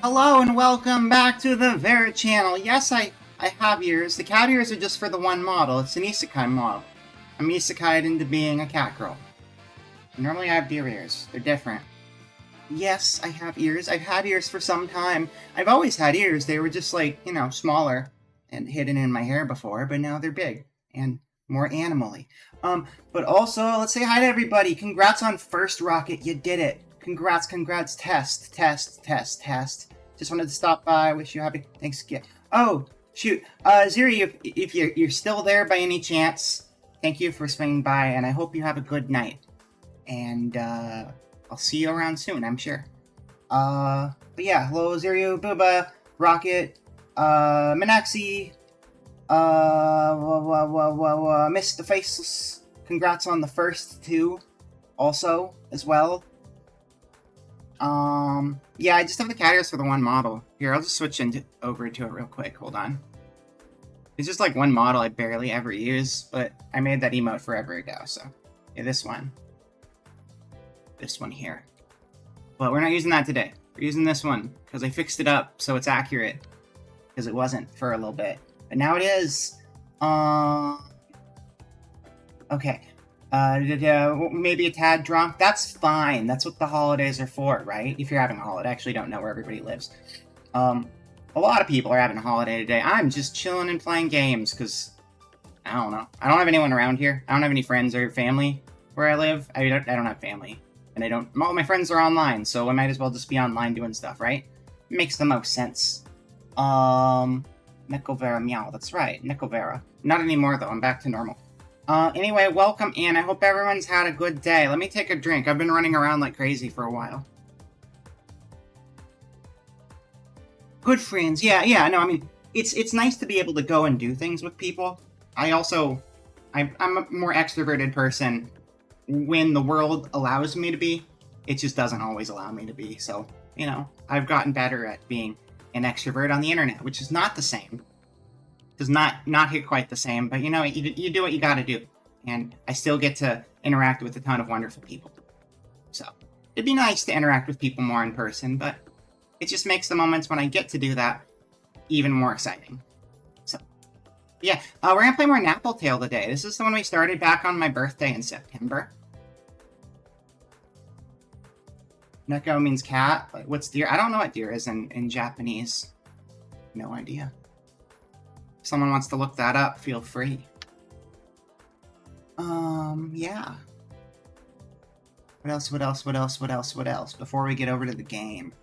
Hello and welcome back to the Vera channel. Yes, I have ears. The cat ears are just for the one model. It's an isekai model. I'm isekai'd into being a cat girl. Normally I have deer ears. They're different. Yes, I have ears. I've had ears for some time. I've always had ears. They were just like, smaller and hidden in my hair before, but now they're big and more animal-y. But also, let's say hi to everybody. Congrats on first rocket. You did it. Congrats. Test. Just wanted to stop by. Wish you happy Thanksgiving. Oh, shoot. Ziri, if you're still there by any chance, thank you for swinging by, and I hope you have a good night. And, I'll see you around soon, I'm sure. But yeah, hello, Zirio, Booba, Rocket, Minaxi, Mr. Faceless. Congrats on the first two, also, as well. Yeah, I just have the cat ears for the one model. Here, I'll just switch over to it real quick. Hold on. It's just like one model I barely ever use, but I made that emote forever ago, so. Yeah, this one. This one here. But we're not using that today. We're using this one, because I fixed it up so it's accurate. Because it wasn't for a little bit. But now it is. Okay. Maybe a tad drunk. That's fine. That's what the holidays are for, right? If you're having a holiday. I actually don't know where everybody lives. A lot of people are having a holiday today. I'm just chilling and playing games, because, I don't know. I don't have anyone around here. I don't have any friends or family where I live. I don't have family. And all my friends are online, so I might as well just be online doing stuff, right? Makes the most sense. Necovera meow, that's right, Necovera. Not anymore, though, I'm back to normal. Anyway, welcome in. I hope everyone's had a good day. Let me take a drink. I've been running around like crazy for a while. Good friends, yeah, no, I mean, it's nice to be able to go and do things with people. I'm a more extroverted person when the world allows me to be. It just doesn't always allow me to be, so, I've gotten better at being an extrovert on the internet, which is not the same. Does not hit quite the same, but you do what you gotta do. And I still get to interact with a ton of wonderful people. So, it'd be nice to interact with people more in person, but it just makes the moments when I get to do that even more exciting. So, yeah, we're gonna play more Napple Tale today. This is the one we started back on my birthday in September. Neko means cat. What's deer? I don't know what deer is in Japanese. No idea. If someone wants to look that up, feel free. Yeah. What else? Before we get over to the game.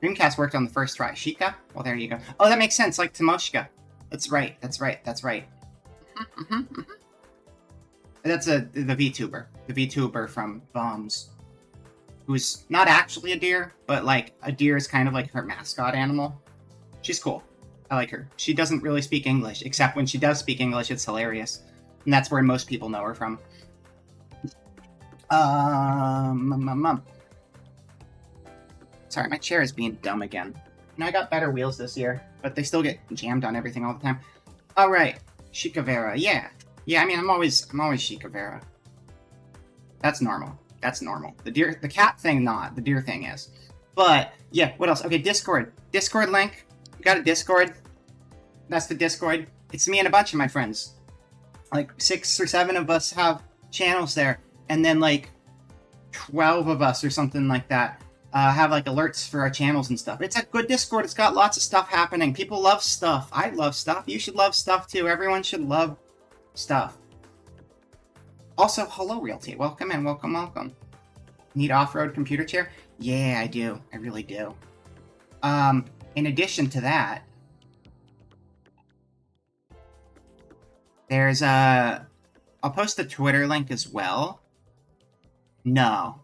Dreamcast worked on the first try. Sheikah? Well, there you go. Oh, that makes sense, like Tomoshika. That's right. That's the VTuber. The VTuber from Bombs. Who's not actually a deer, but like a deer is kind of like her mascot animal. She's cool. I like her. She doesn't really speak English, except when she does speak English, it's hilarious. And that's where most people know her from. Sorry, my chair is being dumb again. And I got better wheels this year, but they still get jammed on everything all the time. Alright, Shikavera, yeah. Yeah, I mean, I'm always Shikavera. That's normal. The cat thing, not. The deer thing is. But, yeah, what else? Okay, Discord. Discord link. We got a Discord. That's the Discord. It's me and a bunch of my friends. Like, 6 or 7 of us have channels there. And then, like, 12 of us or something like that have, like, alerts for our channels and stuff. It's a good Discord. It's got lots of stuff happening. People love stuff. I love stuff. You should love stuff, too. Everyone should love stuff. Also, hello, Realty. Welcome in. Welcome. Need off-road computer chair? Yeah, I do. I really do. In addition to that, there's I'll post the Twitter link as well. No,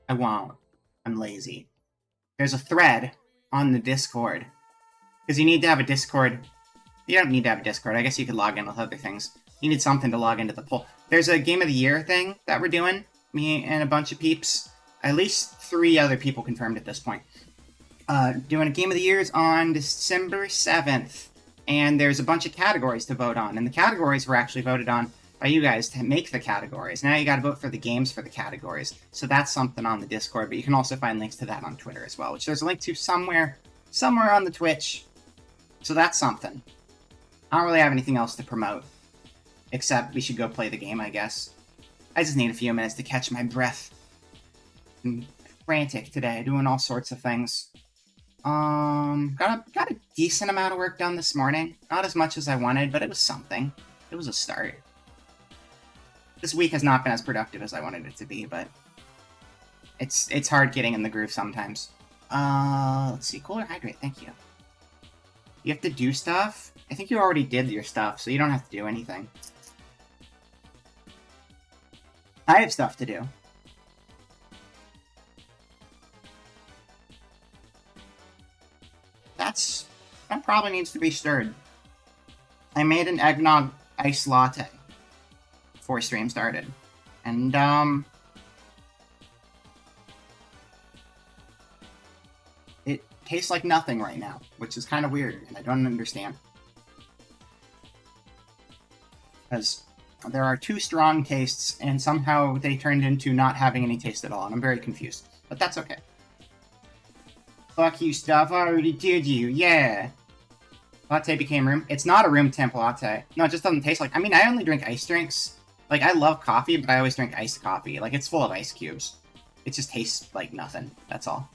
I won't. I'm lazy. There's a thread on the Discord. Because you need to have a Discord. You don't need to have a Discord. I guess you could log in with other things. You need something to log into the poll. There's a Game of the Year thing that we're doing. Me and a bunch of peeps. At least 3 other people confirmed at this point. Doing a Game of the Years on December 7th. And there's a bunch of categories to vote on. And the categories were actually voted on by you guys to make the categories. Now you gotta vote for the games for the categories. So that's something on the Discord, but you can also find links to that on Twitter as well, which there's a link to somewhere on the Twitch. So that's something. I don't really have anything else to promote, except we should go play the game, I guess. I just need a few minutes to catch my breath. I'm frantic today, doing all sorts of things. Got a decent amount of work done this morning. Not as much as I wanted, but it was something. It was a start. This week has not been as productive as I wanted it to be, but it's hard getting in the groove sometimes. Let's see. Cooler hydrate, thank you. You have to do stuff? I think you already did your stuff, so you don't have to do anything. I have stuff to do. That probably needs to be stirred. I made an eggnog iced latte before stream started. And, it tastes like nothing right now, which is kind of weird, and I don't understand. Because there are two strong tastes, and somehow they turned into not having any taste at all, and I'm very confused. But that's okay. Fuck you, stuff. I already did you. Yeah. Latte became room. It's not a room temp latte. No, it just doesn't taste like... I mean, I only drink iced drinks. Like, I love coffee, but I always drink iced coffee. Like, it's full of ice cubes. It just tastes like nothing. That's all.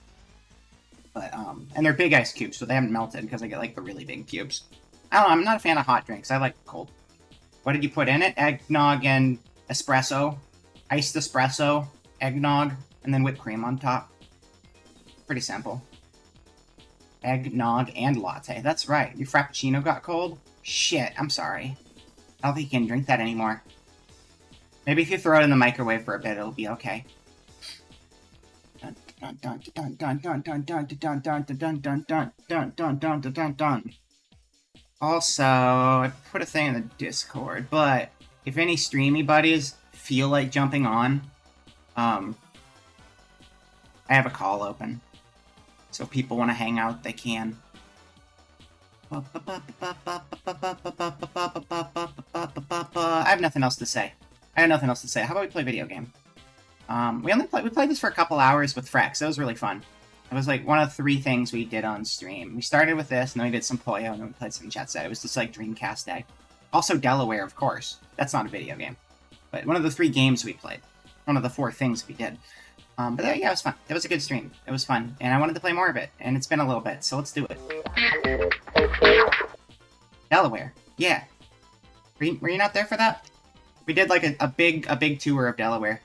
But, and they're big ice cubes, so they haven't melted because I get, like, the really big cubes. I don't know. I'm not a fan of hot drinks. I like cold. What did you put in it? Eggnog and espresso. Iced espresso. Eggnog. And then whipped cream on top. Pretty simple. Eggnog and latte. That's right. Your Frappuccino got cold? Shit, I'm sorry. I don't think you can drink that anymore. Maybe if you throw it in the microwave for a bit, it'll be okay. Dun dun dun dun dun dun dun dun dun dun dun dun dun dun dun dun dun dun dun. Also, I put a thing in the Discord, but if any streamy buddies feel like jumping on, I have a call open. So if people want to hang out, they can. I have nothing else to say. How about we play video game? We played this for a couple hours with Frex. It was really fun. It was like one of 3 things we did on stream. We started with this, and then we did some Puyo, and then we played some Jet Set. It was just like Dreamcast Day. Also Delaware, of course. That's not a video game. But one of the 3 games we played. One of the 4 things we did. But yeah, it was fun. It was a good stream. It was fun. And I wanted to play more of it. And it's been a little bit, so let's do it. Delaware. Yeah. Were you not there for that? We did like a big tour of Delaware.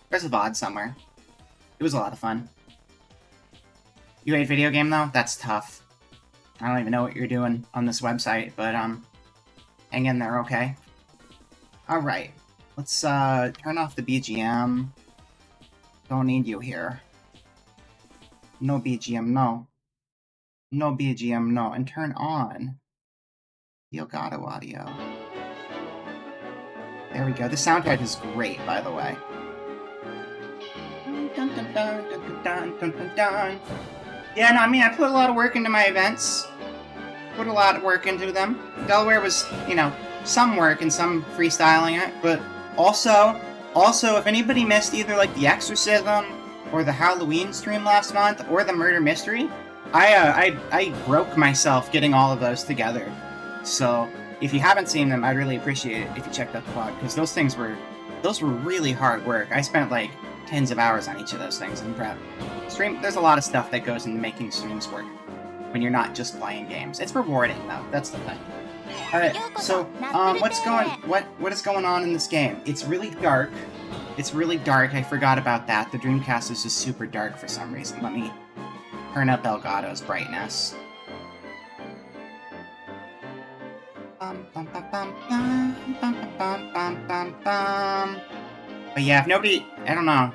There's a VOD somewhere. It was a lot of fun. You hate video game though? That's tough. I don't even know what you're doing on this website, but hang in there, okay? Alright. Let's turn off the BGM. Don't need you here. No BGM, no. No BGM, no. And turn on the Elgato audio. There we go. The soundtrack is great, by the way. Dun, dun, dun, dun, dun, dun, dun, dun. Yeah, no, I mean, I put a lot of work into my events. Put a lot of work into them. Delaware was, you know, some work and some freestyling it, but also, if anybody missed either, like, the Exorcism, or the Halloween stream last month, or the Murder Mystery, I broke myself getting all of those together. So, if you haven't seen them, I'd really appreciate it if you checked out the vlog, because those were really hard work. I spent, like, tens of hours on each of those things in prep. There's a lot of stuff that goes into making streams work when you're not just playing games. It's rewarding, though. That's the thing. Alright, so, what is going on in this game? It's really dark. It's really dark. I forgot about that. The Dreamcast is just super dark for some reason. Let me turn up Elgato's brightness. But yeah, if nobody... I don't know.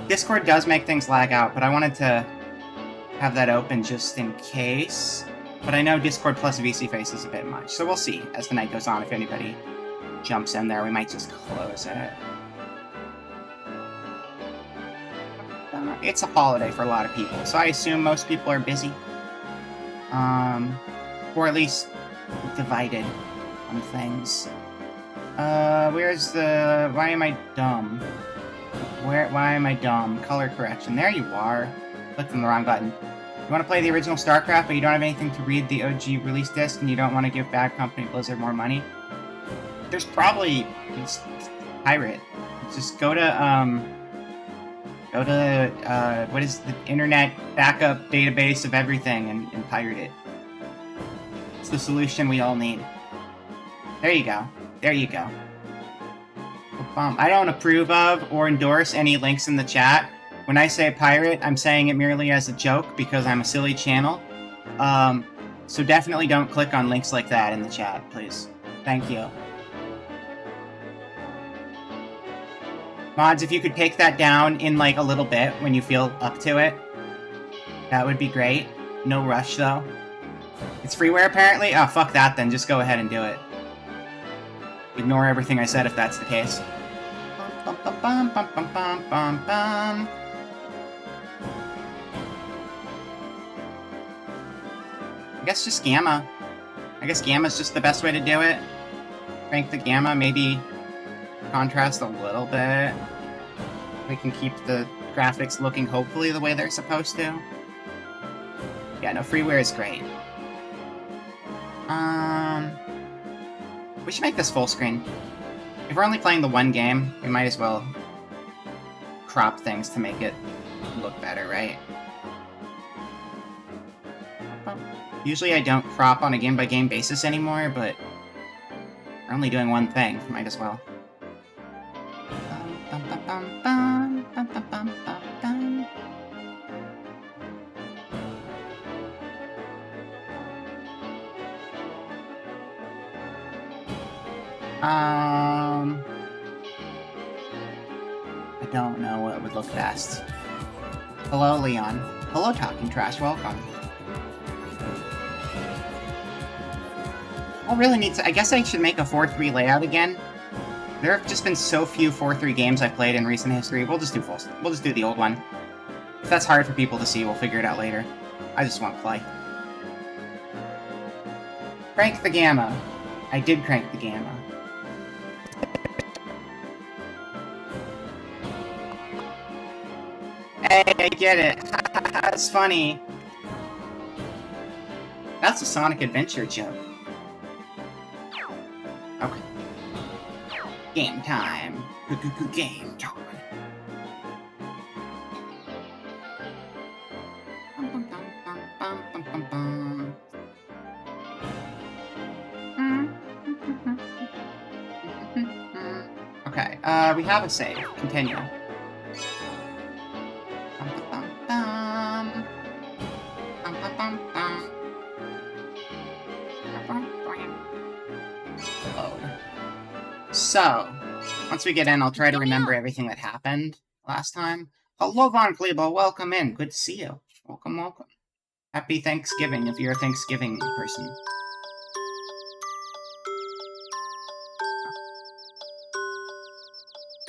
Discord does make things lag out, but I wanted to have that open just in case. But I know Discord plus VC Face is a bit much, so we'll see as the night goes on. If anybody jumps in there, we might just close it. It's a holiday for a lot of people, so I assume most people are busy. Or at least divided on things. Where's the... Why am I dumb? Why am I dumb? Color correction. There you are. Clicked on the wrong button. You want to play the original StarCraft, but you don't have anything to read the OG release disc, and you don't want to give Bad Company Blizzard more money? There's probably... Just pirate. Just go to, what is the internet backup database of everything and pirate it. It's the solution we all need. There you go. There you go. I don't approve of or endorse any links in the chat. When I say pirate, I'm saying it merely as a joke because I'm a silly channel. So definitely don't click on links like that in the chat, please. Thank you. Mods, if you could take that down in, like, a little bit when you feel up to it, that would be great. No rush, though. It's freeware, apparently? Oh, fuck that, then. Just go ahead and do it. Ignore everything I said if that's the case. I guess just gamma. I guess gamma's just the best way to do it. Crank the gamma, maybe contrast a little bit. We can keep the graphics looking hopefully the way they're supposed to. Yeah, no, freeware is great. We should make this full screen. If we're only playing the one game, we might as well crop things to make it look better, right? Usually I don't crop on a game-by-game basis anymore, but we're only doing one thing, might as well. I don't know what would look best. Hello, Leon. Hello, Talking Trash. Welcome. I'll really need to... I guess I should make a 4-3 layout again. There have just been so few 4-3 games I've played in recent history. We'll just do the old one. If that's hard for people to see, we'll figure it out later. I just want to play. Crank the gamma. I did crank the gamma. Hey, I get it. That's funny. That's a Sonic Adventure joke. Okay. Game time. Game time. Okay, we have a save. Continue. So, once we get in, I'll try to remember everything that happened last time. Hello, Von Klebo, welcome in. Good to see you. Welcome, welcome. Happy Thanksgiving if you're a Thanksgiving person.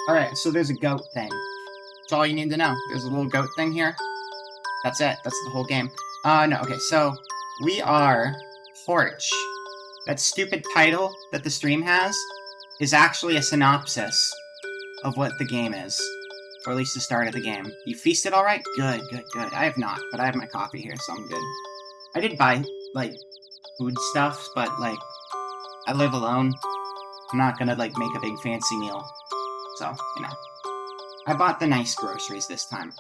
Alright, so there's a goat thing. That's all you need to know. There's a little goat thing here. That's it. That's the whole game. No, okay, so we are Porch. That stupid title that the stream has is actually a synopsis of what the game is. Or at least the start of the game. You feasted alright? Good, good, good. I have not, but I have my coffee here, so I'm good. I did buy, like, food stuff, but, like, I live alone. I'm not gonna, like, make a big fancy meal. So, you know. I bought the nice groceries this time.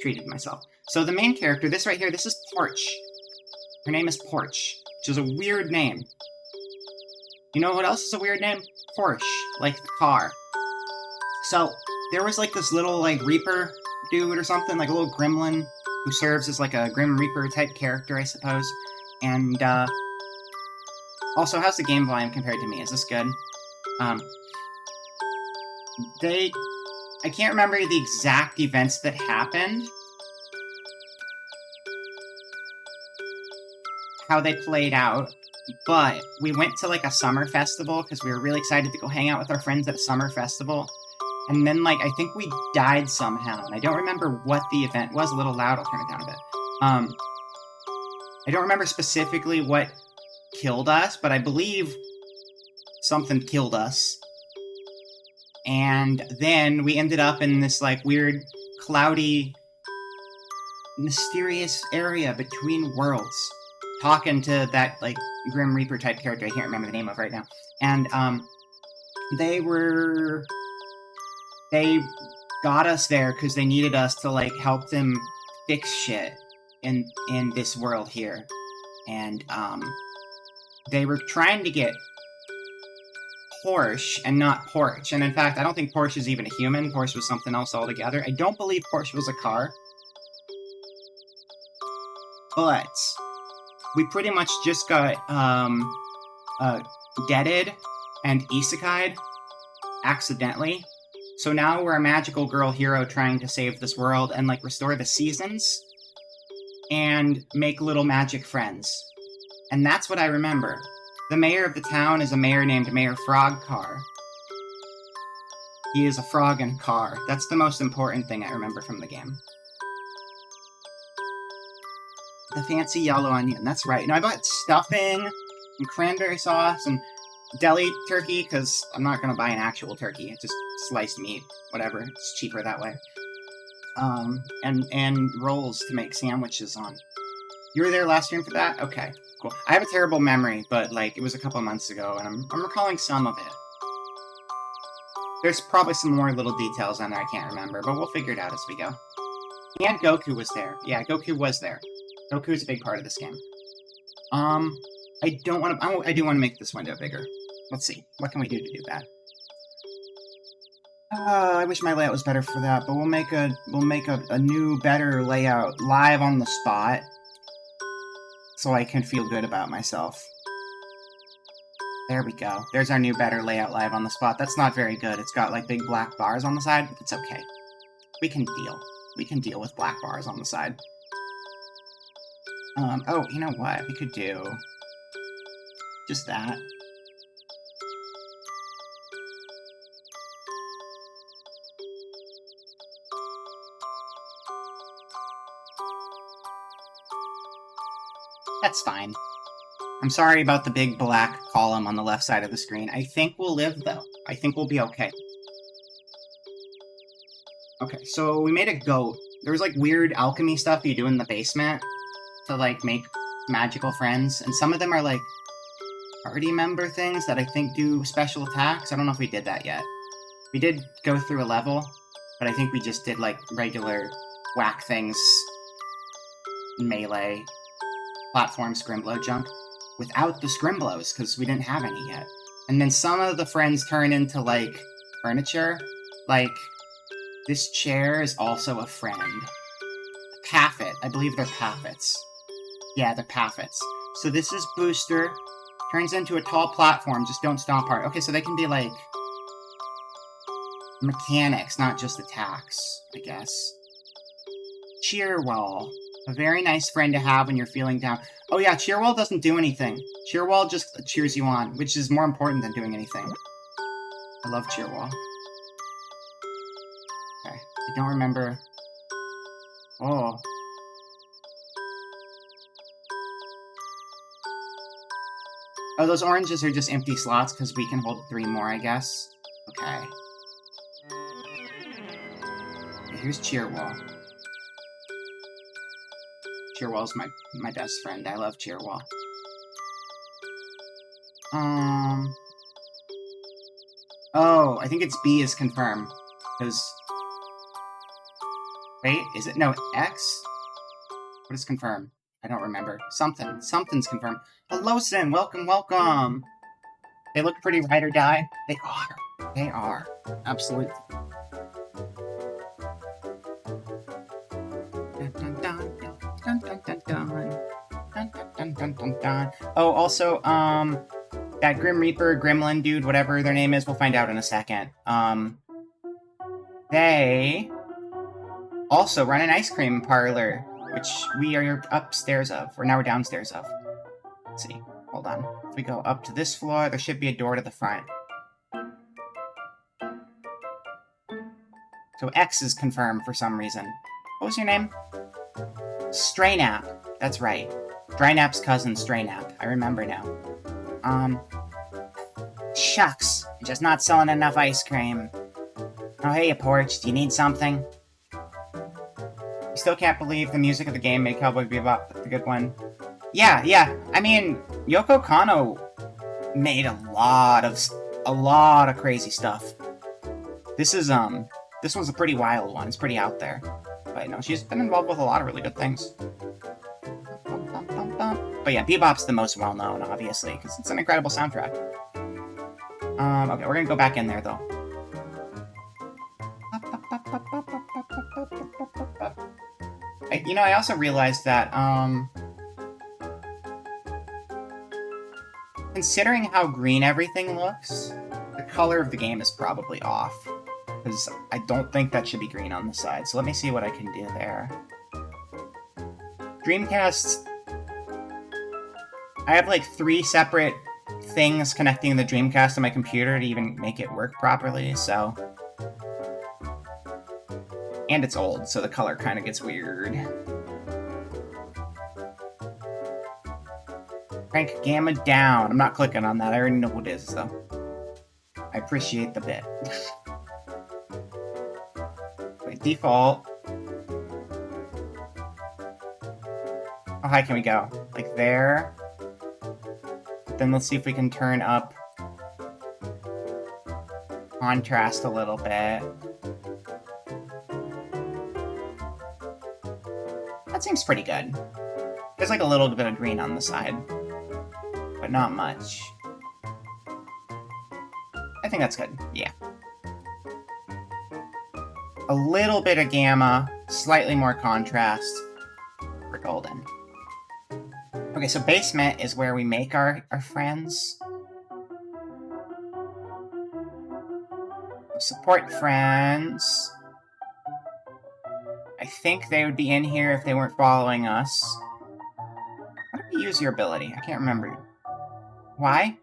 Treated myself. So the main character, this right here, this is Porch. Her name is Porch, which is a weird name. You know what else is a weird name? Porsche, like the car. So, there was like this little like Reaper dude or something, like a little gremlin who serves as like a Grim Reaper type character, I suppose. And, also, how's the game volume compared to me? Is this good? I can't remember the exact events that happened. How they played out. But we went to, like, a summer festival, because we were really excited to go hang out with our friends at a summer festival. And then, like, I think we died somehow, and I don't remember what the event was. A little loud, I'll turn it down a bit. I don't remember specifically what killed us, but I believe something killed us. And then we ended up in this, like, weird, cloudy, mysterious area between worlds, talking to that, like, Grim Reaper type character I can't remember the name of right now. And, they got us there because they needed us to, like, help them fix shit in this world here. And, they were trying to get Porsche and not Porch. And in fact, I don't think Porsche is even a human. Porsche was something else altogether. I don't believe Porsche was a car. But we pretty much just got deaded and isekai'd accidentally. So now we're a magical girl hero trying to save this world and, like, restore the seasons and make little magic friends. And that's what I remember. The mayor of the town is a mayor named Mayor Frogcar. He is a frog in a car. That's the most important thing I remember from the game. The fancy yellow onion, that's right. Now, I bought stuffing and cranberry sauce and deli turkey, because I'm not going to buy an actual turkey. It's just sliced meat, whatever. It's cheaper that way. And rolls to make sandwiches on. You were there last stream for that? Okay, cool. I have a terrible memory, but, like, it was a couple months ago, and I'm recalling some of it. There's probably some more little details on there I can't remember, but we'll figure it out as we go. And Goku was there. Yeah, Goku was there. Goku's a big part of this game. I do want to make this window bigger. Let's see. What can we do to do that? I wish my layout was better for that, but we'll make a new, better layout live on the spot, so I can feel good about myself. There we go. There's our new, better layout live on the spot. That's not very good. It's got, like, big black bars on the side. It's okay. We can deal. We can deal with black bars on the side. Oh, you know what? We could do just that. That's fine. I'm sorry about the big black column on the left side of the screen. I think we'll live, though. I think we'll be okay. Okay, so we made a goat. There's, like, weird alchemy stuff you do in the basement to, like, make magical friends. And some of them are, like, party member things that I think do special attacks. I don't know if we did that yet. We did go through a level, but I think we just did, like, regular whack things, melee, platform scrimblow junk, without the scrimblows, because we didn't have any yet. And then some of the friends turn into, like, furniture. Like, this chair is also a friend. Paffet. I believe they're Paffets. Yeah, they're Paffets. So this is Booster. Turns into a tall platform, just don't stomp hard. Okay, so they can be, like, mechanics, not just attacks, I guess. Cheerwall. A very nice friend to have when you're feeling down. Oh yeah, Cheerwall doesn't do anything. Cheerwall just cheers you on, which is more important than doing anything. I love Cheerwall. Okay, I don't remember. Oh. Oh, those oranges are just empty slots because we can hold 3 more, I guess. Okay. Okay, here's Cheerwall. Cheerwall's my best friend. I love Cheerwall. Oh, I think it's B is confirmed. Because... Wait, is it? No, X? What is confirmed? I don't remember. Something's confirmed. Hello, Sin! Welcome, welcome! They look pretty ride or die. They are. They are. Absolutely. Oh, also, that Grim Reaper, Gremlin dude, whatever their name is, we'll find out in a second. They also run an ice cream parlor, which we are upstairs of, or now we're downstairs of. Let's see. Hold on. If we go up to this floor, there should be a door to the front. So X is confirmed for some reason. What was your name? Straynap. That's right. Drynap's cousin, Straynap. I remember now. Shucks. Just not selling enough ice cream. Oh, hey, Porch, do you need something? You still can't believe the music of the game made Cowboy Bebop the good one. Yeah. I mean, Yoko Kanno made a lot of crazy stuff. This was a pretty wild one. It's pretty out there. But no, she's been involved with a lot of really good things. But yeah, Bebop's the most well-known, obviously, because it's an incredible soundtrack. Okay, we're gonna go back in there, though. I also realized that, considering how green everything looks, the color of the game is probably off. Because I don't think that should be green on the side. So let me see what I can do there. Dreamcast... I have like 3 separate things connecting the Dreamcast to my computer to even make it work properly, so... And it's old, so the color kind of gets weird. Crank gamma down. I'm not clicking on that. I already know what it is, though. I appreciate the bit. Wait, default. How high can we go? Like there? Then let's see if we can turn up contrast a little bit. That seems pretty good. There's like a little bit of green on the side, but not much. I think that's good, yeah. A little bit of gamma, slightly more contrast. We're golden. Okay, so basement is where we make our friends. Support friends. I think they would be in here if they weren't following us. How do we use your ability? I can't remember. Why?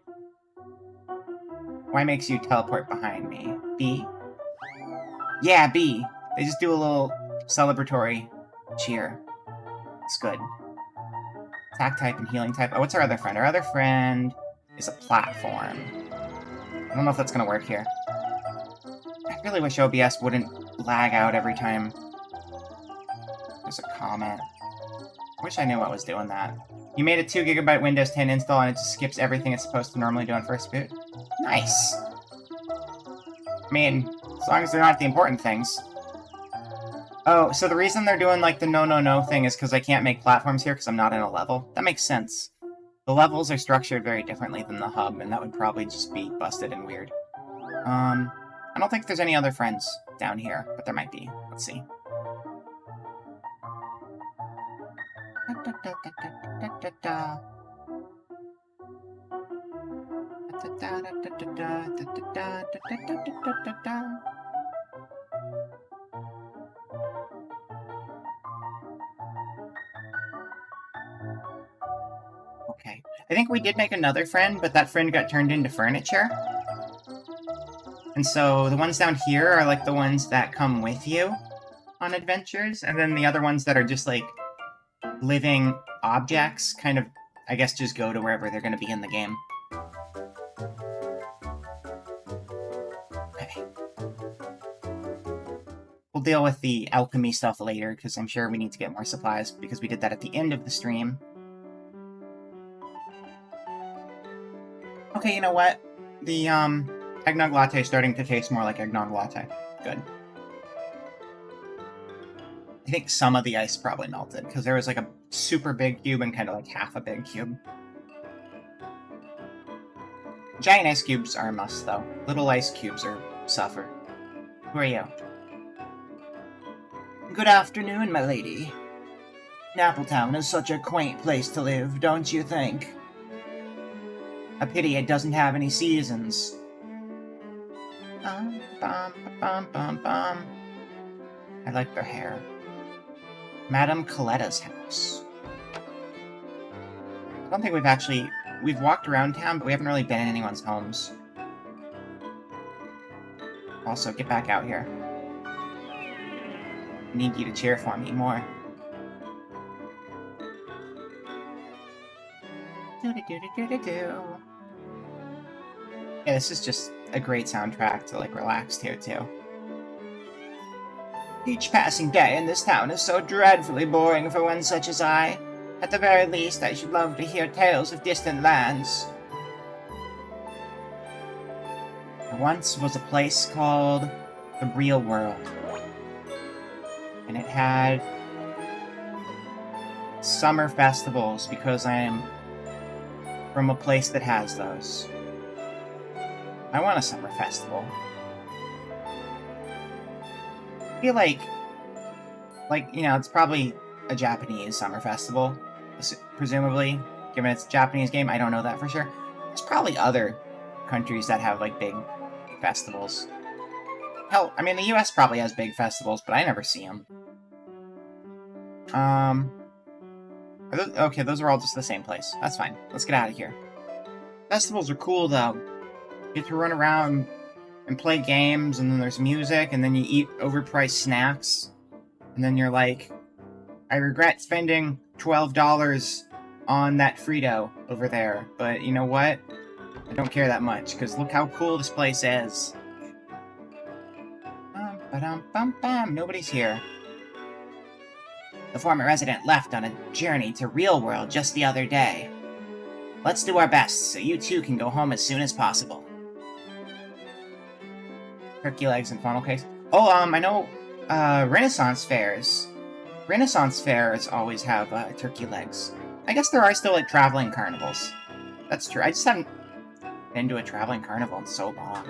Why makes you teleport behind me? B? Yeah, B. They just do a little celebratory cheer. It's good. Attack type and healing type. Oh, what's our other friend? Our other friend is a platform. I don't know if that's gonna work here. I really wish OBS wouldn't lag out every time there's a comment. I wish I knew what was doing that. You made a 2 GB Windows 10 install and it just skips everything it's supposed to normally do on first boot. Nice! I mean, as long as they're not the important things. Oh, so the reason they're doing, like, the no thing is because I can't make platforms here because I'm not in a level? That makes sense. The levels are structured very differently than the hub, and that would probably just be busted and weird. I don't think there's any other friends down here, but there might be. Let's see. Okay. I think we did make another friend, but that friend got turned into furniture. And so the ones down here are like the ones that come with you on adventures, and then the other ones that are just like living objects kind of, I guess, just go to wherever they're going to be in the game. Okay. We'll deal with the alchemy stuff later, because I'm sure we need to get more supplies, because we did that at the end of the stream. Okay, you know what? The, eggnog latte is starting to taste more like eggnog latte. Good. I think some of the ice probably melted, because there was like a super big cube and kind of like half a big cube. Giant ice cubes are a must, though. Little ice cubes are suffer. Who are you? Good afternoon, my lady. Nappletown is such a quaint place to live, don't you think? A pity it doesn't have any seasons. I like their hair. Madame Coletta's house. I don't think we've walked around town, but we haven't really been in anyone's homes. Also, get back out here. I need you to cheer for me more. Yeah, this is just a great soundtrack to, like, relax to, too. Each passing day in this town is so dreadfully boring for one such as I. At the very least, I should love to hear tales of distant lands. There once was a place called the Real World. And it had summer festivals because I am from a place that has those. I want a summer festival. I feel like, it's probably a Japanese summer festival, presumably, given it's a Japanese game. I don't know that for sure. There's probably other countries that have, big festivals. Hell, I mean, the US probably has big festivals, but I never see them. Okay, those are all just the same place. That's fine. Let's get out of here. Festivals are cool, though. You get to run around and play games, and then there's music, and then you eat overpriced snacks. And then you're like, I regret spending $12 on that Frito over there. But you know what? I don't care that much, because look how cool this place is. Nobody's here. The former resident left on a journey to Real World just the other day. Let's do our best, so you two can go home as soon as possible. Turkey legs and funnel cakes. Oh, I know, Renaissance fairs. Renaissance fairs always have, turkey legs. I guess there are still, traveling carnivals. That's true. I just haven't been to a traveling carnival in so long.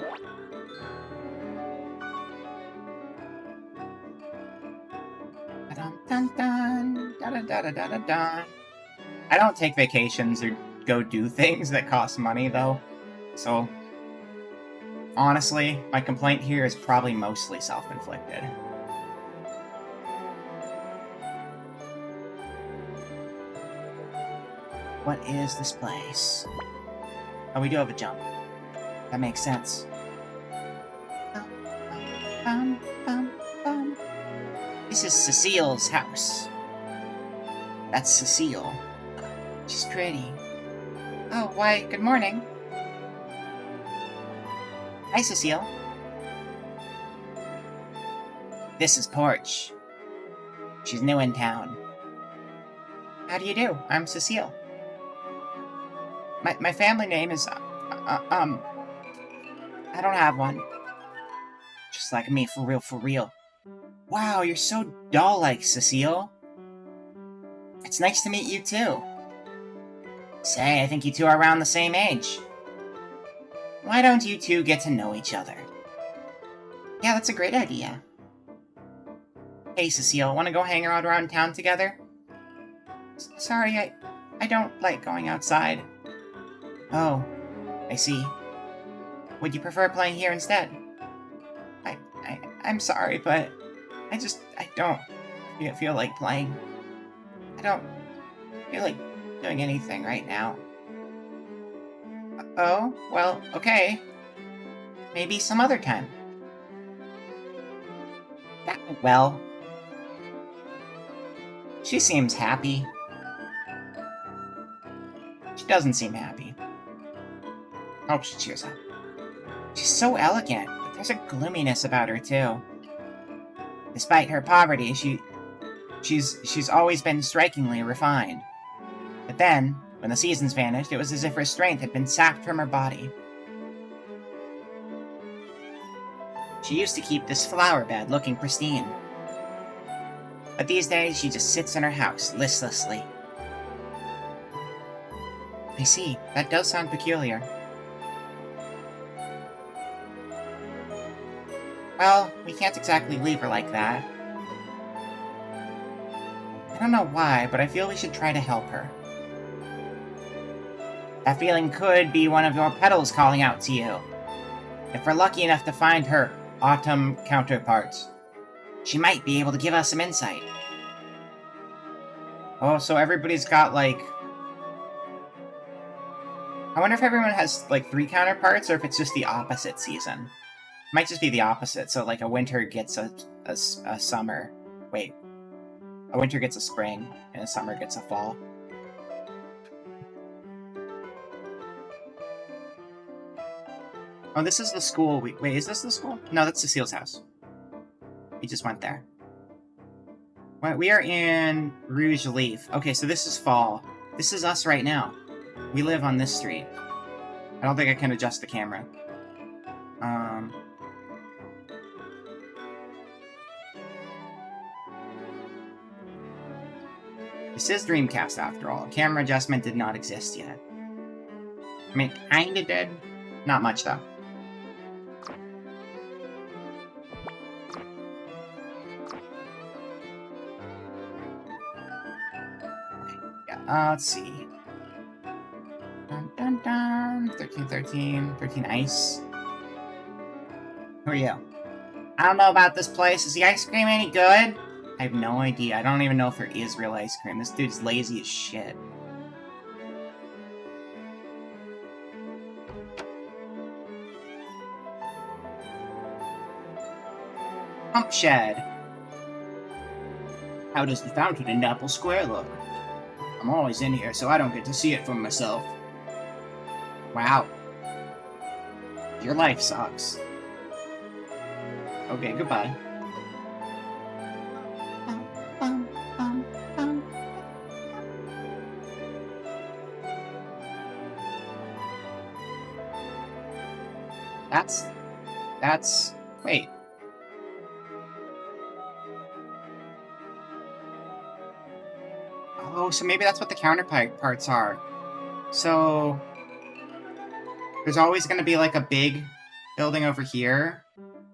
I don't take vacations or go do things that cost money, though. So, honestly, my complaint here is probably mostly self-inflicted. What is this place? Oh, we do have a jump. That makes sense. This is Cecile's house. That's Cecile. She's pretty. Oh, why, good morning. Hi, Cecile. This is Porch. She's new in town. How do you do? I'm Cecile. My family name is, I don't have one. Just like me, for real, for real. Wow, you're so doll-like, Cecile. It's nice to meet you, too. Say, I think you two are around the same age. Why don't you two get to know each other? Yeah, that's a great idea. Hey, Cecile, want to go hang around town together? Sorry, I don't like going outside. Oh, I see. Would you prefer playing here instead? I'm sorry, but I don't feel like playing. I don't feel like doing anything right now. Oh, well, okay. Maybe some other time. Well, she seems happy. She doesn't seem happy. Oh, she cheers up. She's so elegant, but there's a gloominess about her, too. Despite her poverty, she's always been strikingly refined. But then, when the seasons vanished, it was as if her strength had been sapped from her body. She used to keep this flower bed looking pristine. But these days, she just sits in her house, listlessly. I see. That does sound peculiar. Well, we can't exactly leave her like that. I don't know why, but I feel we should try to help her. That feeling could be one of your petals calling out to you. If we're lucky enough to find her autumn counterparts, she might be able to give us some insight. Oh, so everybody's got, like... I wonder if everyone has, like, 3 counterparts, or if it's just the opposite season. It might just be the opposite, so, like, a winter gets a summer. Wait. A winter gets a spring, and a summer gets a fall. Oh, this is the school. Wait, is this the school? No, that's Cecile's house. We just went there. We are in Rouge Leaf. Okay, so this is fall. This is us right now. We live on this street. I don't think I can adjust the camera. This is Dreamcast after all. Camera adjustment did not exist yet. I mean, kinda did. Not much though. Yeah, let's see. Dun dun dun. 13, 13 ice. Who are you? I don't know about this place. Is the ice cream any good? I have no idea. I don't even know if there is real ice cream. This dude's lazy as shit. Pump shed. How does the fountain in Apple Square look? I'm always in here, so I don't get to see it for myself. Wow. Your life sucks. Okay, goodbye. That's... Wait. Oh, so maybe that's what the counterparts are. So... There's always going to be, like, a big building over here,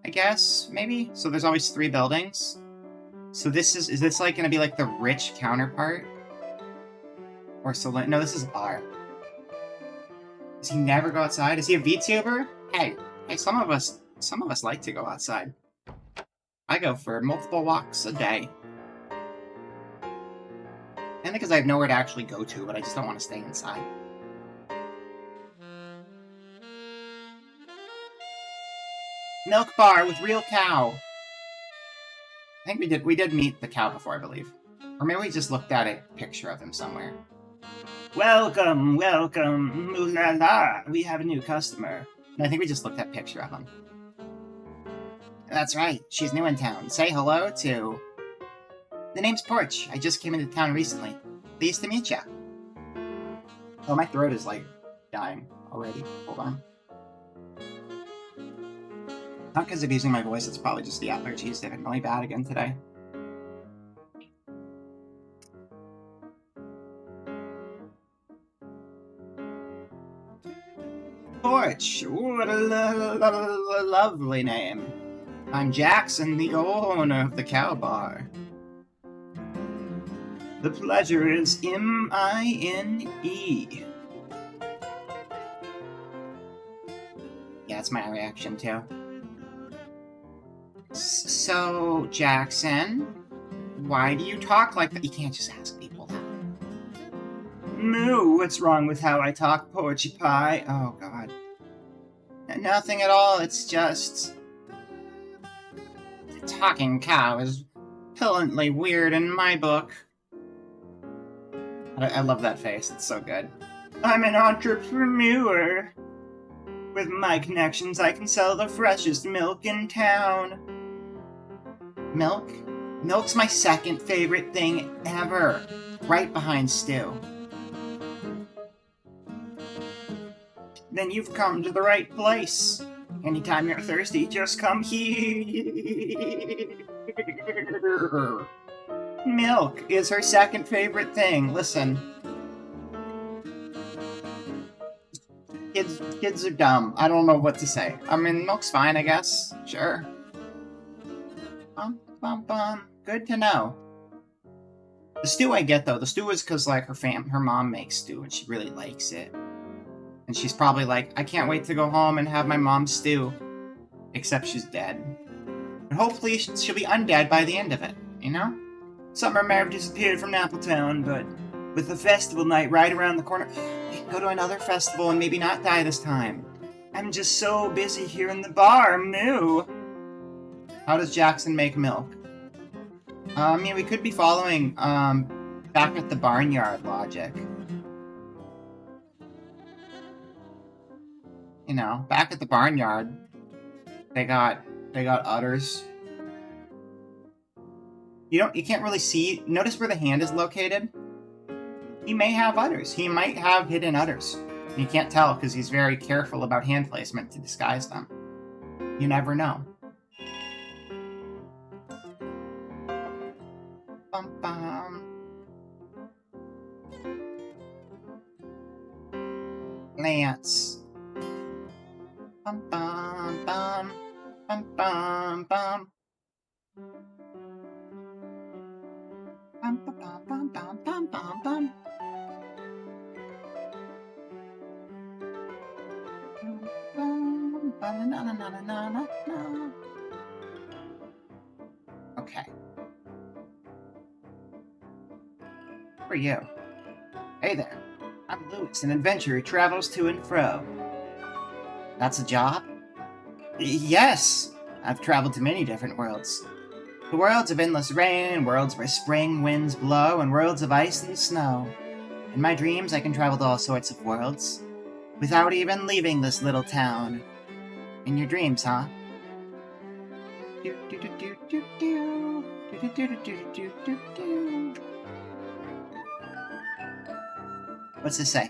I guess, maybe? So there's always 3 buildings. So this is this, like, going to be, like, the rich counterpart? Or saloon? No, this is a bar. Does he never go outside? Is he a VTuber? Hey, some of us like to go outside. I go for multiple walks a day. And because I have nowhere to actually go to, but I just don't want to stay inside. Milk bar with real cow. I think we did meet the cow before, I believe. Or maybe we just looked at a picture of him somewhere. Welcome, welcome, ooh la la, we have a new customer. And I think we just looked at a picture of him. That's right, she's new in town. Say hello to... The name's Porch. I just came into town recently. Pleased to meet ya. Oh, my throat is, like, dying already. Hold on. Not because of using my voice, it's probably just the allergies. They've been really bad again today. Porch! What a lovely name. I'm Jackson, the owner of the cow bar. The pleasure is M-I-N-E. Yeah, that's my reaction, too. So, Jackson, why do you talk like that? You can't just ask people that. Moo, what's wrong with how I talk, Porchy Pie? Oh, God. Nothing at all, it's just... The talking cow is repellently weird in my book. I love that face, it's so good. I'm an entrepreneur. With my connections, I can sell the freshest milk in town. Milk? Milk's my second favorite thing ever. Right behind stew. Then you've come to the right place. Anytime you're thirsty, just come here. Milk is her second favorite thing. Listen. Kids are dumb. I don't know what to say. I mean, milk's fine, I guess. Sure. Good to know. The stew I get, though. The stew is because, like, her mom makes stew, and she really likes it. And she's probably like, I can't wait to go home and have my mom's stew. Except she's dead. And hopefully she'll be undead by the end of it, you know? Summer may have disappeared from Appletown, but with the festival night right around the corner, we can go to another festival and maybe not die this time. I'm just so busy here in the bar, moo. How does Jackson make milk? I mean, we could be following, back at the barnyard logic. You know, back at the barnyard, they got udders. You can't really see. Notice where the hand is located? He may have udders. He might have hidden udders. You can't tell because he's very careful about hand placement to disguise them. You never know. Bum bum. Lance. Bum bum bum. Bum bum bum. Bum bum bum bum bum bum bum. Okay. Who are you? Hey there. I'm Lewis, an adventurer who travels to and fro. That's a job? Yes! I've traveled to many different worlds. The worlds of endless rain, worlds where spring winds blow, and worlds of ice and snow. In my dreams, I can travel to all sorts of worlds, without even leaving this little town. In your dreams, huh? What's this say?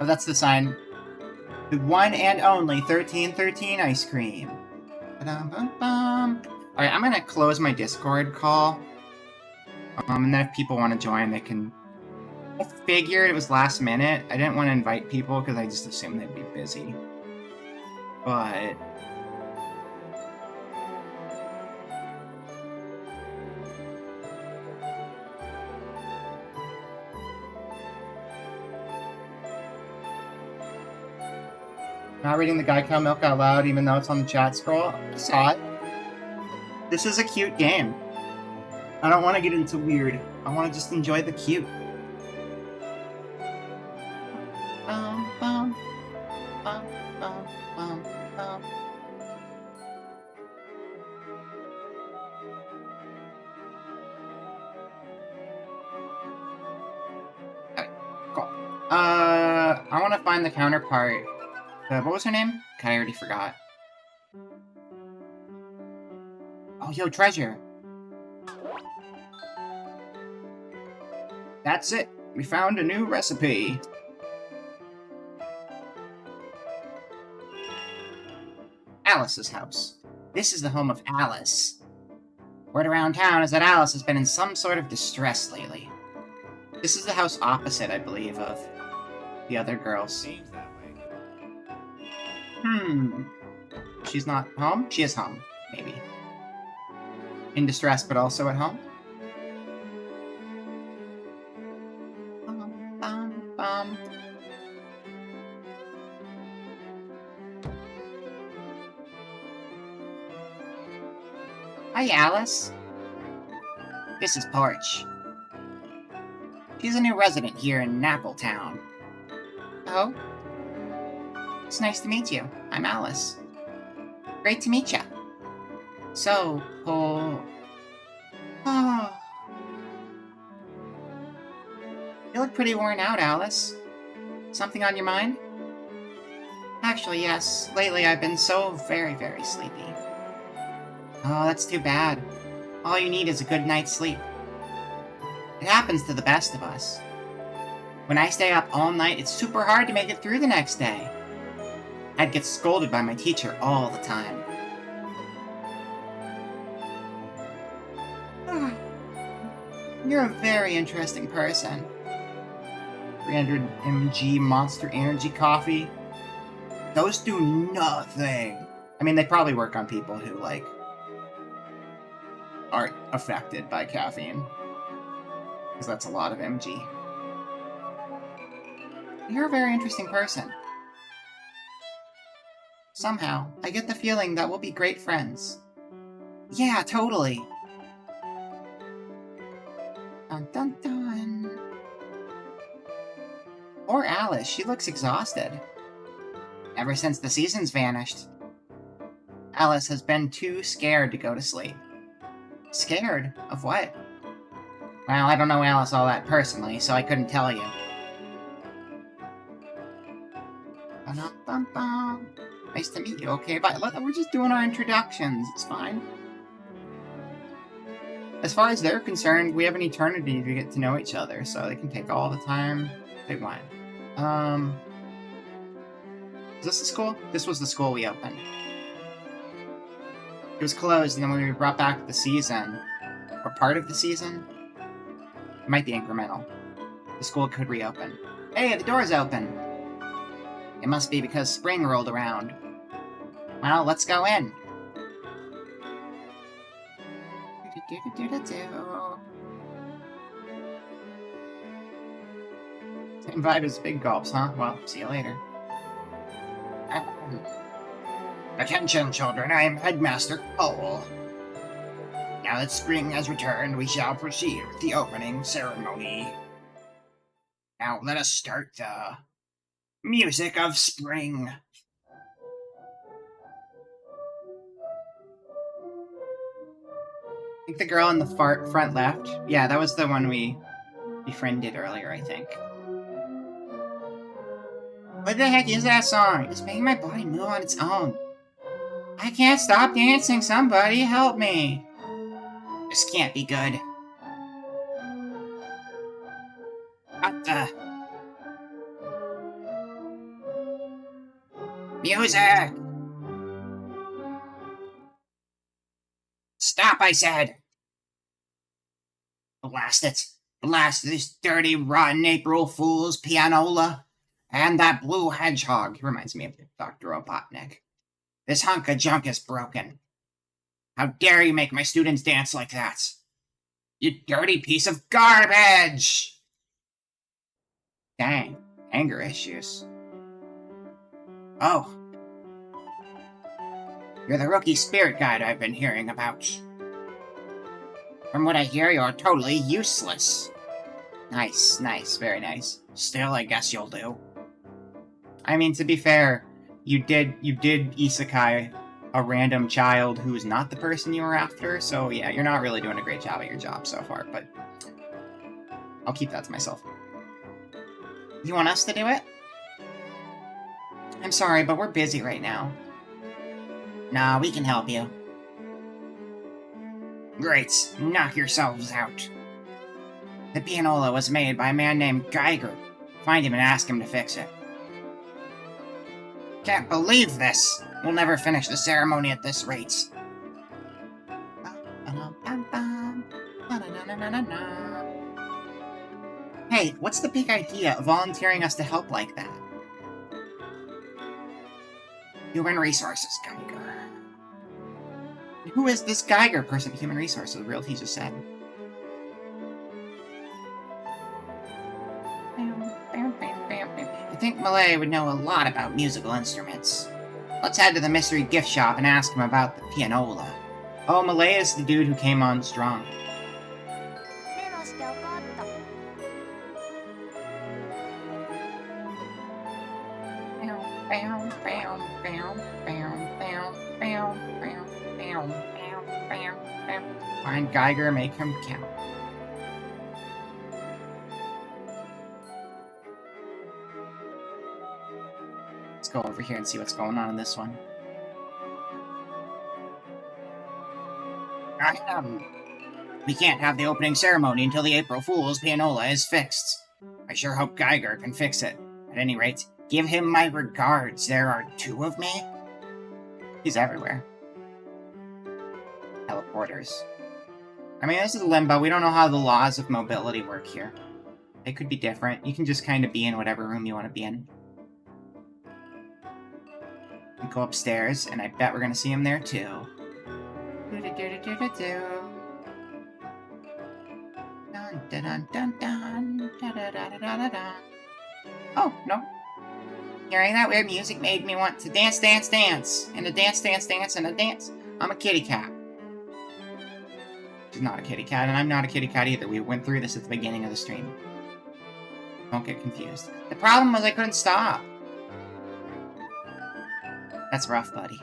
Oh, that's the sign. The one and only 1313 ice cream. Alright, I'm gonna close my Discord call. And then if people want to join, they can. I figured it was last minute. I didn't want to invite people because I just assumed they'd be busy. But not reading the Guy Cow Milk out loud, even though it's on the chat scroll. I saw it. This is a cute game. I don't want to get into weird. I want to just enjoy the cute. Okay, cool. I want to find the counterpart. What was her name? God, I already forgot. Oh, yo, treasure. That's it. We found a new recipe. Alice's house. This is the home of Alice. Word around town is that Alice has been in some sort of distress lately. This is the house opposite, I believe, of the other girls. Seems that way. She's not home? She is home, maybe. In distress, but also at home? Hi, Alice. This is Porch. She's a new resident here in Nappletown. Oh? It's nice to meet you. I'm Alice. Great to meet ya. So, you look pretty worn out, Alice. Something on your mind? Actually, yes. Lately, I've been so very, very sleepy. Oh, that's too bad. All you need is a good night's sleep. It happens to the best of us. When I stay up all night, it's super hard to make it through the next day. I'd get scolded by my teacher all the time. You're a very interesting person. 300 mg Monster Energy coffee. Those do nothing. I mean, they probably work on people who, like, aren't affected by caffeine. Because that's a lot of mg. You're a very interesting person. Somehow, I get the feeling that we'll be great friends. Yeah, totally. Dun dun dun. Poor Alice, she looks exhausted. Ever since the seasons vanished. Alice has been too scared to go to sleep. Scared? Of what? Well, I don't know Alice all that personally, so I couldn't tell you. Ba-dum-bum-bum. Nice to meet you, okay? But we're just doing our introductions, it's fine. As far as they're concerned, we have an eternity to get to know each other, so they can take all the time they want. Is this the school? This was the school we opened. It was closed, and then when we brought back the season, or part of the season, it might be incremental. The school could reopen. Hey, the door's open! It must be because spring rolled around. Well, let's go in. Same vibe as big gulps, huh? Well, see you later. Attention, children, I am Headmaster Cole. Now that spring has returned, we shall proceed with the opening ceremony. Now let us start the music of spring. I think the girl in the front left. Yeah, that was the one we befriended earlier, I think. What the heck is that song? It's making my body move on its own. I can't stop dancing. Somebody help me. This can't be good. What the? Music! Stop, I said! Blast it. Blast this dirty, rotten April Fool's pianola. And that blue hedgehog. He reminds me of Dr. Robotnik. This hunk of junk is broken. How dare you make my students dance like that? You dirty piece of garbage! Dang, anger issues. Oh. You're the rookie spirit guide I've been hearing about. From what I hear, you're totally useless. Nice, very nice. Still, I guess you'll do. I mean, to be fair, you did isekai a random child who's not the person you were after, so yeah, you're not really doing a great job at your job so far, but I'll keep that to myself. You want us to do it? I'm sorry, but we're busy right now. Nah, we can help you. Great, knock yourselves out. The pianola was made by a man named Geiger. Find him and ask him to fix it. Can't believe this! We'll never finish the ceremony at this rate. Hey, what's the big idea of volunteering us to help like that? Human Resources Geiger. Who is this Geiger person? Human Resources, the real teacher said. I think Malay would know a lot about musical instruments. Let's head to the mystery gift shop and ask him about the pianola. Oh, Malay is the dude who came on strong. Find Geiger, make him count. Let's go over here and see what's going on in this one. We can't have the opening ceremony until the April Fool's pianola is fixed. I sure hope Geiger can fix it. At any rate, give him my regards. There are two of me. He's everywhere. Teleporters. I mean, this is Limbo. We don't know how the laws of mobility work here. They could be different. You can just kind of be in whatever room you want to be in. We go upstairs, and I bet we're going to see him there, too. Oh, no. Hearing that weird music made me want to dance, dance, dance. And a dance, dance, dance, and a dance. I'm a kitty cat. She's not a kitty cat, and I'm not a kitty cat either. We went through this at the beginning of the stream. Don't get confused. The problem was I couldn't stop. That's rough, buddy.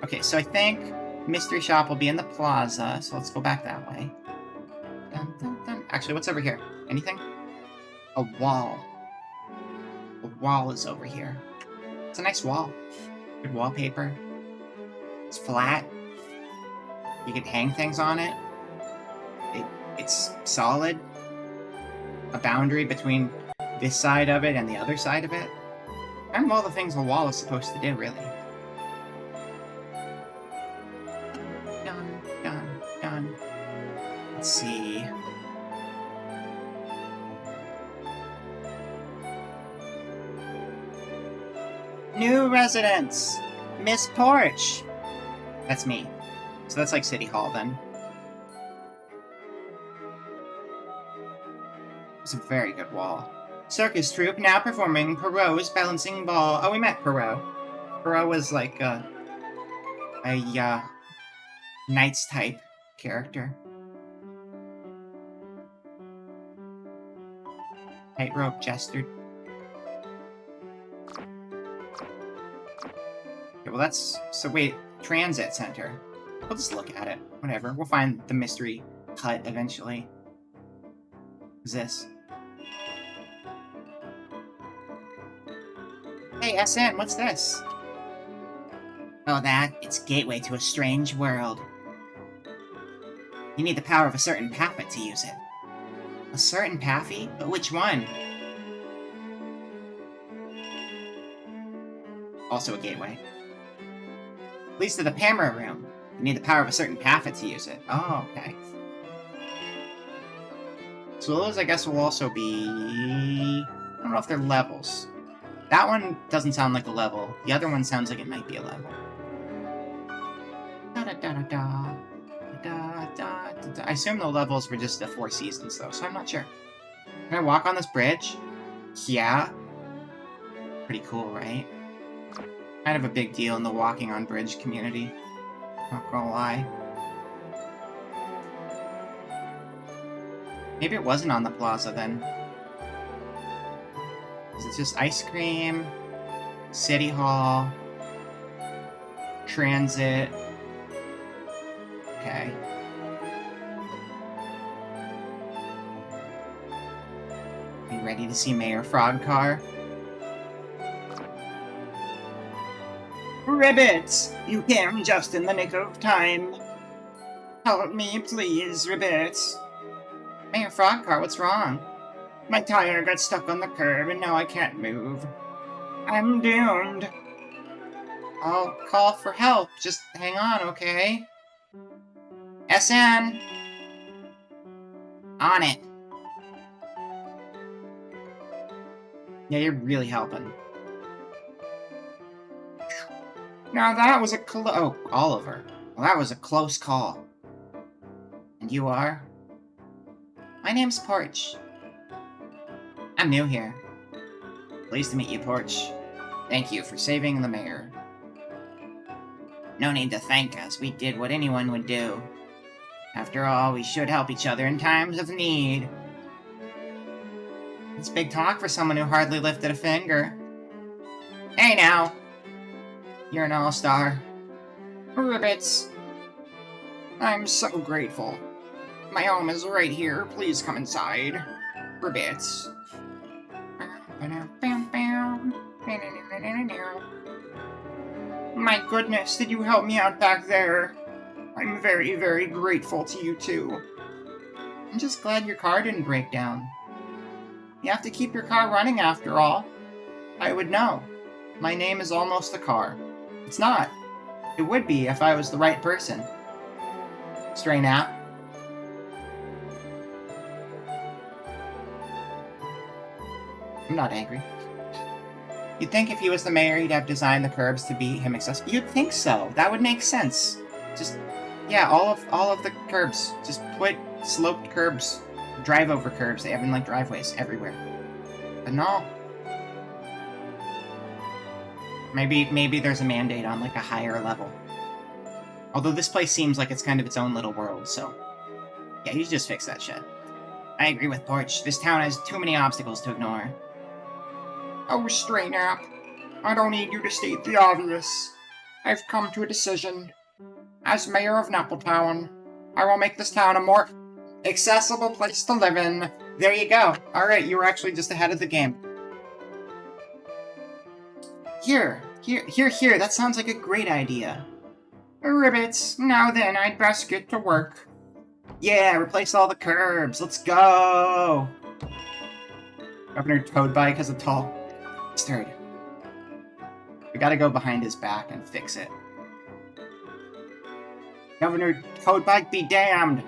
Okay, so I think Mystery Shop will be in the plaza, so let's go back that way. Actually, what's over here? Anything? A wall. A wall is over here. It's a nice wall. Good wallpaper. It's flat. You can hang things on it. It's solid. A boundary between this side of it and the other side of it. Kind of all the things a wall is supposed to do, really. Done, done, done. Let's see. New residents! Miss Porch! That's me. So that's like City Hall, then. It's a very good wall. Circus troupe now performing Perrault's balancing ball. Oh, we met Perrault. Perrault was like a Knights type character. Tightrope jester. Okay, well that's... So wait, transit center. We'll just look at it. Whatever. We'll find the mystery hut eventually. What's this? Hey, SN, what's this? Oh, it's gateway to a strange world. You need the power of a certain Pappet to use it. A certain Paffy? But which one? Also a gateway. Leads to the Pamera room. You need the power of a certain Paffet to use it. Oh, okay. So those, I guess, will also be... I don't know if they're levels. That one doesn't sound like a level. The other one sounds like it might be a level. Da-da-da-da-da. Da-da-da-da. I assume the levels were just the 4 seasons, though, so I'm not sure. Can I walk on this bridge? Yeah. Pretty cool, right? Kind of a big deal in the walking on bridge community. Not gonna lie. Maybe it wasn't on the plaza then. Is it just ice cream, City Hall, transit? Okay. Are you ready to see Mayor Frogcar? Ribbit! You came just in the nick of time. Help me, please, Ribbit. Mayor Frogcar, what's wrong? My tire got stuck on the curb and now I can't move. I'm doomed. I'll call for help. Just hang on, okay? SN! On it. Yeah, you're really helping. Now that was a oh, Oliver. Well, that was a close call. And you are? My name's Porch. I'm new here. Pleased to meet you, Porch. Thank you for saving the mayor. No need to thank us. We did what anyone would do. After all, we should help each other in times of need. It's big talk for someone who hardly lifted a finger. Hey now! You're an all-star. Ribbits! I'm so grateful. My home is right here. Please come inside. Ribbits. My goodness, did you help me out back there? I'm very, very grateful to you too. I'm just glad your car didn't break down. You have to keep your car running after all. I would know. My name is almost a car. It's not. It would be if I was the right person. Stray nap. I'm not angry. You'd think if he was the mayor, he'd have designed the curbs to be him accessible. You'd think so. That would make sense. Just, yeah, all of the curbs. Just put sloped curbs, drive-over curbs. They have in, like, driveways everywhere. But no. Maybe there's a mandate on, like, a higher level. Although this place seems like it's kind of its own little world, so... Yeah, you should just fix that shit. I agree with Porch. This town has too many obstacles to ignore. Oh, Stray Nap. I don't need you to state the obvious. I've come to a decision. As mayor of Nappletown, I will make this town a more accessible place to live in. There you go. Alright, you were actually just ahead of the game. Here. That sounds like a great idea. Ribbits, now then, I'd best get to work. Yeah, replace all the curbs. Let's go! Governor Toadbike has a tall bastard. We gotta go behind his back and fix it. Governor Toadbike be damned!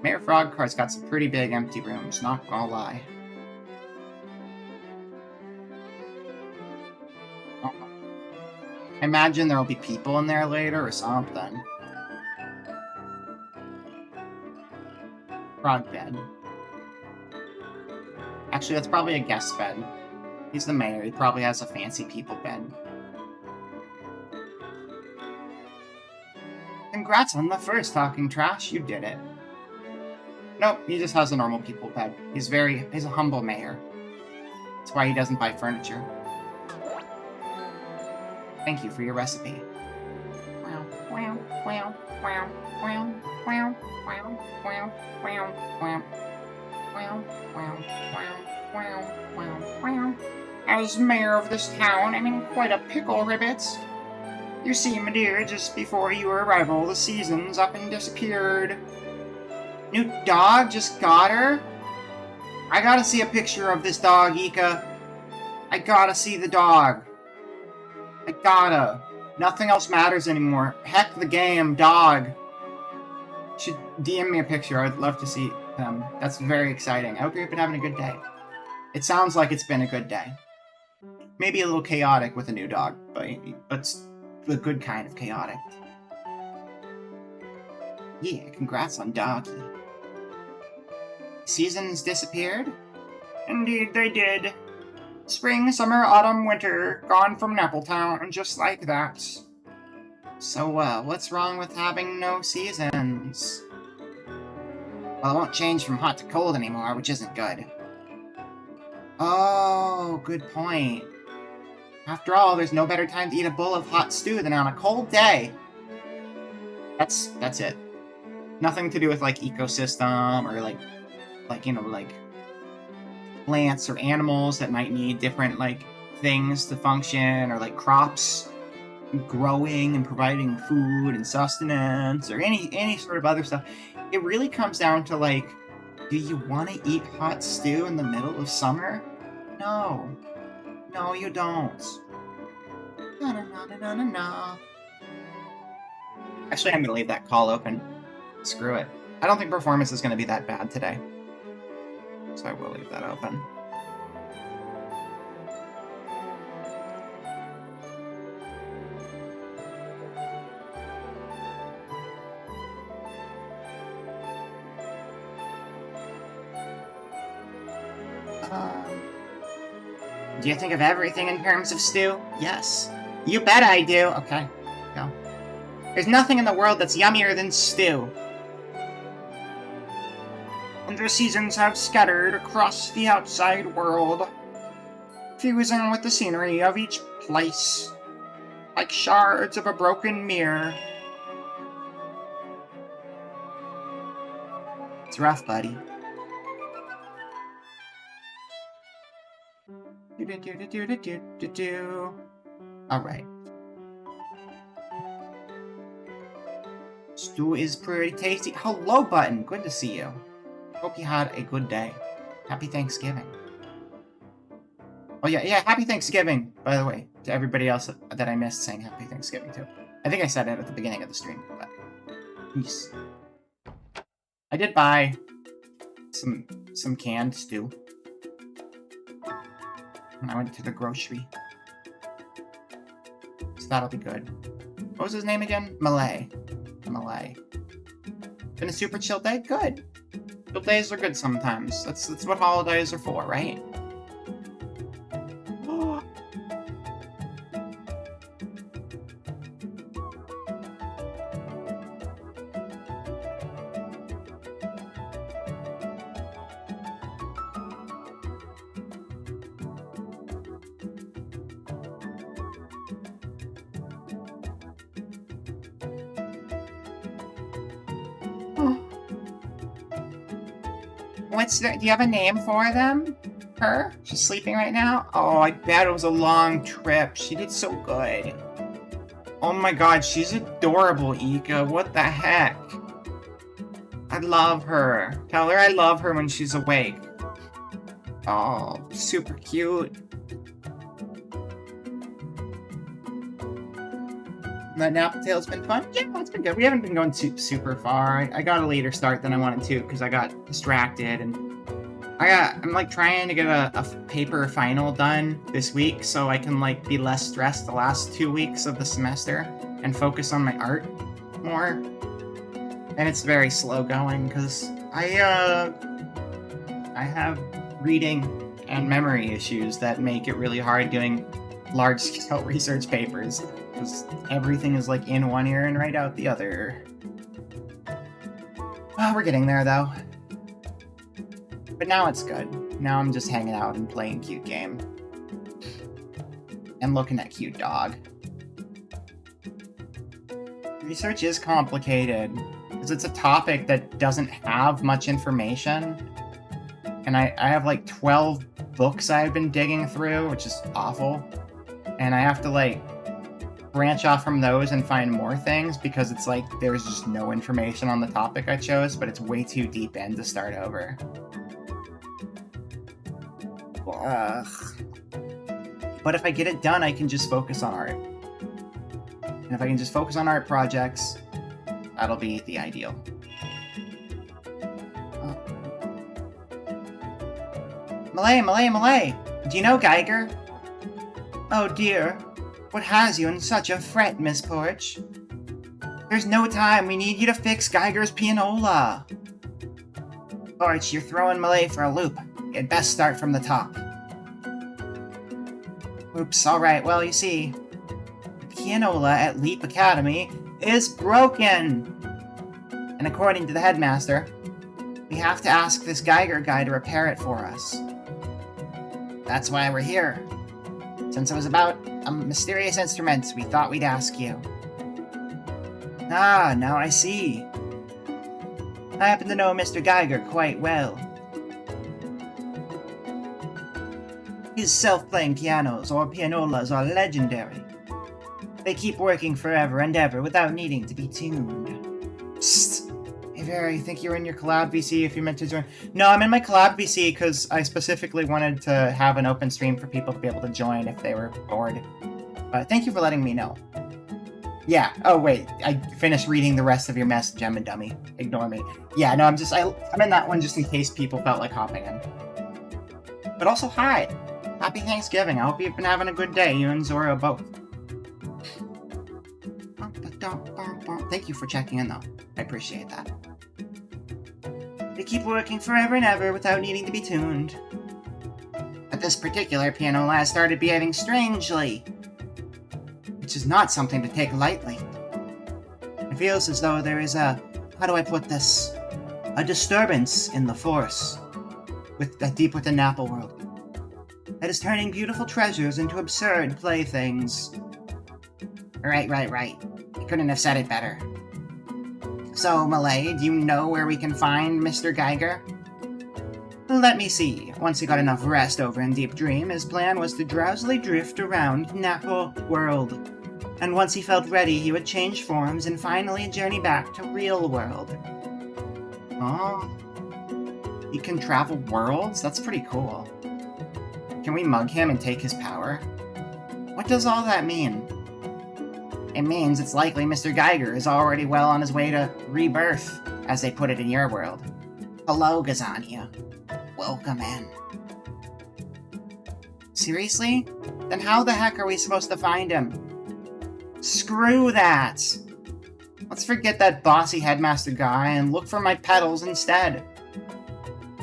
Mayor Frogcar's got some pretty big empty rooms, not gonna lie. I imagine there'll be people in there later or something. Frog bed. Actually, that's probably a guest bed. He's the mayor. He probably has a fancy people bed. Congrats on the first talking trash. You did it. Nope, he just has a normal people bed. He's a humble mayor. That's why he doesn't buy furniture. Thank you for your recipe. As mayor of this town, I'm in quite a pickle, Ribbits. You see, my dear, just before your arrival, the seasons up and disappeared. New dog just got her? I gotta see a picture of this dog, Ika. I gotta see the dog. I gotta. Nothing else matters anymore. Heck the game, dog. Should DM me a picture. I'd love to see them. That's very exciting. I hope you've been having a good day. It sounds like it's been a good day. Maybe a little chaotic with a new dog, but it's the good kind of chaotic. Yeah, congrats on doggy. Seasons disappeared? Indeed they did. Spring, summer, autumn, winter, gone from Nappletown, just like that. So, what's wrong with having no seasons? Well, it won't change from hot to cold anymore, which isn't good. Oh, good point. After all, there's no better time to eat a bowl of hot stew than on a cold day. That's it. Nothing to do with, like, ecosystem, or, like, plants or animals that might need different, like, things to function, or, like, crops growing and providing food and sustenance, or any sort of other stuff. It really comes down to, like, do you want to eat hot stew in the middle of summer? No. No, you don't. Na-na-na-na-na-na. Actually, I'm going to leave that call open. Screw it. I don't think performance is going to be that bad today. So I will leave that open. Do you think of everything in terms of stew? Yes. You bet I do. Okay, go. There's nothing in the world that's yummier than stew. And the seasons have scattered across the outside world, fusing with the scenery of each place, like shards of a broken mirror. It's rough, buddy. Alright. Stew is pretty tasty. Hello, Button. Good to see you. Hope you had a good day. Happy Thanksgiving. Oh, yeah, Happy Thanksgiving, by the way, to everybody else that I missed saying Happy Thanksgiving to. I think I said it at the beginning of the stream, but peace. I did buy some canned stew when I went to the grocery. So that'll be good. What was his name again? Malay. Been a super chill day? Good. Chill days are good sometimes. That's what holidays are for, right? Do you have a name for them? Her? She's sleeping right now? Oh, I bet it was a long trip. She did so good. Oh my god, she's adorable, Ika. What the heck? I love her. Tell her I love her when she's awake. Oh, super cute. That Napatail's been fun? Yeah, it's been good. We haven't been going super far. I got a later start than I wanted to because I got distracted, and I'm like trying to get a paper final done this week so I can like be less stressed the last 2 weeks of the semester and focus on my art more. And it's very slow going because I have reading and memory issues that make it really hard doing large-scale research papers. Because everything is like in one ear and right out the other. Oh, we're getting there though. But now it's good. Now I'm just hanging out and playing cute game. And looking at cute dog. Research is complicated. Because it's a topic that doesn't have much information. And I have like 12 books I've been digging through, which is awful. And I have to like branch off from those and find more things because it's like there's just no information on the topic I chose, but it's way too deep in to start over. But if I get it done, I can just focus on art. And if I can just focus on art projects, that'll be the ideal. Malay! Do you know Geiger? Oh dear. What has you in such a fret, Miss Porch? There's no time. We need you to fix Geiger's pianola. Porch, you're throwing Malay for a loop. You'd best start from the top. Oops, alright. Well, you see, the pianola at Leap Academy is broken. And according to the headmaster, we have to ask this Geiger guy to repair it for us. That's why we're here. Since it was about a mysterious instrument, we thought we'd ask you. Ah, now I see. I happen to know Mr. Geiger quite well. His self-playing pianos, or pianolas, are legendary. They keep working forever and ever without needing to be tuned. Psst! Hey, Very, I think you're in your collab VC if you meant to join. No, I'm in my collab VC because I specifically wanted to have an open stream for people to be able to join if they were bored. But thank you for letting me know. Yeah, oh wait, I finished reading the rest of your message, I'm a dummy. Ignore me. Yeah, no, I'm in that one just in case people felt like hopping in. But also, hi! Happy Thanksgiving, I hope you've been having a good day, you and Zora both. Thank you for checking in, though. I appreciate that. They keep working forever and ever without needing to be tuned. But this particular pianola has started behaving strangely, which is not something to take lightly. It feels as though there is a, how do I put this, a disturbance in the force, deep within Apple World, that is turning beautiful treasures into absurd playthings. Right. You couldn't have said it better. So, Malay, do you know where we can find Mr. Geiger? Let me see. Once he got enough rest over in Deep Dream, his plan was to drowsily drift around Apple World. And once he felt ready, he would change forms and finally journey back to real world. Oh. He can travel worlds? That's pretty cool. Can we mug him and take his power? What does all that mean? It means it's likely Mr. Geiger is already well on his way to rebirth, as they put it in your world. Hello, Gazania. Welcome in. Seriously? Then how the heck are we supposed to find him? Screw that! Let's forget that bossy headmaster guy and look for my pedals instead.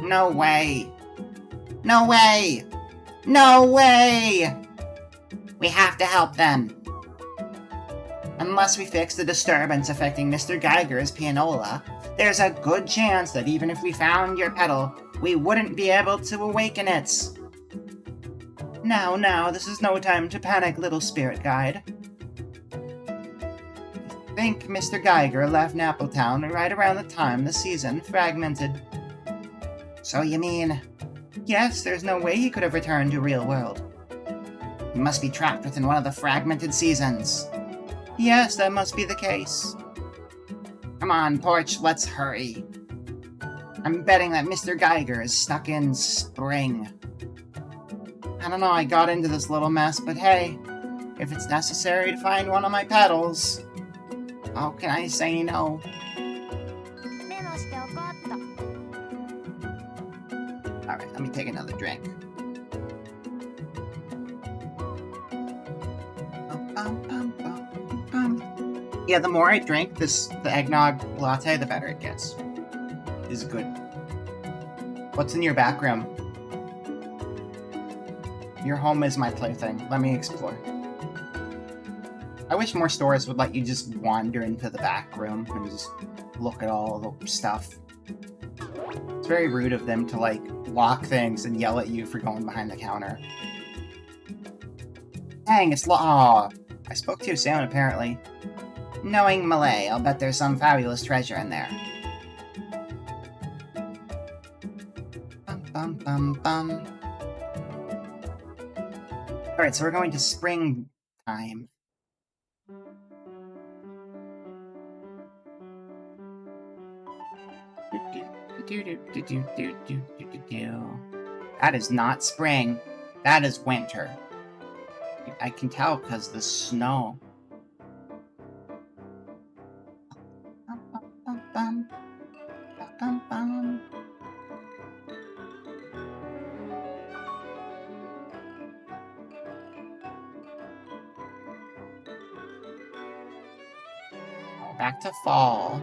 No way! No way! No way! We have to help them. Unless we fix the disturbance affecting Mr. Geiger's pianola, there's a good chance that even if we found your pedal, we wouldn't be able to awaken it. Now, this is no time to panic, little spirit guide. I think Mr. Geiger left Nappletown right around the time the season fragmented. So you mean Yes, there's no way he could have returned to real world. He must be trapped within one of the fragmented seasons. Yes, that must be the case. Come on, Porch, let's hurry. I'm betting that Mr. Geiger is stuck in spring. I don't know, I got into this little mess, but hey, if it's necessary to find one of my petals, how can I say no? Alright, let me take another drink. Yeah, the more I drink the eggnog latte, the better it gets. It's good. What's in your back room? Your home is my plaything. Let me explore. I wish more stores would let you just wander into the back room and just look at all the stuff. It's very rude of them to, like, lock things and yell at you for going behind the counter. Dang, it's Aw, I spoke too soon, apparently. Knowing Malay, I'll bet there's some fabulous treasure in there. Bum bum bum bum. Alright, so we're going to spring time. That is not spring. That is winter. I can tell because the snow. Back to fall.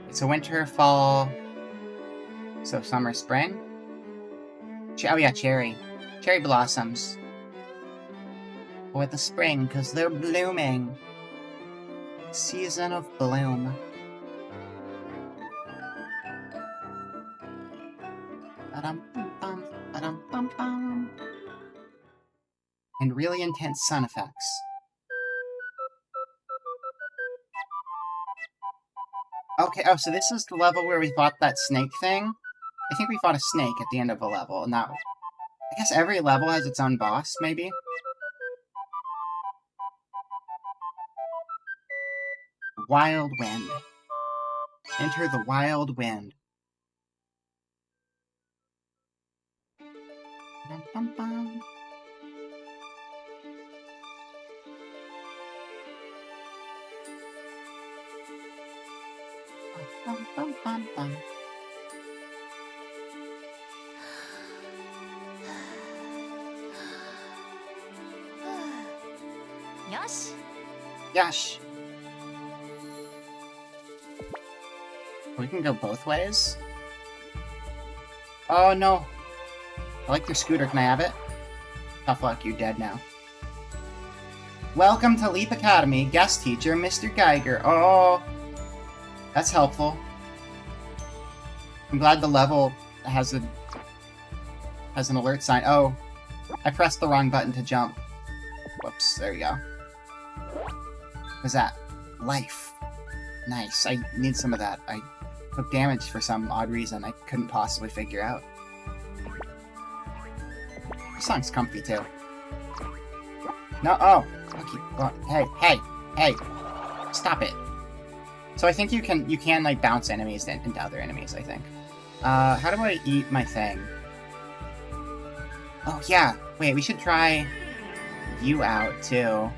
It's a winter, fall. So summer, spring. Oh yeah, cherry blossoms. Or the spring, because they're blooming. Season of bloom. Ba-dum-bum-bum, ba-dum-bum-bum. And really intense sun effects. Okay, oh, so this is the level where we fought that snake thing? I think we fought a snake at the end of a level, and that... I guess every level has its own boss, maybe? Wild Wind. Enter the Wild Wind. Bum, bum, bum. Bum, bum, bum, bum. Yosh. Yosh. We can go both ways? Oh no. I like your scooter, can I have it? Tough luck, you're dead now. Welcome to Leap Academy, guest teacher, Mr. Geiger. Oh, that's helpful. I'm glad the level has an alert sign. Oh, I pressed the wrong button to jump. Whoops, there we go. What's that? Life. Nice, I need some of that. I took damage for some odd reason I couldn't possibly figure out. This song's comfy too. No, oh, okay, hey, stop it. So I think you can like bounce enemies into other enemies, I think. How do I eat my thing? Oh yeah, wait, we should try you out too.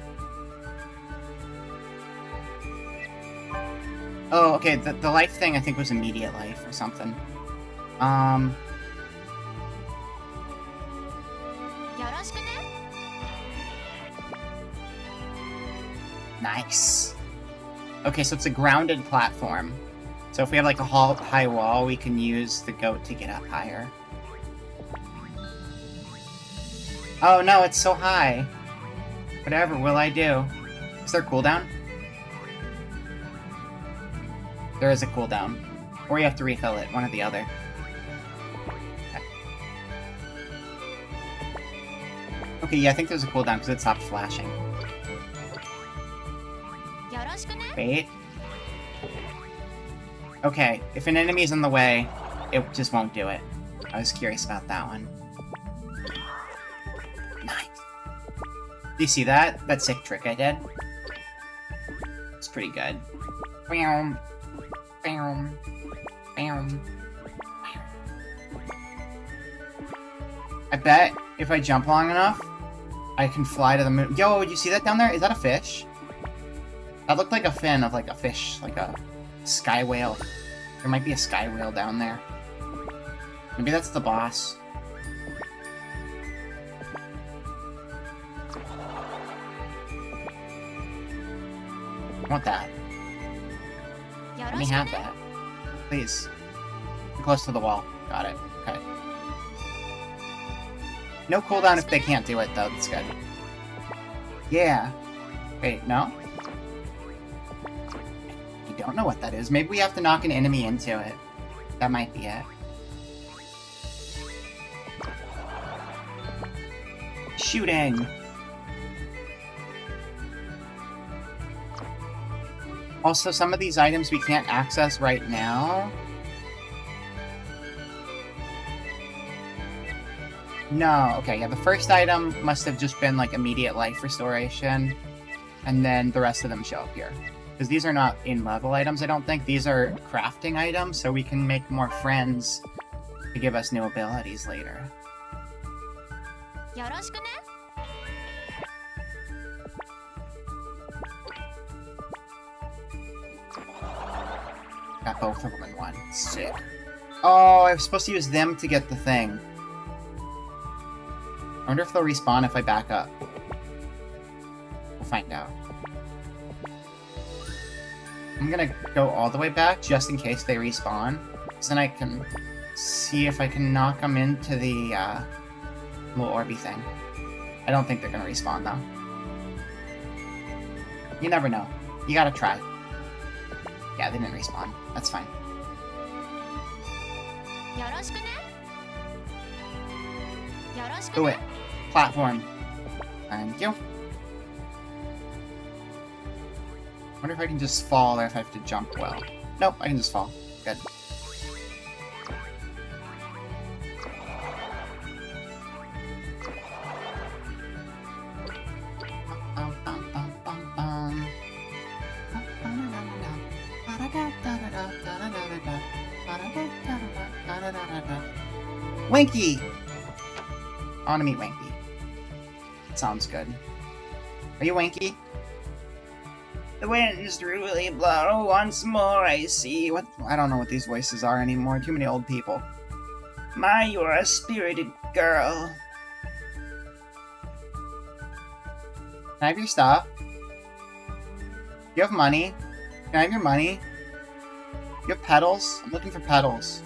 Oh, okay, the life thing I think was immediate life or something. Nice. Okay, so it's a grounded platform. So if we have like a high wall, we can use the goat to get up higher. Oh no, it's so high. Whatever will I do? Is there a cooldown? There is a cooldown. Or you have to refill it, one or the other. Okay, yeah, I think there's a cooldown because it stopped flashing. Wait. Okay, if an enemy's in the way, it just won't do it. I was curious about that one. Do you see that? That sick trick I did? It's pretty good. Bam. Bam. Bam. I bet if I jump long enough, I can fly to the moon. Yo, did you see that down there? Is that a fish? That looked like a fin of like a fish, like a sky whale. There might be a sky whale down there. Maybe that's the boss. I want that. Let me have that. Please. You're close to the wall. Got it. Okay. No cooldown if they can't do it, though. That's good. Yeah. Wait, no? I don't know what that is. Maybe we have to knock an enemy into it. That might be it. Shooting! Also, some of these items we can't access right now. No, okay, yeah, the first item must have just been, like, immediate life restoration, and then the rest of them show up here. Because these are not in-level items, I don't think. These are crafting items, so we can make more friends to give us new abilities later. Got both of them in one. Sick. Oh, I was supposed to use them to get the thing. I wonder if they'll respawn if I back up. We'll find out. I'm gonna go all the way back just in case they respawn. So then I can see if I can knock them into the little orby thing. I don't think they're gonna respawn though. You never know. You gotta try. Yeah, they didn't respawn. That's fine. Do it. Platform. Thank you. Wonder if I can just fall or if I have to jump well. Nope, I can just fall. Good. Winky! I want to meet Winky. Sounds good. Are you Winky? The winds really blow once more, I see. What? I don't know what these voices are anymore. Too many old people. My, you're a spirited girl. Can I have your stuff? You have money? Can I have your money? You have pedals? I'm looking for pedals.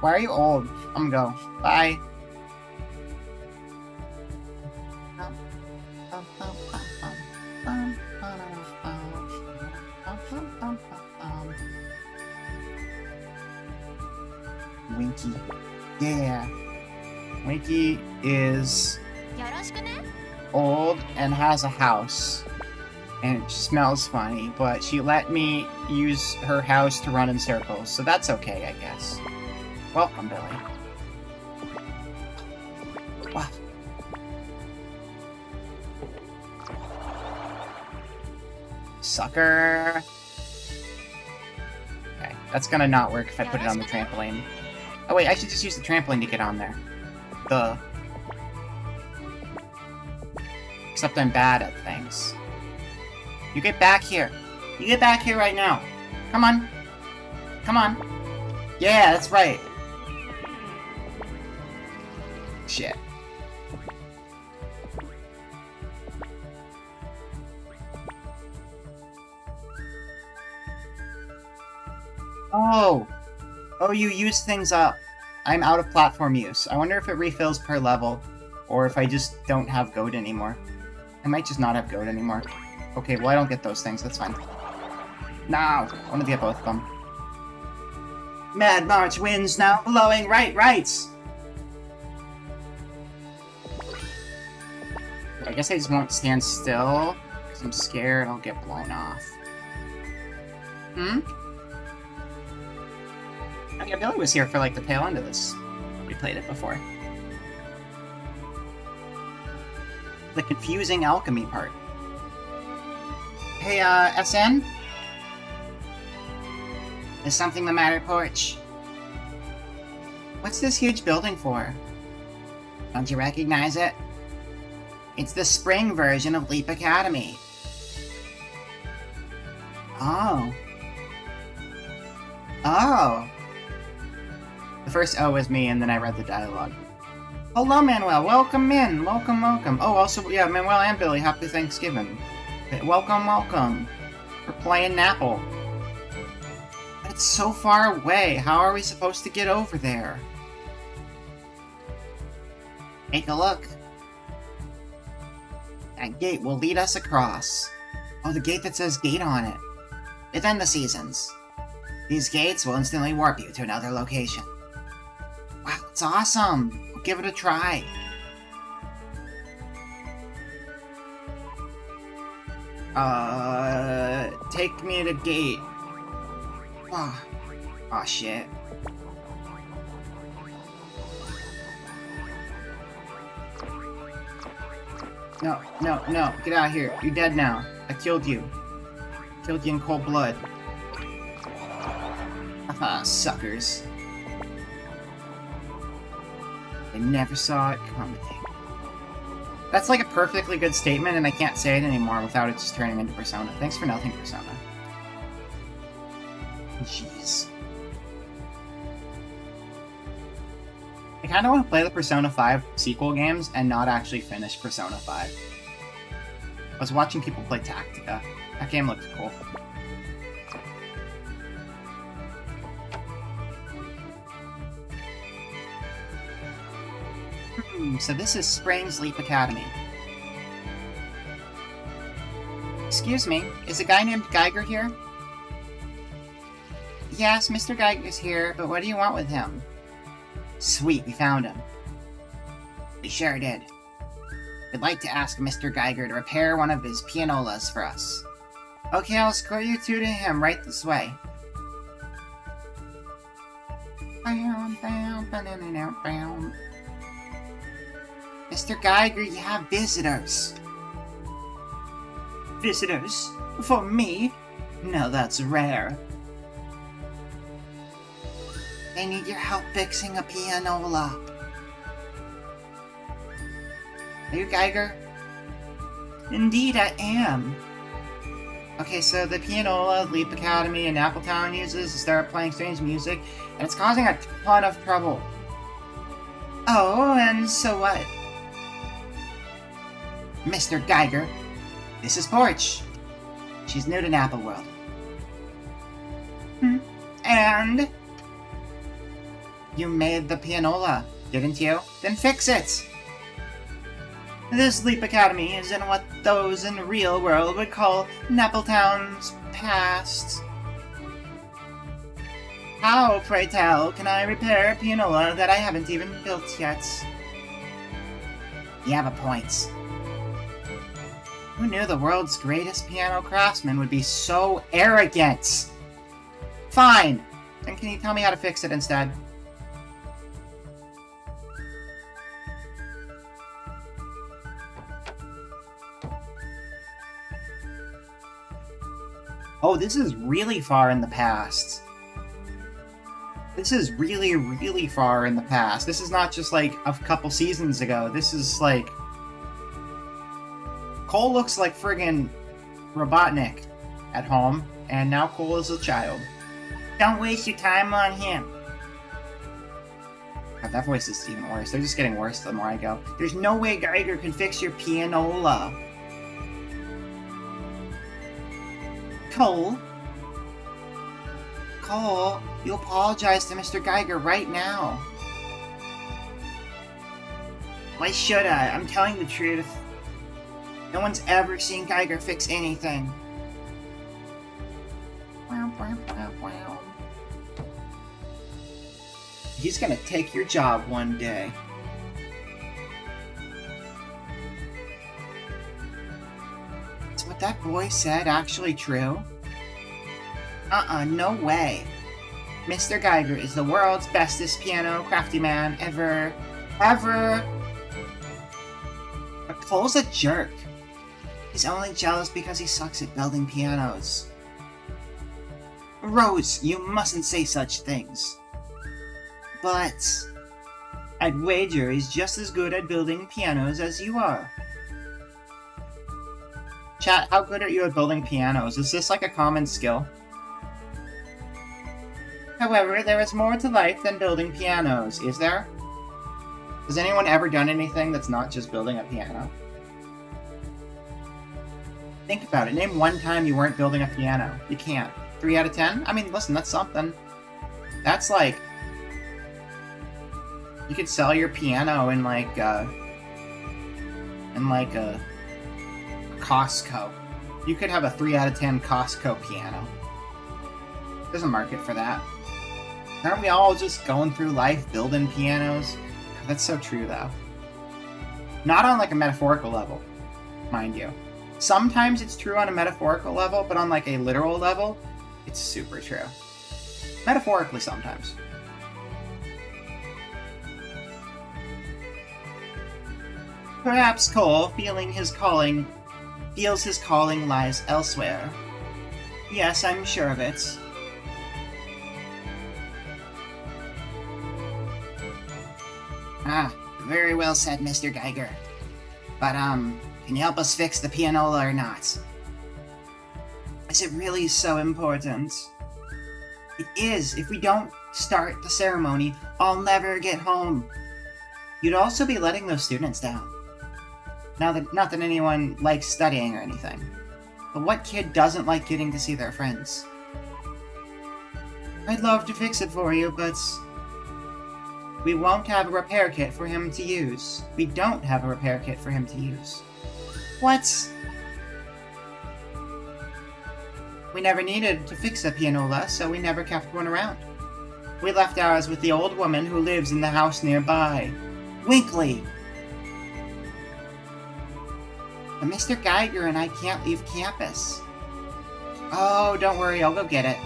Why are you old? I'm gonna go. Bye. Winky. Yeah. Winky is old and has a house. And it smells funny, but she let me use her house to run in circles, so that's okay, I guess. Welcome, Billy. Wow. Sucker. Okay, that's gonna not work if I put it on the trampoline. Oh wait, I should just use the trampoline to get on there. Duh. Except I'm bad at things. You get back here. You get back here right now. Come on. Come on. Yeah, that's right. Shit. Oh! Oh, you use things up. I'm out of platform use. I wonder if it refills per level, or if I just don't have goat anymore. I might just not have goat anymore. Okay, well I don't get those things, that's fine. No! I want to get both of them. Mad March winds now blowing rights! I guess I just won't stand still, because I'm scared I'll get blown off. Hmm? I mean, Billy was here for, like, the tail end of this. We played it before. The confusing alchemy part. Hey, SN? Is something the matter, Porch? What's this huge building for? Don't you recognize it? It's the spring version of Leap Academy. Oh. Oh. The first O was me, and then I read the dialogue. Hello, Manuel. Welcome in. Welcome, welcome. Oh, also, yeah, Manuel and Billy, happy Thanksgiving. Welcome, welcome. We're playing Napple. But it's so far away. How are we supposed to get over there? Take a look. That gate will lead us across. Oh, the gate that says gate on it. Within the seasons. These gates will instantly warp you to another location. Wow, it's awesome. We'll give it a try. Take me to gate. Oh, shit. No, no, no. Get out of here. You're dead now. I killed you. Killed you in cold blood. Haha, suckers. I never saw it coming. That's like a perfectly good statement, and I can't say it anymore without it just turning into Persona. Thanks for nothing, Persona. Jeez. I kinda want to play the Persona 5 sequel games and not actually finish Persona 5. I was watching people play Tactica. That game looked cool. So this is Spring's Leap Academy. Excuse me, is a guy named Geiger here? Yes, Mr. Geiger's here, but what do you want with him? Sweet, we found him. We sure did. We'd like to ask Mr. Geiger to repair one of his pianolas for us. Okay, I'll escort you two to him right this way. Mr. Geiger, you have visitors. Visitors? For me? No, that's rare. They need your help fixing a pianola. Are you Geiger? Indeed, I am. Okay, so the pianola Leap Academy in Appletown uses to start playing strange music, and it's causing a ton of trouble. Oh, and so what? Mr. Geiger, this is Porch. She's new to Napple World. And? You made the pianola, didn't you? Then fix it! This Leap Academy is in what those in the real world would call Nappletown's past. How, pray tell, can I repair a pianola that I haven't even built yet? You have a point. Who knew the world's greatest piano craftsman would be so arrogant? Fine! Then can you tell me how to fix it instead? Oh, this is really far in the past. This is really, really far in the past. This is not just like a couple seasons ago. This is like... Cole looks like friggin' Robotnik at home, and now Cole is a child. Don't waste your time on him. God, that voice is even worse. They're just getting worse the more I go. There's no way Geiger can fix your pianola. Cole? Cole, you apologize to Mr. Geiger right now. Why should I? I'm telling the truth. No one's ever seen Geiger fix anything. He's gonna take your job one day. Is what that boy said actually true? No way. Mr. Geiger is the world's bestest piano crafty man ever. Cole's a jerk. He's only jealous because he sucks at building pianos. Rose, you mustn't say such things. But I'd wager he's just as good at building pianos as you are. Chat, how good are you at building pianos? Is this like a common skill? However, there is more to life than building pianos, is there? Has anyone ever done anything that's not just building a piano? Think about it. Name one time you weren't building a piano. You can't. 3 out of 10? I mean, listen, that's something. That's like... You could sell your piano in like a Costco. You could have a 3 out of 10 Costco piano. There's a market for that. Aren't we all just going through life building pianos? That's so true, though. Not on like a metaphorical level, mind you. Sometimes it's true on a metaphorical level, but on like a literal level, it's super true. Metaphorically, sometimes. Perhaps Cole, feels his calling lies elsewhere. Yes, I'm sure of it. Ah, very well said, Mr. Geiger. But, can you help us fix the pianola or not? Is it really so important? It is. If we don't start the ceremony, I'll never get home. You'd also be letting those students down. Not that anyone likes studying or anything. But what kid doesn't like getting to see their friends? I'd love to fix it for you, but... we won't have a repair kit for him to use. We don't have a repair kit for him to use. What? We never needed to fix a pianola, so we never kept one around. We left ours with the old woman who lives in the house nearby. Winkley! But Mr. Geiger and I can't leave campus. Oh, don't worry, I'll go get it.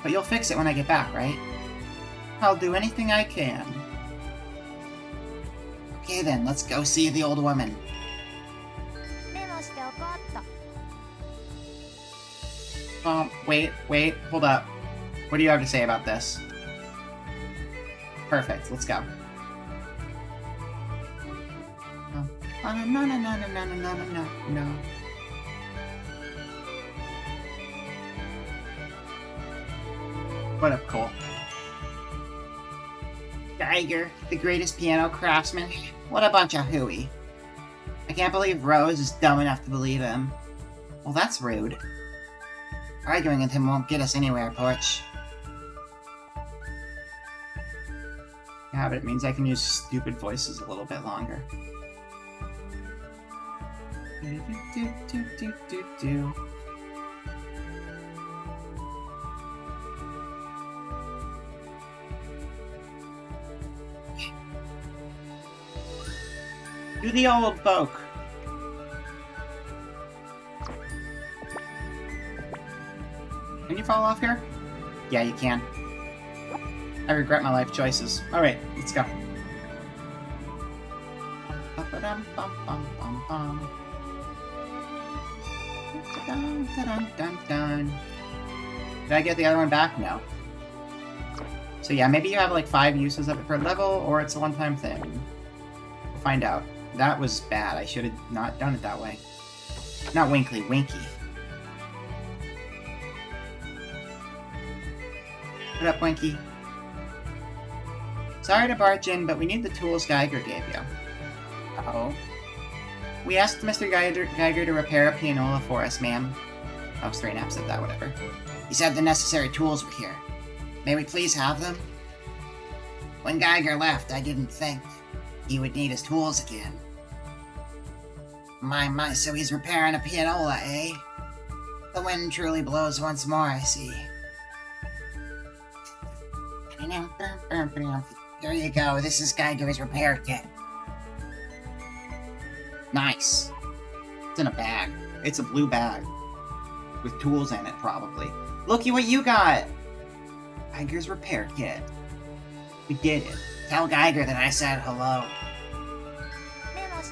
But you'll fix it when I get back, right? I'll do anything I can. Okay then, let's go see the old woman. Wait, hold up. What do you have to say about this? Perfect, let's go. No. What up, Cole? Geiger, the greatest piano craftsman? What a bunch of hooey. I can't believe Rose is dumb enough to believe him. Well, that's rude. Arguing with him won't get us anywhere, Porch. Yeah, but it means I can use stupid voices a little bit longer. Do. Do the old folk. Can you fall off here? Yeah, you can. I regret my life choices. Alright, let's go. Did I get the other one back? No. So yeah, maybe you have like 5 uses of it per level, or it's a one-time thing. We'll find out. That was bad. I should have not done it that way. Not Winkley, Winky. What up, Winky? Sorry to barge in, but we need the tools Geiger gave you. Uh-oh. We asked Mr. Geiger to repair a pianola for us, ma'am. Oh, Stray Nap said that, whatever. He said the necessary tools were here. May we please have them? When Geiger left, I didn't think he would need his tools again. My, so he's repairing a pianola, eh? The wind truly blows once more, I see. There you go, this is Geiger's repair kit. Nice. It's in a bag. It's a blue bag. With tools in it, probably. Looky what you got! Geiger's repair kit. We did it. Tell Geiger that I said hello.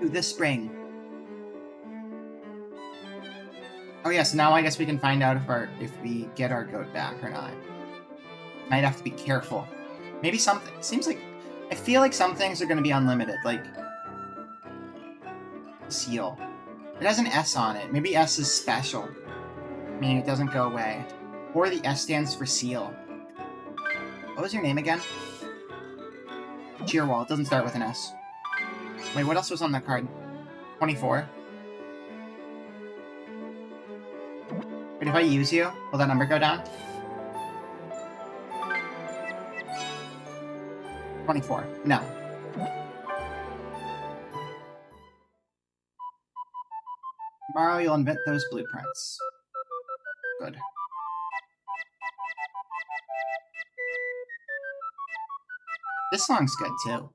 to the spring. Oh yes, now I guess we can find out if we get our goat back or not. Might have to be careful. Maybe something... Seems like... I feel like some things are going to be unlimited, like... Seal. It has an S on it. Maybe S is special. Meaning it doesn't go away. Or the S stands for seal. What was your name again? Cheerwall. It doesn't start with an S. Wait, what else was on that card? 24. But if I use you, will that number go down? 24. No. Tomorrow you'll invent those blueprints. Good. This song's good, too.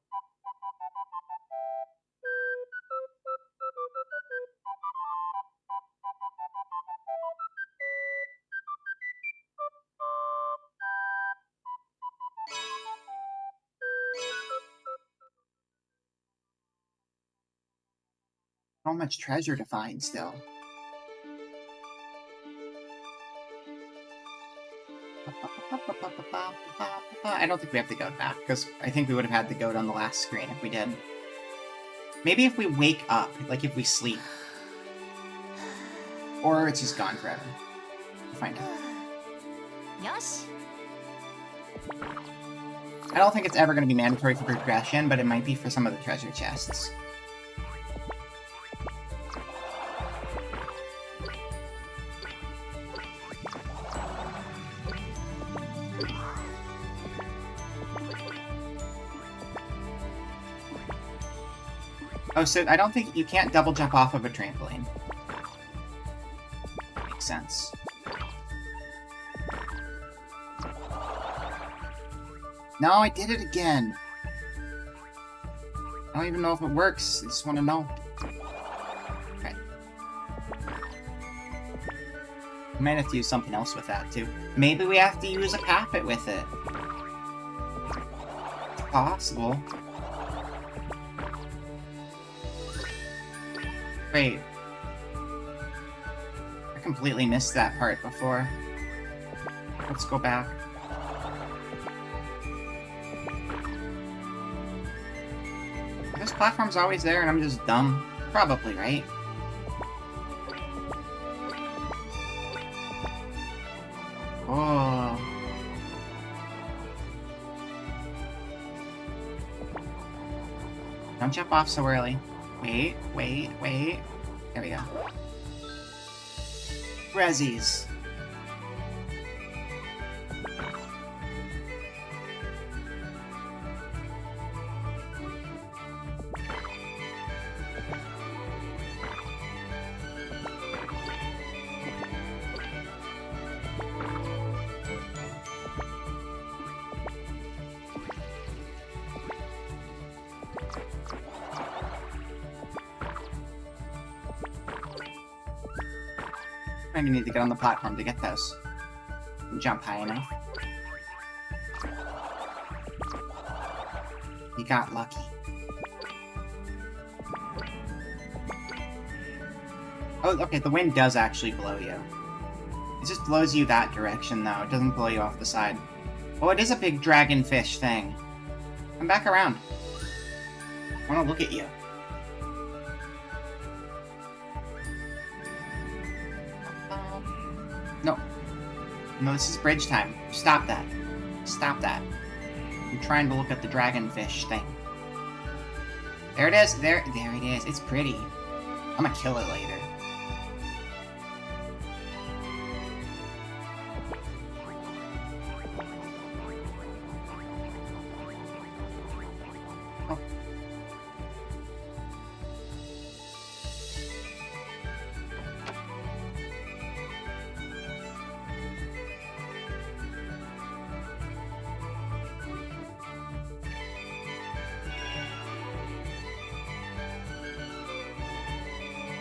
So much treasure to find still. I don't think we have the goat back, because I think we would have had the goat on the last screen if we did. Maybe if we wake up, like if we sleep. Or it's just gone forever. We'll find out. Yosh. I don't think it's ever going to be mandatory for progression, but it might be for some of the treasure chests. Oh, so I don't think you can't double jump off of a trampoline. Makes sense. No, I did it again. I don't even know if it works. I just want to know. Okay. We might have to use something else with that, too. Maybe we have to use a pappet with it. It's possible. Wait. I completely missed that part before. Let's go back. This platform's always there and I'm just dumb. Probably, right? Oh. Don't jump off so early. Wait, wait, wait. There we go. Rezzies. Maybe need to get on the platform to get those. Jump high enough. You got lucky. Oh, okay, the wind does actually blow you. It just blows you that direction, though. It doesn't blow you off the side. Oh, it is a big dragonfish thing. Come back around. I want to look at you. No. No, this is bridge time. Stop that. Stop that. I'm trying to look at the dragonfish thing. There it is. There it is. It's pretty. I'm gonna kill it later. Oh.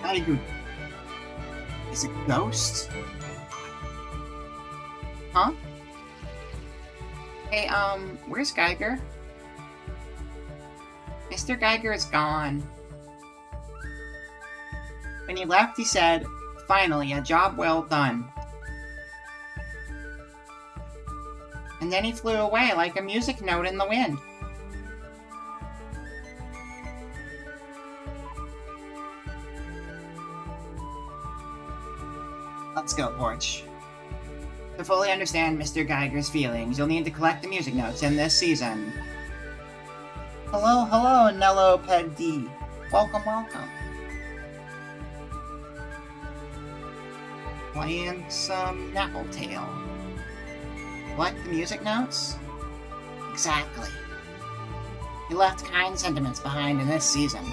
Geiger. Is it Ghost? Huh? Hey, where's Geiger? Mr. Geiger is gone. When he left, he said, "Finally, a job well done." And then he flew away like a music note in the wind. Let's go, Porch. To fully understand Mr. Geiger's feelings, you'll need to collect the music notes in this season. Hello, hello, Nello Ped. Welcome, welcome. Playing some Nappletale. Collect the music notes? Exactly. You left kind sentiments behind in this season.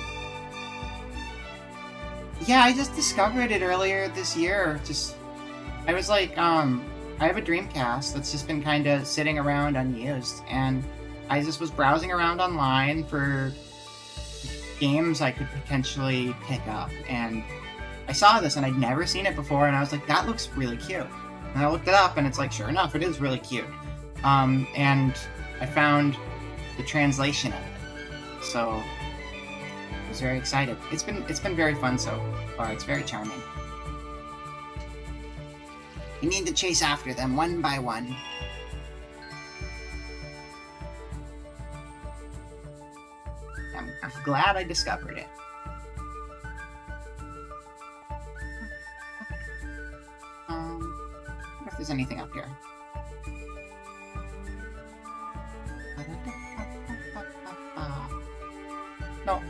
Yeah, I just discovered it earlier this year. I was like, I have a Dreamcast that's just been kind of sitting around unused, and I just was browsing around online for games I could potentially pick up, and I saw this, and I'd never seen it before, and I was like, that looks really cute. And I looked it up, and it's like, sure enough, it is really cute. And I found the translation of it, so I was very excited. It's been very fun so far. It's very charming. You need to chase after them one by one. I'm glad I discovered it. I wonder if there's anything up here. No.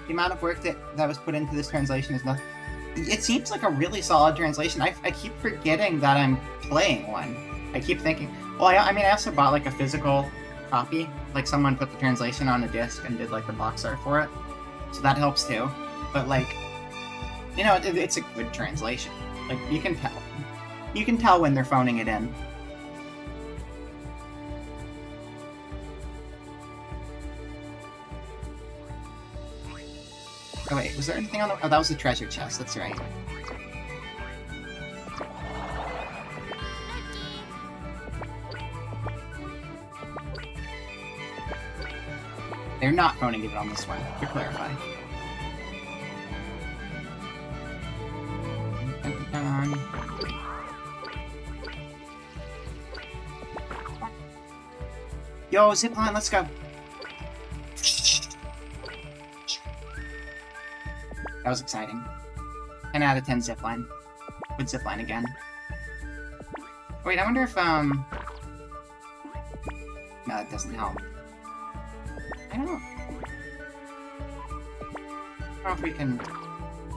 The amount of work that was put into this translation is nothing. It seems like a really solid translation. I keep forgetting that I'm playing one. I keep thinking, well, I mean, I also bought like a physical copy. Like someone put the translation on a disc and did like the box art for it. So that helps too. But like, you know, it's a good translation. Like, you can tell. You can tell when they're phoning it in. Oh wait, was there anything on the... Oh, that was the treasure chest, that's right. They're not phoning it on this one, to clarify. Yo, zipline, let's go. That was exciting. 10 out of 10 zipline. Would zipline again. Wait, I wonder if, No, that doesn't help. I don't know. I don't know if we can...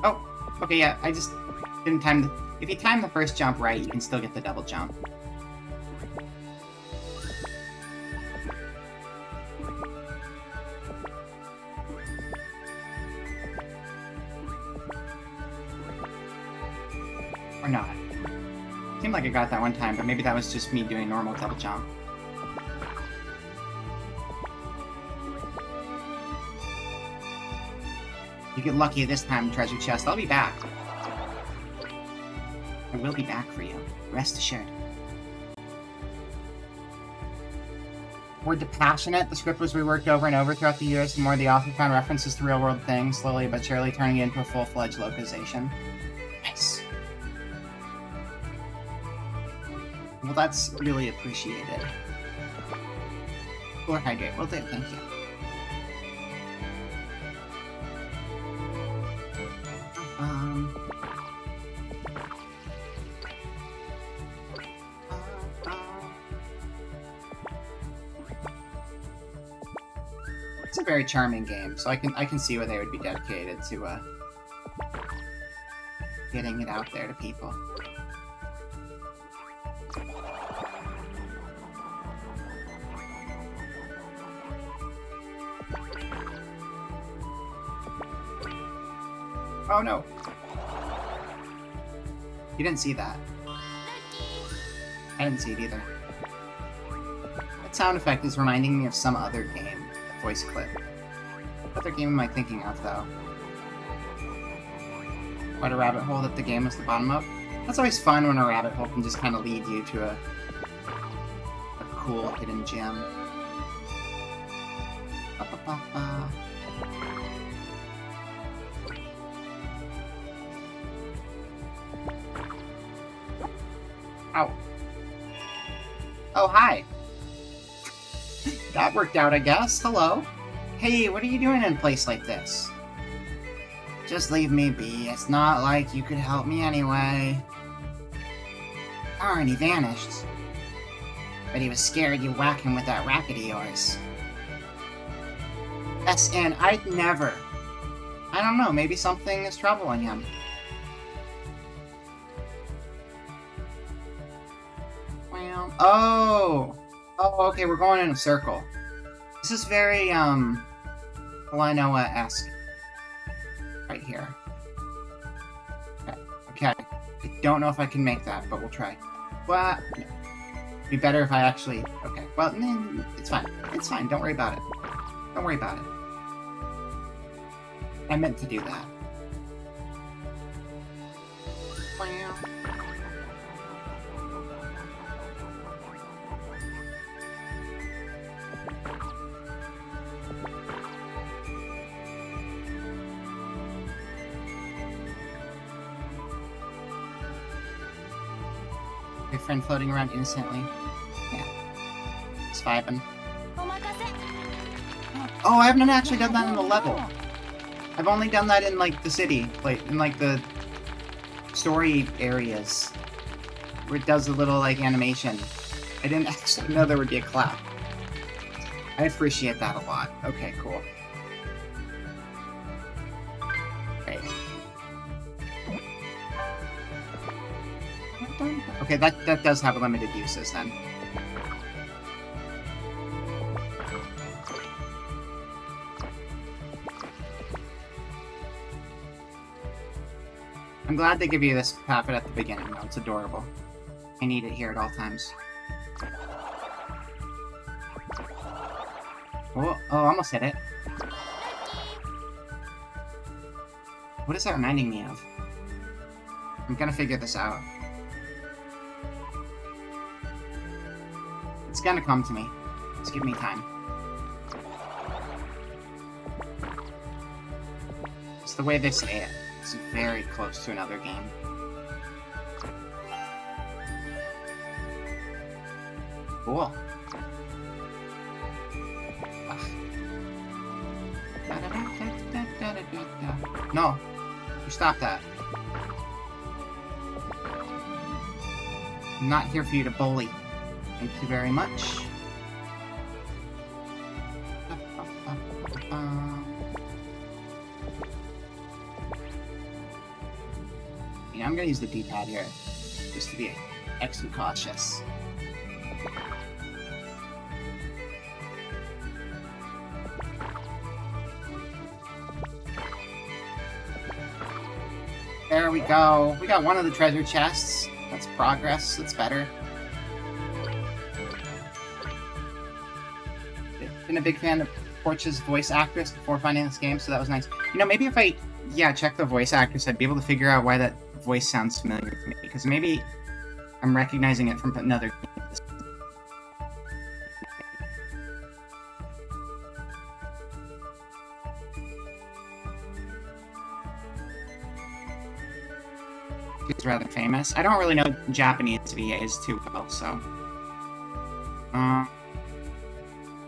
Oh! Okay, yeah, I just didn't time the... If you time the first jump right, you can still get the double jump. Or not. Seemed like I got that one time, but maybe that was just me doing normal double jump. You get lucky this time, treasure chest. I'll be back. I will be back for you. Rest assured. Word to passionate, the script was reworked over and over throughout the years, the more the author found references to real-world things, slowly but surely turning it into a full-fledged localization. Nice. Well, that's really appreciated. Or hydrate, will do, thank you. It's a very charming game, so I can see why they would be dedicated to getting it out there to people. Oh no! You didn't see that. I didn't see it either. That sound effect is reminding me of some other game. That voice clip. What other game am I thinking of, though? What a rabbit hole that the game was the bottom of? That's always fun when a rabbit hole can just kind of lead you to a cool hidden gem. Ba-ba-ba-ba. Ow. Oh, hi. That worked out, I guess. Hello. Hey, what are you doing in a place like this? Just leave me be. It's not like you could help me anyway. Darn, he vanished. But he was scared you'd whack him with that racket of yours. Yes, and I'd never. I don't know, maybe something is troubling him. Well, oh, okay, we're going in a circle. This is very, Lenoa-esque. Right here. Okay. I don't know if I can make that, but we'll try. What? No. It'd be better if I actually... Okay. Well, it's fine. It's fine. Don't worry about it. Don't worry about it. I meant to do that. Your friend floating around innocently. Yeah. It's vibing. Oh, I haven't actually done that in the level. I've only done that in, like, the city. Like, in, like, the story areas. Where it does a little, like, animation. I didn't actually know there would be a clap. I appreciate that a lot. Okay, cool. Great. Okay, that does have limited uses, then. I'm glad they give you this packet at the beginning, though. It's adorable. I need it here at all times. Oh, almost hit it. What is that reminding me of? I'm gonna figure this out. It's gonna come to me. Just give me time. It's the way they say it. It's very close to another game. Cool. No. You stop that. I'm not here for you to bully. Thank you very much. Yeah, I'm gonna use the D-pad here, just to be extra cautious. There we go. We got one of the treasure chests. That's progress. That's better. Been a big fan of Porch's voice actress before finding this game, so that was nice. You know, maybe if I, check the voice actress, I'd be able to figure out why that voice sounds familiar to me, because maybe I'm recognizing it from another game. She's rather famous. I don't really know Japanese VAs too well, so...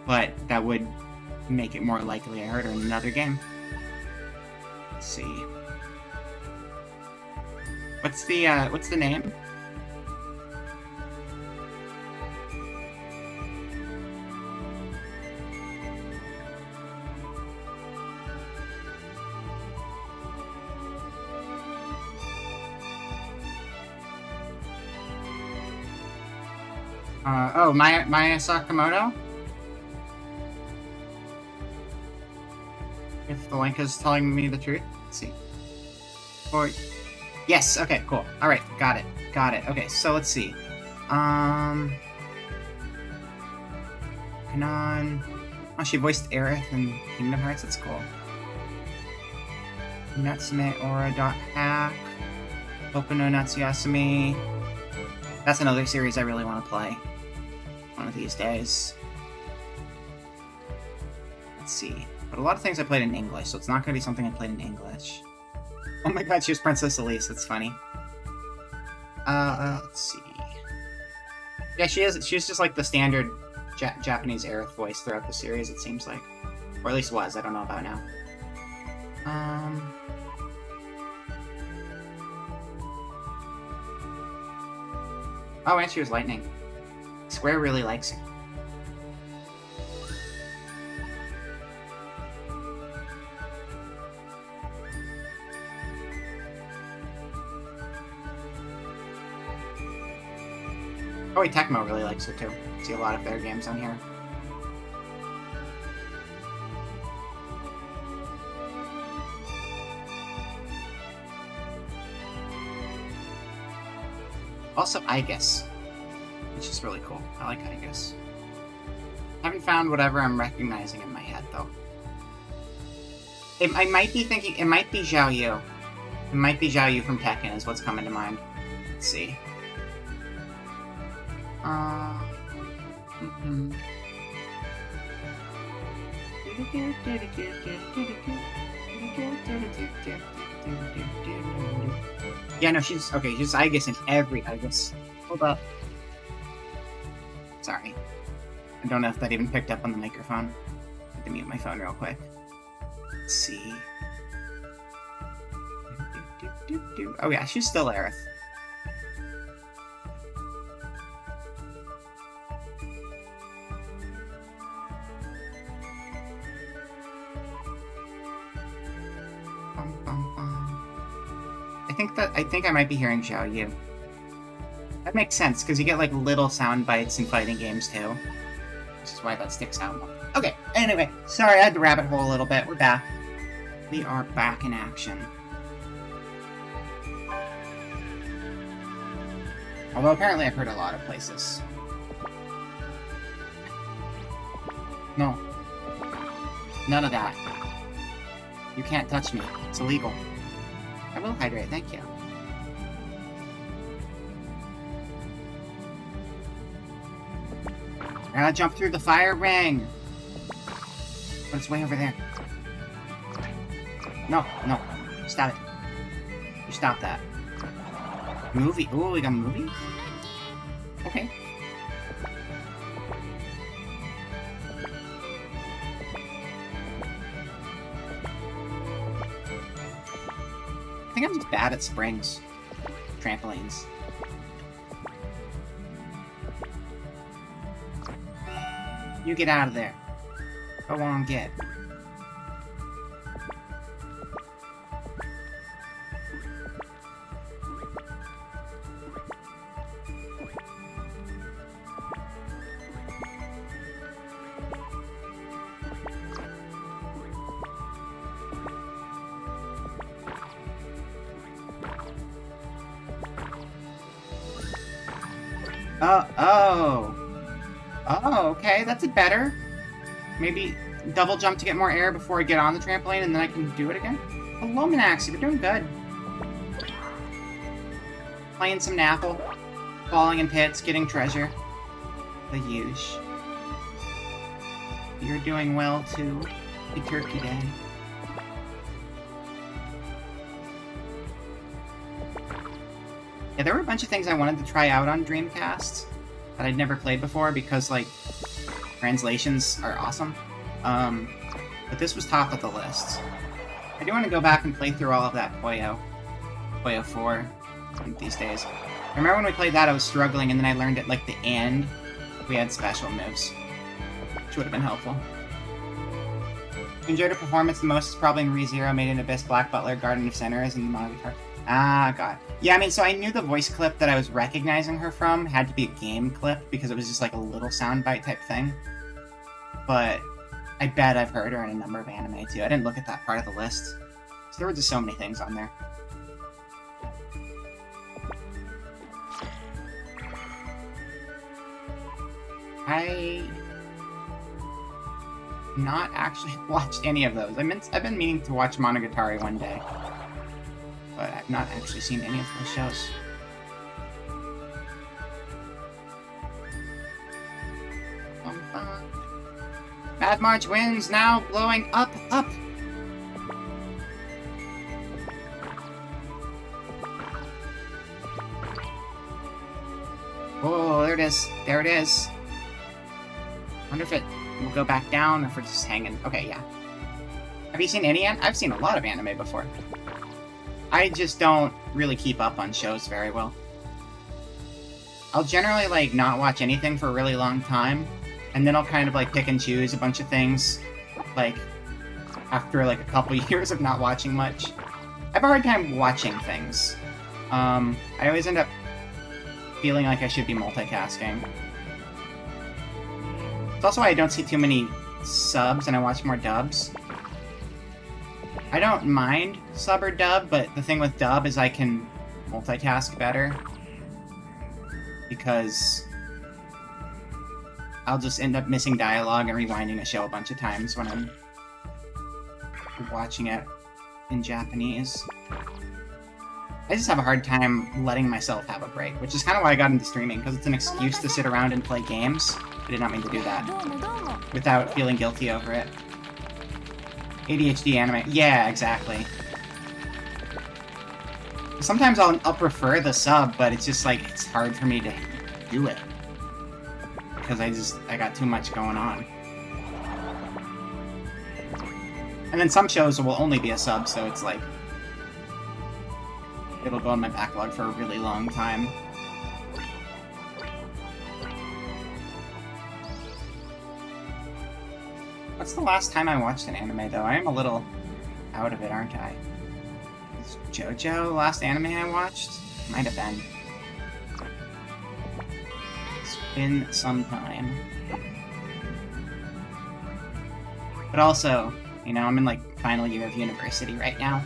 but that would make it more likely I heard her in another game. Let's see. What's the name? Maya Sakamoto? If the link is telling me the truth. Let's see. Or... Yes, okay, cool. Alright, got it. Okay, so let's see. Kanon... Oh, she voiced Aerith in Kingdom Hearts, that's cool. Natsume Aura.hack. Boku no Natsuyasumi. That's another series I really want to play. One of these days. Let's see. But a lot of things I played in English, so it's not going to be something I played in English. Oh my god, she was Princess Elise. That's funny. Let's see. Yeah, she's just like the standard Japanese Aerith voice throughout the series, it seems like. Or at least was, I don't know about now. Oh, and she was Lightning. Square really likes her. Oh wait, Tecmo really likes her too. See a lot of their games on here. Also, Igus, which is really cool. I like Igus. Haven't found whatever I'm recognizing in my head, though. I might be thinking... It might be Zhao Yu. It might be Zhao Yu from Tekken is what's coming to mind. Let's see. Yeah, no, she's... Okay, she's Igus in every Igus. Hold up. Sorry. I don't know if that even picked up on the microphone. I have to mute my phone real quick. Let's see. Oh yeah, she's still Aerith. I think I might be hearing Zhao Yu. That makes sense, because you get like little sound bites in fighting games too. Which is why that sticks out more. Okay, anyway, sorry I had to rabbit hole a little bit. We're back. We are back in action. Although apparently I've heard a lot of places. No. None of that. You can't touch me. It's illegal. I will hydrate, thank you. I gotta jump through the fire ring! But it's way over there. No, no. Stop it. You stop that. Movie. Ooh, we got a movie? Okay. I think I'm just bad at springs. Trampolines. You get out of there. Go on, get. Oh, okay, that's it better. Maybe double jump to get more air before I get on the trampoline, and then I can do it again? Hello, Minaxi, we're doing good. Playing some Napple. Falling in pits, getting treasure. The huge. You're doing well, too. Happy Turkey Day. Yeah, there were a bunch of things I wanted to try out on Dreamcast that I'd never played before because, like, translations are awesome. But this was top of the list. I do want to go back and play through all of that Puyo 4 these days. I remember when we played that, I was struggling, and then I learned at, like, the end, we had special moves, which would have been helpful. Enjoyed her performance the most is probably in ReZero, Made in Abyss, Black Butler, Garden of Sinners, and the Monogatari. Ah, God. Yeah, I mean, so I knew the voice clip that I was recognizing her from had to be a game clip, because it was just like a little soundbite type thing. But I bet I've heard her in a number of anime, too. I didn't look at that part of the list. So there were just so many things on there. I not actually watched any of those. I've been meaning to watch Monogatari one day. but I've not actually seen any of those shows. Mad March wins, now blowing up. Oh, there it is. Wonder if it will go back down or if we're just hanging. Okay, yeah. Have you seen any? I've seen a lot of anime before. I just don't really keep up on shows very well. I'll generally, like, not watch anything for a really long time, and then I'll kind of, like, pick and choose a bunch of things, like, after, like, a couple years of not watching much. I have a hard time watching things. I always end up feeling like I should be multitasking. It's also why I don't see too many subs and I watch more dubs. I don't mind sub or dub, but the thing with dub is I can multitask better. Because I'll just end up missing dialogue and rewinding a show a bunch of times when I'm watching it in Japanese. I just have a hard time letting myself have a break, which is kind of why I got into streaming, because it's an excuse to sit around and play games. I did not mean to do that without feeling guilty over it. ADHD anime. Yeah, exactly. Sometimes I'll prefer the sub, but it's just like, it's hard for me to do it. Because I got too much going on. And then some shows will only be a sub, so it's like, it'll go in my backlog for a really long time. What's the last time I watched an anime, though? I am a little out of it, aren't I? Is JoJo the last anime I watched? Might have been. It's been some time. But also, you know, I'm in, like, final year of university right now.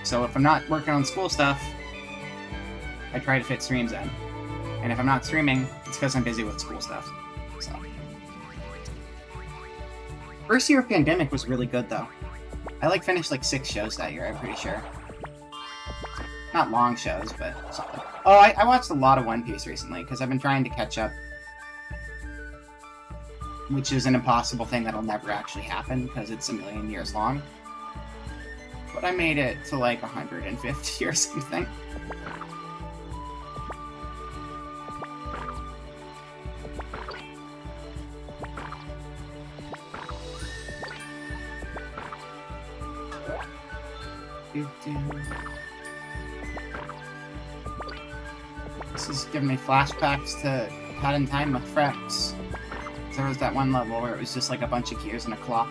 So if I'm not working on school stuff, I try to fit streams in. And if I'm not streaming, it's because I'm busy with school stuff. So. First year of pandemic was really good, though. I, like, finished, like, 6 shows that year, I'm pretty sure. Not long shows, but solid. Oh, I watched a lot of One Piece recently, because I've been trying to catch up. Which is an impossible thing that'll never actually happen, because it's a million years long. But I made it to, like, 150 or something. This is giving me flashbacks to Hat in Time with Frex. There was that one level where it was just like a bunch of gears and a clock.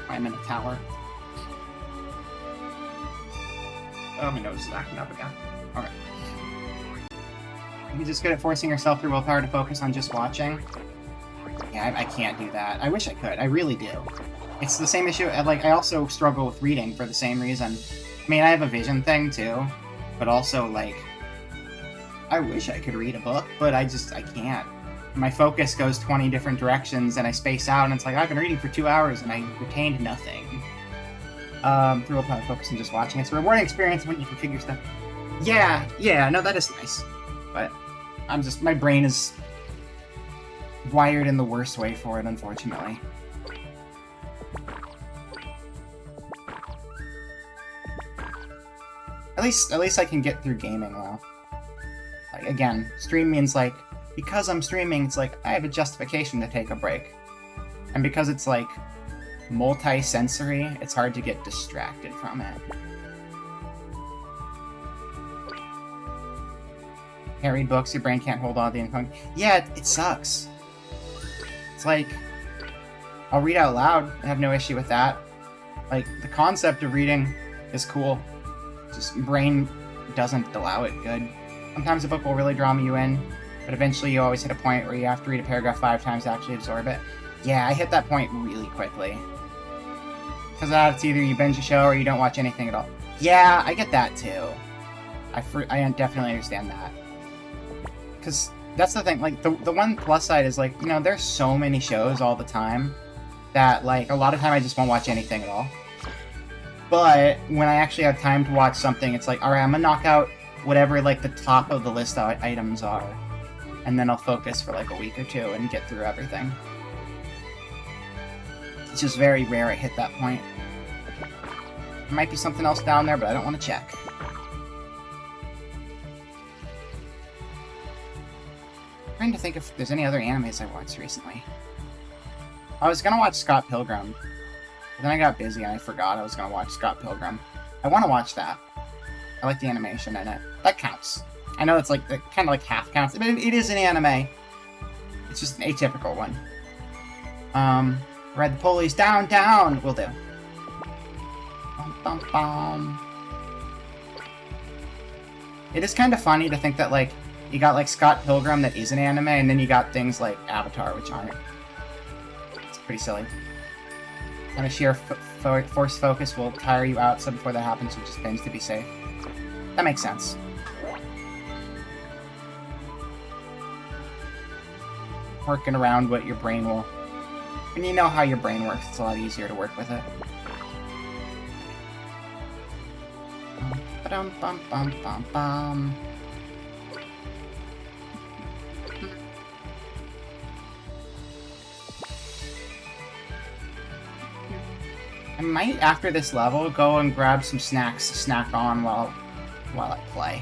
I'm in a tower. Oh, my nose is acting up again. Okay. You're just good at forcing yourself through willpower to focus on just watching. Yeah, I can't do that. I wish I could. I really do. It's the same issue. Like, I also struggle with reading for the same reason. I mean, I have a vision thing, too. But also, like, I wish I could read a book, but I can't. My focus goes 20 different directions, and I space out, and it's like, I've been reading for 2 hours, and I retained nothing. Through willpower focus and just watching. It's a rewarding experience when you can figure stuff. Yeah, no, that is nice. But my brain is wired in the worst way for it, unfortunately. At least I can get through gaming well. Like, again, stream means, like, because I'm streaming, it's like, I have a justification to take a break. And because it's, like, multi-sensory, it's hard to get distracted from it. Can't read books, your brain can't hold all the info. Yeah, it sucks. It's like, I'll read out loud, I have no issue with that. Like, the concept of reading is cool. Just brain doesn't allow it good. Sometimes a book will really draw you in, but eventually you always hit a point where you have to read a paragraph 5 times to actually absorb it. Yeah, I hit that point really quickly. Because it's either you binge a show or you don't watch anything at all. Yeah, I get that too. I definitely understand that. Because that's the thing, like, the one plus side is, like, you know, there's so many shows all the time that, like, a lot of time I just won't watch anything at all. But when I actually have time to watch something, it's like, alright, I'm gonna knock out whatever, like, the top of the list items are. And then I'll focus for, like, a week or two and get through everything. It's just very rare I hit that point. There might be something else down there, but I don't want to check. I'm trying to think if there's any other animes I watched recently. I was gonna watch Scott Pilgrim. But then I got busy and I forgot I was gonna watch Scott Pilgrim. I want to watch that. I like the animation in it. That counts. I know it's like kind of like half counts, but it is an anime. It's just an atypical one. Ride the pulleys down, down. Will do. Bum, bum, bum. It is kind of funny to think that like you got like Scott Pilgrim that is an anime, and then you got things like Avatar which aren't. It's pretty silly. And a sheer force focus will tire you out, so before that happens, you just binge to be safe. That makes sense. Working around what your brain will... When you know how your brain works, it's a lot easier to work with it. Bum-bum-bum-bum-bum. I might, after this level, go and grab some snacks to snack on while I play.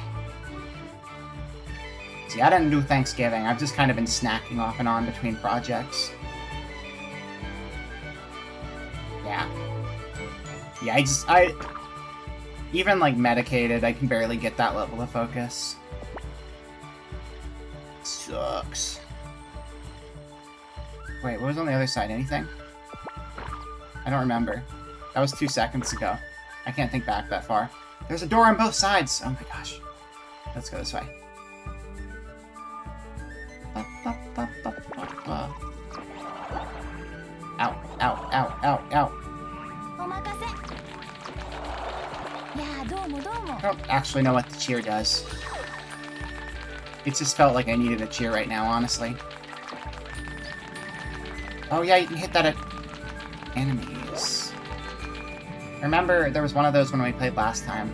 See, I didn't do Thanksgiving. I've just kind of been snacking off and on between projects. Yeah. Yeah, I even, like, medicated, I can barely get that level of focus. Sucks. Wait, what was on the other side? Anything? I don't remember. That was 2 seconds ago. I can't think back that far. There's a door on both sides! Oh my gosh. Let's go this way. Ow, ow, ow, ow, ow. I don't actually know what the cheer does. It just felt like I needed a cheer right now, honestly. Oh yeah, you can hit that at enemies. Remember, there was one of those when we played last time.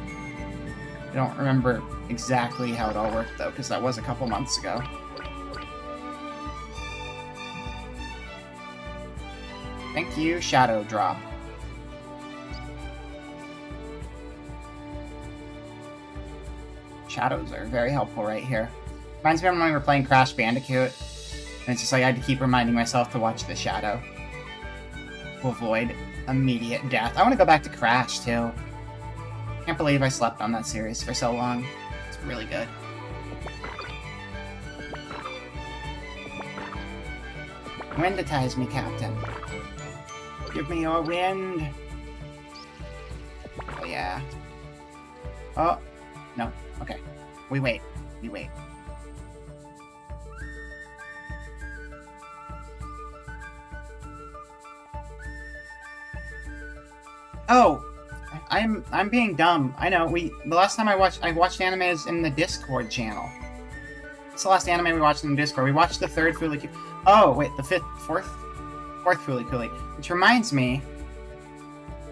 I don't remember exactly how it all worked, though, because that was a couple months ago. Thank you, Shadow Drop. Shadows are very helpful right here. Reminds me of when we were playing Crash Bandicoot, and it's just like I had to keep reminding myself to watch the shadow to avoid immediate death. I want to go back to Crash, too. Can't believe I slept on that series for so long. It's really good. Winditize me, Captain. Give me your wind. Oh, yeah. Oh, no. Okay. We wait. We wait. Oh! I'm being dumb. I know, the last time I watched animes in the Discord channel. It's the last anime we watched in the Discord. We watched the third Fooly Cooly. Oh, wait, fourth Fooly Cooly. Which reminds me,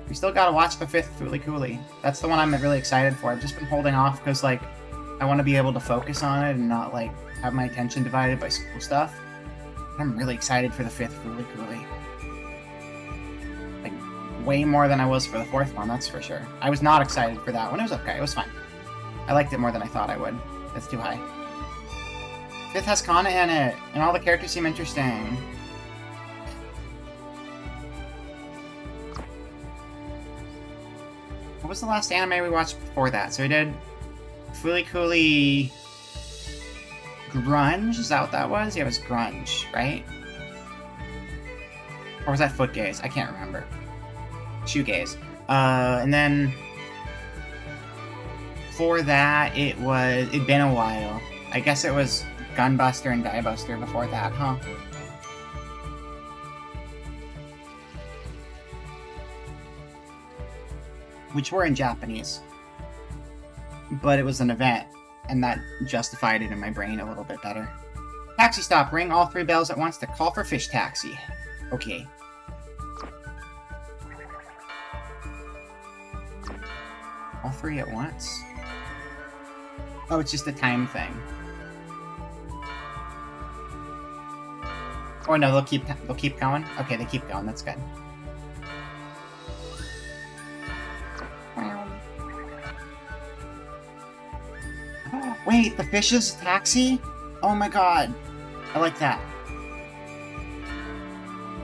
we still gotta watch the fifth Fooly Cooly. That's the one I'm really excited for. I've just been holding off because, like, I want to be able to focus on it and not, like, have my attention divided by school stuff. I'm really excited for the fifth Fooly Cooly. Like, way more than I was for the fourth one, that's for sure. I was not excited for that one. It was okay. It was fine. I liked it more than I thought I would. That's too high. Fifth has Kana in it, and all the characters seem interesting. What was the last anime we watched before that? So we did Fooly Cooly Grunge? Is that what that was? Yeah, it was Grunge, right? Or was that Foot Gaze? I can't remember. Shoegaze. And then for that, it'd been a while. I guess it was Gunbuster and Diebuster before that, huh? Which were in Japanese. But it was an event, and that justified it in my brain a little bit better. Taxi stop. Ring all 3 bells at once to call for fish taxi. Okay. All three at once? Oh, it's just a time thing. Oh no, they'll keep going? Okay, they keep going, that's good. Wait, the fish is a taxi? Oh my god. I like that.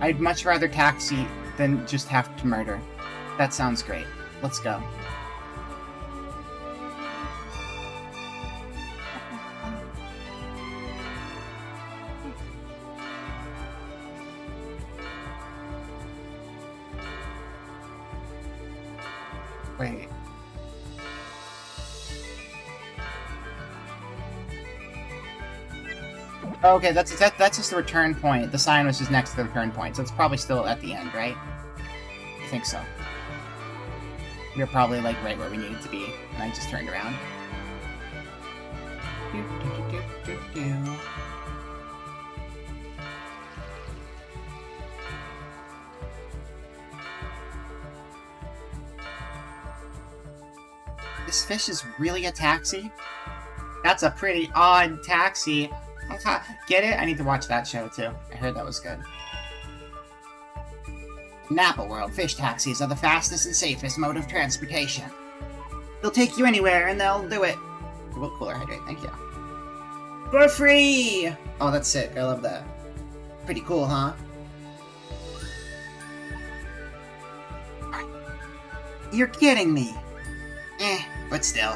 I'd much rather taxi than just have to murder. That sounds great. Let's go. Wait. Okay, that's just the return point. The sign was just next to the return point, so it's probably still at the end, right? I think so. We're probably, like, right where we needed to be, and I just turned around. This fish is really a taxi? That's a pretty odd taxi. Get it? I need to watch that show, too. I heard that was good. Napa World, fish taxis are the fastest and safest mode of transportation. They'll take you anywhere, and they'll do it. Well, cooler hydrate, thank you. For free! Oh, that's sick. I love that. Pretty cool, huh? You're kidding me. But still.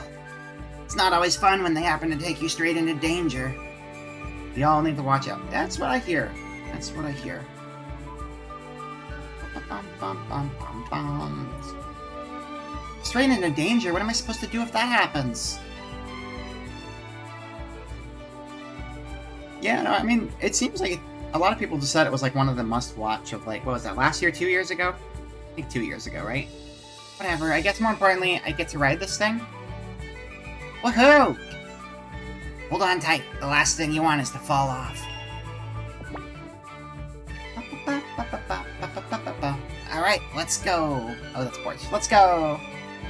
It's not always fun when they happen to take you straight into danger. You all need to watch out. That's what I hear. That's what I hear. Straight into danger? What am I supposed to do if that happens? Yeah, no, I mean, it seems like a lot of people just said it was like one of the must-watch of, like, what was that, last year, 2 years ago? I think 2 years ago, right? Whatever, I guess more importantly, I get to ride this thing. Woohoo! Hold on tight. The last thing you want is to fall off. Alright, let's go. Oh, that's Porch. Let's go!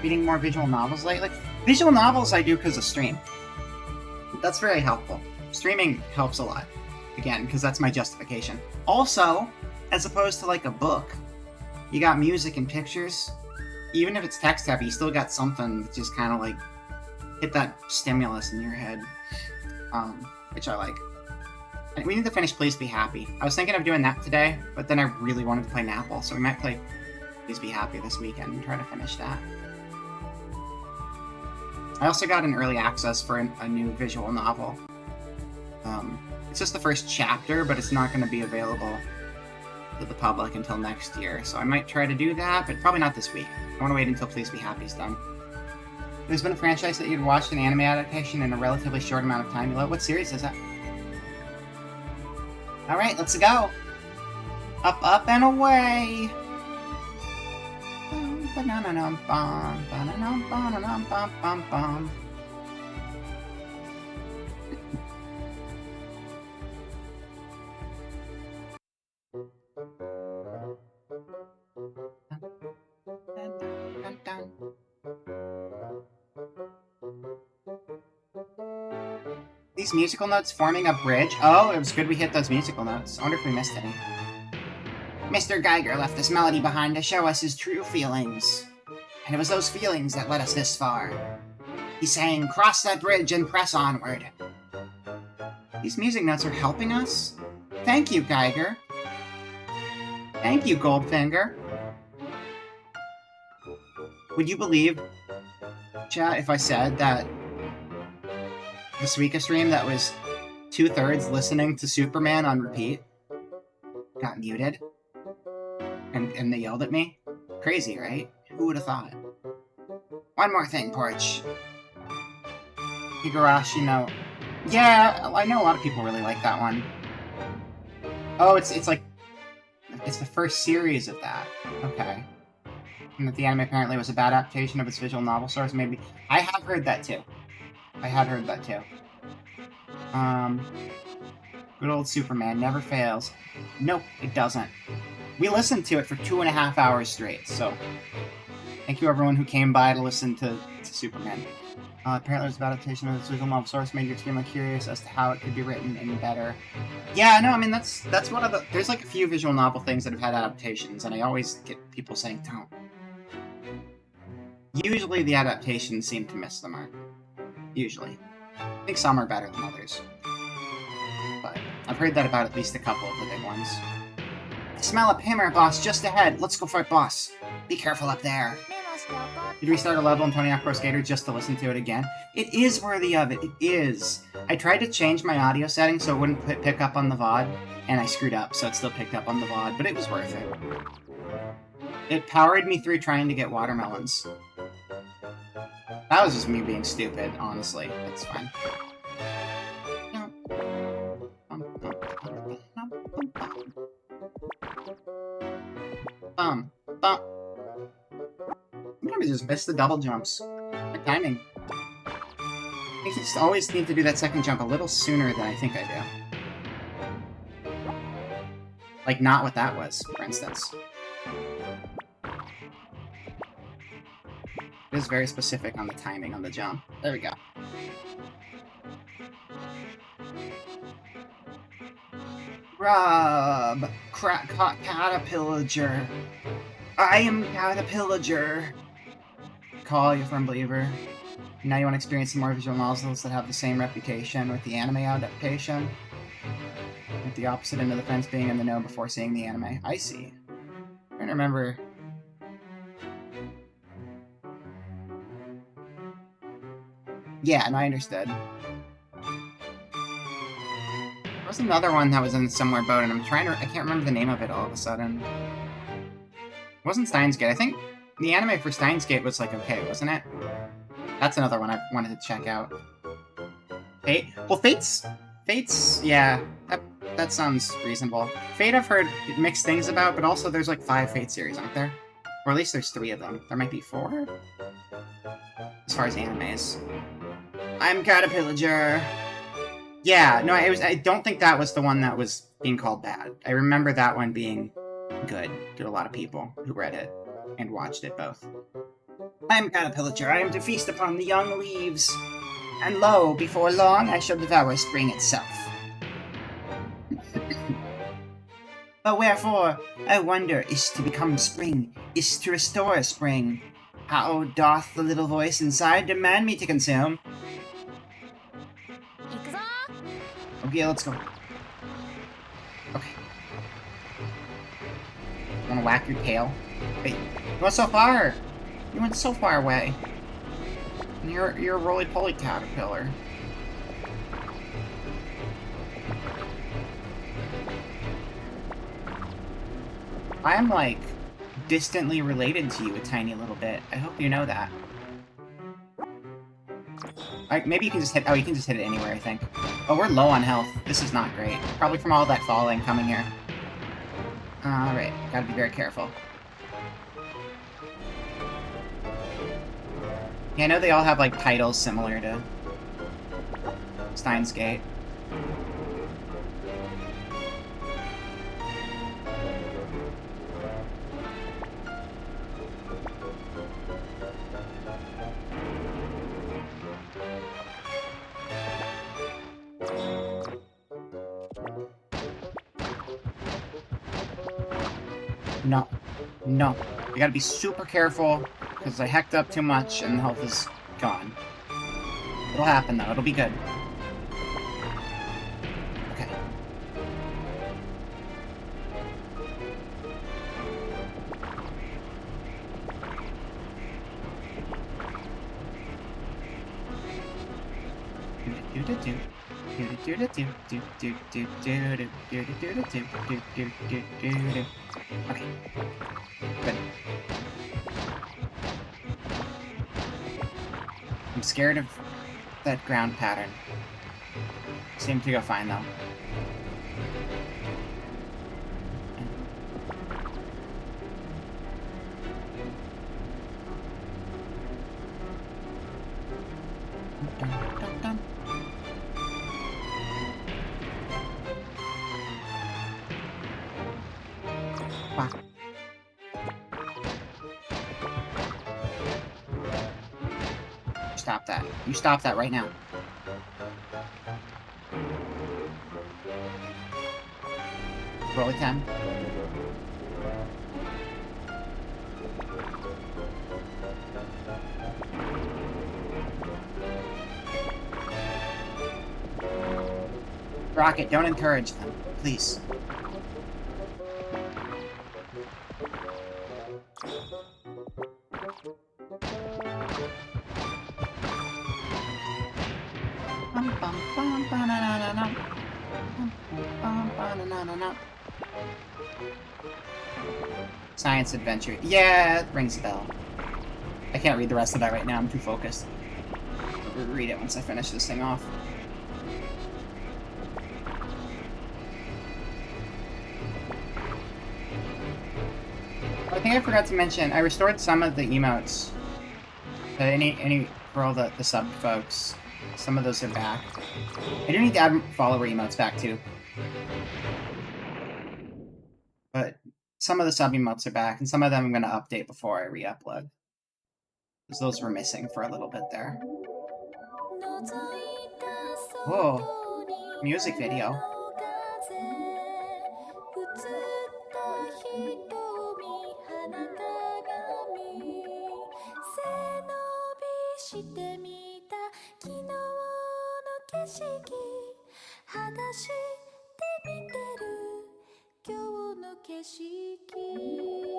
Reading more visual novels lately? Visual novels I do because of stream. That's very helpful. Streaming helps a lot. Again, because that's my justification. Also, as opposed to like a book, you got music and pictures. Even if it's text heavy, you still got something that just kind of like hit that stimulus in your head. Which I like. And we need to finish Please Be Happy. I was thinking of doing that today, but then I really wanted to play Napple, so we might play Please Be Happy this weekend and try to finish that. I also got an early access for a new visual novel. It's just the first chapter, but it's not going to be available to the public until next year, so I might try to do that, but probably not this week. I want to wait until Please Be Happy's done. There's been a franchise that you'd watched an anime adaptation in a relatively short amount of time. You love? What series is that? Alright, let's go! Up, up, and away! These musical notes forming a bridge? Oh, it was good we hit those musical notes. I wonder if we missed any. Mr. Geiger left this melody behind to show us his true feelings. And it was those feelings that led us this far. He's saying, cross that bridge and press onward. These music notes are helping us? Thank you, Geiger. Thank you, Goldfinger. Would you believe, chat, if I said that this week a stream that was 2/3 listening to Superman on repeat got muted? And they yelled at me? Crazy, right? Who would have thought? One more thing, Porch. Higurashi no... Yeah, I know a lot of people really like that one. Oh, it's like... It's the first series of that. Okay. And that the anime apparently was a bad adaptation of its visual novel source, maybe... I have heard that too. I had heard that too. Good old Superman never fails. Nope, it doesn't. We listened to it for 2.5 hours straight, so... Thank you, everyone who came by to listen to Superman. Apparently, this adaptation of the visual novel source made you extremely curious as to how it could be written and better. Yeah, no, I mean that's one of the. There's like a few visual novel things that have had adaptations, and I always get people saying don't. Usually, the adaptations seem to miss the mark. Usually, I think some are better than others, but I've heard that about at least a couple of the big ones. I smell a Paymer boss just ahead. Let's go fight boss. Be careful up there. メモしておこう。 You'd restart a level in Tony Hawk Pro Skater just to listen to it again. It is worthy of it. It is. I tried to change my audio settings so it wouldn't pick up on the VOD, and I screwed up, so it still picked up on the VOD, but it was worth it. It powered me through trying to get watermelons. That was just me being stupid, honestly. It's fine. Bum. Sometimes I just miss the double jumps. The timing. I just always need to do that second jump a little sooner than I think I do. Like, not what that was, for instance. It is very specific on the timing on the jump. There we go. Rob! Caterpillager. I am Caterpillager. Call you from Believer. Now you want to experience some more visual novels that have the same reputation with the anime adaptation. With the opposite end of the fence being in the know before seeing the anime. I see. I'm trying to remember. Yeah, no, I understood. There was another one that was in a similar boat, and I can't remember the name of it all of a sudden. It wasn't Steins Gate. I think the anime for Steins Gate was like okay, wasn't it? That's another one I wanted to check out. Fate? Well, Fate's, yeah, that sounds reasonable. Fate I've heard mixed things about, but also there's like 5 Fate series, aren't there? Or at least there's 3 of them. There might be 4? As far as animes. I'm Caterpillager! Yeah, no, I don't think that was the one that was being called bad. I remember that one being good to a lot of people who read it and watched it both. I am Caterpillager, I am to feast upon the young leaves, and lo, before long I shall devour spring itself. But wherefore, I wonder, is to become spring, is to restore spring. How doth the little voice inside demand me to consume? 行くぞ。 Okay, let's go. Okay. Wanna whack your tail? Wait, you went so far! You went so far away. And you're a roly-poly caterpillar. I am, like, distantly related to you a tiny little bit. I hope you know that. Maybe you can just hit... Oh, you can just hit it anywhere, I think. Oh, we're low on health. This is not great. Probably from all that falling coming here. Alright, gotta be very careful. Yeah, I know they all have, like, titles similar to Steins Gate. No. No. You gotta be super careful, because I hecked up too much and the health is gone. It'll happen, though. It'll be good. Okay. Okay. Good. I'm scared of that ground pattern. Seemed to go fine, though. Dun, dun, dun. Wow. stop that. You stop that right now. Roll a 10. Rocket, don't encourage them, please. Science adventure. Yeah, it rings a bell. I can't read the rest of that right now. I'm too focused. I'll read it once I finish this thing off. I think I forgot to mention, I restored some of the emotes. For all the sub folks. Some of those are back. I do need to add follower emotes back too. But some of the sub emotes are back, and some of them I'm going to update before I re-upload. Because those were missing for a little bit there. Whoa. Music video.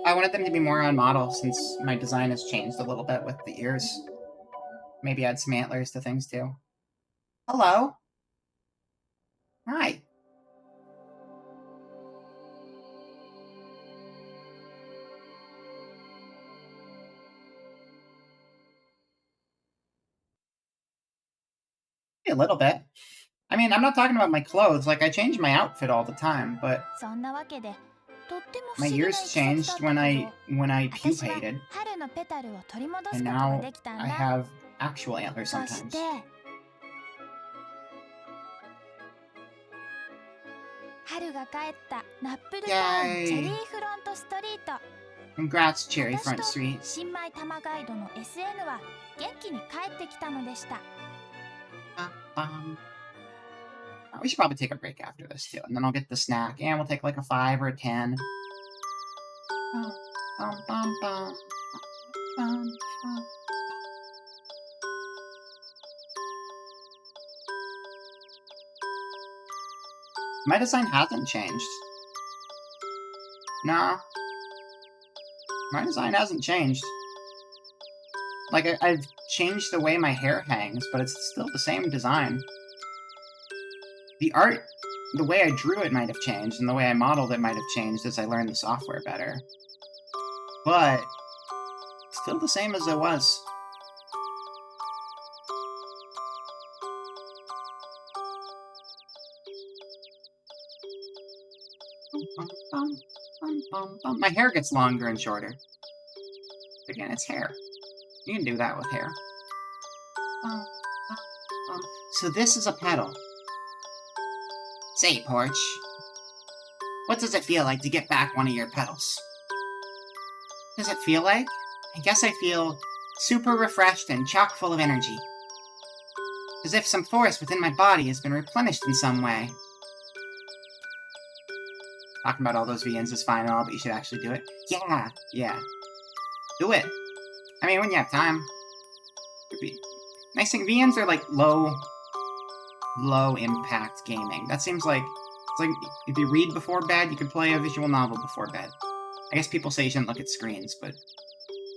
I wanted them to be more on model since my design has changed a little bit with the ears. Maybe add some antlers to things too. Hello. Hi. A little bit. I mean, I'm not talking about my clothes. Like, I change my outfit all the time, but my ears changed when I pupated, and now I have actual antlers sometimes. Yay! Congrats, Cherry Front Street. We should probably take a break after this too, and then I'll get the snack, and we'll take like a 5 or a 10. My design hasn't changed. Nah. My design hasn't changed. Like, I've changed the way my hair hangs, but it's still the same design. The art, the way I drew it might have changed, and the way I modeled it might have changed as I learned the software better. But, still the same as it was. My hair gets longer and shorter. Again, it's hair. You can do that with hair. So this is a pedal. Say, Porch, what does it feel like to get back one of your pedals? What does it feel like? I guess I feel super refreshed and chock full of energy. As if some force within my body has been replenished in some way. Talking about all those VNs is fine and all, but you should actually do it. Yeah. Do it. I mean, when you have time. It'd be nice thing. VNs are like low impact gaming. That seems like it's like if you read before bed, you could play a visual novel before bed. I guess people say you shouldn't look at screens, but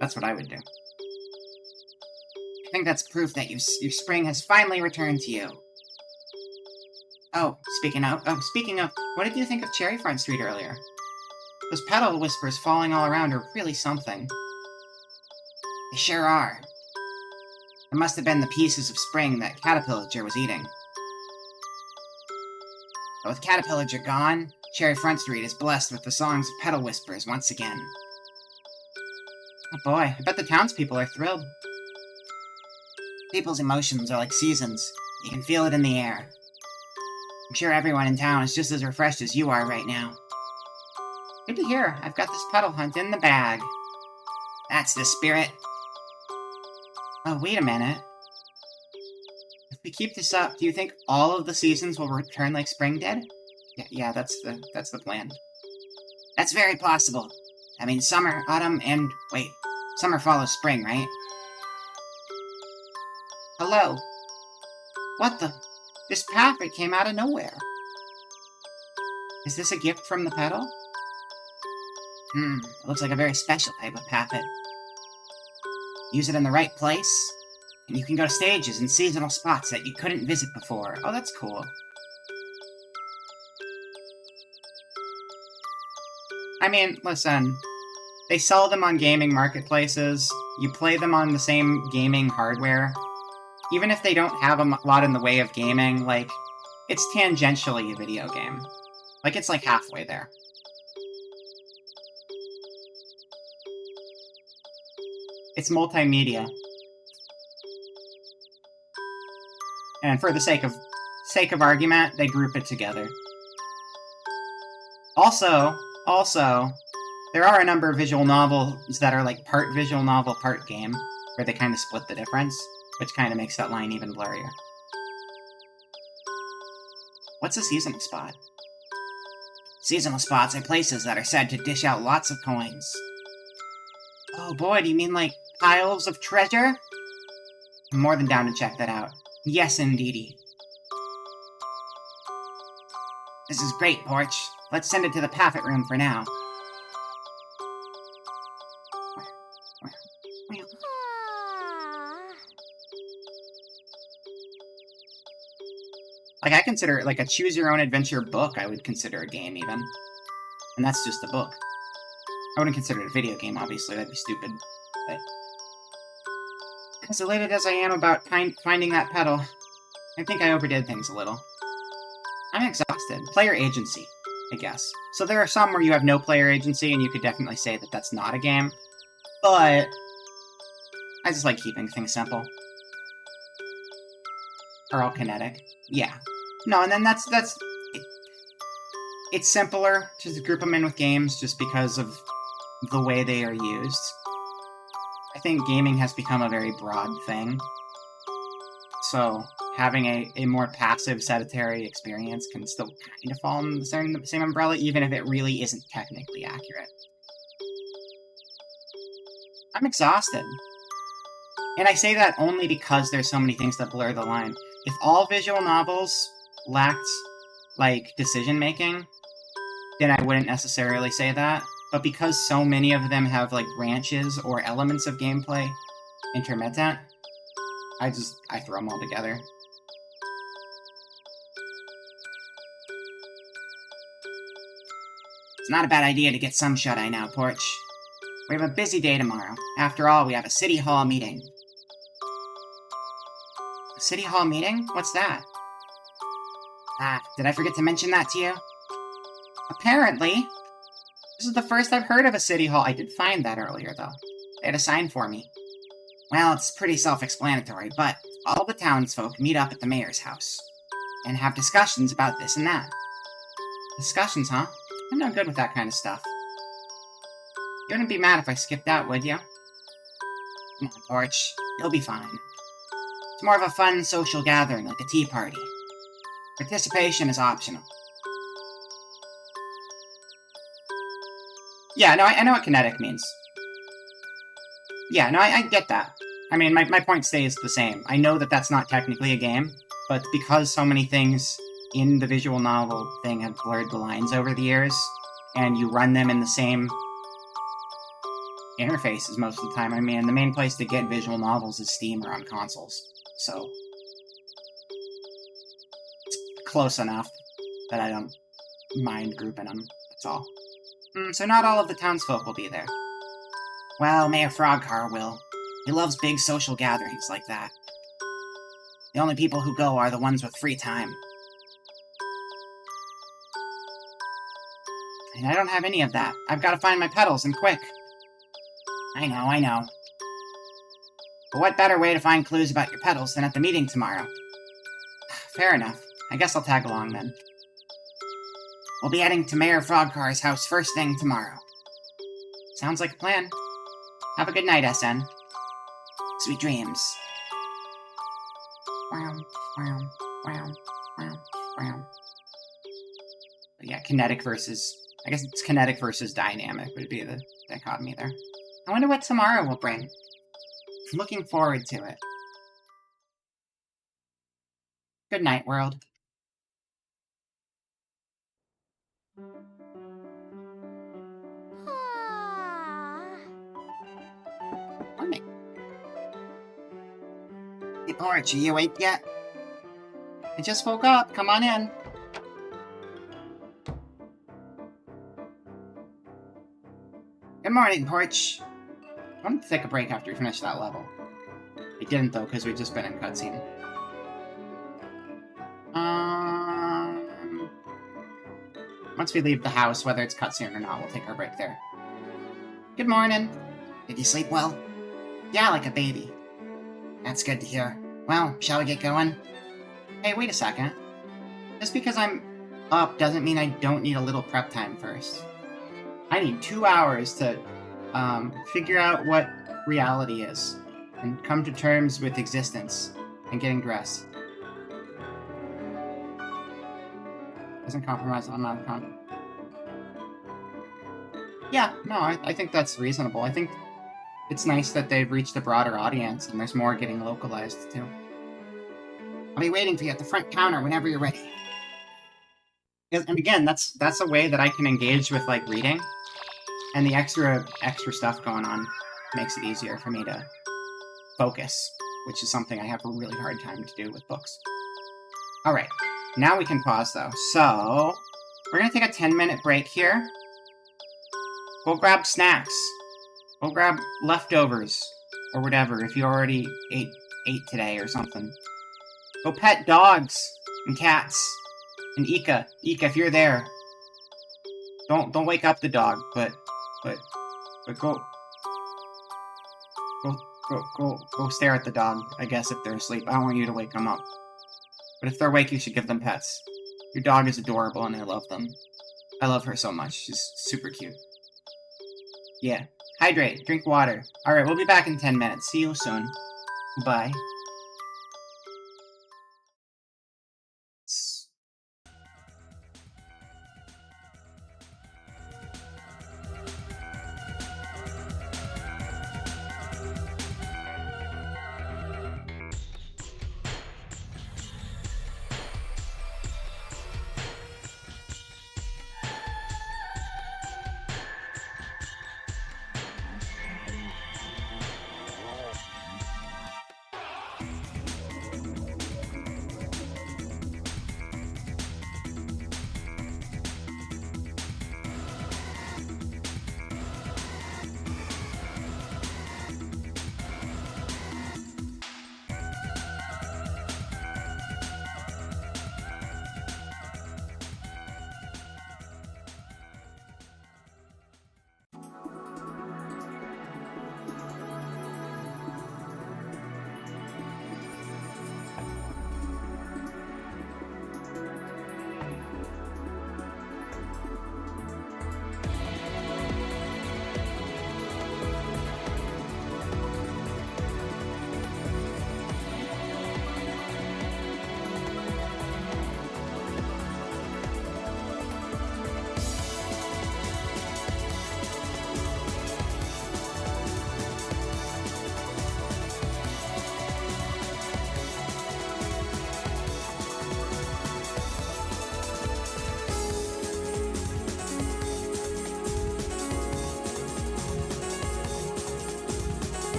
that's what I would do. I think that's proof that your spring has finally returned to you. Oh, speaking of, what did you think of Cherry Front Street earlier? Those petal whispers falling all around are really something. They sure are. It must have been the pieces of spring that Caterpillager was eating. But with Caterpillager gone, Cherry Front Street is blessed with the songs of petal whispers once again. Oh boy, I bet the townspeople are thrilled. People's emotions are like seasons. You can feel it in the air. I'm sure everyone in town is just as refreshed as you are right now. Good to hear. I've got this pedal hunt in the bag. That's the spirit. Oh, wait a minute. we keep this up, do you think all of the seasons will return like spring did? Yeah, that's the plan. That's very possible. I mean, summer, autumn, and... wait. Summer follows spring, right? Hello. What the... This packet came out of nowhere. Is this a gift from the petal? It looks like a very special type of packet. Use it in the right place, and you can go to stages and seasonal spots that you couldn't visit before. Oh, that's cool. I mean, listen, they sell them on gaming marketplaces, you play them on the same gaming hardware. Even if they don't have a lot in the way of gaming, like, it's tangentially a video game. Like, it's like halfway there. It's multimedia. And for the sake of argument, they group it together. Also, there are a number of visual novels that are like part visual novel, part game, where they kind of split the difference, which kind of makes that line even blurrier. What's a seasonal spot? Seasonal spots are places that are said to dish out lots of coins. Oh boy, do you mean like piles of treasure? I'm more than down to check that out. Yes, indeedy. This is great, Porch. Let's send it to the Paffet room for now. Like, I consider it like a choose-your-own-adventure book, I would consider a game, even. And that's just a book. I wouldn't consider it a video game, obviously, that'd be stupid. But... as elated as I am about finding that petal, I think I overdid things a little. I'm exhausted. Player agency, I guess. So there are some where you have no player agency, and you could definitely say that that's not a game. But... I just like keeping things simple. Are all kinetic. Yeah. No, and then that's it's simpler to group them in with games just because of the way they are used. I think gaming has become a very broad thing. So having a more passive, sedentary experience can still kind of fall in the same umbrella, even if it really isn't technically accurate. I'm exhausted. And I say that only because there's so many things that blur the line. If all visual novels lacked, like, decision-making, then I wouldn't necessarily say that. But because so many of them have, like, branches or elements of gameplay intermittent, I throw them all together. It's not a bad idea to get some shut-eye now, Porch. We have a busy day tomorrow. After all, we have a City Hall meeting. A City Hall meeting? What's that? Did I forget to mention that to you? Apparently. This is the first I've heard of a City Hall. I did find that earlier, though. They had a sign for me. Well, it's pretty self-explanatory, but all the townsfolk meet up at the mayor's house and have discussions about this and that. Discussions, huh? I'm no good with that kind of stuff. You wouldn't be mad if I skipped out, would you? Come on, Porch. You'll be fine. It's more of a fun social gathering, like a tea party. Participation is optional. Yeah, no, I know what kinetic means. Yeah, no, I get that. I mean, my point stays the same. I know that that's not technically a game, but because so many things in the visual novel thing have blurred the lines over the years, and you run them in the same interfaces most of the time. I mean, the main place to get visual novels is Steam or on consoles, so it's close enough that I don't mind grouping them, that's all. So not all of the townsfolk will be there. Well, Mayor Frogcar will. He loves big social gatherings like that. The only people who go are the ones with free time. And I don't have any of that. I've got to find my petals, and quick. I know. But what better way to find clues about your petals than at the meeting tomorrow? Fair enough. I guess I'll tag along then. We'll be heading to Mayor Frogcar's house first thing tomorrow. Sounds like a plan. Have a good night, SN. Sweet dreams. Wow, wow, wow, wow, wow. But yeah, kinetic versus... I guess it's kinetic versus dynamic would be the dichotomy there. I wonder what tomorrow will bring. I'm looking forward to it. Good night, world. Morning. Hey, Porch, are you awake yet? I just woke up. Come on in. Good morning, Porch. I wanted to take a break after we finished that level. I didn't, though, because we've just been in cutscene. Once we leave the house, whether it's cutscene or not, we'll take our break there. Good morning. Did you sleep well? Yeah, like a baby. That's good to hear. Well, shall we get going? Hey, wait a second. Just because I'm up doesn't mean I don't need a little prep time first. I need 2 hours to figure out what reality is and come to terms with existence and getting dressed. Doesn't compromise on my account. Yeah, no, I think that's reasonable. I think it's nice that they've reached a broader audience and there's more getting localized too. I'll be waiting for you at the front counter whenever you're ready. And again, that's a way that I can engage with like reading, and the extra stuff going on makes it easier for me to focus, which is something I have a really hard time to do with books. All right, now we can pause though. So we're gonna take a 10-minute break here. Go grab snacks. Go grab leftovers or whatever if you already ate today or something. Go pet dogs and cats. And Ika, if you're there, don't wake up the dog, but go stare at the dog, I guess, if they're asleep. I don't want you to wake them up. But if they're awake, you should give them pets. Your dog is adorable and I love them. I love her so much. She's super cute. Yeah. Hydrate. Drink water. Alright, we'll be back in 10 minutes. See you soon. Bye.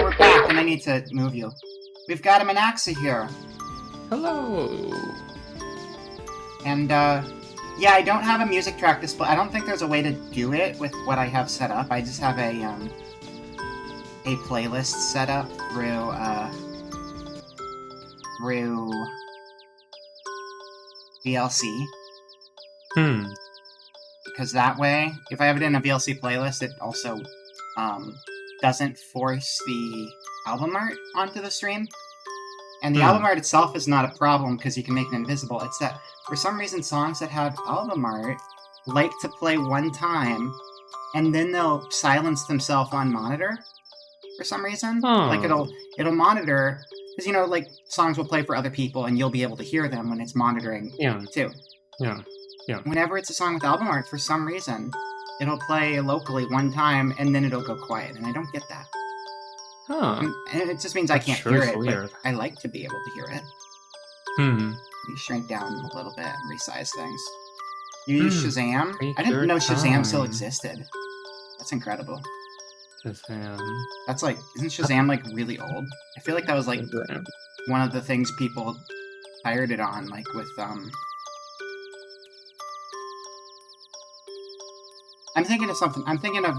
we're back, and I need to move you. We've got a Manaxa here. Hello. And, yeah, I don't have a music track display. I don't think there's a way to do it with what I have set up. I just have a playlist set up through VLC. Because that way, if I have it in a VLC playlist, it also, doesn't force the album art onto the stream. And the album art itself is not a problem because you can make it invisible. It's that, for some reason, songs that have album art like to play one time, and then they'll silence themselves on monitor for some reason. Like, it'll monitor, because, you know, like, songs will play for other people, and you'll be able to hear them when it's monitoring, too. Yeah. Whenever it's a song with album art, for some reason, it'll play locally one time, and then it'll go quiet, and I don't get that. And it just means I can't hear it, but I like to be able to hear it. You shrink down a little bit and resize things. You use Shazam? I didn't know Shazam still existed. That's incredible. Shazam. That's like, isn't Shazam like really old? I feel like that was like one of the things people pirated on, like with I'm thinking of something. I'm thinking of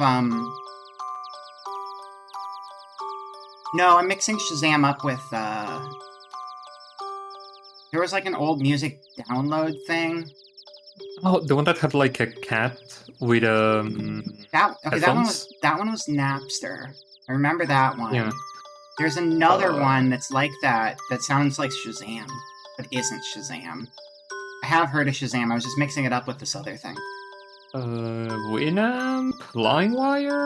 no, I'm mixing Shazam up with there was like an old music download thing. Oh, the one that had like a cat with that one was Napster. I remember that one. Yeah. There's another one that's like that sounds like Shazam, but isn't Shazam. I have heard of Shazam. I was just mixing it up with this other thing. Winamp? LimeWire?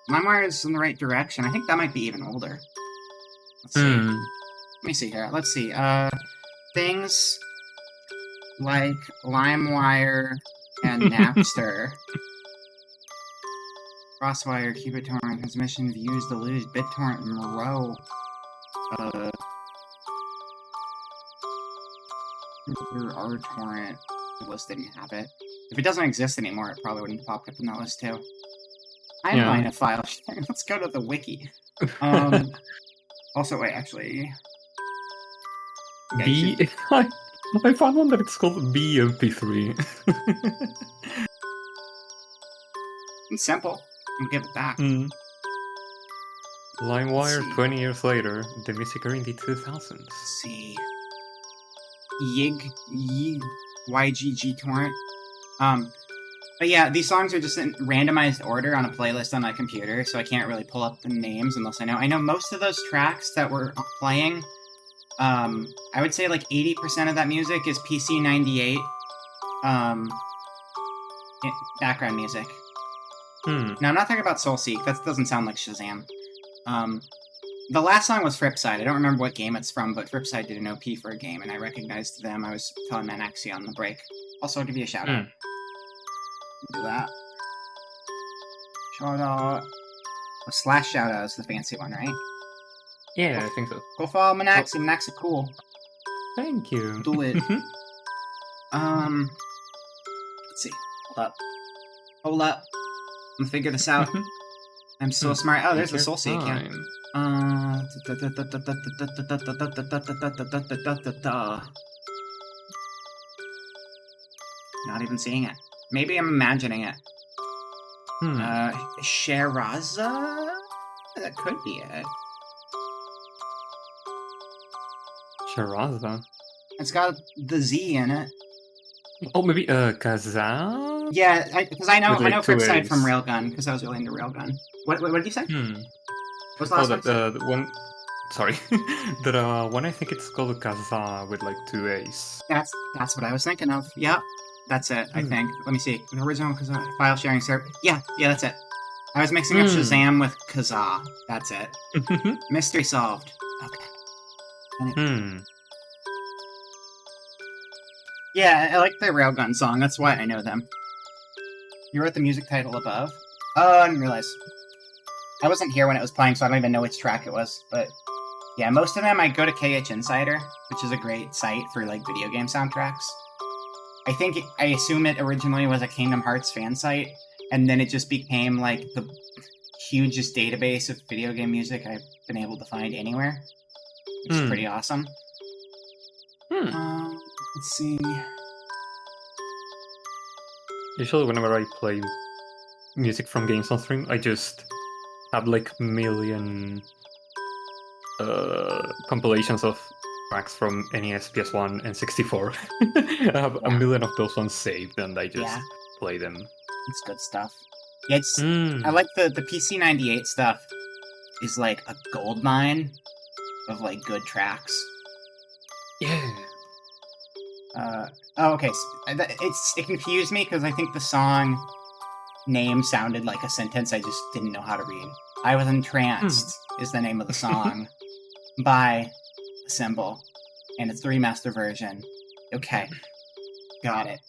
LimeWire is in the right direction. I think that might be even older. Let's see. Let me see here. Let's see. Things like LimeWire and Napster. Crosswire, QBitTorrent, Transmission, Views, Deluge, BitTorrent, Moreau. RTorrent. The list didn't have it. If it doesn't exist anymore, it probably wouldn't have popped up in that list too. Timeline of file sharing. Let's go to the wiki. Also, wait, actually. Yeah, I found one that it's called BMP3. It's simple. I'll give it back. LimeWire 20 years later, the music are in the 2000s. Let's see. YGG torrent. But yeah, these songs are just in randomized order on a playlist on my computer, so I can't really pull up the names unless I know. I know most of those tracks that were playing, I would say like 80% of that music is PC 98 background music. Now, I'm not talking about Soulseek. That doesn't sound like Shazam. The last song was Fripside. I don't remember what game it's from, but Fripside did an OP for a game, and I recognized them. I was telling Manaxi on the break. Also, I'll give you a shout-out. Do that. Shout-out. Oh, slash shout-out is the fancy one, right? Yeah, I think so. Go follow Manaxi. Manaxi cool. Thank you. Do it. Let's see. Hold up. I'm gonna figure this out. I'm so smart. Oh, there's the Soulseek account. Not even seeing it. Maybe I'm imagining it. Sheraza? That could be it. Sheraza? It's got the Z in it. Oh, maybe Kazaa? Yeah, because I know Fripside A's. from Railgun, because I was really into Railgun. What did you say? What's the last one? The one... Sorry. The one I think it's called Kazaa with like 2 A's. That's what I was thinking of. Yep. That's it, I think. Let me see. The original Kazaa file sharing server. Yeah, that's it. I was mixing up Shazam with Kazaa. That's it. Mystery solved. Okay. Yeah, I like the Railgun song. That's why I know them. You wrote the music title above? Oh, I didn't realize. I wasn't here when it was playing, so I don't even know which track it was. But yeah, most of them I go to KH Insider, which is a great site for like video game soundtracks. I assume it originally was a Kingdom Hearts fan site, and then it just became like hugest database of video game music I've been able to find anywhere, which is pretty awesome. Let's see. Usually, whenever I play music from games on stream, I just have like million compilations of tracks from NES, PS1, and 64. I have a million of those ones saved, and I just play them. It's good stuff. Yeah, I like the PC98 stuff. Is like a gold mine of like good tracks. Yeah. Okay. So it confused me because I think the song name sounded like a sentence I just didn't know how to read. I Was Entranced is the name of the song by Assemble, and it's the remaster version. Okay. Got it.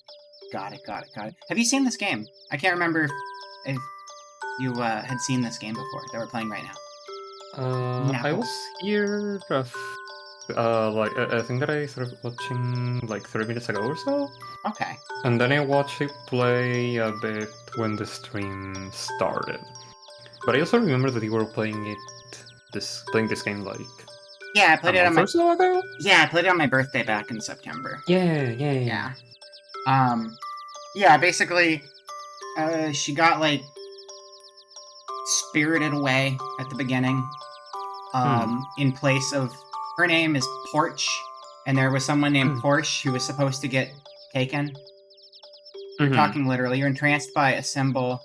Have you seen this game? I can't remember if you had seen this game before that we're playing right now. I was here like I think that I started watching like 30 minutes ago or so. Okay. And then I watched it play a bit when the stream started. But I also remember that you were playing this game like I played it on my ago? Yeah, I played it on my birthday back in September. Yeah. Basically, she got like spirited away at the beginning. In place of her name is Porch, and there was someone named Porsche who was supposed to get taken. You're talking literally. You're entranced by a symbol.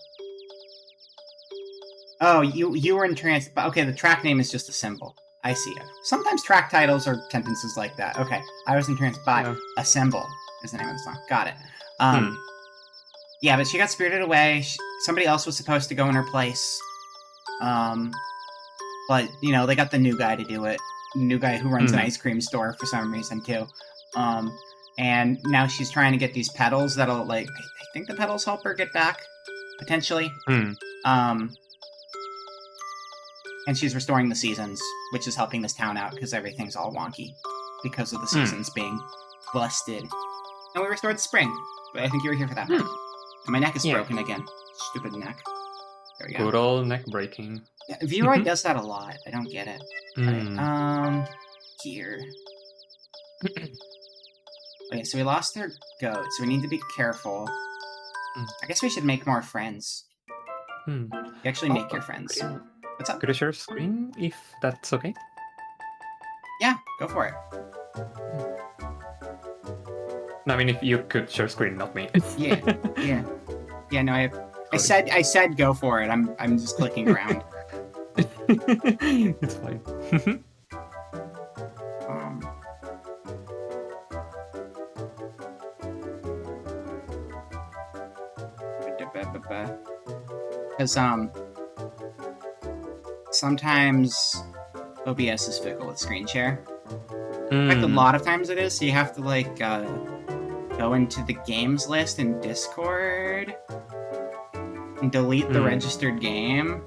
Oh, you were entranced by... Okay, the track name is just a symbol. I see it. Sometimes track titles are sentences like that. Okay, I was entranced by a symbol is the name of the song. Got it. Yeah, but she got spirited away. Somebody else was supposed to go in her place. But, they got the new guy to do it. New guy who runs an ice cream store for some reason, too. And now she's trying to get these pedals that'll, like... I think the pedals help her get back, potentially. And she's restoring the seasons, which is helping this town out because everything's all wonky because of the seasons being busted. And we restored the spring, but I think you were here for that. And my neck is broken again. Stupid neck. There we go. Good old neck breaking. Yeah, Vroid does that a lot. I don't get it. Right, here. Okay, so we lost our goat, so we need to be careful. I guess we should make more friends. You actually make your friends. What's up? Could I share a screen if that's okay? Yeah, go for it. No, I mean, if you could share screen, not me. Yeah. No, I said go for it. I'm just clicking around. It's fine. Because sometimes OBS is fickle with screen share. In fact, a lot of times it is. So you have to like go into the games list in Discord and delete the registered game.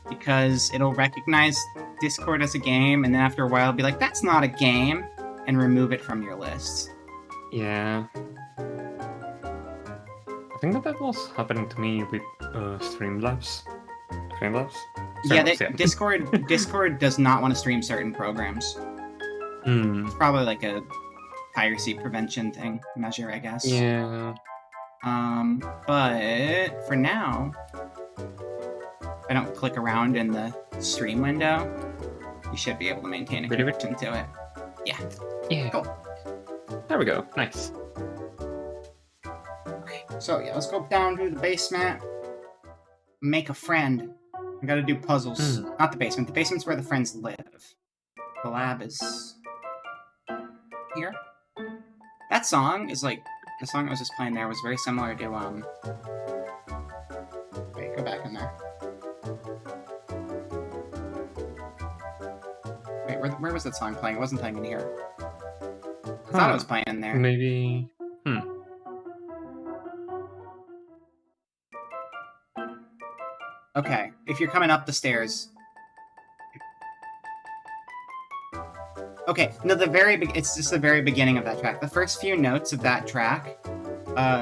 Because it'll recognize Discord as a game, and then after a while it'll be like, that's not a game, and remove it from your list. Yeah. I think that was happening to me with Streamlabs. Discord does not want to stream certain programs. It's probably like a piracy prevention measure, I guess. Yeah. But for now, if I don't click around in the stream window, you should be able to maintain a connection to it. Yeah. Cool. There we go. Nice. Okay, so let's go down to the basement. Make a friend. I gotta do puzzles. Not the basement. The basement's where the friends live. The lab is here. That song is like the song I was just playing there was very similar to Wait, go back in there. Wait, where was that song playing? It wasn't playing in here. I thought it was playing in there. Maybe. Okay, if you're coming up the stairs. Okay, no, it's just the very beginning of that track. The first few notes of that track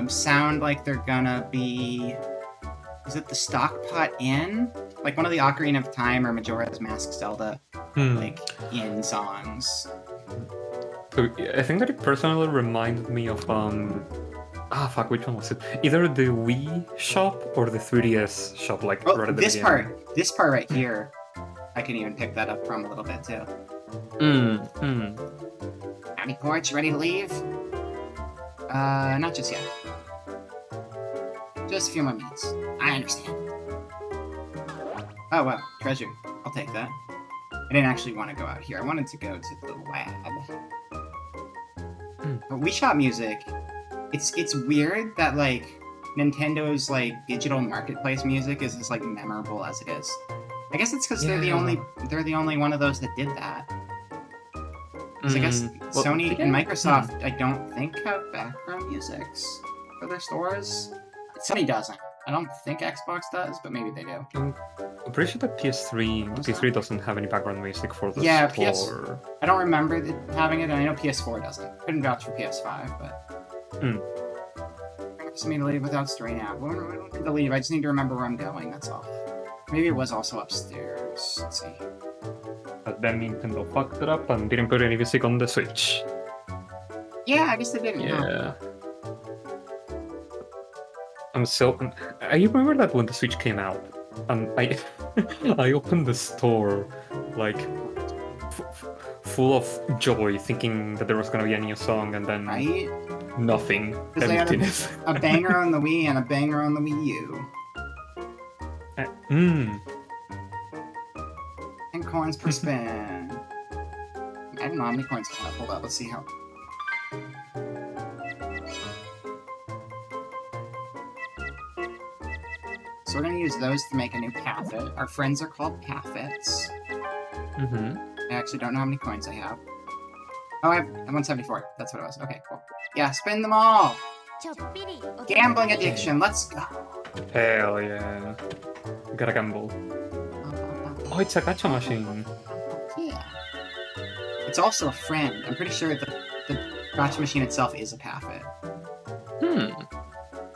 sound like they're gonna be... Is it the Stockpot Inn? Like one of the Ocarina of Time or Majora's Mask Zelda, like, inn songs. So I think that it personally reminded me of fuck, which one was it? Either the Wii shop or the 3DS shop, like Oh, right at the this beginning. this part right here, I can even pick that up from a little bit too. Howdy, Porch, ready to leave? Not just yet. Just a few more minutes. I understand. Oh, wow, treasure. I'll take that. I didn't actually want to go out here. I wanted to go to the lab. But Wii Shop music, it's weird that, like, Nintendo's, like, digital marketplace music is as, like, memorable as it is. I guess it's because they're the only one of those that did that. 'Cause I guess Well, Sony and Microsoft, I don't think, have background musics for their stores. Sony doesn't. I don't think Xbox does, but maybe they do. I'm pretty sure that PS3 doesn't have any background music for the store. I don't remember having it, and I know PS4 doesn't. Couldn't vouch for PS5, but... Force me to leave without straying out. I don't need to leave, I just need to remember where I'm going, that's all. Maybe it was also upstairs. Let's see. But then Nintendo fucked it up and didn't put any music on the Switch. Yeah, I guess they didn't. Yeah. I remember that when the Switch came out, and I I opened the store like full of joy, thinking that there was gonna be a new song, and then Right? nothing. Because they had Emptiness. a banger on the Wii and a banger on the Wii U. And coins per spin. I don't know how many coins I have. Hold up, let's see how... So we're gonna use those to make a new Paffet. Our friends are called Paffets. I actually don't know how many coins I have. Oh, I have 174. That's what it was. Okay, cool. Yeah, spend them all! ちょっぴりお手 Gambling addiction, let's go! Hell yeah. Gotta gamble. Oh, it's a gacha machine. Yeah. It's also a friend. I'm pretty sure the gacha machine itself is a Paffet.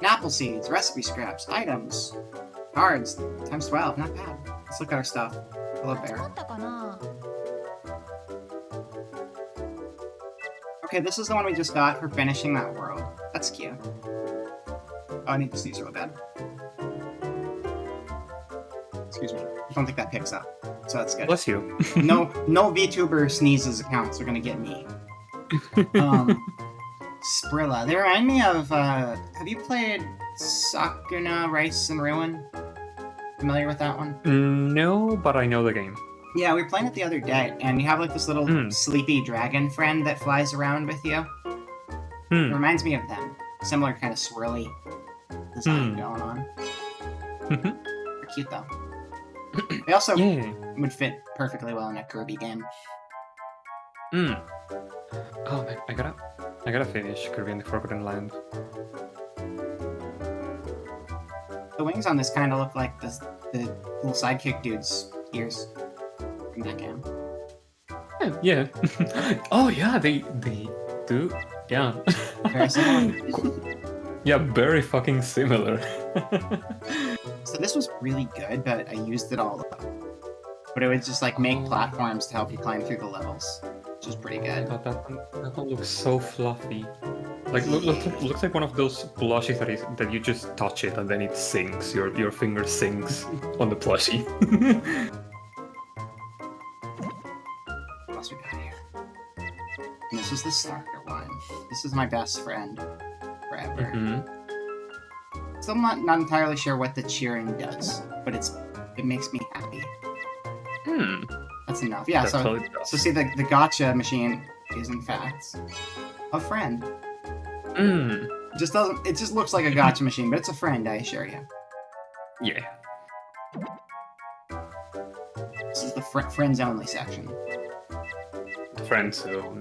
Apple seeds, recipe scraps, items, cards, times 12, not bad. Let's look at our stuff. Hello, 集 bear. まったかな Okay, this is the one we just got for finishing that world. That's cute. Oh, I need to sneeze really bad. Excuse me. I don't think that picks up, so that's good. Bless you. No VTuber sneezes accounts are gonna get me. Sprilla. They remind me of, have you played Sakuna Rice and Ruin? Familiar with that one? No, but I know the game. Yeah, we were playing it the other day, and you have like this little sleepy dragon friend that flies around with you. It reminds me of them. Similar kind of swirly design going on. They're cute though. They also would fit perfectly well in a Kirby game. Oh man, I gotta finish Kirby and the Forgotten Land. The wings on this kind of look like the little sidekick dude's ears from that game. Yeah. Oh yeah, they do. Yeah. Very similar. Yeah, very fucking similar. So this was really good, but I used it all up. But it would just like make platforms to help you climb through the levels, which is pretty good. God, that one looks so fluffy. Like looks like one of those plushies that you just touch it and then it sinks. Your finger sinks on the plushie. What else we got here? And this was the starter one. This is my best friend forever. Still not entirely sure what the cheering does, but it makes me happy. That's enough. Yeah, That's all it does. so see the gacha machine is in fact a friend. It just looks like a gacha machine, but it's a friend, I assure you. Yeah. This is the friends only section. Friend zone.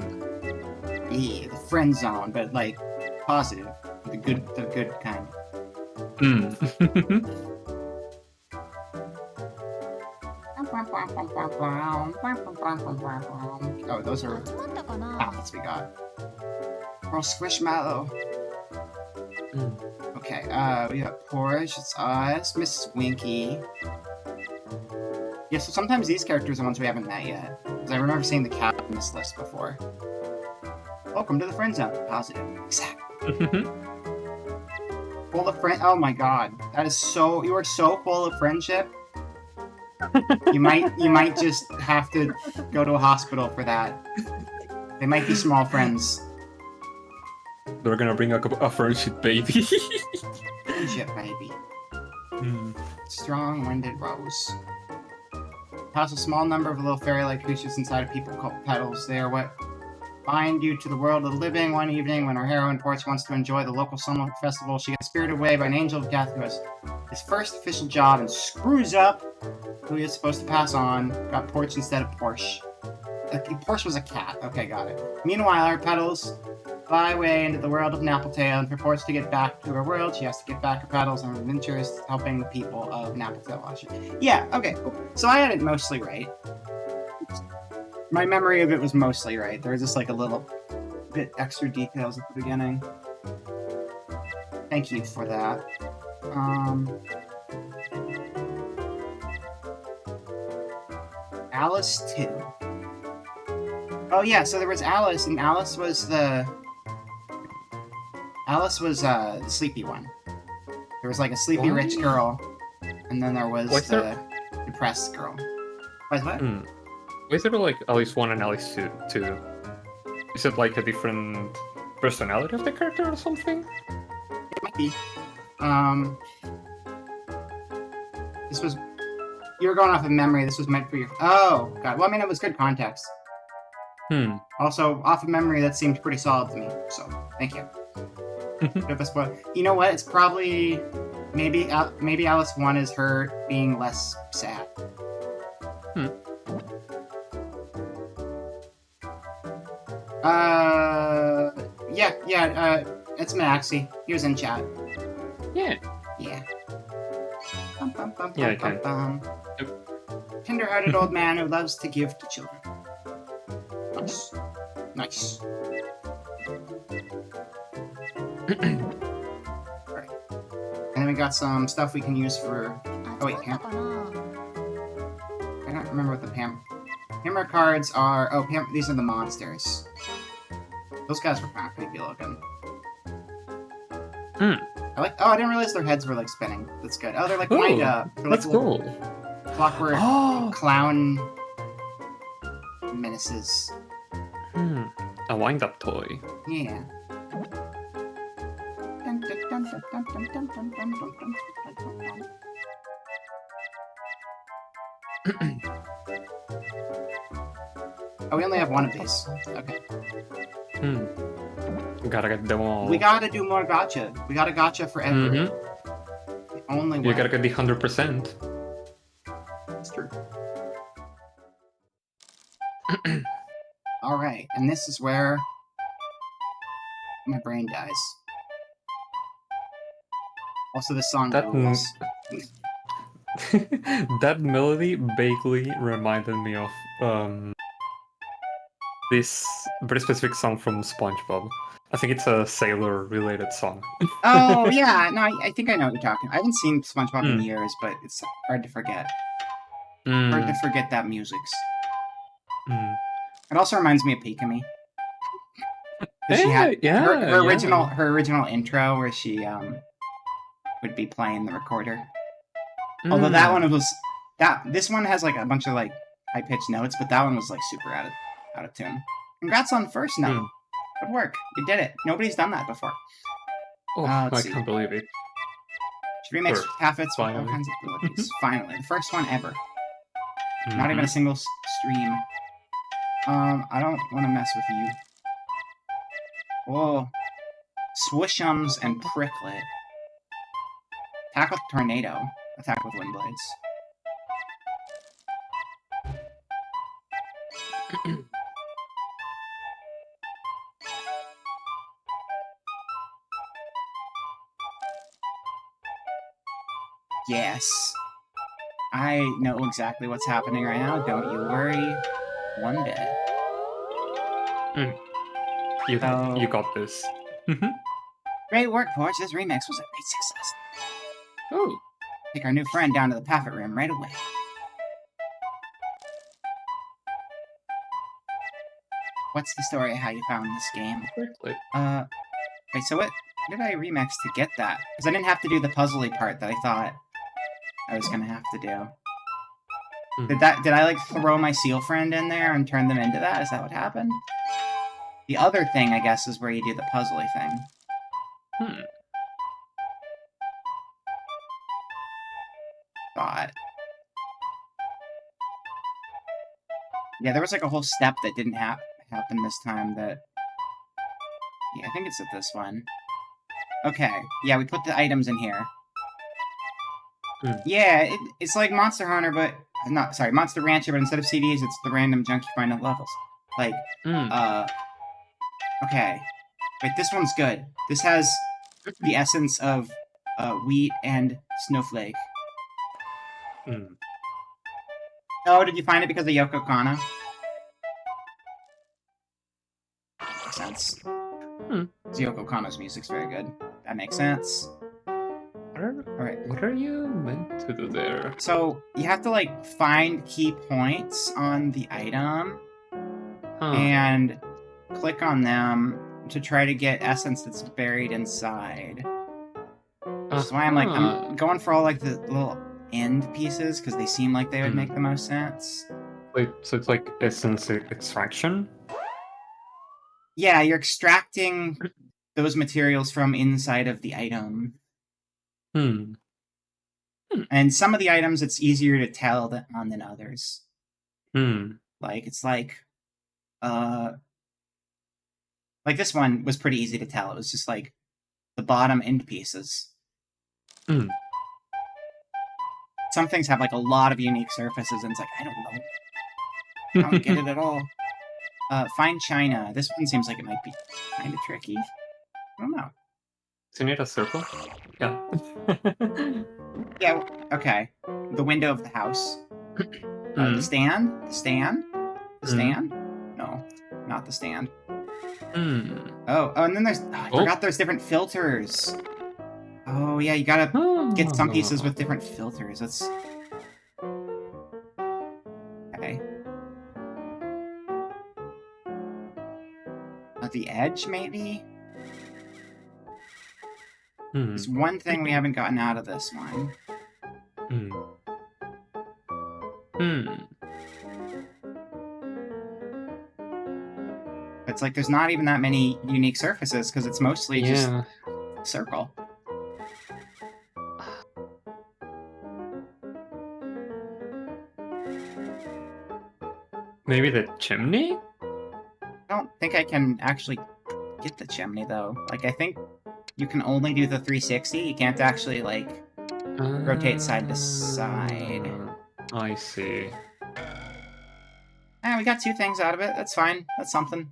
Yeah, the friend zone, but like positive, the good kind. Oh, those are 集まったかな packets we got. Oh, Squishmallow. Okay, we got Porch, it's us, Mrs. Winky. Yeah, so sometimes these characters are ones we haven't met yet. Because I remember seeing the cat on this list before. Welcome to the friend zone. Positive. Exactly. Full of friend. Oh my god, that is so. You are so full of friendship. You might just have to go to a hospital for that. They might be small friends. They're gonna bring a friendship baby. Friendship baby. Strong-winded rose. House a small number of little fairy-like creatures inside of people called petals. They are what bind you to the world of the living. One evening, when our heroine Porch wants to enjoy the local summer festival, she gets spirited away by an angel of death who has his first official job and screws up who he is supposed to pass on. Got Porch instead of Porsche. Porsche was a cat. Okay, got it. Meanwhile, our petals fly away into the world of Nappletail, and for Porch to get back to her world, she has to get back her petals and adventures helping the people of Nappletail. Yeah, okay, cool. So I had it mostly right. My memory of it was mostly right. There was just like a little bit extra details at the beginning. Thank you for that. Alice 2. Oh yeah, so there was Alice, and Alice was the sleepy one. There was like a sleepy rich girl, and then there was the depressed girl. What? Is there like Alice 1 and Alice 2 too? Is it like a different personality of the character or something? It might be. This was... You were going off of memory, this was meant for you. Oh, God. Well, I mean, it was good context. Also, off of memory, that seemed pretty solid to me, so thank you. You know what? It's probably... Maybe Alice 1 is her being less sad. It's Maxie. He was in chat. Yeah. Yeah. Yeah, I can. Tender-hearted old man who loves to give to children. Nice. Nice. Right. And then we got some stuff we can use for... Oh wait, I don't remember what the hammer cards are. Oh, these are the monsters. Those guys were kind of creepy looking. Oh, I didn't realize their heads were like spinning. That's good. Oh, they're like wind up. They're That's like cool. Clockwork clown menaces. A wind-up toy. Yeah. Oh, we only have one of these. Okay. Gotta get them all. We gotta do more gacha. We gotta gacha forever. The only way. You gotta get the 100%. That's true. Alright, and this is where my brain dies. Also, this song rules. That melody vaguely reminded me of this very specific song from SpongeBob. I think it's a sailor-related song. Oh, yeah. No, I think I know what you're talking about. I haven't seen SpongeBob in years, but it's hard to forget. Hard to forget that music. It also reminds me of Pikami. She had her original intro where she would be playing the recorder. Although that one was this one has like a bunch of like high-pitched notes, but that one was like super out of tune. Congrats on first note. Good work. You did it. Nobody's done that before. Oh, I can't believe it. Should remix Taffets with all kinds of abilities. Finally. The first one ever. Not even a single stream. I don't want to mess with you. Oh. Swishums and Pricklet. Attack with Tornado. Attack with Wind Blades. Yes. I know exactly what's happening right now. Don't you worry one bit. You got this. Great work, Porch. This remix was a great success. Oh, Take our new friend down to the Paffet room right away. What's the story of how you found this game? quickly. Wait, so what did I remix to get that? Because I didn't have to do the puzzly part that I thought I was gonna have to do. Did I like throw my seal friend in there and turn them into that? Is that what happened? The other thing, I guess, is where you do the puzzly thing. Thought. Yeah, there was like a whole step that didn't happen this time that... Yeah, I think it's at this one. Okay, yeah, we put the items in here. Yeah, it's like Monster Hunter, but... Sorry, Monster Rancher, but instead of CDs, it's the random junk you find in levels. Like, okay. Wait, this one's good. This has the essence of wheat and snowflake. Oh, did you find it because of Yoko Kanno? Makes sense. Yoko Kanno's music's very good. That makes sense. Alright. What are you meant to do there? So, you have to, like, find key points on the item and click on them to try to get essence that's buried inside. Which is why I'm going for all, like, the little end pieces, because they seem like they would make the most sense. Wait, so it's like essence extraction? Yeah, you're extracting those materials from inside of the item. And some of the items, it's easier to tell than others. Like, it's like this one was pretty easy to tell. It was just, like, the bottom end pieces. Some things have, like, a lot of unique surfaces, and it's like, I don't know. I don't get it at all. Find China. This one seems like it might be kind of tricky. I don't know. Do you need a circle? Yeah. Yeah, okay. The window of the house. The stand? The stand? The stand? No, not the stand. Oh, and then there's... Oh, I forgot there's different filters. Oh, yeah, you gotta get some pieces with different filters. That's... Okay. At the edge, maybe? There's one thing we haven't gotten out of this one. It's like there's not even that many unique surfaces, because it's mostly just circle. Maybe the chimney? I don't think I can actually get the chimney, though. Like, I think you can only do the 360. You can't actually, like, rotate side to side. I see. We got two things out of it. That's fine. That's something.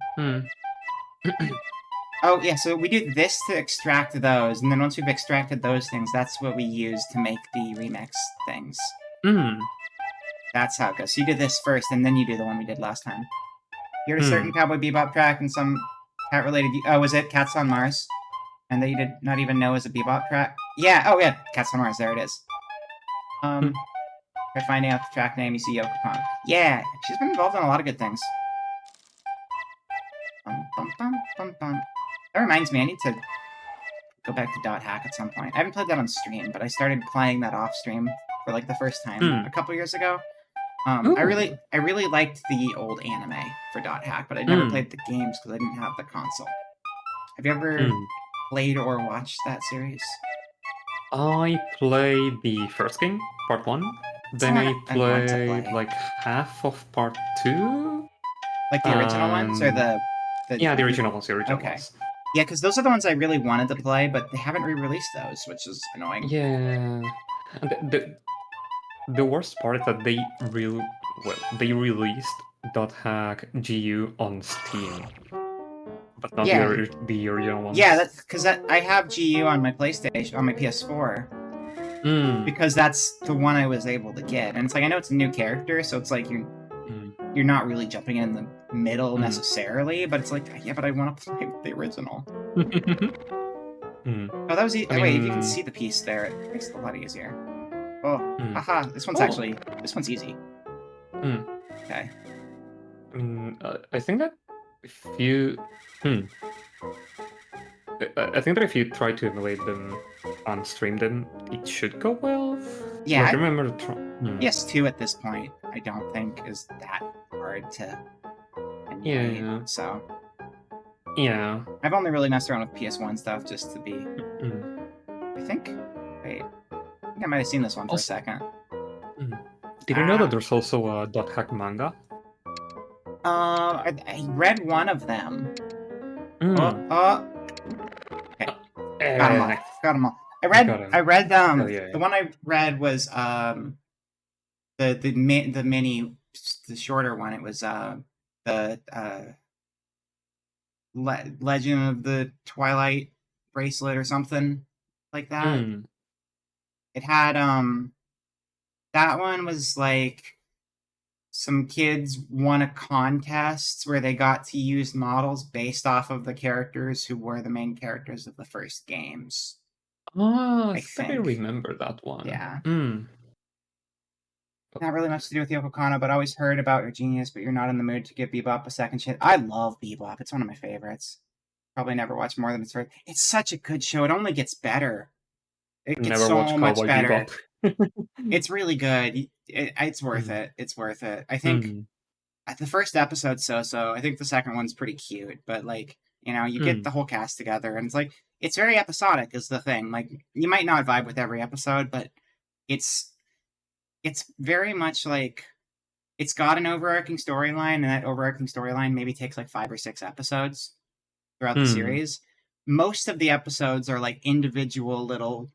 Oh, yeah, so we do this to extract those, and then once we've extracted those things, that's what we use to make the remix things. That's how it goes. So you do this first, and then you do the one we did last time. You heard a certain Cowboy Bebop track and some cat-related... Oh, was it Cats on Mars? And that you did not even know was a Bebop track? Yeah, oh yeah, Cats on Mars, there it is. By finding out the track name, you see Yoko Kanno. Yeah, she's been involved in a lot of good things. That reminds me, I need to go back to Dot Hack at some point. I haven't played that on stream, but I started playing that off stream for like the first time a couple years ago. I really liked the old anime for Dot Hack, but I never played the games because I didn't have the console. Have you ever played or watched that series? I played the first game, part 1. Then I played like half of part 2. Like the original ones, or the yeah, the original ones. The original ones. Yeah, because those are the ones I really wanted to play, but they haven't re-released those, which is annoying. Yeah, and the worst part is that they released Dot Hack GU on Steam, but not the original ones. Yeah, that's because I have GU on my PlayStation, on my PS4. Because that's the one I was able to get, and it's like I know it's a new character, so it's like you're not really jumping in the middle necessarily, but it's like, yeah, but I want to play the original. Oh, that was I wait, if you can mean- see the piece there, it makes it a lot easier. Oh, Hmm. haha, this one's easy. Hmm. Okay. I mean, I think that if you, I think that if you try to emulate them and stream them, it should go well. Yeah, Like, I remember. PS2 at this point, I don't think is that hard to emulate. Yeah. So Yeah. I've only really messed around with PS1 stuff just to be. Mm. I think. Wait, I think I might have seen this one for a Also- second. Did you know that there's also a dot hack manga? I read one of them. Mm. Okay. Got them all. Got them all. I read. Got 'em. I read. yeah. The one I read was the mini, the shorter one. It was the Legend of the Twilight Bracelet or something like that. Mm. It had that one was like some kids won a contest where they got to use models based off of the characters who were the main characters of the first games. Ah, I think. think I remember that one. Yeah. Mm. Not really much to do with Yoko Kanno, but I always heard about her genius, but you're not in the mood to give Bebop a second chance. I love Bebop. It's one of my favorites. Probably never watched more than its first. It's such a good show. It only gets better. It gets Never so watched much Cowboy better. Bebop. It's really good. It's worth it. It's worth it. I think the first episode's so. I think the second one's pretty cute, but like, you know, you get the whole cast together and it's like, it's very episodic is the thing. Like, you might not vibe with every episode, but it's very much like, it's got an overarching storyline, and that overarching storyline maybe takes like 5 or 6 episodes throughout the series. Most of the episodes are like individual little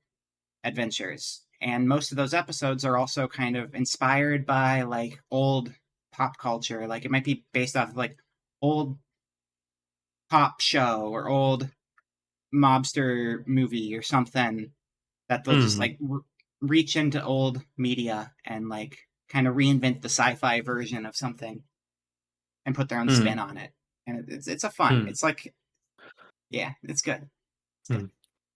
adventures, and most of those episodes are also kind of inspired by like old pop culture. Like, it might be based off of like old pop show or old mobster movie or something that they'll just like reach into old media and like kind of reinvent the sci-fi version of something and put their own spin on it. And it's a fun. It's like, yeah, it's good. It's good.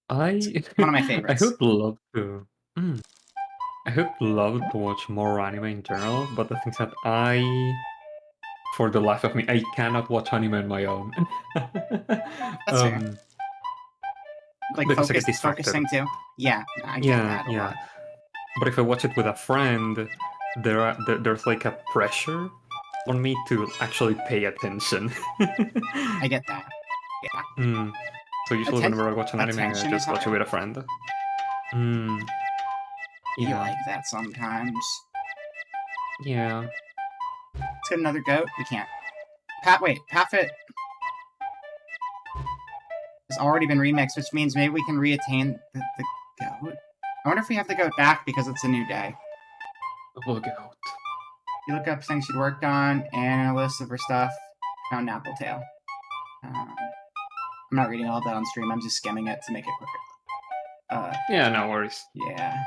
It's one of my favorites. I would love to. I would love to watch more anime in general, but the thing is that for the life of me, I cannot watch anime on my own. That's fair. Like, because I get distracted. focusing too. Yeah, I get that a lot. But if I watch it with a friend, there's like a pressure on me to actually pay attention. I get that. Yeah. So usually whenever I watch an anime, I just watch it with a friend. You like that sometimes. Yeah. Let's get another goat. We can't. Patfit has already been remixed, which means maybe we can reattain the goat. I wonder if we have the goat back because it's a new day. The goat. You look up things she'd worked on and a list of her stuff. Found Appletail. I'm not reading all of that on stream. I'm just skimming it to make it quicker. Yeah, no worries. Yeah.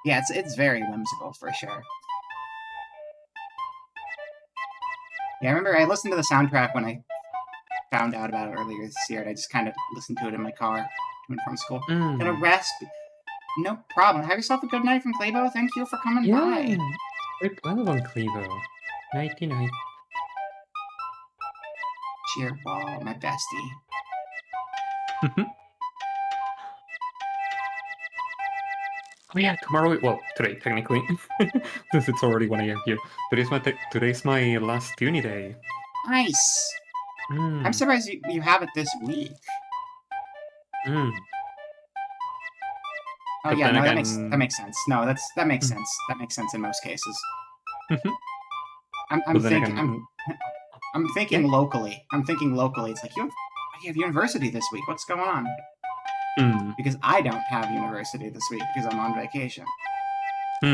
Yeah, it's very whimsical for sure. Yeah, I remember I listened to the soundtrack when I found out about it earlier this year, and I just kind of listened to it in my car to and from school. Gonna rest. No problem. Have yourself a good night from Clebo. Thank you for coming by. Sleep well on Clevo. Nighty night. Cheer ball, my bestie. Oh yeah, tomorrow. Well, today technically, since it's already 1 a.m. here. Today's my last uni day. Nice. I'm surprised you have it this week. Oh But yeah, then no, again- that makes sense. No, that makes sense. That makes sense in most cases. I'm But then thinking. again- I'm thinking locally. I'm thinking locally. It's like you have university this week. What's going on? Because I don't have university this week because I'm on vacation. But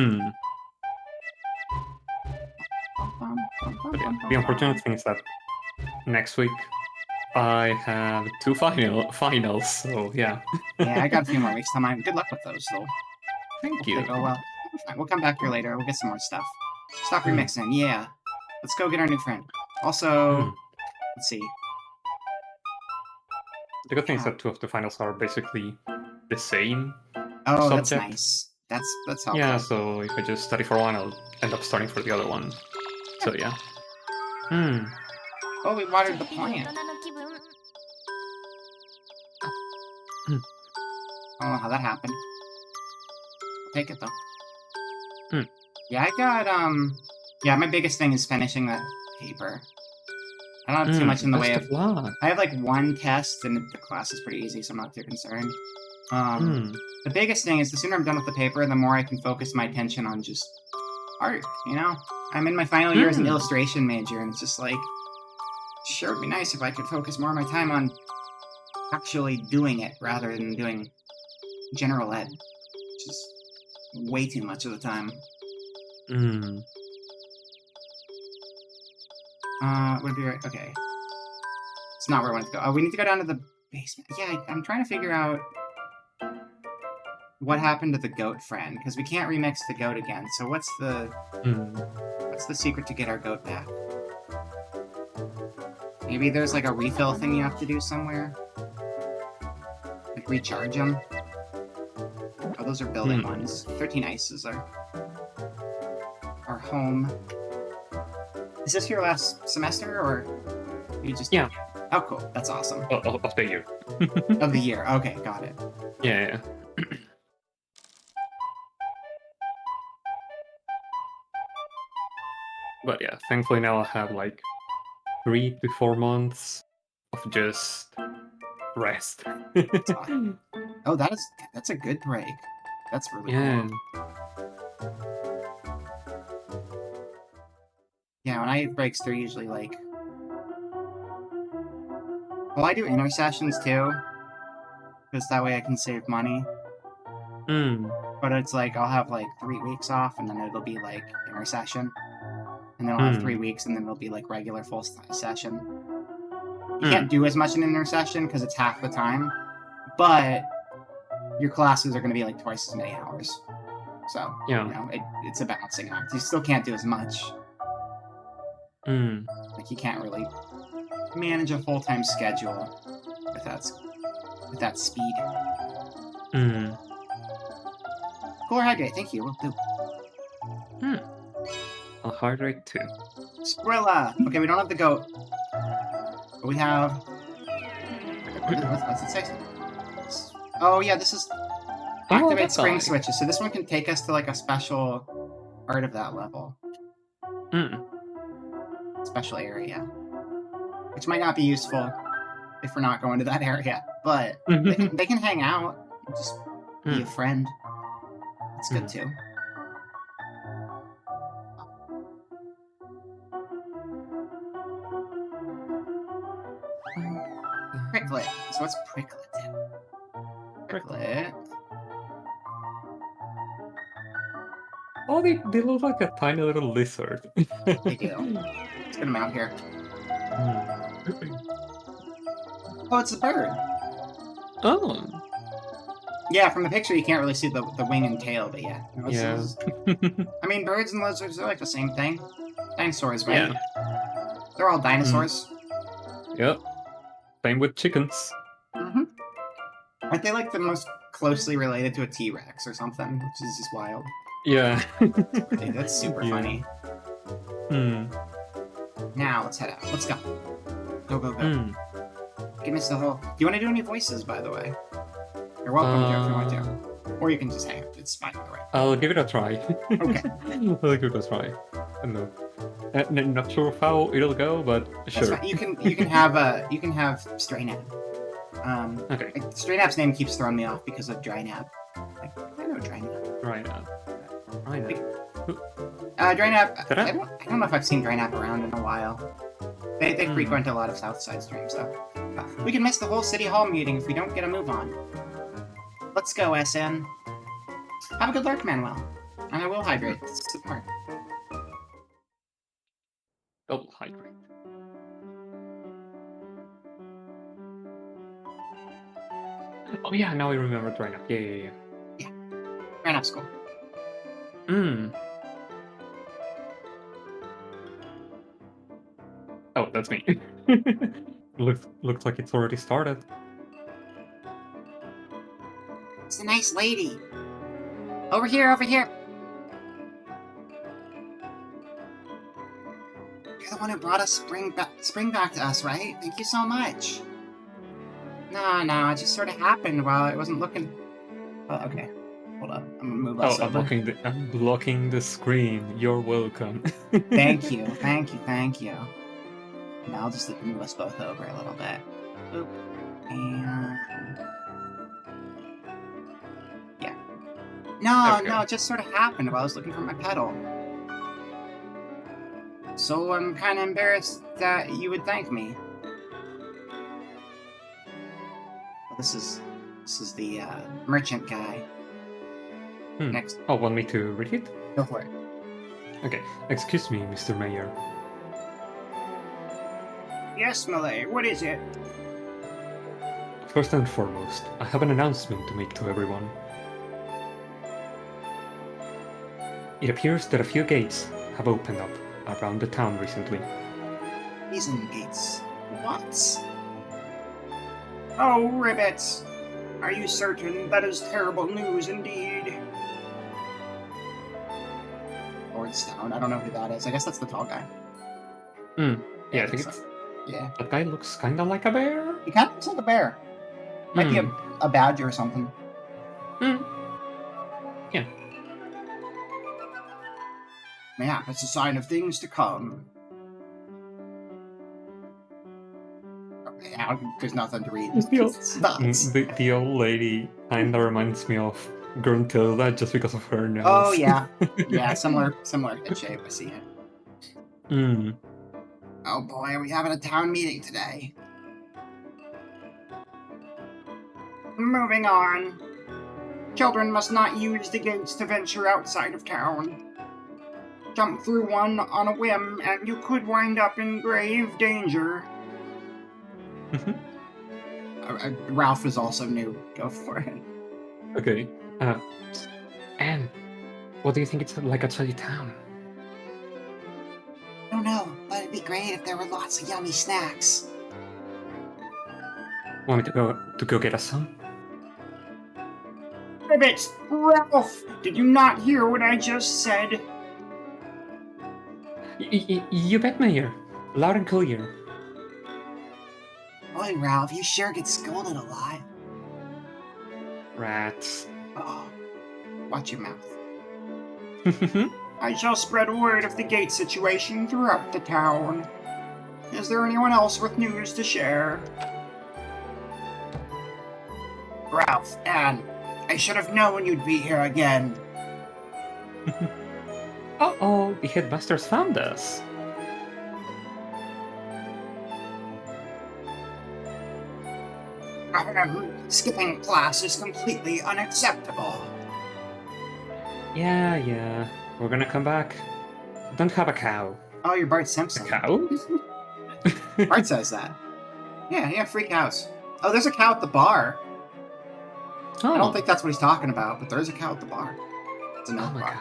yeah, the unfortunate thing is that next week I have 2 finals. So yeah. Yeah, I got a few more weeks till mine. Good luck with those, though. Thank Hope you. they go well. Fine. We'll come back here later. We'll get some more stuff. Stop remixing. Yeah. Let's go get our new friend. Also, Let's see. The good thing is that 2 of the finals are basically the same. Oh, that's Subject. nice. That's helpful. Yeah, so if I just study for one, I'll end up starting for the other one. So yeah. Hmm. Oh, we ちょ watered っ the ぴり大 plant. 人の気分 I don't know how that happened. I'll take it though. Hmm. Yeah, I got yeah, my biggest thing is finishing that paper. I don't have too much in the way Best of luck. I have like one test and the class is pretty easy, so I'm not too concerned. Hmm. The biggest thing is the sooner I'm done with the paper, the more I can focus my attention on just art, you know? I'm in my final year as an illustration major, and it's just like, sure, it'd be nice if I could focus more of my time on actually doing it rather than doing general ed, which is way too much of the time. Hmm. Would it be right? Okay. It's not where I want to go. Oh, we need to go down to the basement. Yeah, I'm trying to figure out what happened to the goat friend, because we can't remix the goat again. So what's the secret to get our goat back? Maybe there's like a refill thing you have to do somewhere? Like recharge them? Oh, those are building ones. 13 ices are our home. Is this your last semester, or you just... Yeah. Oh, cool. That's awesome. Of the year. Of the year. Okay, got it. Yeah. But yeah, thankfully now I have like 3 to 4 months of just rest. Oh, that's a good break. That's really Yeah. cool. Yeah, when I have breaks, they're usually like... Well, I do intersessions too, because that way I can save money. But it's like, I'll have like 3 weeks off, and then it'll be like intersession. And then I'll have 3 weeks, and then it'll be like regular full session. You can't do as much in intersession because it's half the time, but your classes are going to be like twice as many hours. So, Yeah. you know, it's a balancing act. You still can't do as much. Like, you can't really manage a full-time schedule with that speed. Cooler hydrate, thank you. Will do. I'll hydrate too. Skrilla! Okay, we don't have the goat. But we have... What's it say? Oh, yeah, this is... Activate spring switches. So this one can take us to, like, a special part of that level. Special area. Which might not be useful if we're not going to that area. But they can hang out. Just be a friend. That's good, too. Pricklet. So what's Pricklet do? Pricklet. Oh, they look like a tiny little lizard. They do. Let's get them out here. Oh, it's a bird. Oh. Yeah, from the picture you can't really see the wing and tail, but yeah. No, Yeah. I mean, birds and lizards are like the same thing. Dinosaurs, right? Yeah. They're all dinosaurs. Yep. Same with chickens. Aren't they like the most closely related to a T-Rex or something? Which is just wild. Yeah. Dude, that's super funny. Now, let's head out. Let's go. Go, go, go. Give me the whole... Do you want to do any voices, by the way? You're welcome to if you want to. Or you can just hang out. It's fine either way. I'll give it a try. Okay. I'll give it a try. I don't know. Not sure how it'll go, but sure. That's fine. You can have Stray Nap. Okay. Stray Nap's name keeps throwing me off because of Dry Nap. Like, I know Dry Nap. Dry Nap. Dry Nap. I don't know if I've seen Dry Nap around in a while. They frequent a lot of Southside streams, so we can miss the whole City Hall meeting if we don't get a move on. Let's go, SN. Have a good lurk, Manuel. And I will hydrate. It's smart. Double hydrate. Oh yeah, now I remember Dry Nap. Yeah. Dry Nap's cool. Oh, that's me. Looks like it's already started. It's a nice lady. Over here, over here. You're the one who brought us spring back to us, right? Thank you so much. No, it just sort of happened while I wasn't looking. Oh, okay. Hold up. I'm gonna move us Oh, over. I'm blocking the screen. You're welcome. Thank you. Now I'll just move us both over a little bit. Boop. And... yeah. No, it just sort of happened while I was looking for my pedal. So I'm kind of embarrassed that you would thank me. Well, this is the merchant guy. Next. Oh, want me to read it? Go for it. Okay. Excuse me, Mr. Mayor. Yes, Malay, what is it? First and foremost, I have an announcement to make to everyone. It appears that a few gates have opened up around the town recently. Prison gates. What? Oh, ribbits! Are you certain that is terrible news indeed? Lordstown, I don't know who that is. I guess that's the tall guy. Yeah, I think it's... Yeah. That guy looks kinda like a bear. He kind of looks like a bear. Might be a badger or something. Yeah. Yeah, it's a sign of things to come. Okay, now there's nothing to read. The old lady kinda reminds me of Gruntilda just because of her nose. Oh, yeah. Yeah, similar head shape. I see it. Oh boy, are we having a town meeting today? Moving on. Children must not use the gates to venture outside of town. Jump through one on a whim, and you could wind up in grave danger. Ralph is also new. Go for it. Okay. Anne, what do you think it's like outside your town? I don't know, but it'd be great if there were lots of yummy snacks. Want me to go get us some? Ribbit! Ralph! Did you not hear what I just said? You bet, Mayor. Loud and clear. Boy, Ralph, you sure get scolded a lot. Rats. Oh, watch your mouth. I shall spread word of the gate situation throughout the town. Is there anyone else with news to share? Ralph, Anne, I should have known you'd be here again. Uh-oh, the headmasters found us. Skipping class is completely unacceptable. Yeah. We're gonna come back. Don't have a cow. Oh, you're Bart A Simpson. cow? Bart says that. Yeah, free cows. Oh, there's a cow at the bar. Oh. I don't think that's what he's talking about, but there's a cow at the bar. It's a milk my bar. cow.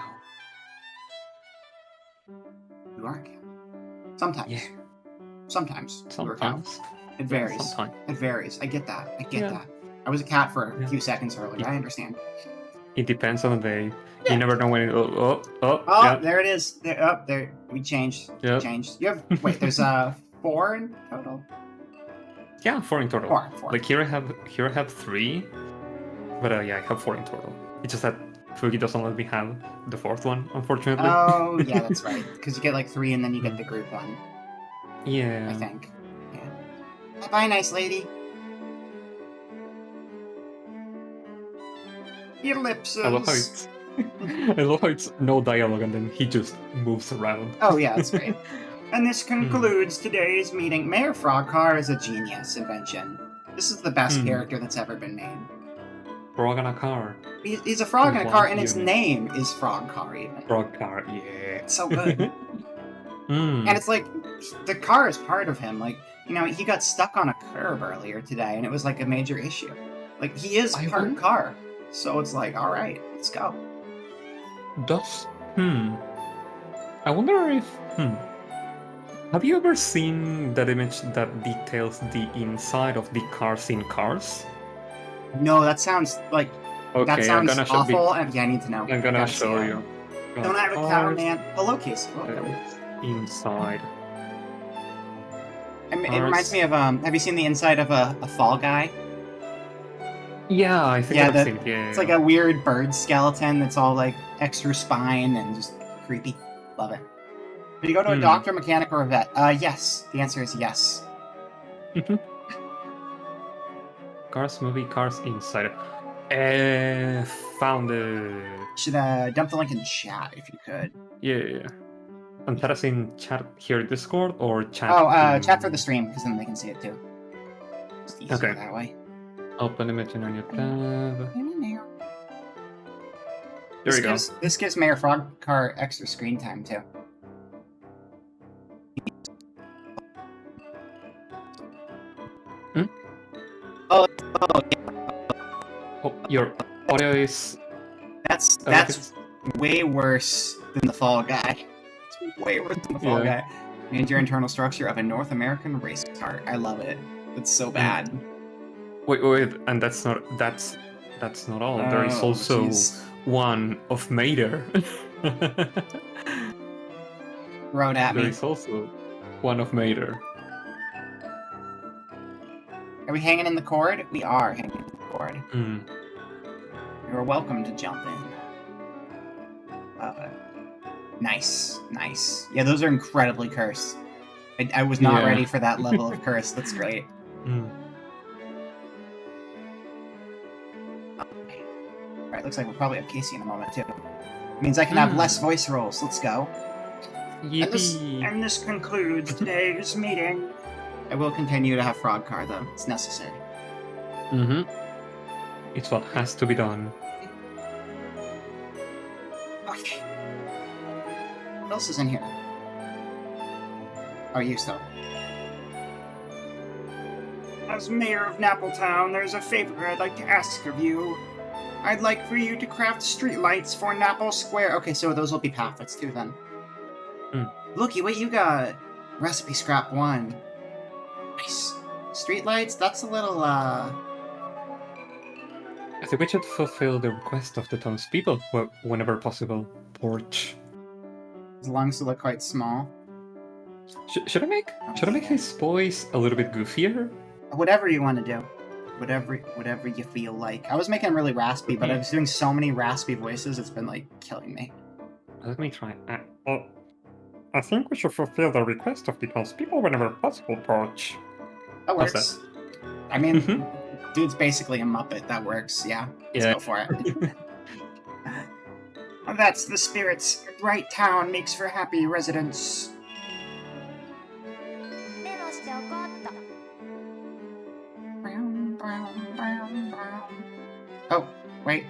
You are a cow. Sometimes. Yeah. Sometimes. You are a cow. Sometimes. It varies. Sometimes. It varies. I get that. Yeah. that. I was a cat for a Yeah. few seconds earlier. I understand. It depends on the day. Yeah. You never know when it... Oh, Oh, there it is. There. We changed. Yep. Changed. You have... Wait, there's 4 in total? Yeah, 4 in total. 4. Like here I have 3. But yeah, I have 4 in total. It's just that Fugi doesn't let me have the 4th one, unfortunately. Oh, yeah, that's right. Because you get like 3 and then you get the group one, Yeah. I think. Yeah. Bye, nice lady. Ellipses. I love how it's no dialogue and then he just moves around. Oh, yeah, that's great. And this concludes today's meeting. Mayor Frogcar is a genius invention. This is the best character that's ever been made. Frog in a car. He's a frog in a car, and its Human. name is Frogcar, even. Frog car, yeah. It's so good. And it's like, the car is part of him. Like, you know, he got stuck on a curb earlier today, and it was like a major issue. Like, he is part car. So it's like, alright, let's go. I wonder if... Have you ever seen that image that details the inside of the cars in Cars? No, that sounds like that Okay, I'm sounds gonna show awful. And yeah, I need to know. I'm I gonna gotta see show it. you. Don't I have a car, Cars, man? Hello, Casey. Welcome. inside. It reminds me of Have you seen the inside of a Fall Guy? Yeah, I think Yeah, I've seen it. Yeah, it's like a weird bird skeleton that's all like extra spine and just creepy. Love it. Did you go to a doctor, mechanic, or a vet? Yes. The answer is yes. Cars movie, Cars inside. Found it. Should dump the link in chat if you could. Yeah. And that is in chat here in Discord or chat? Chat for the stream because then they can see it too. It's easier Okay. that way. Open image on your tab. There we go. This gives Mayor Frogcar extra screen time too. Hmm? Oh, Oh, your audio is. that's way worse than the Fall Guy. It's way worse than the Fall Guy. And your internal structure of a North American race car. I love it. It's so bad. Wait, and that's not all. There is also one of Mater. Throw it at There me. is also one of Mater. Are we hanging in the cord? We are hanging in the cord. Mm. You're welcome to jump in. Love it. Nice. Yeah, those are incredibly cursed. I was not ready for that level of curse. That's great. Mm. Okay. Alright, looks like we'll probably have Casey in a moment, too. Means I can have less voice rolls. Let's go. Yippee! And this concludes today's meeting. I will continue to have Frogcar, though. It's necessary. Mm-hmm. It's what has to be done. Okay. What else is in here? Oh, you still. As mayor of Nappletown, there's a favor I'd like to ask of you. I'd like for you to craft streetlights for Napple Square. Okay, so those will be pamphlets too, then. Looky what you got. Recipe scrap 1. Nice. Streetlights, that's a little, I think we should fulfill the request of the townspeople whenever possible. Porch. As long as they look quite small. Should I make his voice a little bit goofier? Whatever you want to do. Whatever you feel like. I was making them really raspy, but I was doing so many raspy voices, it's been, like, killing me. Let me try. I think we should fulfill the request of the townspeople whenever possible, Porch. That How's works. I mean, dude's basically a Muppet. That works, yeah. Let's go for it. That's the spirits. A bright town makes for happy residents. メモしておこうっと。 Oh, wait.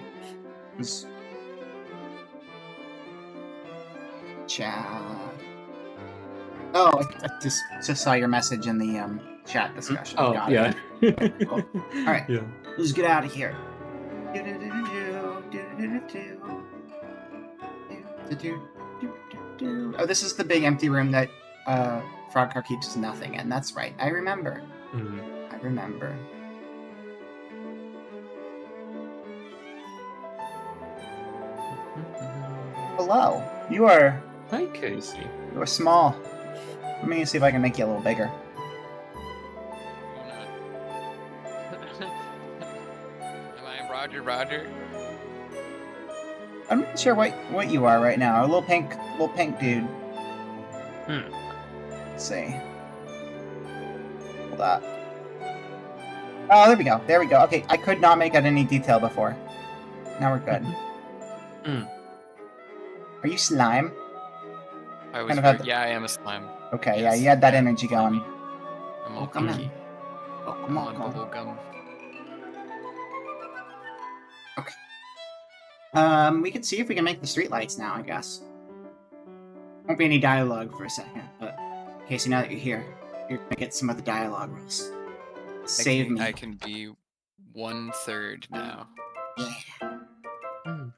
Chat. Oh, I just saw your message in the chat discussion. Oh, Got yeah. it. Okay, cool. All right, Yeah. let's get out of here. Oh, this is the big empty room that Frogcar keeps nothing in. That's right. I remember. I remember. Hello. You are Hi, Casey. small. Let me see if I can make you a little bigger. Am I Roger? I'm not sure what you are right now. A little pink dude. Let's see. Hold up. Oh, there we go. Okay, I could not make out any detail before. Now we're good. Are you slime? I was Kind of had yeah, I am a slime. Okay, Yes. yeah, you had that energy going. I'm all come pinky. in. Oh, I'm come on on. bubble gum. We can see if we can make the streetlights now, I guess. Won't be any dialogue for a second, but Casey, now that you're here, you're gonna get some of the dialogue rules. Save me. I can be 1/3 now. Yeah. Dun,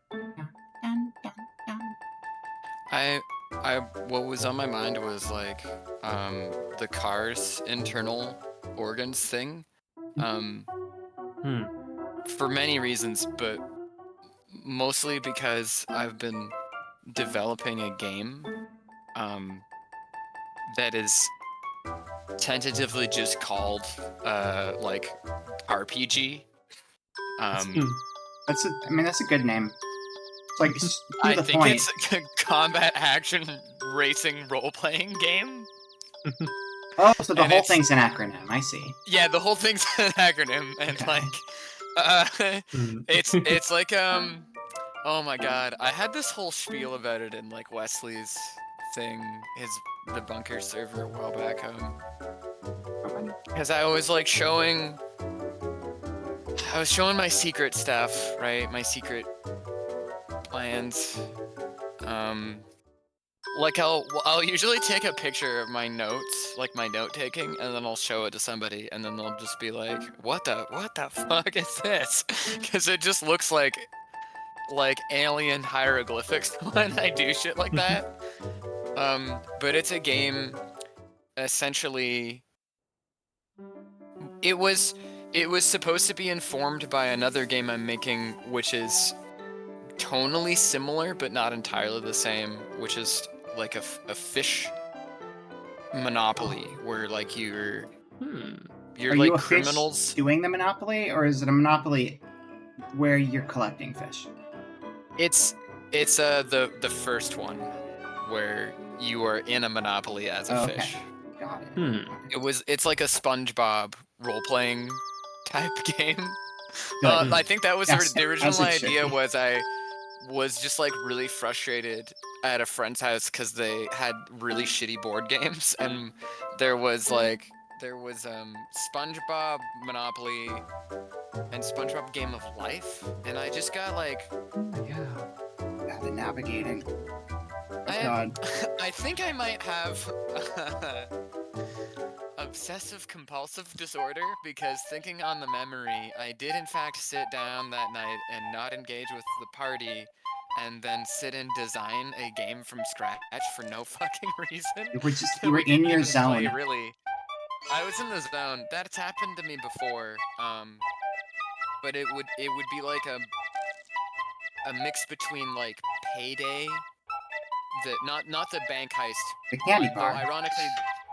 dun, dun. what was on my mind was like the car's internal organs thing. Hmm. For many reasons, but mostly because I've been developing a game that is tentatively just called like RPG. That's a good name. It's like to I the think point. it's a combat action racing role-playing game. Oh, so the and whole it's- thing's an acronym. I see. Yeah, the whole thing's an acronym, and Okay. it's like oh my god, I had this whole spiel about it in like Wesley's thing, the bunker server a while back, because I was like I was showing my secret stuff, right? My secret plans. Like I'll usually take a picture of my notes, like my note taking, and then I'll show it to somebody, and then they'll just be like, "What the fuck is this?" Because it just looks like alien hieroglyphics when I do shit like that. But it's a game. Essentially, it was supposed to be informed by another game I'm making, which is tonally similar but not entirely the same, which is like a fish monopoly, where like you're Are like you a criminals. fish doing the Monopoly, or is it a Monopoly where you're collecting fish? It's the first one where you are in a monopoly as a Oh, okay. fish. Got it. It's like a SpongeBob role-playing type game. Good. I think that was Yes, the as original it should idea. be. Was I was just like really frustrated at a friend's house because they had really shitty board games, and there was SpongeBob Monopoly and SpongeBob Game of Life, and I just got like, Yeah, the navigating. Oh, I God. I think I might have obsessive compulsive disorder, because thinking on the memory, I did in fact sit down that night and not engage with the party, and then sit and design a game from scratch for no fucking reason. You were We in didn't your even play, zone. really. I was in the zone. That's happened to me before. But it would be like a mix between like Payday, not the bank heist. The candy Though bar. ironically,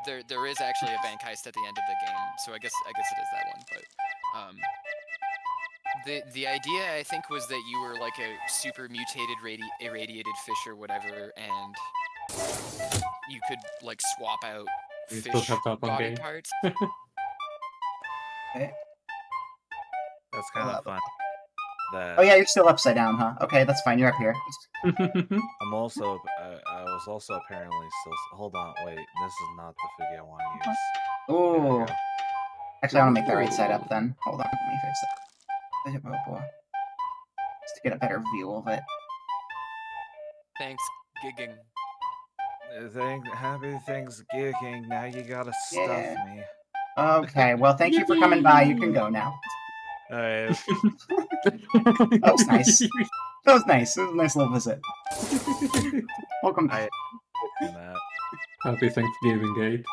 there is actually a bank heist at the end of the game, so I guess it is that one. But the idea, I think, was that you were like a super mutated irradiated fish or whatever, and you could like swap out You fish still have that one body game. parts. Okay. That's kind of fun. Oh yeah, you're still upside down, huh? Okay, that's fine. You're up here. I'm also. I was also apparently still. Hold on, wait. This is not the figure I want to use. There we Ooh. go. Actually, I want to make the right side up then. Hold on, let me fix it. Oh boy. Just to get a better view of it. Thanks, gigging. Happy Thanksgiving. Now you gotta stuff Yeah. me. Okay, well, thank you for coming by. You can go now. Alright. That was nice. That was nice. It was a nice little visit. Welcome. I that. Happy Thanksgiving, Gabe.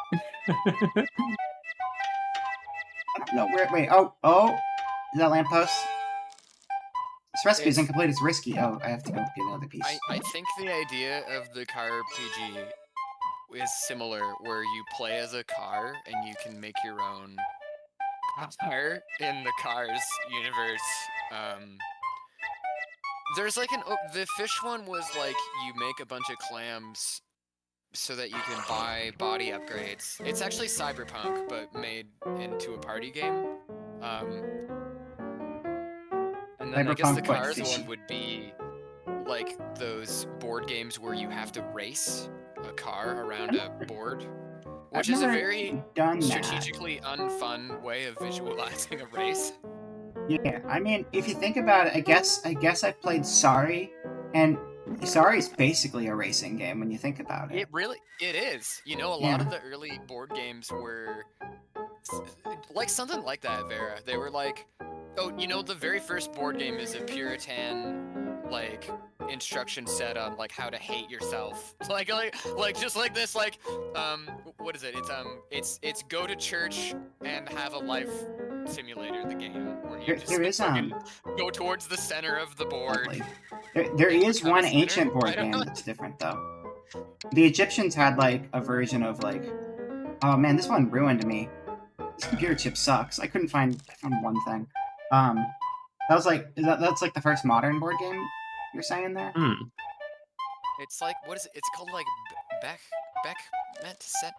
No, wait. Oh. Is that lamppost? This recipe is incomplete. It's risky. Oh, I have to go get another piece. I think the idea of the car RPG is similar, where you play as a car and you can make your own car in the Cars universe. There's like the fish one was like you make a bunch of clams so that you can buy body upgrades. It's actually Cyberpunk, but made into a party game. And then I guess the Cyberpunk, but Cars fishy. one would be like those board games where you have to race a car around a board, which is a never very done that. strategically unfun way of visualizing a race. Yeah, I mean, if you think about it, I guess I've played Sorry, and Sorry's basically a racing game when you think about it. It is. You know, a lot of the early board games were like something like that, Vera. They were like, oh, you know, the very first board game is a Puritan, like, instruction set on like how to hate yourself. Like just like this, like what is it? It's go to church and have a life simulator, the game, where you just There is fucking go towards the center of the board. lovely. There and is become a one sinner. ancient board I don't game know. that's different though. The Egyptians had like a version of like, oh man, this one ruined me. This computer chip sucks. I found one thing. That was like that's like the first modern board game you're saying there? It's like, what is it? It's called like Beck set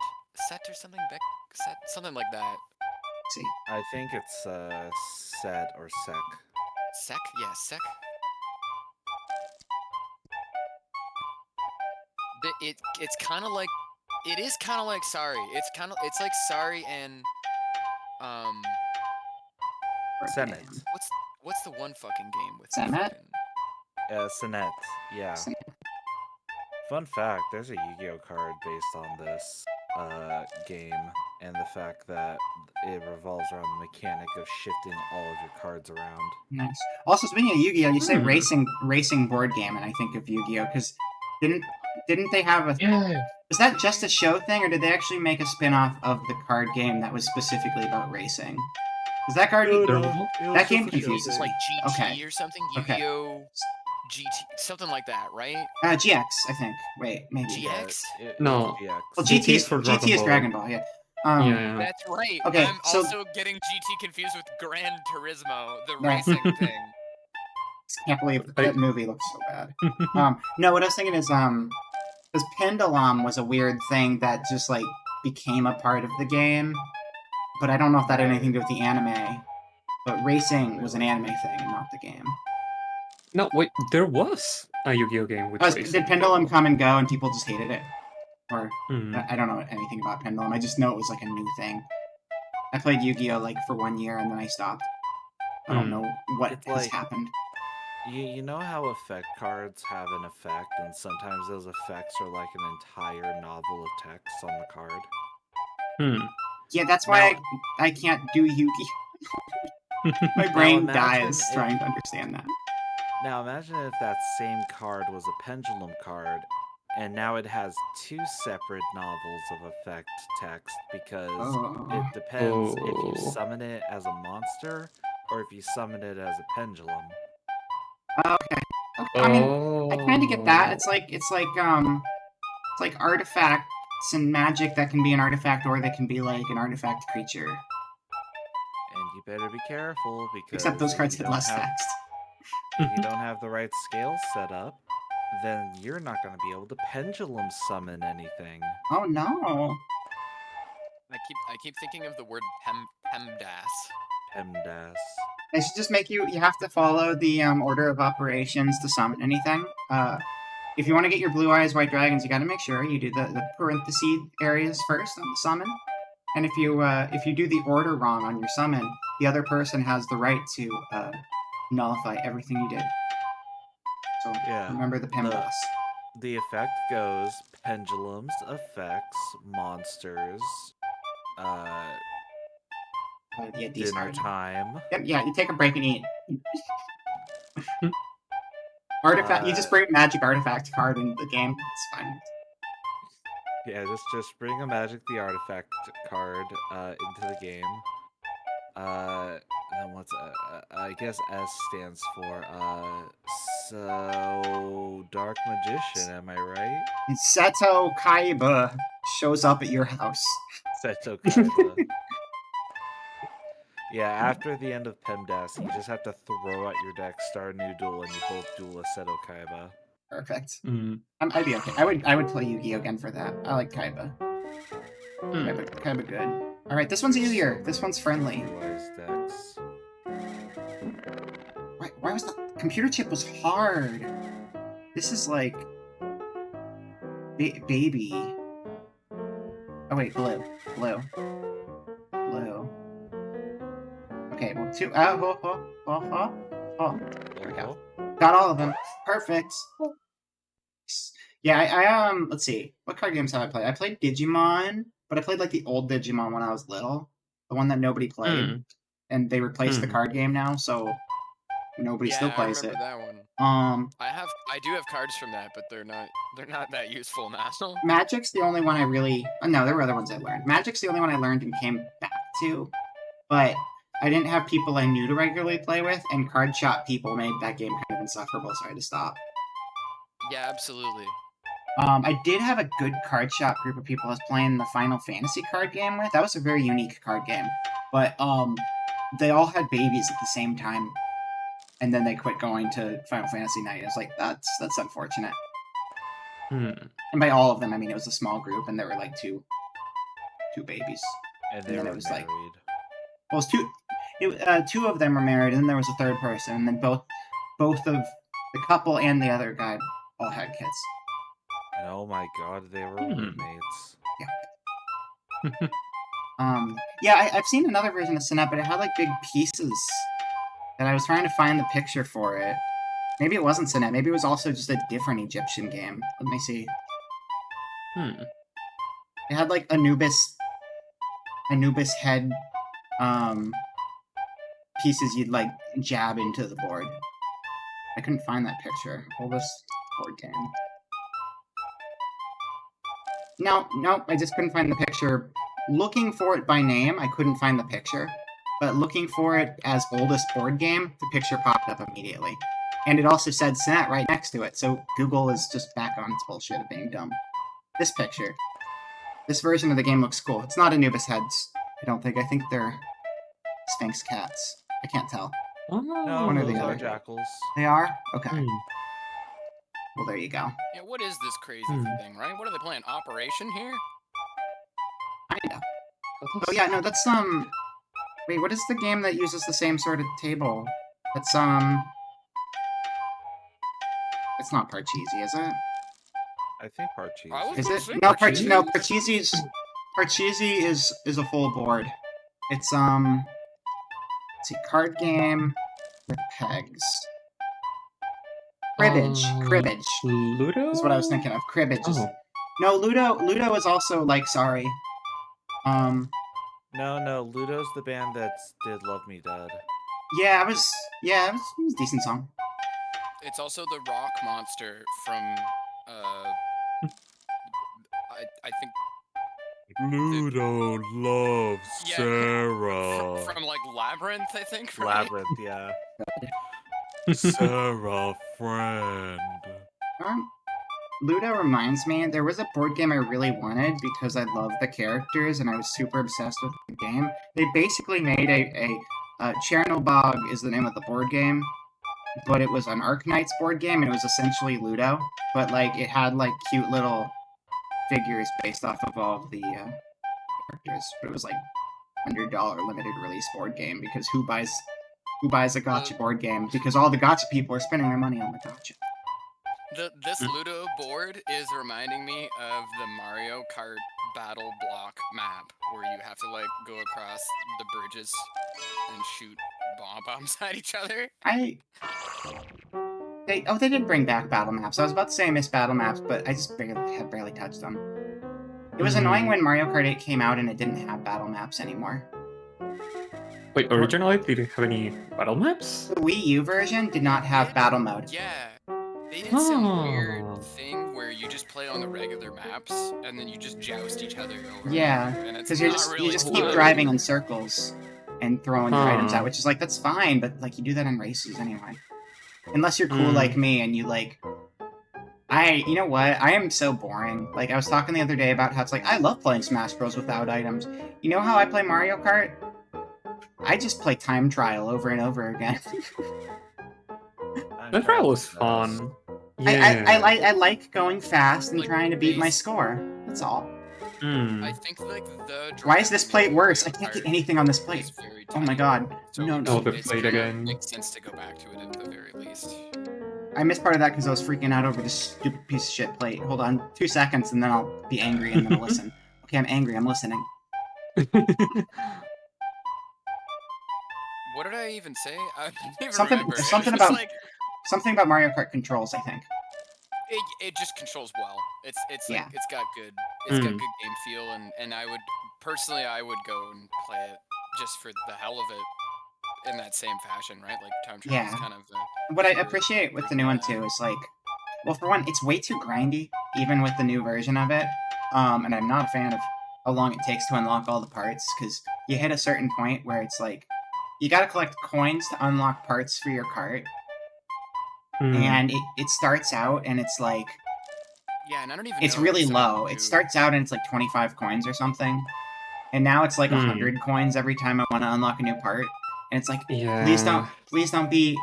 or something. Beck set, something like that. Let's see. I think it's set or sec. Sec? Yeah, sec. It's kind of like, it is kind of like Sorry. It's like Sorry and Senet. what's the one fucking game with Senet? Senet. Yeah. Senet. Fun fact: there's a Yu-Gi-Oh card based on this game, and the fact that it revolves around the mechanic of shifting all of your cards around. Nice. Also, speaking of Yu-Gi-Oh, you say racing board game, and I think of Yu-Gi-Oh because didn't they have a? Yeah. Was that just a show thing, or did they actually make a spin-off of the card game that was specifically about racing? Was that card? That game confuses It's like me. GT Okay. or something. Okay. Yu-Gi-Oh! GT, something like that, right? GX, I think. Wait, maybe. GX? No. GX. Well, GT is for GT is Dragon Ball. Yeah. Yeah. That's right. Okay, I'm so- also getting GT confused with Gran Turismo, the Yeah. racing thing. Can't believe that movie looks so bad. No, what I was thinking is because Pendulum was a weird thing that just like became a part of the game, but I don't know if that had anything to do with the anime. But racing was an anime thing and not the game. No, wait, there was a Yu-Gi-Oh game with racing. Did Pendulum come and go and people just hated it? Or Hmm. I don't know anything about Pendulum. I just know it was like a new thing. I played Yu-Gi-Oh like for 1 year and then I stopped. I don't know what It's has like- happened. You know how effect cards have an effect, and sometimes those effects are like an entire novel of text on the card? Yeah, that's why I can't do Yu-Gi-Oh. My brain imagine dies if- trying to understand that. Now imagine if that same card was a pendulum card, and now it has 2 separate novels of effect text because it depends if you Oh. summon it as a monster or if you summon it as a pendulum. Okay. I mean, I kind of get that. It's like artifacts and magic that can be an artifact or they can be like an artifact creature. And you better be careful because Except those cards if you get don't less have- text. If you don't have the right scales set up, then you're not going to be able to pendulum summon anything. Oh no. I keep thinking of the word PEMDAS. PEMDAS. They should just make you have to follow the order of operations to summon anything. If you want to get your blue eyes white dragons, you got to make sure you do the parenthesis areas first on the summon. And if you do the order wrong on your summon, the other person has the right to nullify everything you did. So Yeah, remember the PEMDAS. The effect goes pendulums, effects, monsters, Yeah, dinner discard. time. Yep, yeah, you take a break and eat. Artifact. You just bring a magic artifact card into the game. It's fine. Yeah, just bring a Magic the Artifact card into the game. Then what's I guess S stands for so Dark Magician, am I right? And Seto Kaiba shows up at your house. Seto Kaiba. Yeah, after the end of PEMDAS, you just have to throw out your deck, start a new duel, and you both duel as Seto Kaiba. Perfect. I'd be okay. I would play Yu-Gi-Oh again for that. I like Kaiba. Kaiba good. All right, this one's easier. This one's friendly. Utilize decks. Why was the computer chip was hard? This is like baby. Oh wait, blue. Okay, well, 2. There we go. Got all of them. Perfect. Yeah, I let's see. What card games have I played? I played Digimon, but I played like the old Digimon when I was little. The one that nobody played. And they replaced the card game now, so Nobody Yeah, still I plays remember it. that one. I do have cards from that, but they're not that useful now. Magic's the only one I really. No, there were other ones I learned. Magic's the only one I learned and came back to, but I didn't have people I knew to regularly play with, and card shop people made that game kind of insufferable, so I had to stop. Yeah, absolutely. I did have a good card shop group of people I was playing the Final Fantasy card game with. That was a very unique card game, but they all had babies at the same time, and then they quit going to Final Fantasy Night. I was like, that's unfortunate. Hmm. And by all of them, I mean it was a small group, and there were like two babies. And And they then were it was like- married. Well, it was two of them were married, and then there was a third person, and then both of the couple and the other guy all had kids. And oh my god, they were Hmm. roommates. Yeah, I've seen another version of Sinnet, but it had like big pieces, and I was trying to find the picture for it. Maybe it wasn't Sinnet. Maybe it was also just a different Egyptian game. Let me see. It had like Anubis head, pieces you'd like jab into the board. I couldn't find that picture. Oldest board game. No, I just couldn't find the picture. Looking for it by name, I couldn't find the picture. But looking for it as oldest board game, the picture popped up immediately. And it also said Sinnet right next to it, so Google is just back on its bullshit of being dumb. This picture. This version of the game looks cool. It's not Anubis heads, I don't think. I think they're Sphinx cats. I can't tell. No, One or those the are other. jackals. They are? Okay. Hmm. Well, there you go. Yeah, what is this crazy Hmm. thing, right? What are they playing? Operation here? Kinda. Oh yeah, no, that's wait, what is the game that uses the same sort of table? It's it's not Parcheesi, is it? I think Parcheesi. I was Is gonna it? say No, Parcheesi. no, Parcheesi is a full board. It's let's see, card game with pegs. Cribbage. Ludo? Is what I was thinking of. Cribbage is Oh. no Ludo is also like sorry. No, Ludo's the band that did Love Me Dead. Yeah, it was a decent song. It's also the rock monster from I think Ludo loves Yeah, Sarah. from like Labyrinth, I think. Right? Labyrinth, yeah. Sarah friend. Ludo reminds me, there was a board game I really wanted because I loved the characters and I was super obsessed with the game. They basically made a Chernobog is the name of the board game, but it was an Arknights board game and it was essentially Ludo, but like it had like cute little figures based off of all of the characters. But it was like $100 limited release board game because who buys a gotcha board game? Because all the gotcha people are spending their money on the gotcha. This Ludo board is reminding me of the Mario Kart battle block map where you have to like go across the bridges and shoot bombs at each other. They did bring back battle maps. I was about to say I miss battle maps, but I just barely touched them. It was annoying when Mario Kart 8 came out and it didn't have battle maps anymore. Wait, originally did it have any battle maps? The Wii U version did not have battle mode. Yeah. They did some Oh. weird thing where you just play on the regular maps and then you just joust each other over. Yeah, and it's because not really you just keep fun. driving in circles and throwing your items Huh. out, which is like that's fine, but like you do that in races anyway. Unless you're cool like me and you like you know what? I am so boring. Like I was talking the other day about how it's like I love playing Smash Bros without items. You know how I play Mario Kart? I just play time trial over and over again. That trial was fun. I like going fast and Like, trying to beat my base- score. That's all. Hmm. I think like the Why is this plate driving worse? I Mario can't get Kart anything on this is plate. very Oh my tight. god. So No, it's- no. Oh, the it's plate kinda again. Makes sense to go back to it at the very least. I missed part of that because I was freaking out over this stupid piece of shit plate. Hold on 2 seconds and then I'll be angry and then I'll listen. Okay, I'm angry. I'm listening. What did I even say? I don't even Something- remember. It something was about- like Something about Mario Kart controls, I think. it just controls well. It's Yeah. like it's got good good game feel and I would personally I would go and play it just for the hell of it in that same fashion, right? Like time trial Yeah. is kind of What I pure- appreciate with pure the new one death. too is like, well, for one, it's way too grindy, even with the new version of it. And I'm not a fan of how long it takes to unlock all the parts, because you hit a certain point where it's like, you gotta collect coins to unlock parts for your cart, and it starts out and it's like, Yeah, and I don't even it's know if really some of them low. do. It starts out and it's like 25 coins or something, and now it's like 100 coins every time I want to unlock a new part, and it's like, please don't be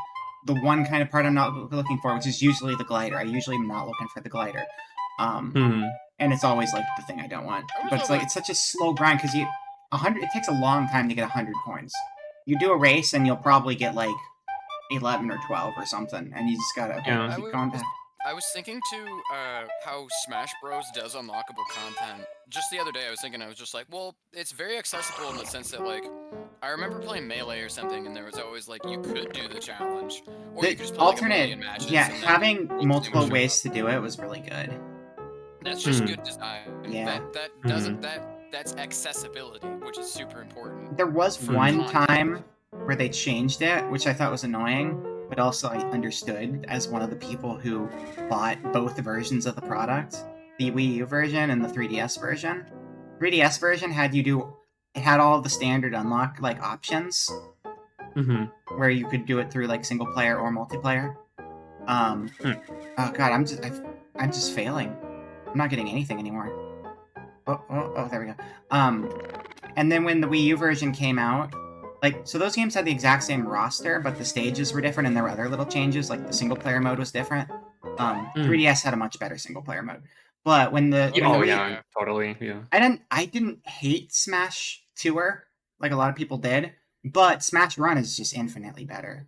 the one kind of part I'm not looking for, which is usually the glider. I usually am not looking for the glider, and it's always like the thing I don't want. I was But it's like, it's such a slow grind because 100. It takes a long time to get 100 coins. You do a race and you'll probably get like 11 or 12 or something, and you just gotta Yeah. keep going back. I was thinking too how Smash Bros does unlockable content. Just the other day, I was thinking, I was just like, well, it's very accessible in the sense that, like, I remember playing Melee or something, and there was always like, you could do the challenge, or you could just play like a million matches. Yeah, and then having multiple multiple show ways up. to do it was really good. That's just good design. Yeah. That doesn't that's accessibility, which is super important. There was for one content. time where they changed it, which I thought was annoying, but also I understood as one of the people who bought both versions of the product, the Wii U version and the 3DS version. 3DS version it had all of the standard unlock like options, where you could do it through like single player or multiplayer. Oh god, I'm just failing. I'm not getting anything anymore. Oh, there we go. And then when the Wii U version came out, like, so those games had the exact same roster, but the stages were different and there were other little changes, like the single player mode was different. 3DS had a much better single player mode. But when the totally, yeah. I didn't hate Smash Tour like a lot of people did, but Smash Run is just infinitely better.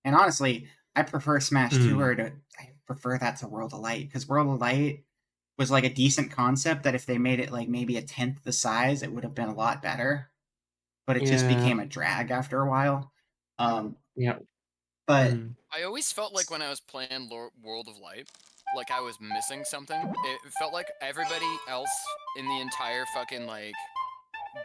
And honestly, I prefer Smash Tour I prefer that to World of Light, because World of Light was like a decent concept that if they made it like maybe a 10th the size, it would have been a lot better. But it just became a drag after a while. But I always felt like when I was playing World of Light, like I was missing something. It felt like everybody else in the entire fucking like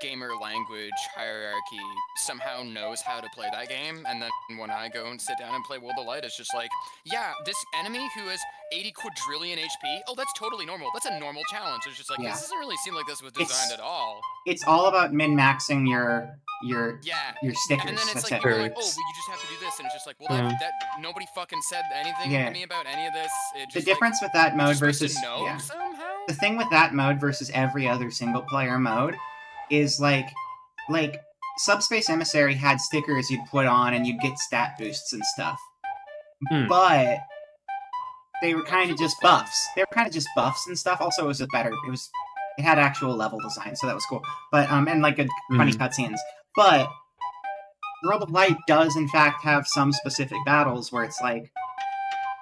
gamer language hierarchy somehow knows how to play that game, and then when I go and sit down and play World of Light, it's just like, yeah, this enemy who has 80 quadrillion HP, oh, that's totally normal. That's a normal challenge. It's just like, this doesn't really seem like this was designed at all. It's all about min-maxing your stickers. And then it's That's like, it. people are like, oh, well, you just have to do this, and it's just like, well, that nobody fucking said anything to me about any of this. It just, the difference with that mode versus somehow? The thing with that mode versus every other single player mode is like Subspace Emissary had stickers you'd put on and you'd get stat boosts and stuff. But they were kind of just buffs. They were kind of just buffs and stuff. Also, it had actual level design, so that was cool. But and like good funny cutscenes. But World of Light does in fact have some specific battles where it's like,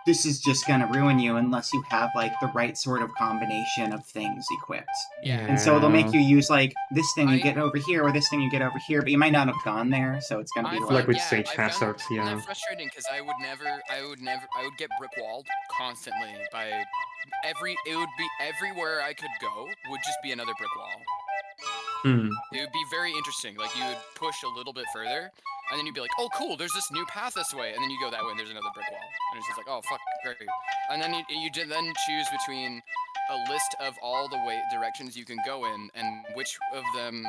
this is just gonna ruin you unless you have like the right sort of combination of things equipped. Yeah. And so they'll make you use like this thing you get over here or this thing you get over here, but you might not have gone there, so it's gonna be like with Sage Hazards, That's frustrating because I would get brick walled constantly by it would be everywhere I could go would just be another brick wall. It would be very interesting. Like, you would push a little bit further, and then you'd be like, oh, cool, there's this new path this way. And then you go that way, and there's another brick wall. And it's just like, oh, fuck, great. And then you then choose between a list of all the directions you can go in, and which of them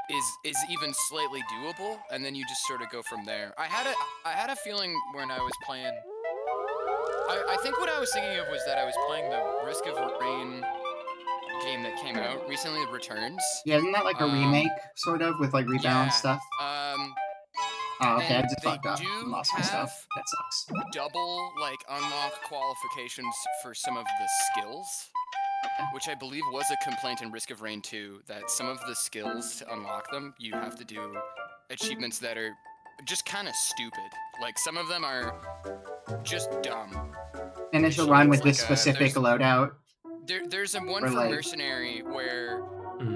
is even slightly doable, and then you just sort of go from there. I had a feeling when I was playing... I think what I was thinking of was that I was playing the Risk of Rain game that came out recently, Returns. Yeah, isn't that like a remake, sort of, with like rebalance stuff? Oh, okay, I just fucked up. Lost my stuff. That sucks. Double, like, unlock qualifications for some of the skills, which I believe was a complaint in Risk of Rain 2, that some of the skills, to unlock them, you have to do achievements that are just kind of stupid. Like, some of them are just dumb. Initial run with this specific loadout. There's one for Mercenary where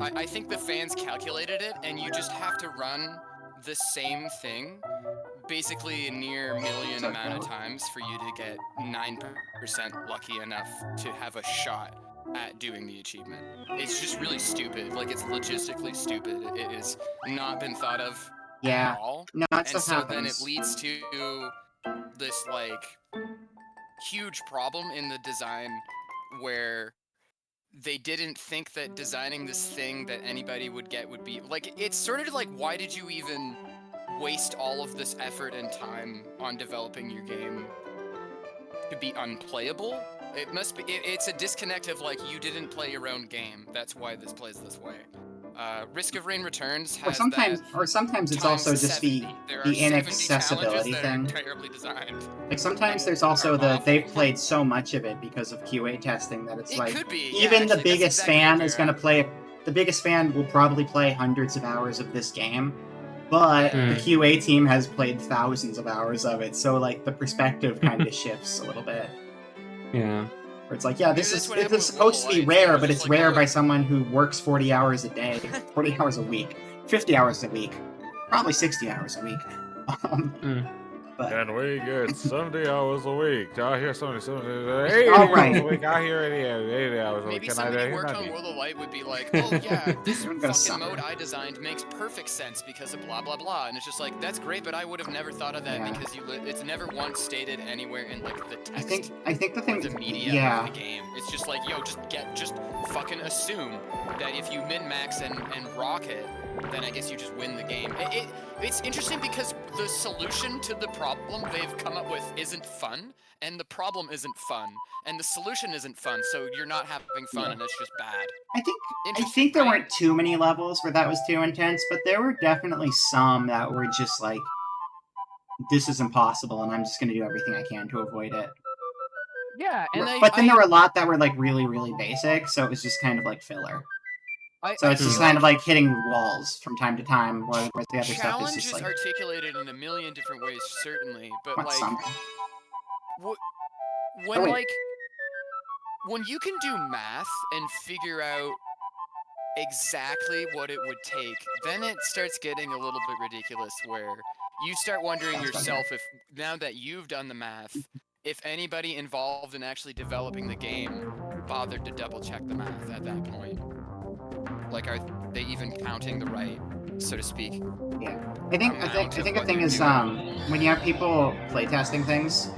I think the fans calculated it, and you just have to run the same thing basically a near million amount of times for you to get 9% lucky enough to have a shot at doing the achievement. It's just really stupid. Like, it's logistically stupid. It has not been thought of Yeah. at all. No, that And stuff so then it happens. leads to this like huge problem in the design where they didn't think that designing this thing that anybody would get would be like, it's sort of like, why did you even waste all of this effort and time on developing your game to be unplayable? It must be, it's a disconnect of like, you didn't play your own game, that's why this plays this way. Risk of Rain Returns has Or sometimes it's times also just 70. There are the 70 inaccessibility challenges that thing. are terribly designed. Like sometimes and there's also are they've awful. played so much of it because of QA testing that it's It like could be, even the actually, that's biggest exactly fan where is you're going to at. play. The biggest fan will probably play hundreds of hours of this game, but Yeah. the QA team has played thousands of hours of it. So like the perspective kind of shifts a little bit. Yeah. Where it's like, yeah, Maybe that's what happened it's with supposed to be Willow Lights. rare, It was but just it's like, rare oh, by someone who works 40 hours a day, 40 hours a week, 50 hours a week, probably 60 hours a week. But And we get 70 hours a week. I hear 70 80 All hours right. a week. I hear 80 hours a week. maybe Can somebody I who hear worked on 90? World of Light would be like, oh yeah, this Everyone got a fucking summer. mode I designed makes perfect sense because of blah blah blah, and it's just like, that's great, but I would have never thought of that Yeah. because it's never once stated anywhere in like the text I think the or thing, the media yeah, of the game. It's just like, yo, just fucking assume that if you min max and rock it, then I guess you just win the game. It's interesting because the solution to the problem they've come up with isn't fun, and the problem isn't fun, and the solution isn't fun, so you're not having fun, Yeah. and it's just bad. I Interesting, think there right? weren't too many levels where that was too intense, but there were definitely some that were just like, this is impossible, and I'm just going to do everything I can to avoid it. Yeah, and But then there were a lot that were like really, really basic, so it was just kind of like filler. So it's just feel kind of like hitting walls from time to time, whereas the other stuff challenge is just is like, articulated in a million different ways, certainly, but want like, some. when wait. like, when you can do math and figure out exactly what it would take, then it starts getting a little bit ridiculous, where you start wondering Sounds fun, yourself if, now that you've done the math, if anybody involved in actually developing the game bothered to double check the math at that point. Like, are they even counting the right, so to speak? Yeah, I think amount a of thing what they're is doing? when you have people playtesting things,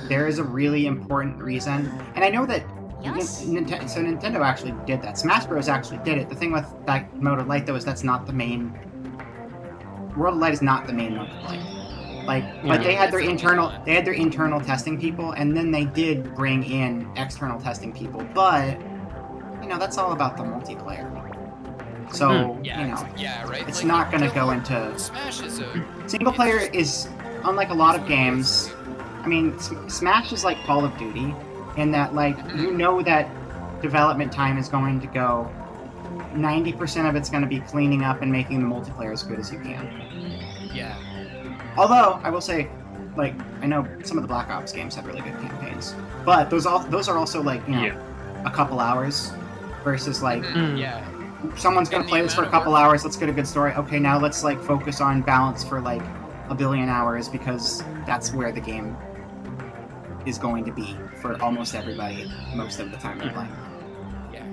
there is a really important reason, and I know that Nintendo actually did that. Smash Bros. Actually did it. The thing with that mode of light though is that's not the main. World of Light is not the main mode of light. Like, but they had their internal testing people, and then they did bring in external testing people. But you know, that's all about the multiplayer. So Yeah, right. it's Like, not going to the go whole- into Smash is a single player is unlike a lot of games. I mean, Smash is like Call of Duty in that, like, you know that development time is going to go 90% of it's going to be cleaning up and making the multiplayer as good as you can. Yeah. Although I will say, like, I know some of the Black Ops games have really good campaigns, but those are also like, you know, a couple hours versus like Yeah. someone's going And to play the this for a amount of couple hours. Let's get a good story. Okay, now let's like focus on balance for like a billion hours because that's where the game is going to be for almost everybody most of the time they're playing. Yeah.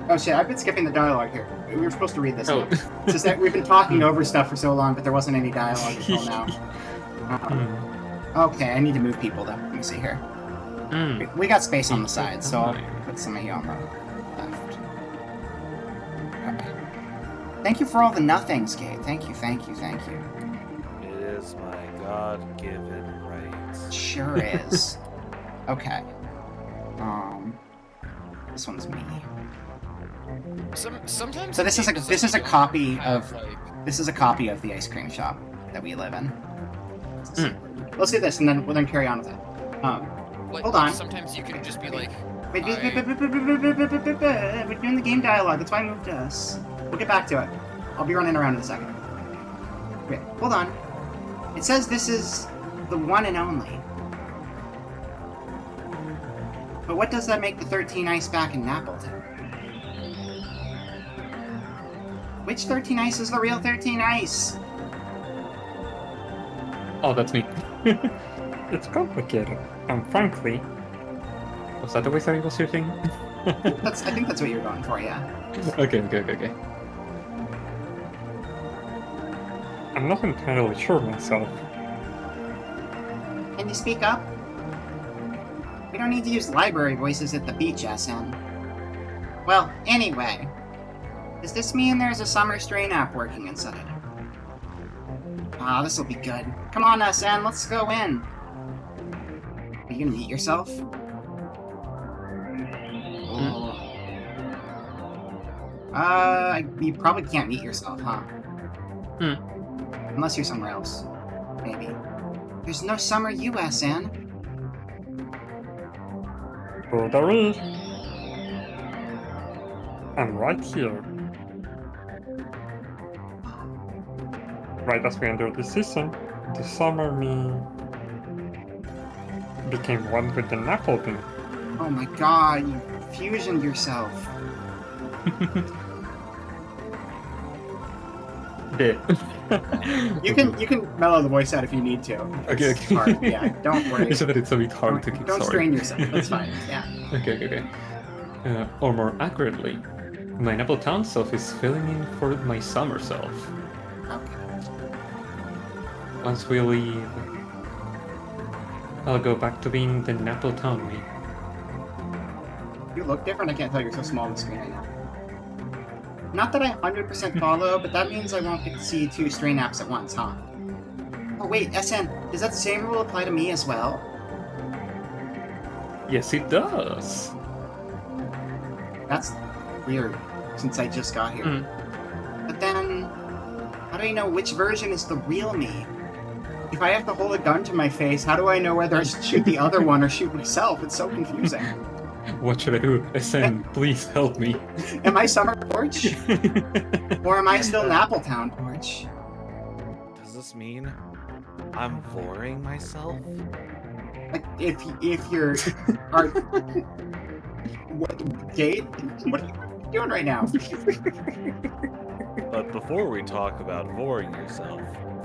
Oh shit, I've been skipping the dialogue here. We were supposed to read this. Oh. It's just that we've been talking over stuff for so long, but there wasn't any dialogue until now. Okay, I need to move people though. Let me see here. We got space on the side, so I'll put some of you on the left. Okay. Thank you for all the nothings, Kate. Thank you. It is my God-given right. Sure is. Okay. This one's me. Sometimes. So this is a games this like is a you don't copy have, of like, this is a copy of the ice cream shop that we live in. Let's do this, and then we'll then carry on with it. like, Hold on. Sometimes you can just be like, We're doing the game dialogue. That's why I moved us. We'll get back to it. I'll be running around in a second. Wait, hold on. It says this is the one and only. But what does that make the 13 ice back in Napleton? Which 13 ice is the real 13 ice? Oh, that's me. It's complicated. And frankly, was that the way that was shooting? I think that's what you're going for, yeah. Okay. I'm not entirely sure myself. Can you speak up? We don't need to use library voices at the beach, SN. Well, anyway. Does this mean there's a summer strain app working inside? Ah, this'll be good. Come on, SN, let's go in. Are you gonna meet yourself? Oh. You probably can't meet yourself, huh? Unless you're somewhere else. Maybe. There's no summer USN. Purgatory. I'm right here. Right as we entered the season, the summer me became one with the Napleton. Oh my god, you fusioned yourself. You can mellow the voice out if you need to. Okay, It's okay. hard. Yeah, don't worry. It's that it's a bit hard to keep. Don't Sorry. strain yourself. That's fine. Yeah. Okay. Or more accurately, my Napleton self is filling in for my summer self. Okay. Once we leave, I'll go back to being the Napleton me. You look different. I can't tell you're so small on the screen right now. Not that I 100% follow, but that means I won't get to see 2 strain apps at once, huh? Oh wait, SN, does that same rule apply to me as well? Yes, it does. That's weird, since I just got here. But then, how do I know which version is the real me? If I have to hold a gun to my face, how do I know whether I should shoot the other one or shoot myself? It's so confusing. What should I do? SN, please help me. Am I Summer Porch? Or am I still Nappletown Porch? Does this mean I'm voring myself? Like, if you're... Are, what, Gate? What are you doing right now? But before we talk about voring yourself,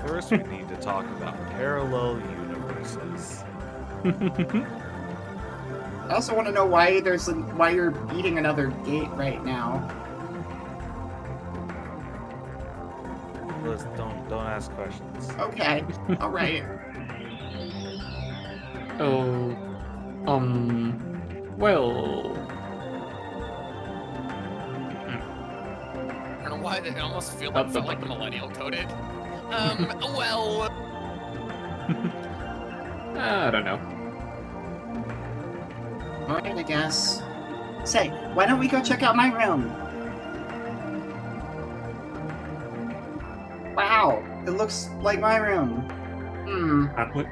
first we need to talk about parallel universes. I also want to know why why you're beating another gate right now. Liz, don't ask questions. Okay, all right. Oh, well, I don't know why I almost felt like the millennial coded. Well. I don't know. Alright, I guess. Say, why don't we go check out my room? Wow, it looks like my room.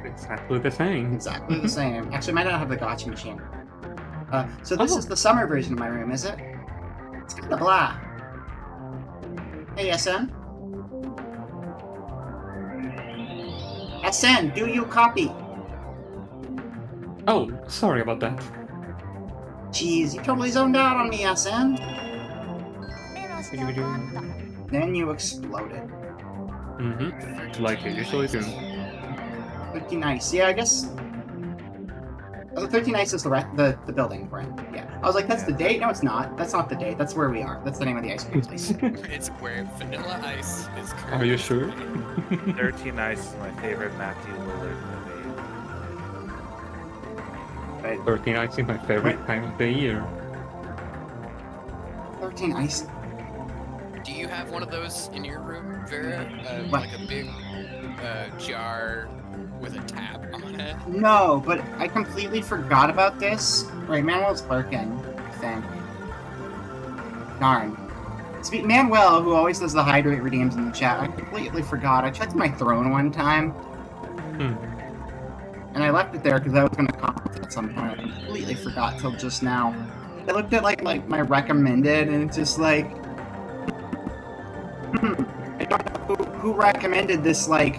Exactly the same. Exactly the same. Actually, I might not have the gotcha machine. So this is the summer version of my room, is it? It's kind of blah. Hey, SN? SN, do you copy? Oh, sorry about that. Jeez, you totally zoned out on me, SN. 目の下をポンと Then you exploded. Like I usually do. 13 Ice. Yeah, I guess. Oh, the 13 Ice is the building we're in. Yeah. I was like, that's the date? No, it's not. That's not the date. That's where we are. That's the name of the ice cream place. It's where Vanilla Ice is currently. Are you sure? 13 Ice is my favorite Matthew Lillard movie. 13 Ice is my favorite time of the year. 13 Ice. Do you have one of those in your room, Vera? What? Like a big jar with a tab on it? No, but I completely forgot about this. Right, Manuel's lurking, I think. Darn. Manuel, who always does the hydrate redeems in the chat, I completely forgot. I checked my throne one time. And I left it there because I was going to comment at some point. I completely forgot till just now. I looked at like my recommended, and it's just like, I don't know who recommended this like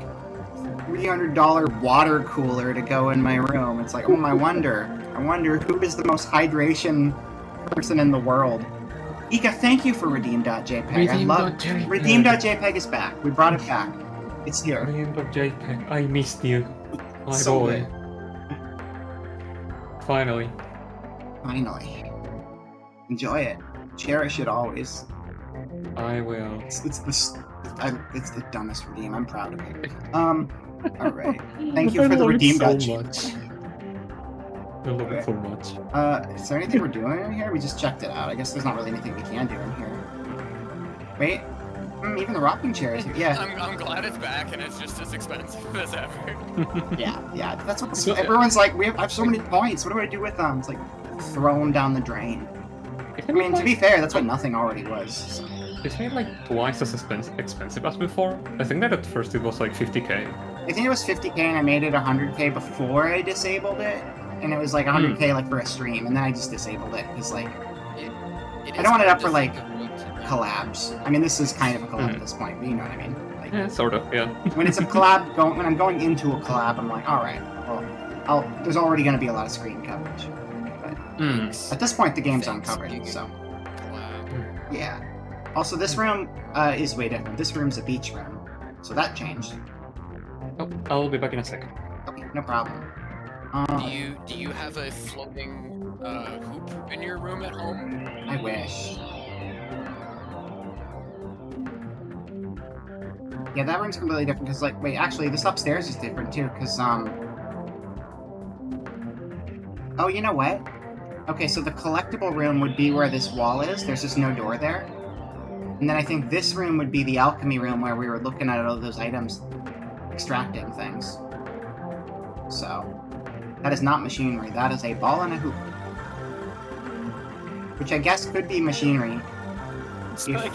$300 water cooler to go in my room. It's like, I wonder who is the most hydration person in the world. Ika, thank you for redeem.jpg. I love redeem.jpg is back. We brought it back. It's here. Redeem.jpg. I missed you. My So boy. good. Finally. Finally. Enjoy it. Cherish it always. I will. It's the dumbest redeem. I'm proud of it. All right. Thank you I for the love it redeem so badge. much. I love it so much. Is there anything we're doing in here? We just checked it out. I guess there's not really anything we can do in here. Wait. Even the rocking chair is here. Yeah. I'm glad it's back and it's just as expensive as ever. Yeah. That's what So- everyone's like. I have so many points. What do I do with them? It's like throw them down the drain. I mean, to be fair, that's what nothing already was. So. Isn't it like twice as expensive as before? I think that at first it was like 50k. I think it was 50k and I made it 100k before I disabled it, and it was like 100k like for a stream, and then I just disabled it because like I don't want it up for like collabs. I mean, this is kind of a collab at this point, but you know what I mean. Like, Yeah, sort of, yeah. when it's a collab, when I'm going into a collab, I'm like, all right, well, there's already going to be a lot of screen coverage. But at this point, the game's uncovered, so yeah. Also, this room is way different. This room's a beach room, so that changed. Oh, I'll be back in a second. Okay, no problem. Do you have a floating hoop in your room at home? I wish. Yeah, that room's completely different because, like, wait, actually, this upstairs is different too because, oh, you know what? Okay, so the collectible room would be where this wall is. There's just no door there. And then I think this room would be the alchemy room where we were looking at all those items, extracting things. So, that is not machinery. That is a ball and a hoop. Which I guess could be machinery. It's If- like,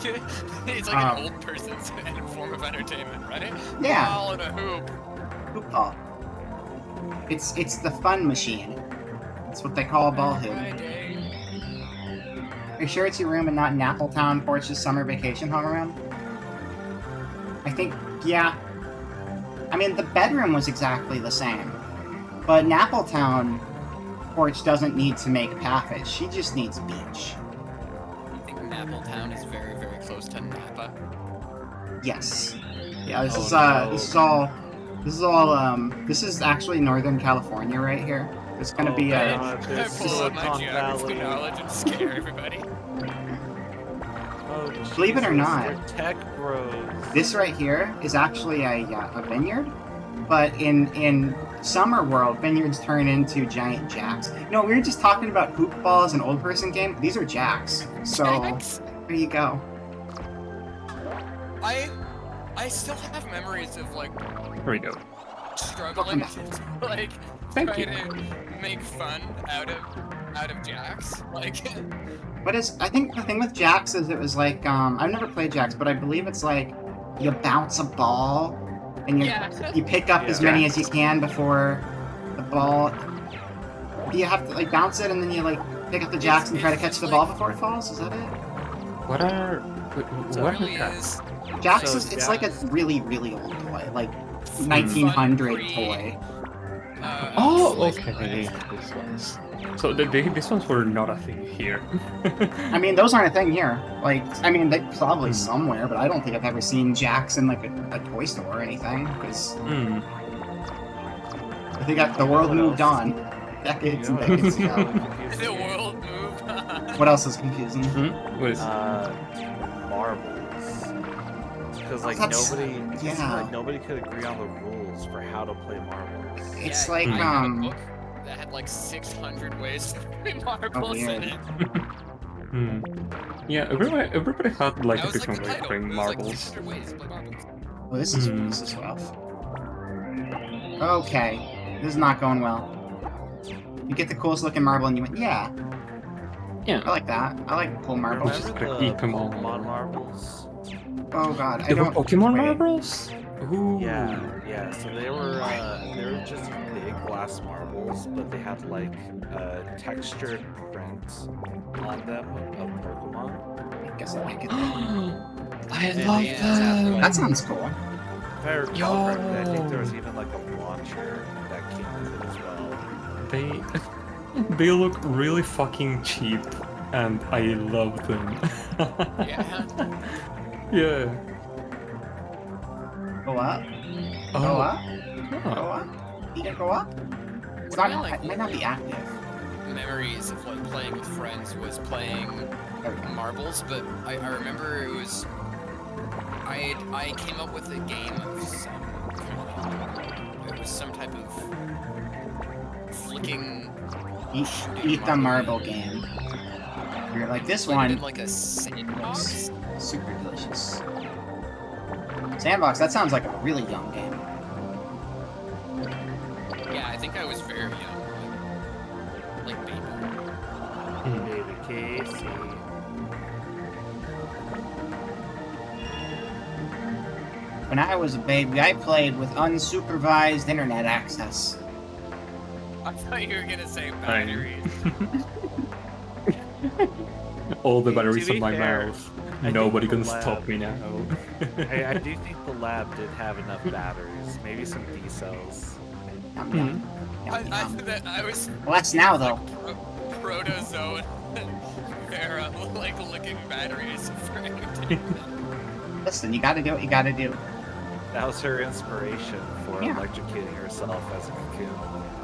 it's like an old person's form of entertainment, right? Yeah. Ball and a hoop. Hoop ball. It's the fun machine. That's what they call a ball hoop. Are you sure it's your room and not Nappletown Porch's summer vacation home room? I think, yeah. I mean, the bedroom was exactly the same. But Nappletown Porch doesn't need to make passage. She just needs beach. I think Nappletown is very, very close to Napa. Yes. Yeah, this Oh, no. this is actually Northern California right here. It's gonna be a... God, I there's pull up my Silicon geography Valley. knowledge and scare everybody. Oh, Believe it or Jesus, not. they're tech bros. This right here is actually a vineyard, but in Summer World, vineyards turn into giant jacks. No, we were just talking about hoop balls and old person game. These are jacks. So Jacks? there you go. I still have memories of like Here we go. struggling Welcome to like Thank try you. to make fun out of jacks. Like I think the thing with jacks is it was like I've never played jacks, but I believe it's like you bounce a ball and you pick up as many as you can before the ball. You have to like bounce it and then you like pick up the jacks and try to catch the ball before it falls. Is that it? What are... it What really are that? is Jacks So is it's like a Jacks- really really old toy, like 1900 toy. Oh, like, okay. This ones. So these ones were not a thing here. I mean, those aren't a thing here. Like, I mean, they probably somewhere, but I don't think I've ever seen jacks in like a toy store or anything. Because Hmm. I think the world what moved else? on decades You and know, decades it's ago. really confusing. The world moved on. What else is confusing? What is... Marbles. Because like That's- nobody, nobody could agree on the rules for how to play marbles. It's Yeah, like, I had a book that had like 600 ways to play marbles in weird. it. Hmm. Yeah, everybody had like That a was like different the way of title. playing It was like marbles. 600 ways to play marbles. Oh, this is rough. Okay, this is not going well. You get the coolest looking marble, and you went, yeah, Yeah. I like that. I like cool marbles. Remember Just the eat them all. Pokemon marbles? Oh god, I There were don't. Pokemon wait. marbles? Ooh. Yeah. So they were just big glass marbles, but they had like a textured print on them of Pokemon. I guess I like it. I love yeah, them. That sounds cool. If I recall correctly, I think there was Yo. even like a launcher that came with it as well. They look really fucking cheap, and I love them. Yeah. Yeah. Go up. Go Oh. up. Go Oh. up. You can go up. It's What not. about, like, It might not be active. memories of like playing with friends was playing marbles, but I remember it was I came up with a game of some kind. It was some type of flicking Eat the marble game. You're like, this like one in like a sandbox. looks super delicious. Sandbox, that sounds like a really young game. Yeah, I think I was very young, like baby. Baby Casey. When I was a baby, I played with unsupervised internet access. I thought you were gonna say batteries. All the Hey, batteries to on be my fair, mouth. I Nobody think can the stop lab- me now. I do think the lab did have enough batteries. Maybe some D cells. Yum, Hmm. yum. I Yum, yum. I was Less now, though. protozoan Vera like licking batteries for everything. Listen, you gotta do what you gotta do. That was her inspiration for Yeah. electrocuting herself as a cocoon.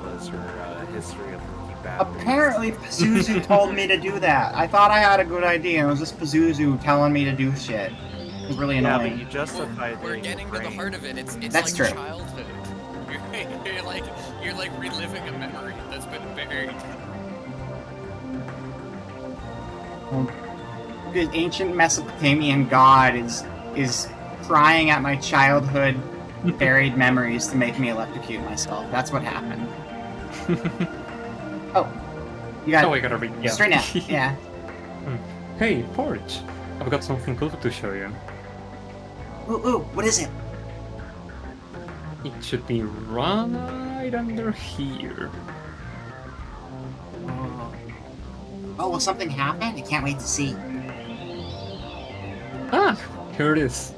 Was her history of leaking batteries. Apparently, Pazuzu told me to do that. I thought I had a good idea. It was just Pazuzu telling me to do shit. It was really Yeah, annoying. but you justified We're it in your getting to the brain. heart of it. It's That's like true. childhood. You're like reliving a memory that's been buried. The ancient Mesopotamian god is prying at my childhood buried memories to make me electrocute myself. That's what happened. Oh, you got Oh, I gotta read. Yeah. straight now. Yeah. Hey, Porch. I've got something cool to show you. Ooh, what is it? It should be right under here. Oh, will something happen? I can't wait to see. Ah, here it is.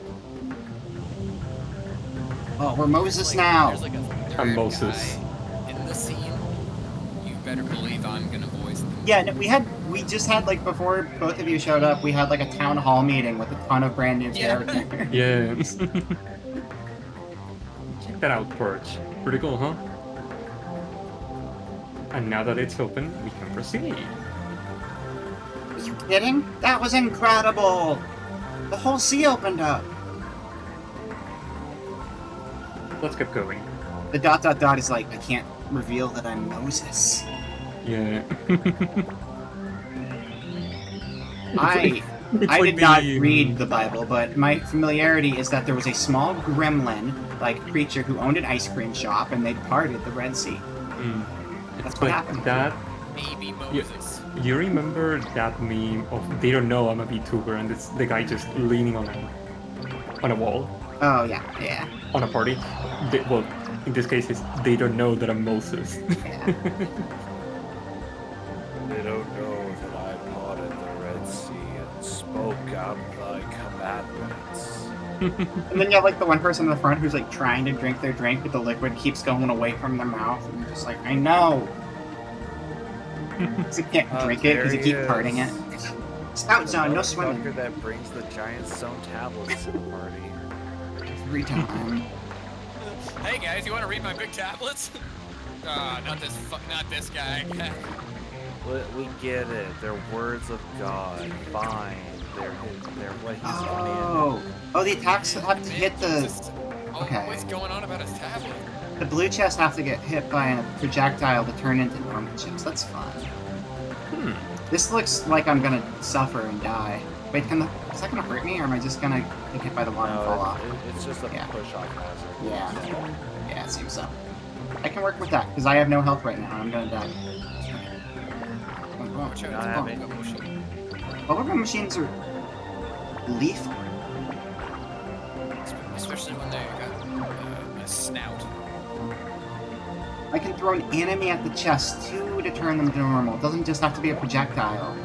Oh, we're Moses Like, now. There's like a I'm third Moses. guy in the scene. You better believe I'm gonna voice them. Yeah, no, we just had, like, before both of you showed up, we had, like, a town hall meeting with a ton of brand new Yeah. characters. Yeah. Check that out, Porch. Pretty cool, huh? And now that it's open, we can proceed. Are you kidding? That was incredible! The whole sea opened up! Let's get going. The ... is like, I can't reveal that I'm Moses. Yeah. I did not read the Bible, but my familiarity is that there was a small gremlin-like creature who owned an ice cream shop, and they parted the Red Sea. That's It's what like happened. that. Baby Moses. You remember that meme of they don't know I'm a VTuber and it's the guy just leaning on a wall Oh, yeah. on a party? Well, in this case, they don't know that I'm Moses. Yeah. They don't know that I parted the Red Sea and spoke out thy commandments. And then you have, like, the one person in the front who's, like, trying to drink their drink, but the liquid keeps going away from their mouth, and you're just like, I know! Because you can't drink it, because you there keep he parting it. is. Scout The zone, no swimming. motherfucker that brings the giant stone tablets to the party. Every time. Hey guys, you want to read my big tablets? Not this guy. We get it. They're words of God. Fine. They're what he's commanded. Oh, the attacks have to hit the... Okay. What's going on about his tablet? The blue chests have to get hit by a projectile to turn into normal chests. That's fun. This looks like I'm gonna suffer and die. Wait, is that gonna hurt me, or am I just gonna get hit by the water and fall off? It's just a Yeah. push-off hazard. Yeah, it seems so. I can work with that, because I have no health right now, and I'm gonna die. Watch out, Not it's a having- bubblegum machine. Bubblegum machines are lethal. Especially when they got a snout. I can throw an enemy at the chest, too, to turn them to normal. It doesn't just have to be a projectile.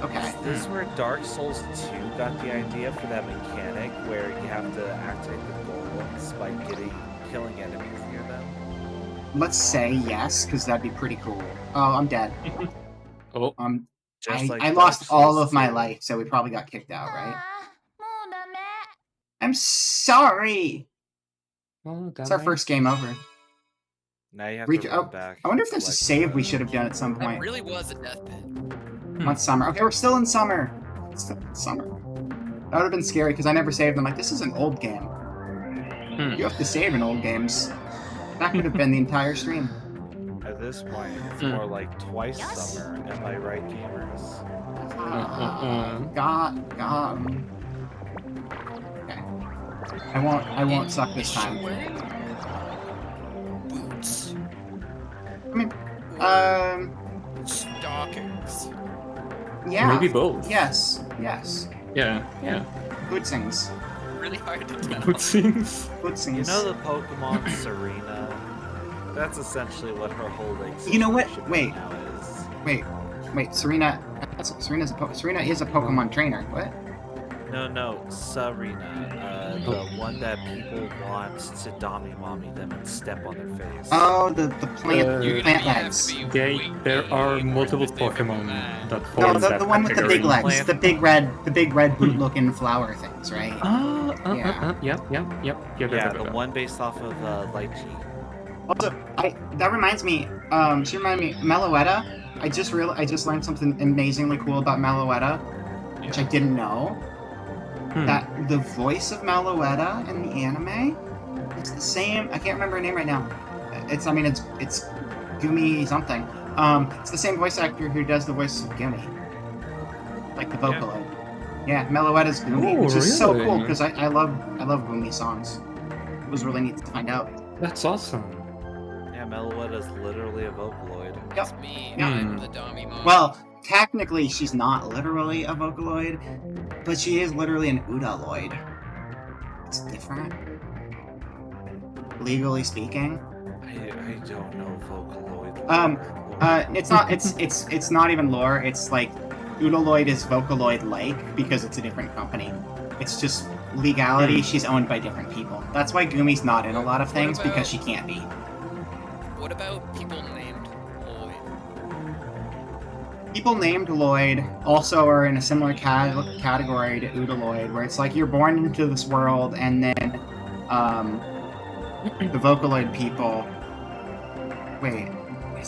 Okay. This is where Dark Souls 2 got the idea for that mechanic where you have to activate the golems by killing enemies near them. Let's say yes, because that'd be pretty cool. Oh, I'm dead. Oh, Just like I Dark lost all Souls of my 2. life, so we probably got kicked out, right? もうダメ I'm sorry! oh, It's our first game over. Now you have Reach- to run oh, back. I wonder if there's a collect save we the- should have done at some That point. really was a death pit. Not summer. Okay, we're still in summer. Still in summer. That would have been scary because I never saved. I'm like, this is an old game. You have to save in old games. That could have been the entire stream. At this point, it's more like twice summer. Am I right, gamers? God. Okay. I won't suck this Is she time. wearing boots? I mean, Stockings. yeah. Maybe both. Yes. Yeah. Bootsings. Really hard to tell. Bootsings. Bootsings. You know the Pokemon Serena? That's essentially what her whole like. You know what? situation Wait. Now is. Wait, Serena. Serena is a Pokemon trainer. What? No, Serena. The one that people want to mommy them and step on their face. Oh, the plant You're plant gonna have legs. to be There are way multiple more specific Pokemon than that fall No, in that the one with the big category. legs, the big red boot-looking flower things, right? Yep. Yeah, the one based off of Lychee. Also, that reminds me. She reminded me, Meloetta. I just learned something amazingly cool about Meloetta, which I didn't know. That the voice of Meloetta in the anime is the same. I can't remember her name right now. It's Gumi something. It's the same voice actor who does the voice of Gumi, like the Vocaloid. Yeah, Meloetta's Gumi, Oh, which is so really? cool because I love Gumi songs. It was really neat to find out. That's awesome. Yeah, Meloetta's literally a Vocaloid. Yep. It's me. Yeah. I'm the dummy mom. Well, technically, she's not literally a Vocaloid, but she is literally an Udaloid. It's different. Legally speaking. I don't know Vocaloid. It's not even lore. It's like Udaloid is Vocaloid-like because it's a different company. It's just legality. She's owned by different people. That's why Gumi's not in a lot of things because she can't be. What about people named Lloyd? People named Lloyd also are in a similar category to Udaloid, where it's like you're born into this world and then the Vocaloid people. Wait,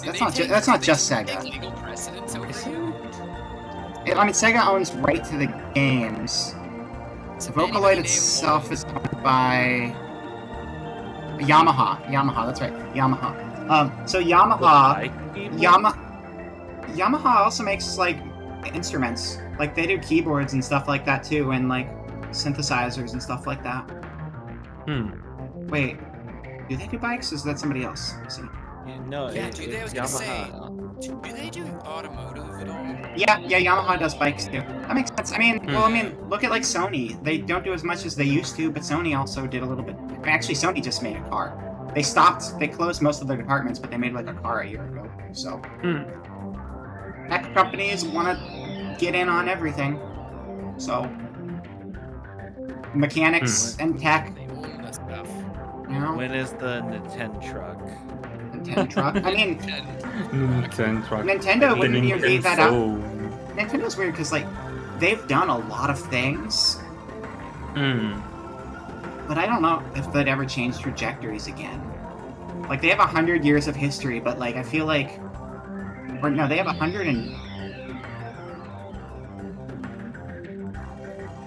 that's not just Take Sega. legal precedence over you? I mean, Sega owns right to the games. So Vocaloid anybody itself named is owned by Yamaha. That's right. Yamaha. So Yamaha also makes like instruments. Like they do keyboards and stuff like that too, and like synthesizers and stuff like that. Wait, do they do bikes? Or is that somebody else? Let's see. No, Yeah, dude, I was gonna say, Yamaha. do they do automotive at all? Yeah, Yamaha does bikes too. That makes sense. I mean, look at like Sony. They don't do as much as they used to, but Sony also did a little bit. Actually, Sony just made a car. They closed most of their departments, but they made like a car a year ago. So, tech companies want to get in on everything. So, mechanics and tech, They own the stuff. you know, When is the Nintendo truck? Nintendo truck. I mean, Nintendo The wouldn't even be that out. phone. Nintendo's weird because like they've done a lot of things, but I don't know if they'd ever change trajectories again. Like they have 100 years of history, but like I feel like, or no, they have 100 and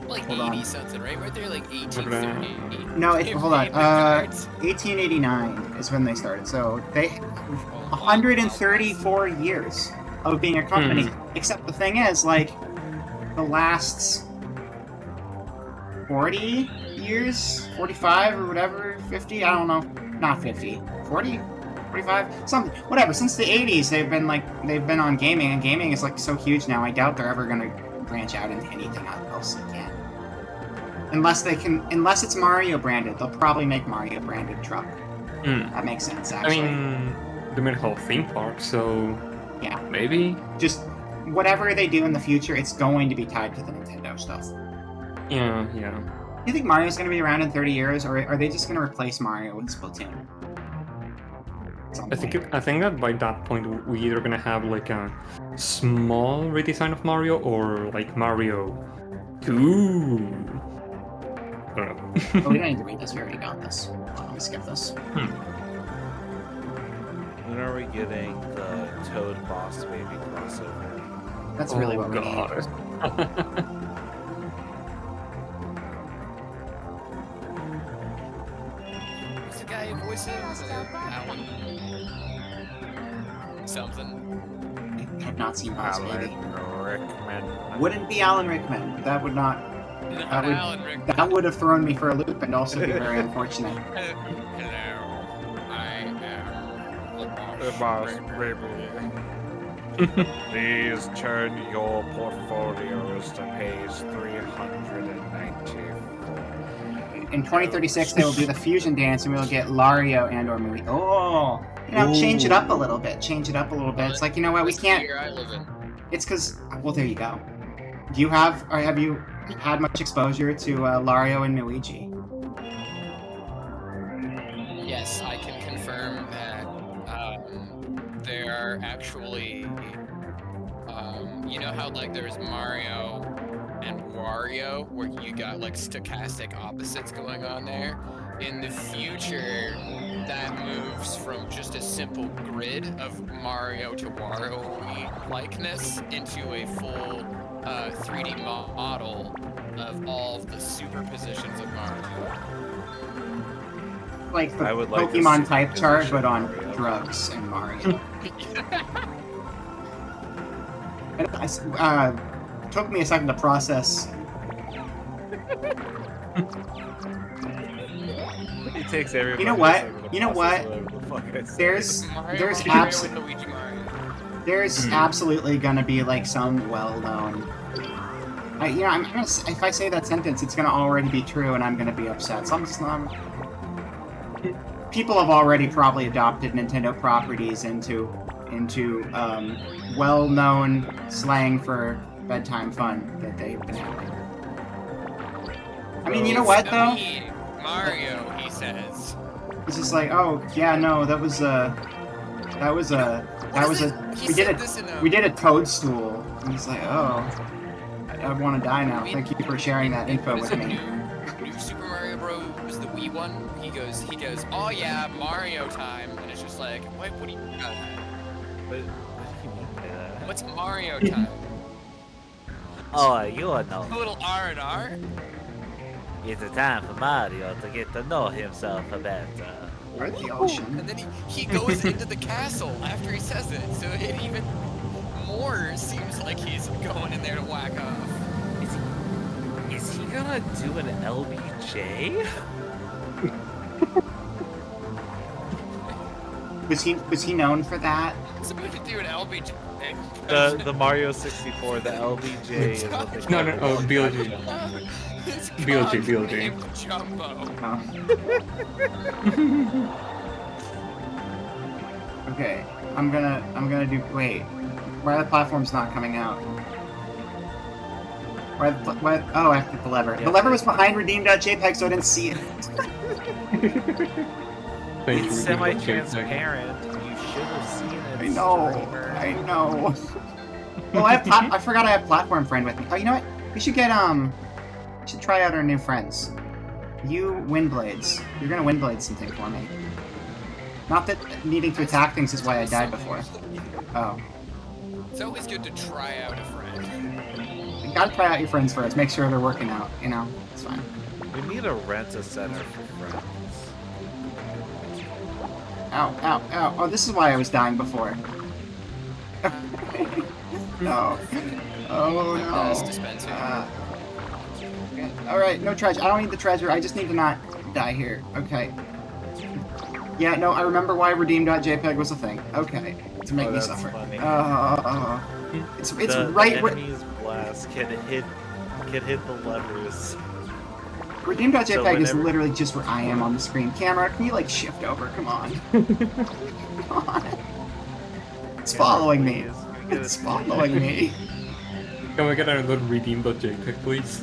Like Hold on. 80 something, right? Weren't they like 1830? no, They hold on. made the cards. 1889 is when they started. So they 134 years of being a company. Except the thing is, like, the last 40 years, 45 or whatever, 50, I don't know, not 50, 40, 45, something, whatever. Since the 80s, they've been on gaming, and gaming is like so huge now. I doubt they're ever gonna branch out into anything else again. Unless it's Mario branded, they'll probably make Mario branded truck. That makes sense, I actually. mean, they made a whole theme park, so Yeah. maybe. Just whatever they do in the future, it's going to be tied to the Nintendo stuff. Yeah. Do you think Mario's going to be around in 30 years, or are they just going to replace Mario with Splatoon? I think that by that point we either gonna have like a small redesign of Mario or like Mario 2. I don't know. Oh, we don't need to read this. We already got this. Let me skip this. When are we getting the Toad Boss Baby crossover? That's really what we need. Who's the guy who voices Alan? Something. I have not seen Boss Baby. Rickman. Wouldn't be Alan Rickman. That would not. Not would- Alan Rickman. That would have thrown me for a loop and also be very unfortunate. Hello, I am The Boss Baby. Please turn your portfolios to page 394. In 2036, they will do the fusion dance, and we'll get Lario and/or Mui. Oh, change it up a little bit. Change it up a little bit. It's like, you know what? We That's the can't. year I live in. It's because. Well, there you go. Do you have, or have you had much exposure to Lario and Luigi? Yes, I can confirm that there are actually, you know how like there's Mario and Wario, where you got like stochastic opposites going on there? In the future, that moves from just a simple grid of Mario to Wario likeness into a full 3D model of all of the superpositions of Mario. Like the I would like to Pokemon see type the chart, position but on Mario. drugs and Mario. Took me a second to process. It takes everybody. You know what? You know what? There's Mario abs- and Luigi Mario. There's absolutely gonna be like some well-known. I'm gonna. If I say that sentence, it's gonna already be true, and I'm gonna be upset. People have already probably adopted Nintendo properties into well-known slang for bedtime fun that they've been having. I mean, you know what though? Me, Mario, he says. It's just like, oh yeah, no, that was a. We did a toadstool. And he's like, oh, I want to die now. Thank you for sharing that info with me. New Super Mario Bros. The Wii one. He goes, oh yeah, Mario time, and it's just like, wait, what do you? What's Mario time? Oh, you know. A little R&R. It's a time for Mario to get to know himself a bit. Or the ocean. And then he goes into the castle after he says it, so it even more seems like he's going in there to whack off. Is he gonna do an LBJ? Was he known for that? Somebody could do an LBJ. The Mario 64, the LBJ is what they No, call it. BLG. It's BLG, BLG. named Jumbo. Oh. Okay, I'm gonna do. Wait, why are the platforms not coming out? Oh, I have to hit the lever. The lever was behind redeem.jpg, so I didn't see it. Thank you. It's semi-transparent. You should have seen it. I know. Well, I forgot I have platform friend with me. Oh, you know what? We should get we should try out our new friends. You Windblades. You're gonna Windblade something for me. Not that needing to attack things is why I died before. Oh. It's always good to try out a friend. You gotta try out your friends first. Make sure they're working out. You know, it's fine. We need a rent-a-center for friends. Ow, ow, ow. Oh, this is why I was dying before. No. Oh, Pass no. dispensing. Alright, no treasure. I don't need the treasure. I just need to not die here. Okay. Yeah, no, I remember why redeem.jpg was a thing. Okay. To make me that's suffer. funny. It's The right where... enemy's blast can hit the levers. Redeem.jpg So is whenever- literally just where I am on the screen. Camera, can you, like, shift over? Come on. Come on. It's following me. It's following me. Can we get another redeem.jpg, please?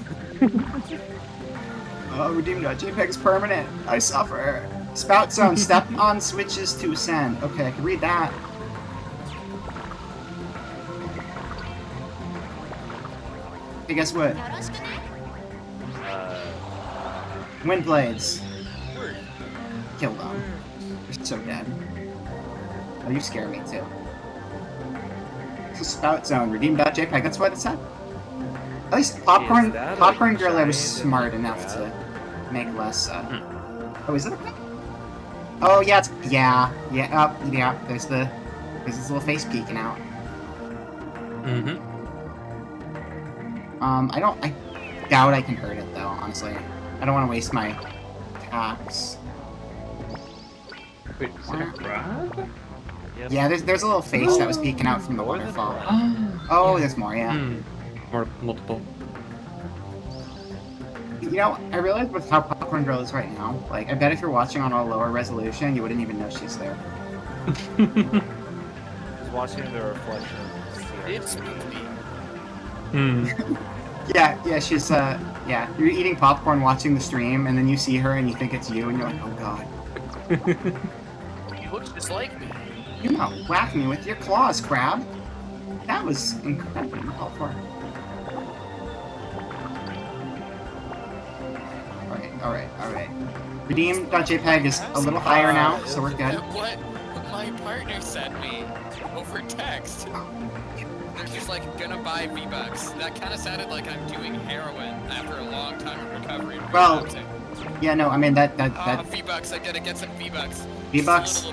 Oh, redeem.jpg is permanent. I suffer. Spout zone. Step on switches to ascend. Okay, I can read that. Hey, guess what? Windblades. Kill them. They're so dead. Oh, you scare me too. Spout Zone, redeem.jpg, that's what it said. At least Popcorn that a Gorilla was giant smart enough crab? to make less, Oh, is it a crab? Oh, yeah, it's... Yeah. Yeah, oh, yeah, there's this little face peeking out. Mm-hmm. I doubt I can hurt it, though, honestly. I don't want to waste my attacks. Wait, is it a crab? Yep. Yeah, there's a little face that was peeking out from the More than waterfall. one. Oh, there's more, yeah. Or multiple. You know, I realize with how Popcorn Girl is right now, like, I bet if you're watching on a lower resolution, you wouldn't even know she's there. Just watching the reflection of the sea. It spooked me. Yeah, she's, yeah, you're eating popcorn watching the stream, and then you see her and you think it's you, and you're like, oh god. You look just like me. You're not whacking me with your claws, crab. That was incredibly uncalled for. Alright. Redeem.jpg is a little higher now, so we're good. What my partner sent me over text. They're just like, gonna buy V-Bucks. That kind of sounded like I'm doing heroin after a long time of recovery. Well, yeah, no, I mean, that V-Bucks, I gotta get some V-Bucks. V-Bucks,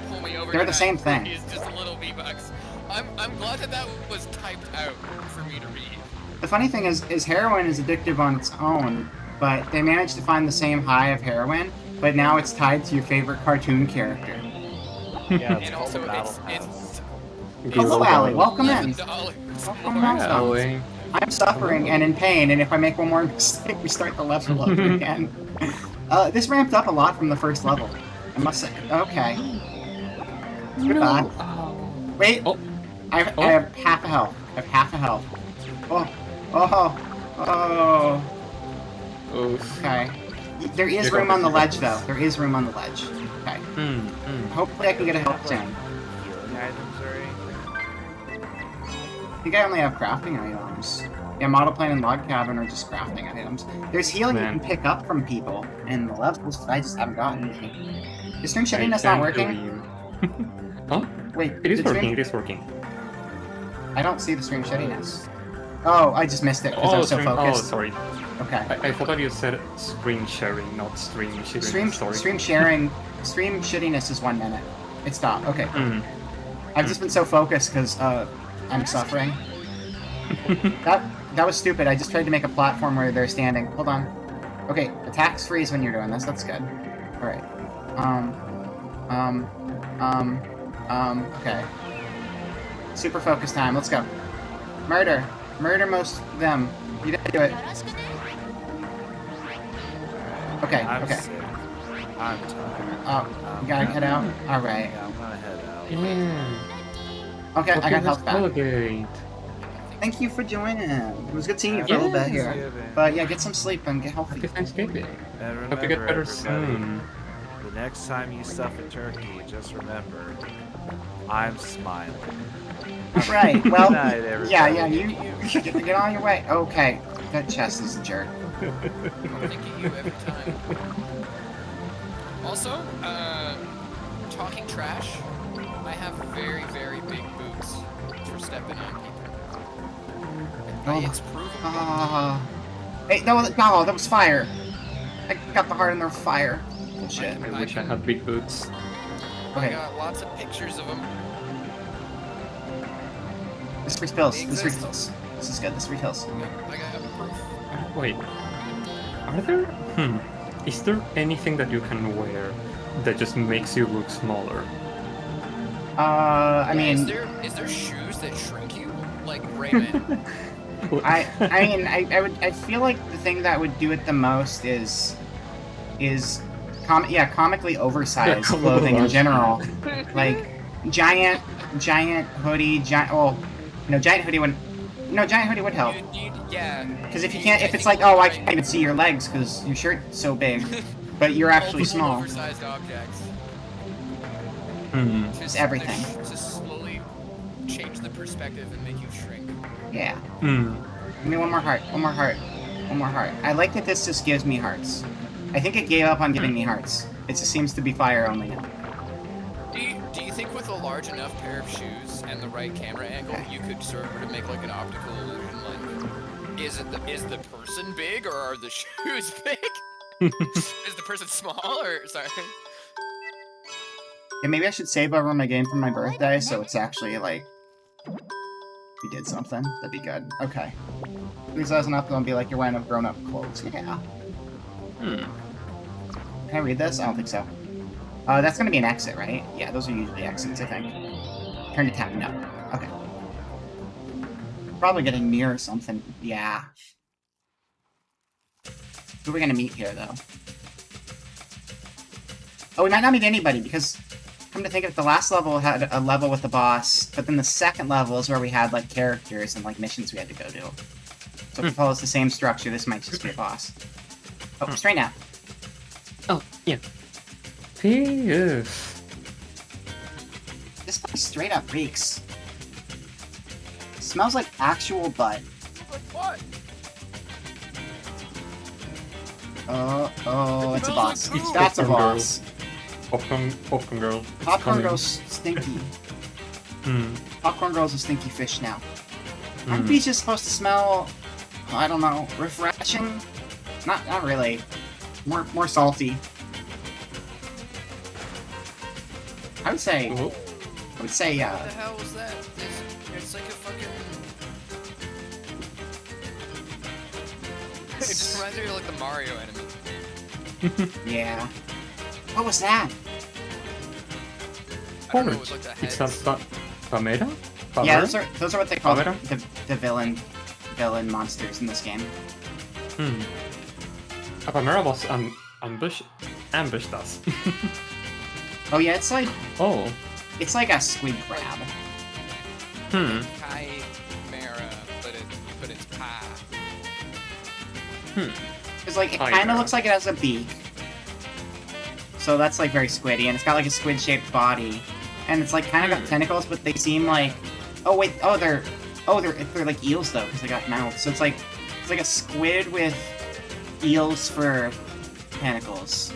they're the same thing. It's just a little V-Bucks. I'm glad that was typed out for me to read. The funny thing is heroin is addictive on its own, but they managed to find the same high of heroin, but now it's tied to your favorite cartoon character. Yeah, it's And called also, the Battle it's Pass. Hello, Allie, welcome in. $11 Welcome more. home. I'm suffering and in pain, and if I make one more mistake, we start the level over again. This ramped up a lot from the first level. I must say. Okay. Goodbye. Wait. Oh. I have half a health. Oh. Okay. There is room on the ledge, though. There is room on the ledge. Okay. Hopefully I can get a help soon. Healing items or anything? I think I only have crafting items. Yeah, model plane and log cabin are just crafting items. There's healing you can pick up from people in the levels, but I just haven't gotten anything. Is stream shittiness not working? Huh? Wait, It is did stream- working, it is working. I don't see the stream shittiness. Oh, I just missed it because I was so focused. Oh, sorry. Okay. I thought that you said screen sharing, not stream sharing. Stream sharing, stream shittiness is 1 minute. It stopped. Okay. I've just been so focused because I'm suffering. That was stupid. I just tried to make a platform where they're standing. Hold on. Okay, attacks freeze when you're doing this. That's good. All right. Okay. Super focus time. Let's go. Murder most of them. You didn't do it. Okay. I'm Okay. sick. I'm tired. Oh, you gotta head out. All right. Yeah, I'm gonna head out. Yeah. Okay, I got health back. Colgate. Thank you for joining. It was good seeing you for a Happy little bit here. Thanksgiving. But yeah, get some sleep and get healthy. Happy Thanksgiving. And Hope you get remember, better everybody, soon. the next time you stuff a turkey, just remember, I'm smiling. Right. Well, Good night, everybody. yeah. You get on your way. Okay. That chest is a jerk. I'm thinking you every time. Also, talking trash, I have very, very big boots for stepping on people. Oh. It's proven. Hey, no, that was fire. I got the heart and there was fire. Bullshit. I wish I had big boots. I Okay. got lots of pictures of them. This refills. This refills. This is good. This refills. I got proof. Wait. Are there... Is there anything that you can wear that just makes you look smaller? I mean, is there shoes that shrink you? Like Ray-Ban? I feel like the thing that would do it the most is comically oversized clothing in general. Like giant hoodie, giant hoodie would help. Yeah. Because if it's like, oh, I can't even see your legs because your shirt's so big, but you're actually Multiple small. Oversized objects. It's everything. To slowly change the perspective and make you shrink. Yeah. Give me one more heart. I like that this just gives me hearts. I think it gave up on giving me hearts. It just seems to be fire only now. Do you think with a large enough pair of shoes and the right camera angle, you could sort of make like an optical illusion? Like, is the person big or are the shoes big? Is the person small or sorry? Yeah, maybe I should save over my game for my birthday, so it's actually like we did something. That'd be good. Okay. Please doesn't have to be like you're wearing grown-up clothes. Yeah. Can I read this? I don't think so. That's gonna be an exit, right? Yeah, those are usually exits, I think. Turn to town. No. Okay. Probably getting near something. Yeah. Who are we gonna meet here, though? Oh, we might not meet anybody, because come to think of it, the last level had a level with the boss, but then the second level is where we had, like, characters and, like, missions we had to go do. So if it follows the same structure, this might just be a boss. Oh, straight out. Oh, yeah. Yes. This place straight up reeks. Smells like actual butt. Like what? Oh, it's a smells boss. like poo. That's a Popcorn girl. boss. Popcorn girl. It's Popcorn coming. girl's stinky. Hmm. Popcorn girl's a stinky fish now. Hmm. Aren't beaches supposed to smell, I don't know, refreshing? Not really. More salty. I would say, Oh. What the hell was that? It's like a fucking. It just reminds me of like the Mario enemy. yeah. What was that? I don't know, it was like the It's heads. Pamela? Yeah, those are what they call Pamela? the villain monsters in this game. Hmm. Pamela was ambushed us. Oh yeah, it's like Oh. a squid crab. Hmm. Chimera, but it's pie. Hmm. It's like it Oh, kind of yeah. looks like it has a beak. So that's like very squiddy, and it's got like a squid-shaped body, and it's like kind of got tentacles, but they seem like they're like eels though, because they got mouths. So it's like a squid with eels for tentacles,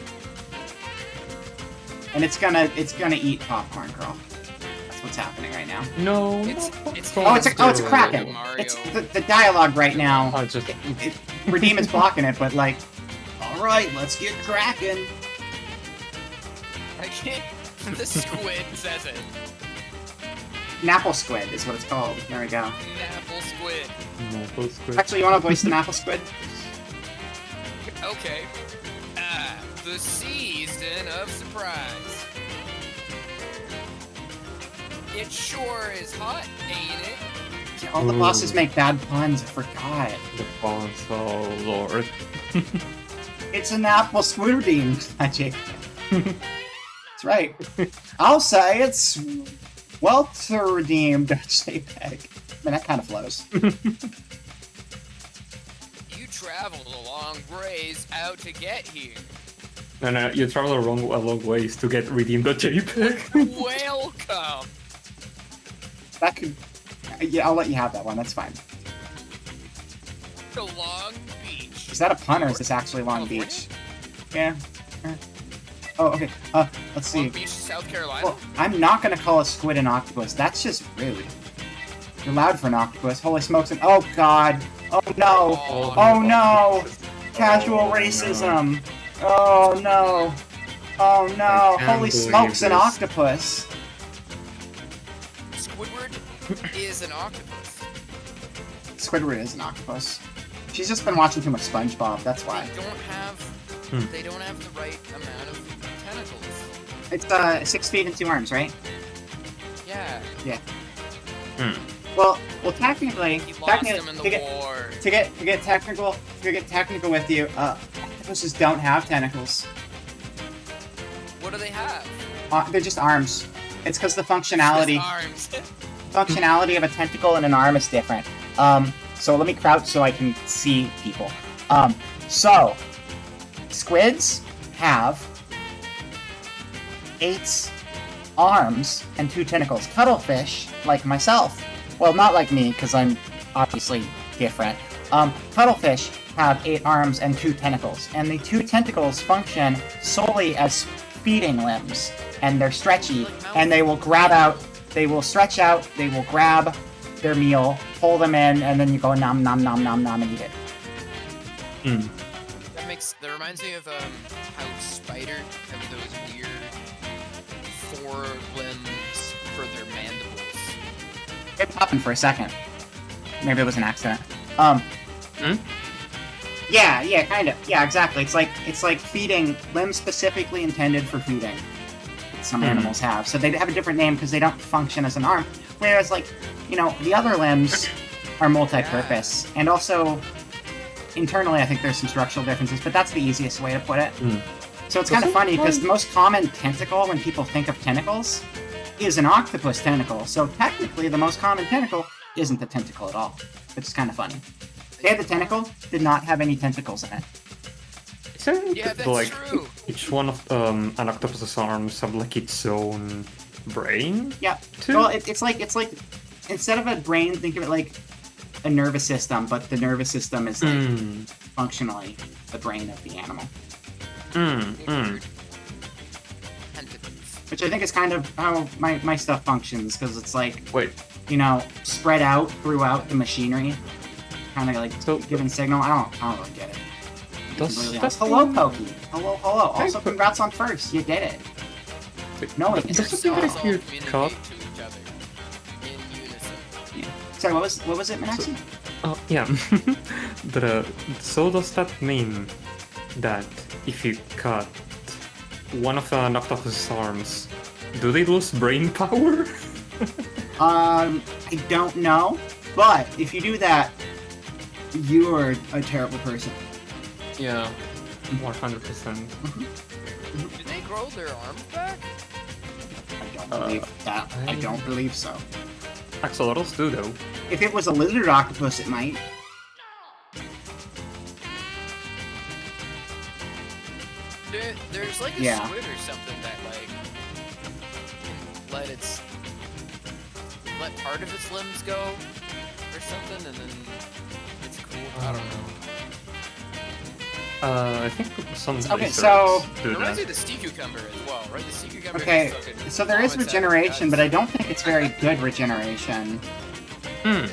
and it's gonna eat Popcorn Girl. That's what's happening right now. No. It's It's a kraken. Mario. It's the dialogue right now. I just. Redeem is blocking it, but like, all right, let's get cracking. I can't. The squid says it. Napple squid is what it's called. There we go. Apple squid. No, squid. Actually, you want to voice the Napple squid? Okay. The season of surprise. It sure is hot, ain't it? Yeah, all the bosses make bad puns. I forgot. The boss, oh lord. It's an apple squid redeem magic. That's right. I'll say it's welter redeemed JPEG. I mean, that kind of flows. You traveled a long ways out to get here. No, you travel a long ways to get redeemed.jpg. Welcome. That could. Yeah, I'll let you have that one. That's fine. To Long Beach. Is that a pun or is this actually Long California? Beach? Yeah. Oh, okay. Let's see. Long Beach, South Carolina. Well, I'm not gonna call a squid an octopus. That's just rude. You're loud for an octopus. Holy smokes! And oh god! Oh no! Oh no! Casual racism! Oh no! Oh no! I can't Holy believe smokes! An this. octopus! Squidward is an octopus. Squidward is an octopus. She's just been watching too much SpongeBob. That's why. They don't have the right amount of tentacles. It's 6 feet and 2 arms, right? Yeah. Yeah. Hmm. Well, technically, He lost them in to the get war. to get technical with you, octopuses don't have tentacles. What do they have? They're just arms. It's because the functionality Just arms. functionality of a tentacle and an arm is different. So let me crouch so I can see people. So squids have 8 arms and 2 tentacles. Cuttlefish, like myself, well, not like me because I'm obviously different. Cuttlefish have 8 arms and 2 tentacles, and the 2 tentacles function solely as feeding limbs. and they're stretchy, and they will grab out, they will stretch out, they will grab their meal, pull them in, and then you go nom nom nom nom nom and eat it. That reminds me of how spiders have those weird 4 limbs for their mandibles. It popping for a second. Maybe it was an accident. Yeah, kind of. Yeah, exactly. It's like feeding, limbs specifically intended for feeding. Some animals have, so they have a different name because they don't function as an arm. Whereas, like, you know, the other limbs are multi-purpose, and also internally, I think there's some structural differences. But that's the easiest way to put it. So it's kind of funny because the most common tentacle when people think of tentacles is an octopus tentacle. So technically, the most common tentacle isn't the tentacle at all, which is kind of funny. They had the tentacle, did not have any tentacles in it. Yeah, that's like true. each one of an octopus's arms have like its own brain? Yeah. Too? Well, it's like instead of a brain, think of it like a nervous system, but the nervous system is like functionally the brain of the animal. Which I think is kind of how my stuff functions, because it's like, you know, spread out throughout the machinery, kind of like giving signal. I don't really get it. Hello, Pokey. Hello. Also, congrats on first. You did it. No, it Does it make you cut? Sorry, what was it, Manaxi? Oh, yeah. So does that mean that if you cut one of an octopus's arms, do they lose brain power? I don't know, but if you do that, you are a terrible person. Yeah, 100%. Do they grow their arms back? I don't believe that. I don't believe so. Axolotls do, though. If it was a lizard octopus, it might. There's like a squid or something that like let part of its limbs go or something, and then it's cool. I don't know. I think some Okay, so it reminds me of the sea cucumber as well, right? The sea cucumber. Okay, so there is regeneration, but I don't think it's very good regeneration.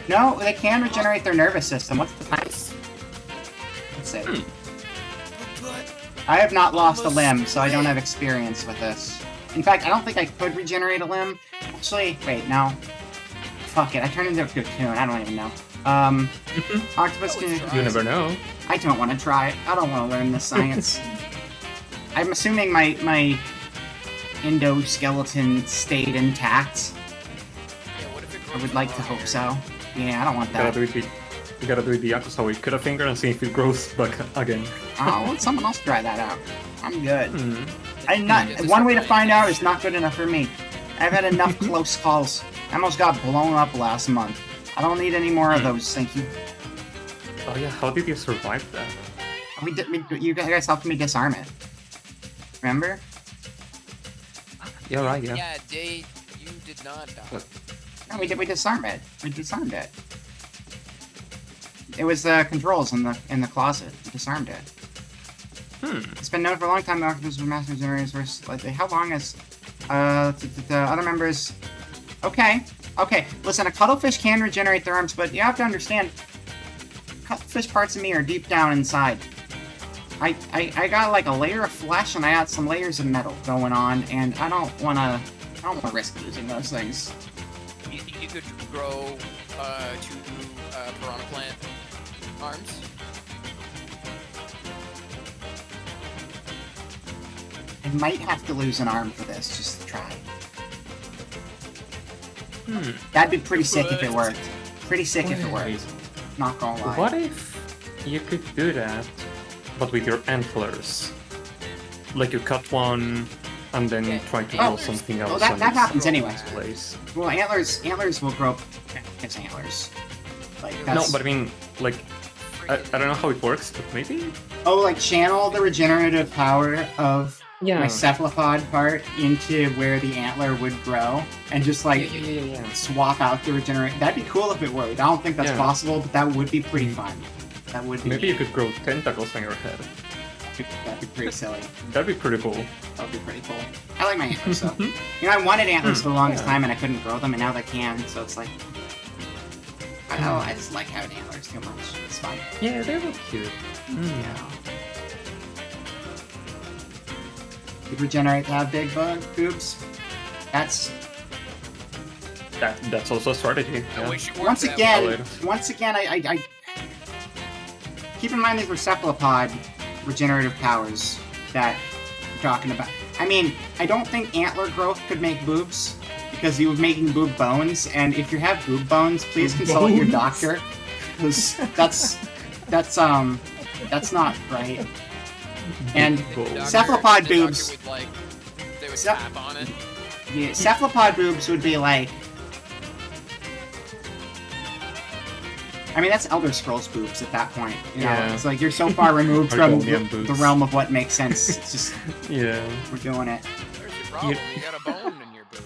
No, they can regenerate their nervous system. What's the time? Let's see. I have not lost a limb, so I don't have experience with this. In fact, I don't think I could regenerate a limb. Actually, wait, no. Fuck it, I turned into a cocoon. I don't even know. Octopus can... You never know. I don't want to try it. I don't want to learn this science. I'm assuming my endoskeleton stayed intact. I would like to hope so. Yeah, I don't want that. You gotta do it the Yakuza way. Cut a finger and see if it grows back again. Oh, let someone else try that out. I'm good. I'm not. One way to find out is not good enough for me. I've had enough close calls. I almost got blown up last month. I don't need any more of those, thank you. Oh yeah, how did you survive that? You guys helped me disarm it. Remember? Yeah, right, yeah. Yeah, you did not die. No, we disarmed it. We disarmed it. It was the controls in the closet. We disarmed it. It's been known for a long time the octopus were master generators versus like how long is the other members? Okay. Listen, a cuttlefish can regenerate their arms, but you have to understand, cuttlefish parts of me are deep down inside. I got like a layer of flesh and I got some layers of metal going on, and I don't wanna risk losing those things. You could grow 2 piranha plant arms. I might have to lose an arm for this, just to try. That'd be pretty sick if it worked. Pretty sick if it worked. Not gonna lie. What if you could do that, but with your antlers? Like you cut one, and then try to grow something else. Oh, that happens anyway. Place. Well, antlers will grow as antlers. Like, no, but I mean, like, I don't know how it works, but maybe? Oh, like channel the regenerative power of my cephalopod part into where the antler would grow, and just like swap out the regenerate. That'd be cool if it worked. I don't think that's possible, but that would be pretty fun. That would be. Maybe you could grow tentacles on your head. That'd be pretty silly. That'd be pretty cool. That'd be pretty cool. I like my antlers though. You know, I wanted antlers for the longest time and I couldn't grow them, and now they can. So it's like, I don't know. I just like having antlers too much. It's fun. Yeah, they look cute. Yeah. You regenerate to have big boobs. That's That's also a strategy. I Yeah. wish it worked that way. once again, I keep in mind these were cephalopod regenerative powers that we're talking about. I mean, I don't think antler growth could make boobs because you were making boob bones, and if you have boob bones, please consult your doctor, because that's not right. And Doctor- cephalopod the doctor boobs. would, like, they would Cep- tap on it. Yeah, cephalopod boobs would be like. I mean, that's Elder Scrolls boobs at that point. You know, Yeah. it's like you're so far removed from Argonian the boobs. realm of what makes sense. It's just Yeah. we're doing it. There's your problem. You got a bone in your boob.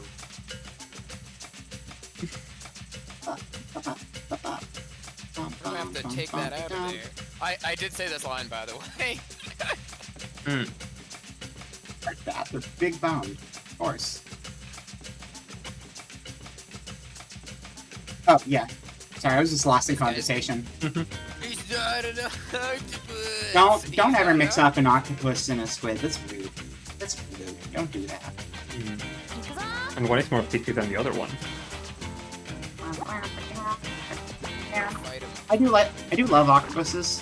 I'm gonna have to take that out of there. I did say this line, by the way. Like that, the big bone, of course. Oh yeah, sorry, I was just lost in conversation. He's not an octopus. Don't He's ever not mix up an octopus and a squid. That's rude. That's rude. Don't do that. And one is more sticky than the other one. Fight him. I do love octopuses.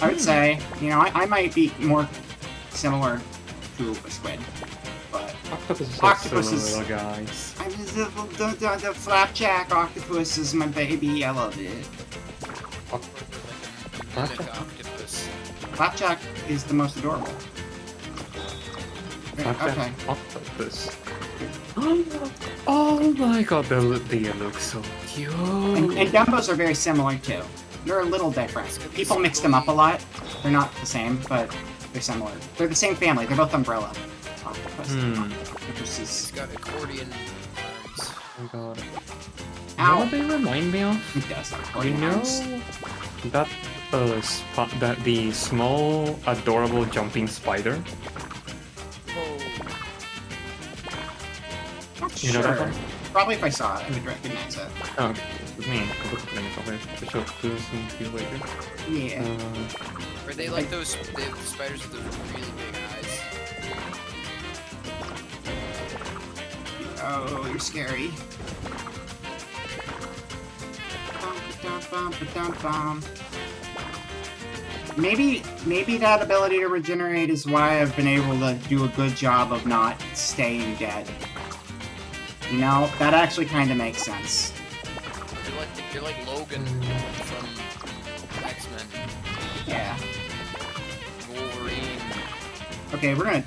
I would say, you know, I might be more similar to a squid, but Octopuses Octopuses. are little guys. I mean, the flapjack octopus is my baby. I love it. Mimic octopus. Flapjack is the most adorable. Okay. Octopus. Oh my god, they look so cute. And Dumbos are very similar too. They're a little different. People mix them up a lot. They're not the same, but they're similar. They're the same family. They're both umbrella. Octopus. It's Octopuses. got accordion arms. Oh my god. You know Ow. what they remind me of? It does have You accordion know arms. that that the small adorable jumping spider? Not You know that sure. one? Probably if I saw it, I would recognize it. Oh, okay. With me. I'll look at the name of it. I'll show this one to you later. Yeah. Are they like those the spiders with those really big eyes? Oh, you're scary. Maybe that ability to regenerate is why I've been able to do a good job of not staying dead. You know, that actually kind of makes sense. You're like Logan from X-Men. Yeah. Wolverine. Okay, we're gonna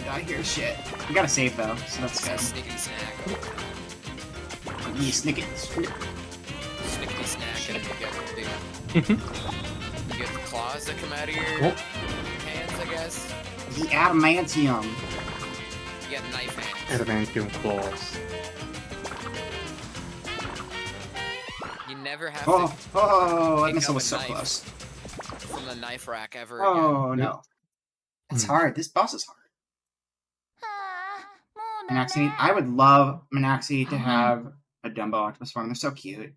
die here. Shit. We gotta save though, so that's good. Snickety snack. You snick it. Snickety snack, and you get the claws that come out of your Oh. hands, I guess. The adamantium. You got knife hands. Adamantium claws. You never have Oh, to that pick missile up was a so knife close. from the knife rack ever again. Oh no. That's hard. This boss is hard. はあもう Manaxi, I would love Manaxi to have a Dumbo octopus form. They're so cute.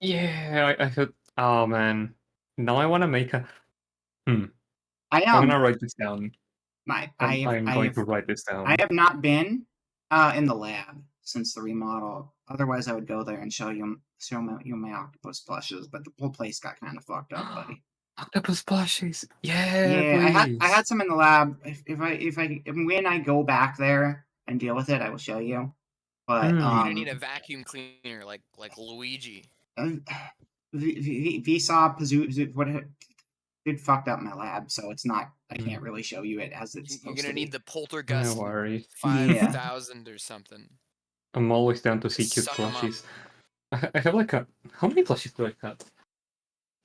Yeah, I could. Oh man. Now I want to make a. I I'm am. gonna write this down. I'm going to write this down. I have not been in the lab since the remodel. Otherwise, I would go there and show you my octopus plushes. But the whole place got kind of fucked up, buddy. Octopus plushies. Yeah, Yeah, please. I had some in the lab. When I go back there and deal with it, I will show you. But You're gonna need a vacuum cleaner like Luigi. Vsauce what it fucked up my lab, so it's not. I can't really show you it as it's. You're gonna need the No Poltergust worries. 5000 or something. I'm always down to see cute Suck 'em up. plushies. I have like a. How many plushies do I have?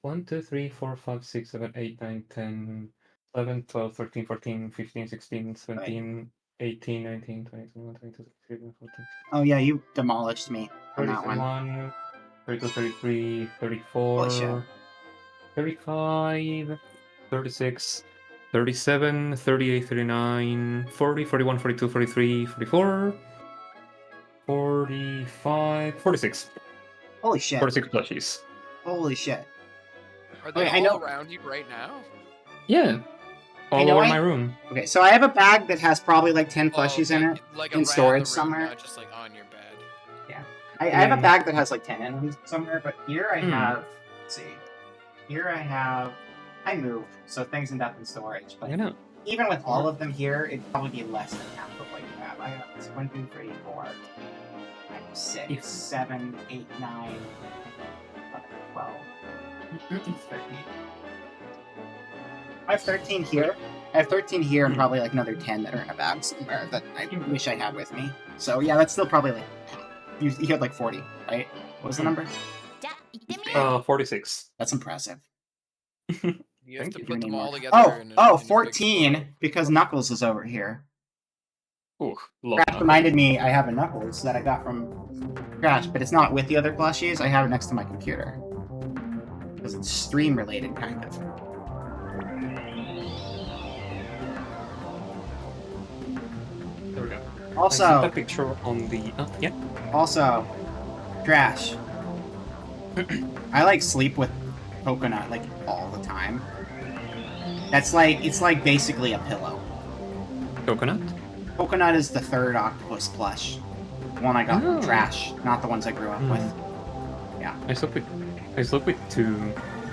1, 2, 3, 4, 5, 6, 7, 8, 9, 10, 11, 12, 13, 14, 15, 16, 17, 18, 19, 20, 21, 22, 23, 14. Oh yeah, you demolished me on that one. 31, 32, 33, 34, Holy shit. 35, 36, 37, 38, 39, 40, 41, 42, 43, 44, 45, 46. Holy shit. 46 plushies. Holy shit. Are they Okay, I all know- around you right now? Yeah. All know over I- my room. Okay, so I have a bag that has probably like 10 plushies in it. Like in around storage the room, somewhere. not just like on your bed. I have a bag that has like 10 in them somewhere, but here I Hmm. have, let's see. Here I move, so things end up in storage. But I know. even with all of them here, it'd probably be less than half of what you have. I have 1, 2, 3, 4, 5, 6, 7, 8, 9, 12, 13. I have 13 here. I have 13 here and probably like another 10 that are in a bag somewhere that I wish I had with me. So yeah, that's still probably like half. You had like 40, right? What was the number? じゃあ行ってみよう 46. That's impressive. You have Thank to you. put them all together. Oh, in a, oh, in a big 14, photo. because Knuckles is over here. Ooh, love Crash that. reminded me I have a Knuckles that I got from Crash, but it's not with the other plushies. I have it next to my computer. Because it's stream related, kind of. There we go. I see Also, that picture on the. Yeah. Also, Crash. I like sleep with Coconut like all the time. That's like it's like basically a pillow. Coconut. Coconut is the third octopus plush. The one I got from Oh. Trash, not the ones I grew up with. I slept with two.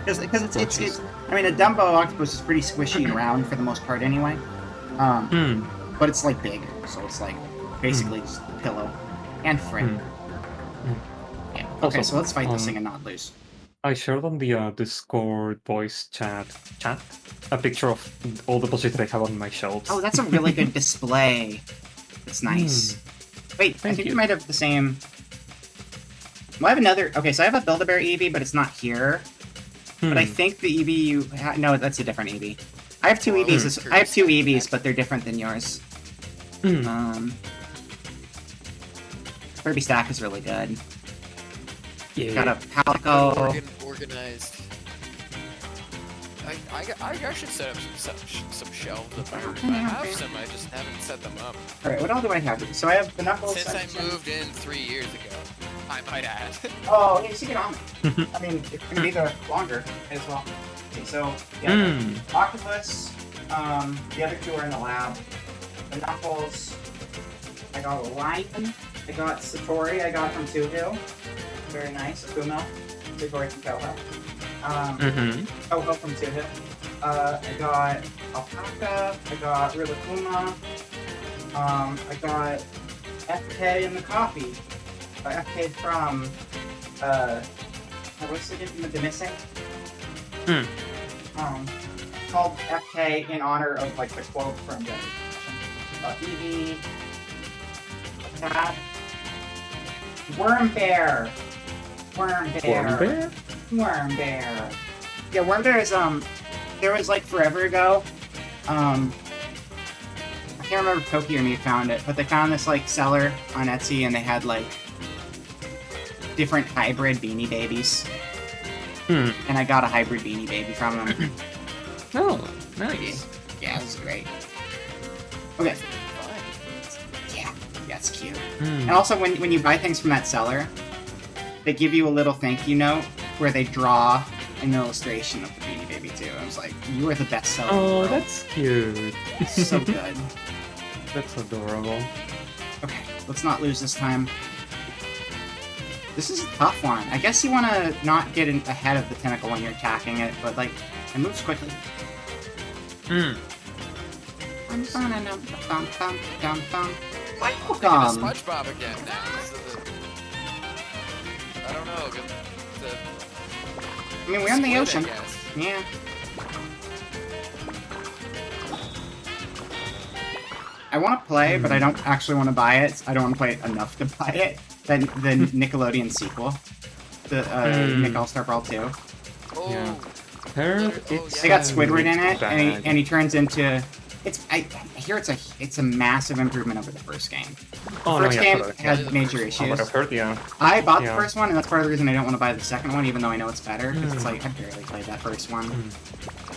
Because it's I mean a Dumbo octopus is pretty squishy and round for the most part anyway. But it's like big, so it's like basically just a pillow and frame. Yeah. Okay, Also, so let's fight this thing and not lose. I shared on the Discord voice chat a picture of all the plushies that I have on my shelves. Oh, that's a really good display. It's nice. Wait, I Thank think we you. might have the same. Well, I have another. Okay, so I have a Build-A-Bear Eevee, but it's not here. But I think the Eevee you no, that's a different Eevee. I have two Eevees. I have two Eevees, but they're different than yours. Kirby Stack is really good. Yeah. Got a Palico. Organized. I should set up some shelves of mine. I have some, I just haven't set them up. Alright, what all do I have? So I have the Knuckles Since I section. moved in 3 years ago, I might add. Oh, yeah, you should get on it. I mean, it's gonna be there longer as well. Okay, so, yeah, Octopus, the other two are in the lab. The Knuckles, I got a Lion, I got Satori, I got from Tuhu. Very nice, Akumo, Satori from Toho. Toho from Tuhu. I got Alpaca, I got Rilakkuma, I got FK in the copy. FK from, what's the name of the missing? Called FK in honor of, like, the quote from the Eevee, Cat, Worm Bear! Worm Bear! Worm Bear! Yeah, Worm Bear is, there was, like, forever ago, I can't remember if Toki or me found it, but they found this, like, seller on Etsy, and they had, like, different hybrid Beanie Babies. And I got a hybrid Beanie Baby from them. Oh, nice. Yeah, it was great. Okay. Yeah, it's cute. And also, when you buy things from that seller, they give you a little thank you note where they draw an illustration of the Beanie Baby too. I was like, you are the best seller in the Oh, world. that's cute. So good. That's adorable. Okay, let's not lose this time. This is a tough one. I guess you want to not get ahead of the tentacle when you're attacking it, but like, it moves quickly. Look Welcome! at SpongeBob again now. I don't know. I mean, we're in the split, ocean. I guess. Yeah. I want to play, but I don't actually want to buy it. I don't want to play it enough to buy it. The Nickelodeon sequel. The Nick All-Star Brawl 2. Oh, Yeah. Heard Oh, it's They got a Squidward in mixed it, bag. and he turns into... I hear it's a massive improvement over the first game. Oh, First no, game yeah, had major but issues. I've heard, yeah. I bought the Yeah. first one, and that's part of the reason I don't want to buy the second one, even though I know it's better, because it's like, I barely played that first one.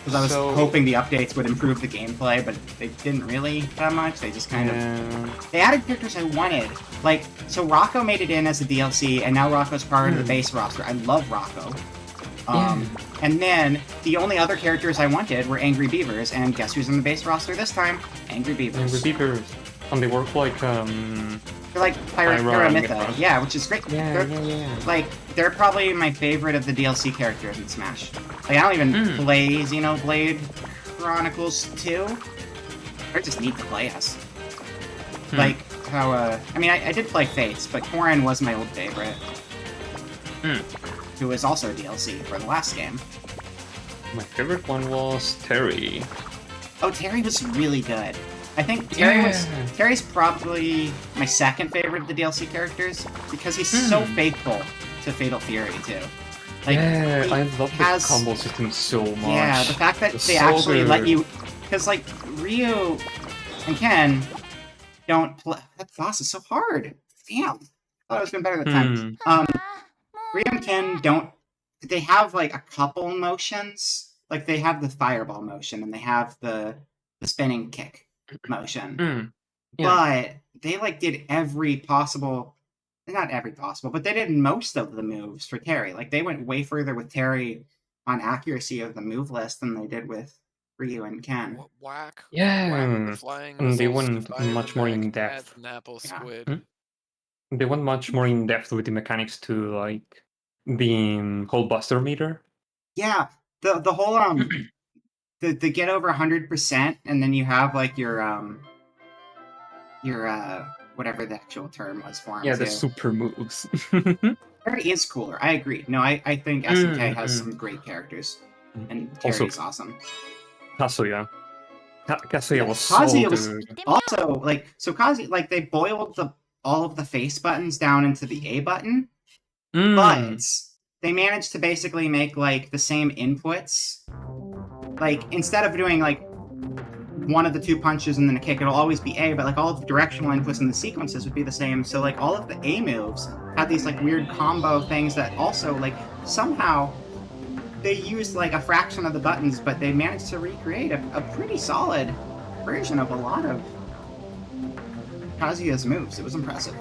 Because I was So- hoping the updates would improve the gameplay, but they didn't really that much. They just kind of... They added characters I wanted. Like, so Rocco made it in as a DLC, and now Rocco's part of the base roster. I love Rocco. And then, the only other characters I wanted were Angry Beavers, and guess who's in the base roster this time? Angry Beavers. Angry Beavers. And they work like, They're like Pyra and Pyramytha. Mythra. Yeah, which is great. Yeah, They're, Like, they're probably my favorite of the DLC characters in Smash. Like, I don't even play Xenoblade Chronicles 2. I just need to play as. Like, how, I mean, I did play Fates, but Corrin was my old favorite. Who was also DLC for the last game. my favorite one was Terry. Oh, Terry was really good. I think Terry's probably my second favorite of the DLC characters, because he's so faithful to Fatal Fury, too. Like, Yeah, he I love has- the combo system so much. Yeah, the fact that It's they so actually let good. you... Because, like, Ryu and Ken don't play... That boss is so hard. Damn. I thought it was been better than time. Ryu and Ken don't... They have, like, a couple motions. Like, they have the fireball motion, and they have the spinning kick motion. But they, like, did every possible... Not every possible, but they did most of the moves for Terry. Like, they went way further with Terry on accuracy of the move list than they did with Ryu and Ken. Whack. Yeah, Whack the flying and they missiles, went fire much the more back, in depth. add an apple Yeah. squid. They went much more in depth with the mechanics to like the whole Buster meter. Yeah, the whole the get over 100%, and then you have like your whatever the actual term was for him. Yeah, the too. super moves. Terry is cooler. I agree. No, I think SNK has some great characters, and Also- Terry's awesome. Kazuya. Kazuya was Kazuya so was- good. Also, like, so Kazuya, like, they boiled all of the face buttons down into the A button, but they managed to basically make like the same inputs. Like, instead of doing like one of the two punches and then a kick, it'll always be A, but like all of the directional inputs and the sequences would be the same. So like all of the A moves had these like weird combo things that also like somehow they used like a fraction of the buttons, but they managed to recreate a pretty solid version of a lot of Kazuya's moves. It was impressive.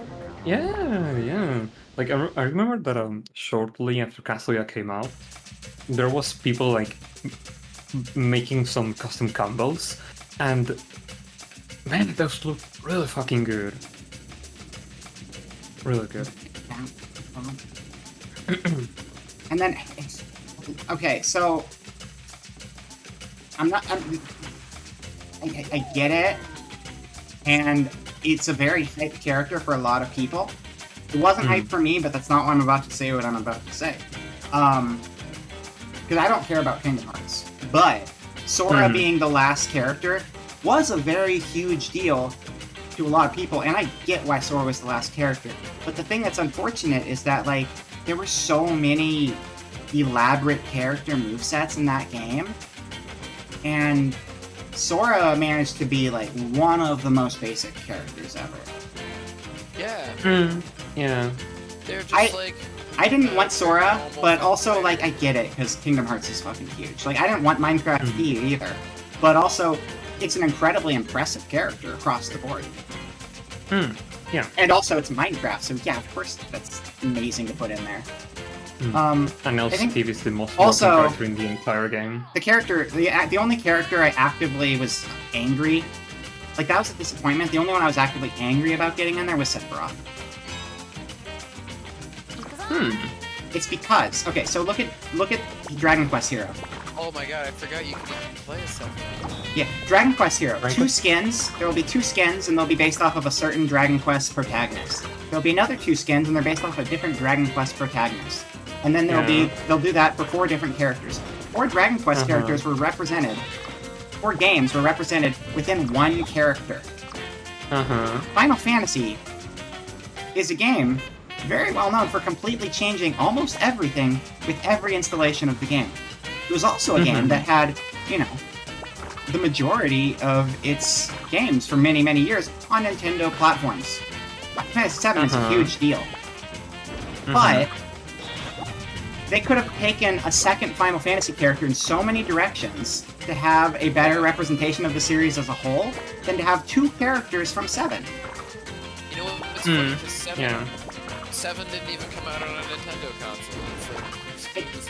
Yeah. Like I remember that shortly after Kazuya came out, there was people like making some custom combos, and man, those look really fucking good. Really good. And then, okay, so I get it, and it's a very hyped character for a lot of people. It wasn't hyped for me, but that's not why I'm about to say what I'm about to say. Because I don't care about Kingdom Hearts. But Sora being the last character was a very huge deal to a lot of people, and I get why Sora was the last character. But the thing that's unfortunate is that, like, there were so many elaborate character movesets in that game, and Sora managed to be, like, one of the most basic characters ever. Yeah. Yeah. They're just like. I didn't want Sora, but also, like, I get it, because Kingdom Hearts is fucking huge. Like, I didn't want Minecraft to be either. But also, it's an incredibly impressive character across the board. Yeah. And also, it's Minecraft, so yeah, of course, that's amazing to put in there. And also think Steve is the most also- broken character in the entire game. The character, the only character I actively was angry, like, that was a disappointment. The only one I was actively angry about getting in there was Sephiroth. It's because, okay, so look at Dragon Quest Hero. Oh my god, I forgot you can even play a second. Yeah, Dragon Quest Hero. Dragon Two Quest- skins. There will be two skins, and they'll be based off of a certain Dragon Quest protagonist. There'll be another two skins, and they're based off of a different Dragon Quest protagonist. And then they'll do that for 4 different characters. 4 Dragon Quest characters were represented. 4 games were represented within one character. Final Fantasy is a game very well known for completely changing almost everything with every installation of the game. It was also a game that had, you know, the majority of its games for many, many years on Nintendo platforms. Final Fantasy VII is a huge deal. But they could have taken a second Final Fantasy character in so many directions to have a better representation of the series as a whole than to have 2 characters from 7. You know what's funny? 'Cause Yeah. 7 didn't even come out on a Nintendo console.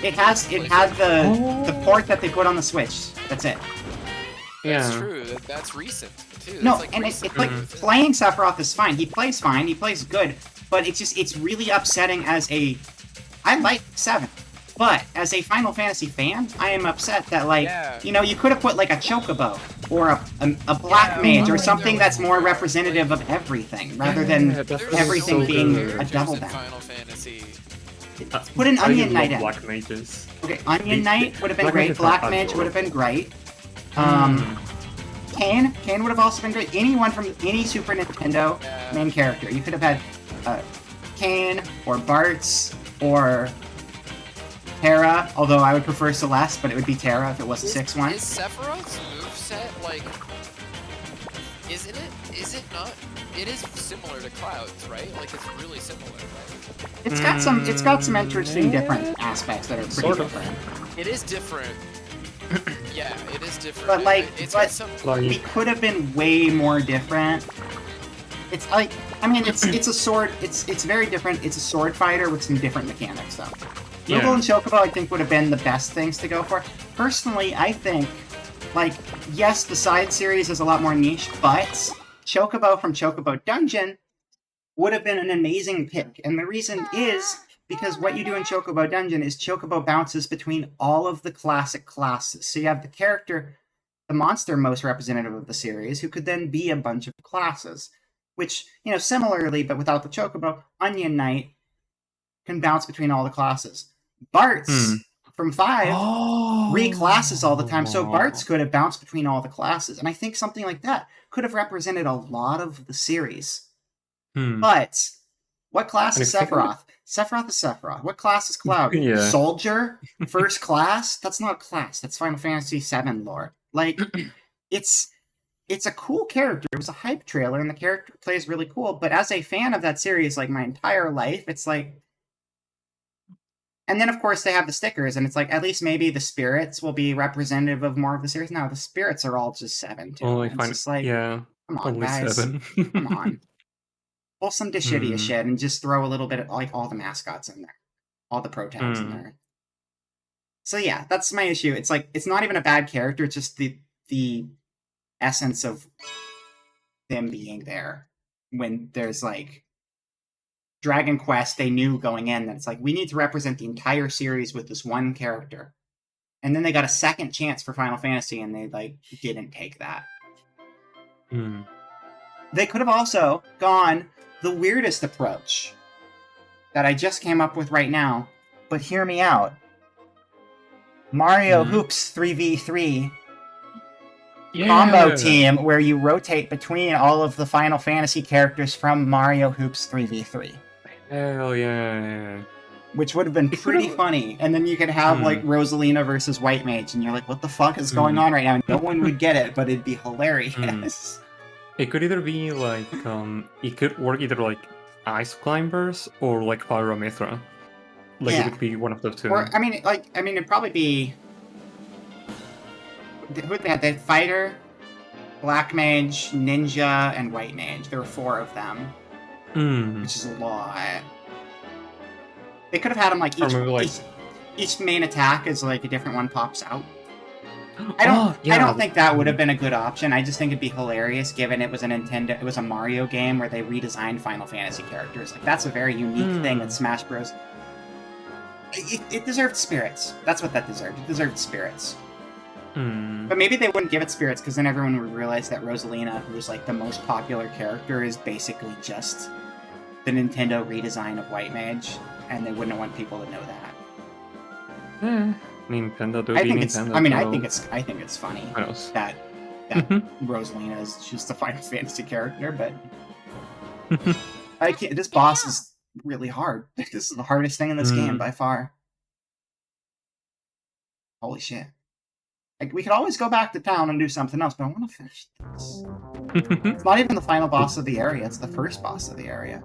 It had the port that they put on the Switch. That's it. That's Yeah. true. That's recent too. No, That's, like, and it's recent like growth. playing Sephiroth is fine. He plays good, but it's really upsetting as a. I like 7, but as a Final Fantasy fan, I am upset that you could have put like a Chocobo or a Black Mage or something that's more representative of everything rather than There's everything so being good a characters double in down. Final Fantasy. Put an I Onion love Knight in. Black Mages. Okay, Onion The- Knight would have been Black great. Mages Black are Mage would have been adorable. great. Kane would have also been great. Anyone from any Super Nintendo main character. You could have had Kane or Bartz or Terra, although I would prefer Celeste, but it would be Terra if it was a 6-1. Is Sephiroth's moveset like? Isn't it? Is it not? It is similar to Cloud's, right? Like it's really similar, right? It's got some interesting different aspects that are pretty Sort of. different. It is different. Yeah, it is different. But, like, it's but- got some. We could have been way more different. It's like, I mean, it's a sword. It's very different. It's a sword fighter with some different mechanics, though. Yeah. Moogle and Chocobo, I think, would have been the best things to go for. Personally, I think, like, yes, the side series is a lot more niche, but Chocobo from Chocobo Dungeon would have been an amazing pick. And the reason is because what you do in Chocobo Dungeon is Chocobo bounces between all of the classic classes. So you have the character, the monster most representative of the series, who could then be a bunch of classes. Which, similarly, but without the Chocobo, Onion Knight can bounce between all the classes. Bartz from 5 reclasses all the time, so Bartz could have bounced between all the classes. And I think something like that could have represented a lot of the series. But what class is Sephiroth? Sephiroth is Sephiroth. What class is Cloud? Yeah. Soldier? First class? That's not a class. That's Final Fantasy VII lore. Like, it's a cool character. It was a hype trailer, and the character plays really cool. But as a fan of that series, like, my entire life, it's like... And then, of course, they have the stickers, and it's like, at least maybe the spirits will be representative of more of the series. No, the spirits are all just 7, too. Only It's fine. just like, Yeah. come on, Only guys. 7. Come on. Pull some Deshidia shit and just throw a little bit of, like, all the mascots in there. All the pro tags in there. So yeah, that's my issue. It's like, it's not even a bad character, it's just the essence of them being there. When there's, like, Dragon Quest, they knew going in that it's like, we need to represent the entire series with this one character. And then they got a second chance for Final Fantasy, and they, like, didn't take that. They could have also gone the weirdest approach that I just came up with right now, but hear me out. Mario Hoops 3v3 combo team where you rotate between all of the Final Fantasy characters from Mario Hoops 3v3. Hell yeah. Which would have been pretty funny. And then you could have, like, Rosalina versus White Mage, and you're like, what the fuck is going on right now? No one would get it, but it'd be hilarious. It could either be like, it could work either like Ice Climbers or like Pyra Mithra. Like, Yeah. it would be one of those two. Or, it'd probably be... Who they had? They had Fighter, Black Mage, Ninja, and White Mage. There were 4 of them, which is a lot. They could have had them, like, each main attack is, like, a different one pops out. I don't think that would have been a good option. I just think it'd be hilarious given it was it was a Mario game where they redesigned Final Fantasy characters. Like, that's a very unique thing that Smash Bros. It deserved spirits. That's what that deserved. It deserved spirits. But maybe they wouldn't give it spirits because then everyone would realize that Rosalina, who's like the most popular character, is basically just the Nintendo redesign of White Mage, and they wouldn't want people to know that. Nintendo do I be think Nintendo. I think it's funny What else? that Rosalina is just a Final Fantasy character, but this boss is really hard. This is the hardest thing in this game by far. Holy shit. Like, we could always go back to town and do something else, but I want to finish this. It's not even the final boss of the area, it's the first boss of the area.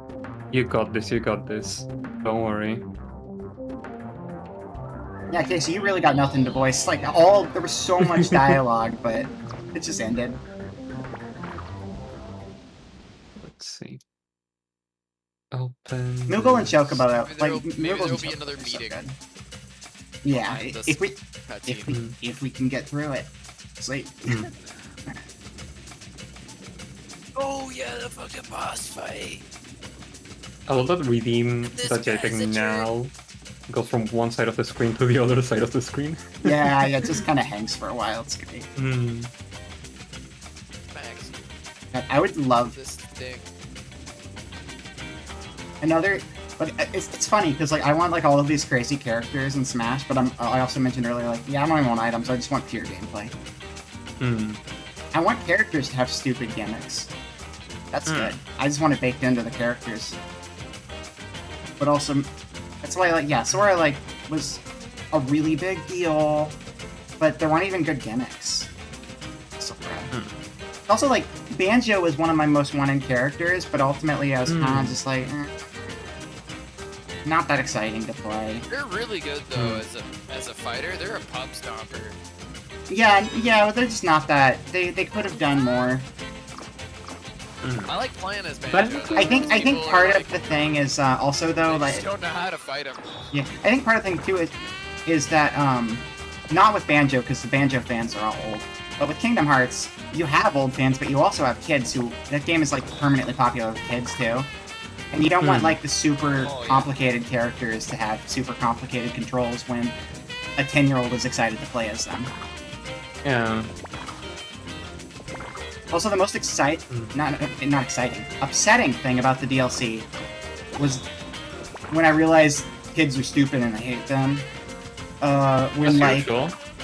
You got this, you got this. Don't worry. Yeah, Casey, you really got nothing to voice. Like, there was so much dialogue, but it just ended. Let's see. Open. Moogle and Chocobo, Maybe like, maybe Moogle there'll and be Chocobo another are so meeting. good. Yeah, behind this if we cutscene. if we can get through it. Sweet. Oh yeah, the fucking boss fight. I love that redeem This that guy's a JPEG jerk. now goes from one side of the screen to the other side of the screen. Yeah, it just kind of hangs for a while. It's great. Max, I would love this thing. another, but it's funny because like I want like all of these crazy characters in Smash, but I also mentioned earlier like I don't even want items. I just want pure gameplay. I want characters to have stupid gimmicks. That's good. I just want it baked into the characters. But also, that's why like Sora like was a really big deal, but there weren't even good gimmicks. Sora. Also, like Banjo was one of my most wanted characters, but ultimately I was kind of just like, not that exciting to play. They're really good though as a fighter. They're a pub stomper. Yeah, but they're just not that. They could have done more. I like playing as Banjo. I think part of the thing is also though They like just don't know how to fight him. yeah, I think part of the thing too is that not with Banjo because the Banjo fans are all old, but with Kingdom Hearts you have old fans, but you also have kids who that game is like permanently popular with kids too. And you don't want like the super complicated characters to have super complicated controls when a 10-year-old is excited to play as them. Yeah. Also, the most not exciting, upsetting thing about the DLC was when I realized kids are stupid and I hate them. When like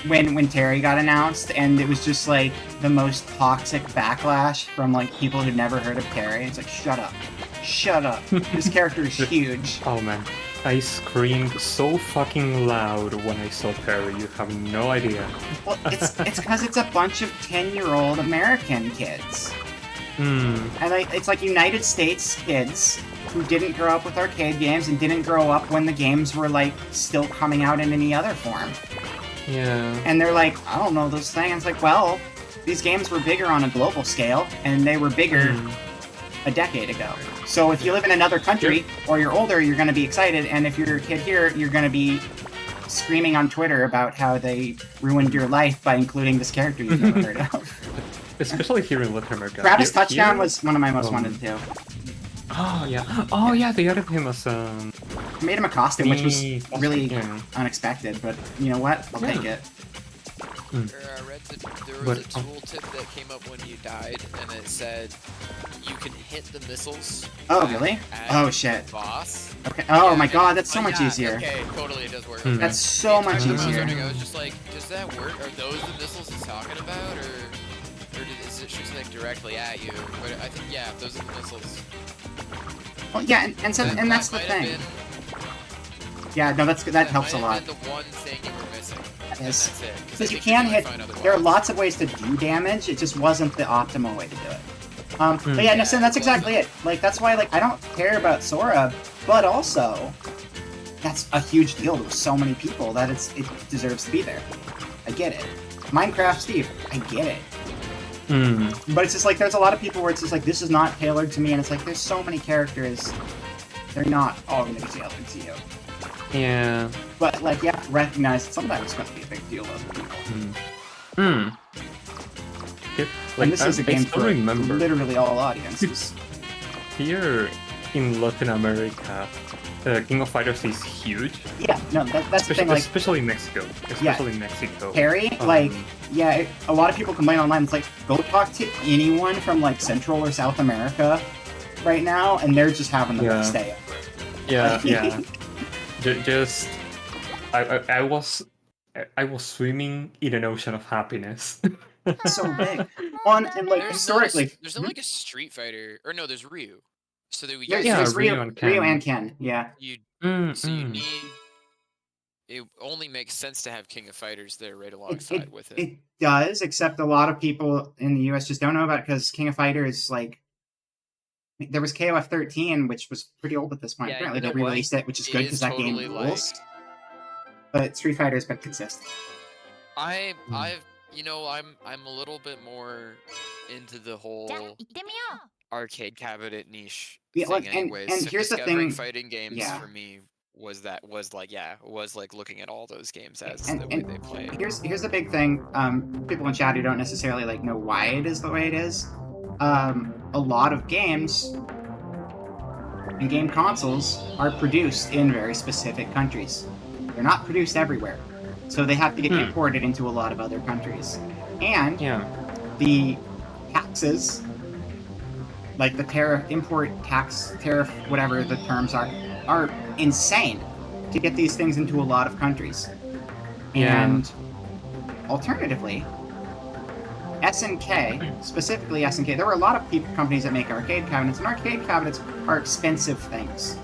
when Terry got announced, and it was just like the most toxic backlash from like people who'd never heard of Terry. It's like, shut up, this character is huge. Oh man, I screamed so fucking loud when I saw Terry. You have no idea. Well, it's because it's a bunch of 10-year-old American kids. And like, it's like United States kids who didn't grow up with arcade games and didn't grow up when the games were like still coming out in any other form. Yeah. And they're like, I don't know those things. It's like, well, these games were bigger on a global scale, and they were bigger a decade ago. So if you live in another country, or you're older, you're going to be excited, and if you're a kid here, you're going to be screaming on Twitter about how they ruined your life by including this character you've never heard of. Especially here in Latin America. Travis Touchdown was one of my most wanted too. Oh yeah, they added him as I made him a costume, which was really unexpected, but you know what? I'll take it. I read that there was a tooltip that came up when you died, and it said you can hit the missiles. Oh, really? Oh, shit. The boss. Okay. Oh my god, that's so much easier. Okay, totally, it does work. That's so much easier. I was just like, does that work? Are those the missiles he's talking about, or is it shooting like directly at you? But I think those are the missiles. Well, yeah, and that's the thing. Yeah, no, that helps a lot. The one thing you were missing. Yes. Because you can hit. There are lots of ways to do damage. It just wasn't the optimal way to do it. But yeah, no, so that's exactly it. Like that's why, like, I don't care about Sora, but also that's a huge deal to so many people that it deserves to be there. I get it. Minecraft Steve, I get it. But it's just like there's a lot of people where it's just like this is not tailored to me, and it's like there's so many characters, they're not all going to be tailored to you. Yeah. But like you have to recognize that sometimes it's going to be a big deal to other people. Like, and this is a game for remember. literally all audiences. Here in Latin America, King of Fighters is huge. Yeah, no, that's the thing. Like, especially Mexico. Mexico. Terry, a lot of people complain online. It's like, go talk to anyone from like Central or South America right now, and they're just having the best day ever. Yeah. Just, I was swimming in an ocean of happiness. It's so big. And like historically, there's like a Street Fighter, or no, there's Ryu. So that we there's Ryu and Ken. Yeah. So you need. It only makes sense to have King of Fighters there right alongside with it. It does, except a lot of people in the US just don't know about it because King of Fighters, like, there was KOF 13, which was pretty old at this point. Yeah, apparently they re-released it, which is good because that game rules. but Street Fighter's been consistent. I've I'm a little bit more into the じゃあ whole 行ってみよう arcade cabinet niche Yeah, thing like, anyways. and So here's the discovering thing. fighting games Yeah. for me was like looking at all those games as And- the way and they play. Here's the big thing. People in chat who don't necessarily like know why it is the way it is. A lot of games and game consoles are produced in very specific countries. They're not produced everywhere, so they have to get imported into a lot of other countries. And Yeah. the taxes, like the import tax, tariff, whatever the terms are insane to get these things into a lot of countries. Yeah. And alternatively, SNK, specifically SNK, there were a lot of companies that make arcade cabinets, and arcade cabinets are expensive things.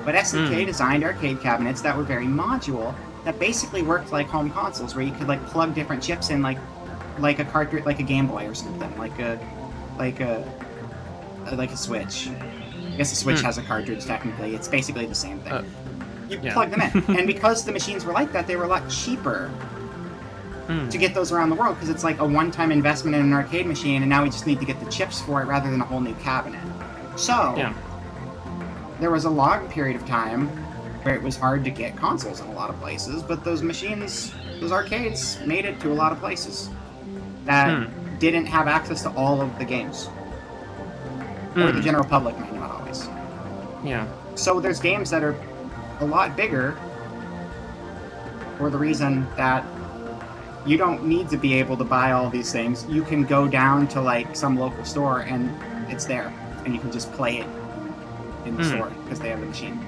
But SNK designed arcade cabinets that were very modular, that basically worked like home consoles, where you could like plug different chips in, like a cartridge, like a Game Boy or something, like a Switch. I guess the Switch has a cartridge technically. It's basically the same thing. You plug them in, and because the machines were like that, they were a lot cheaper to get those around the world, because it's like a one-time investment in an arcade machine, and now we just need to get the chips for it rather than a whole new cabinet. So there was a long period of time where it was hard to get consoles in a lot of places, but those machines, those arcades, made it to a lot of places that didn't have access to all of the games. Or the general public might not always. Yeah. So there's games that are a lot bigger for the reason that you don't need to be able to buy all these things. You can go down to like some local store and it's there, and you can just play it in the store because they have the machine.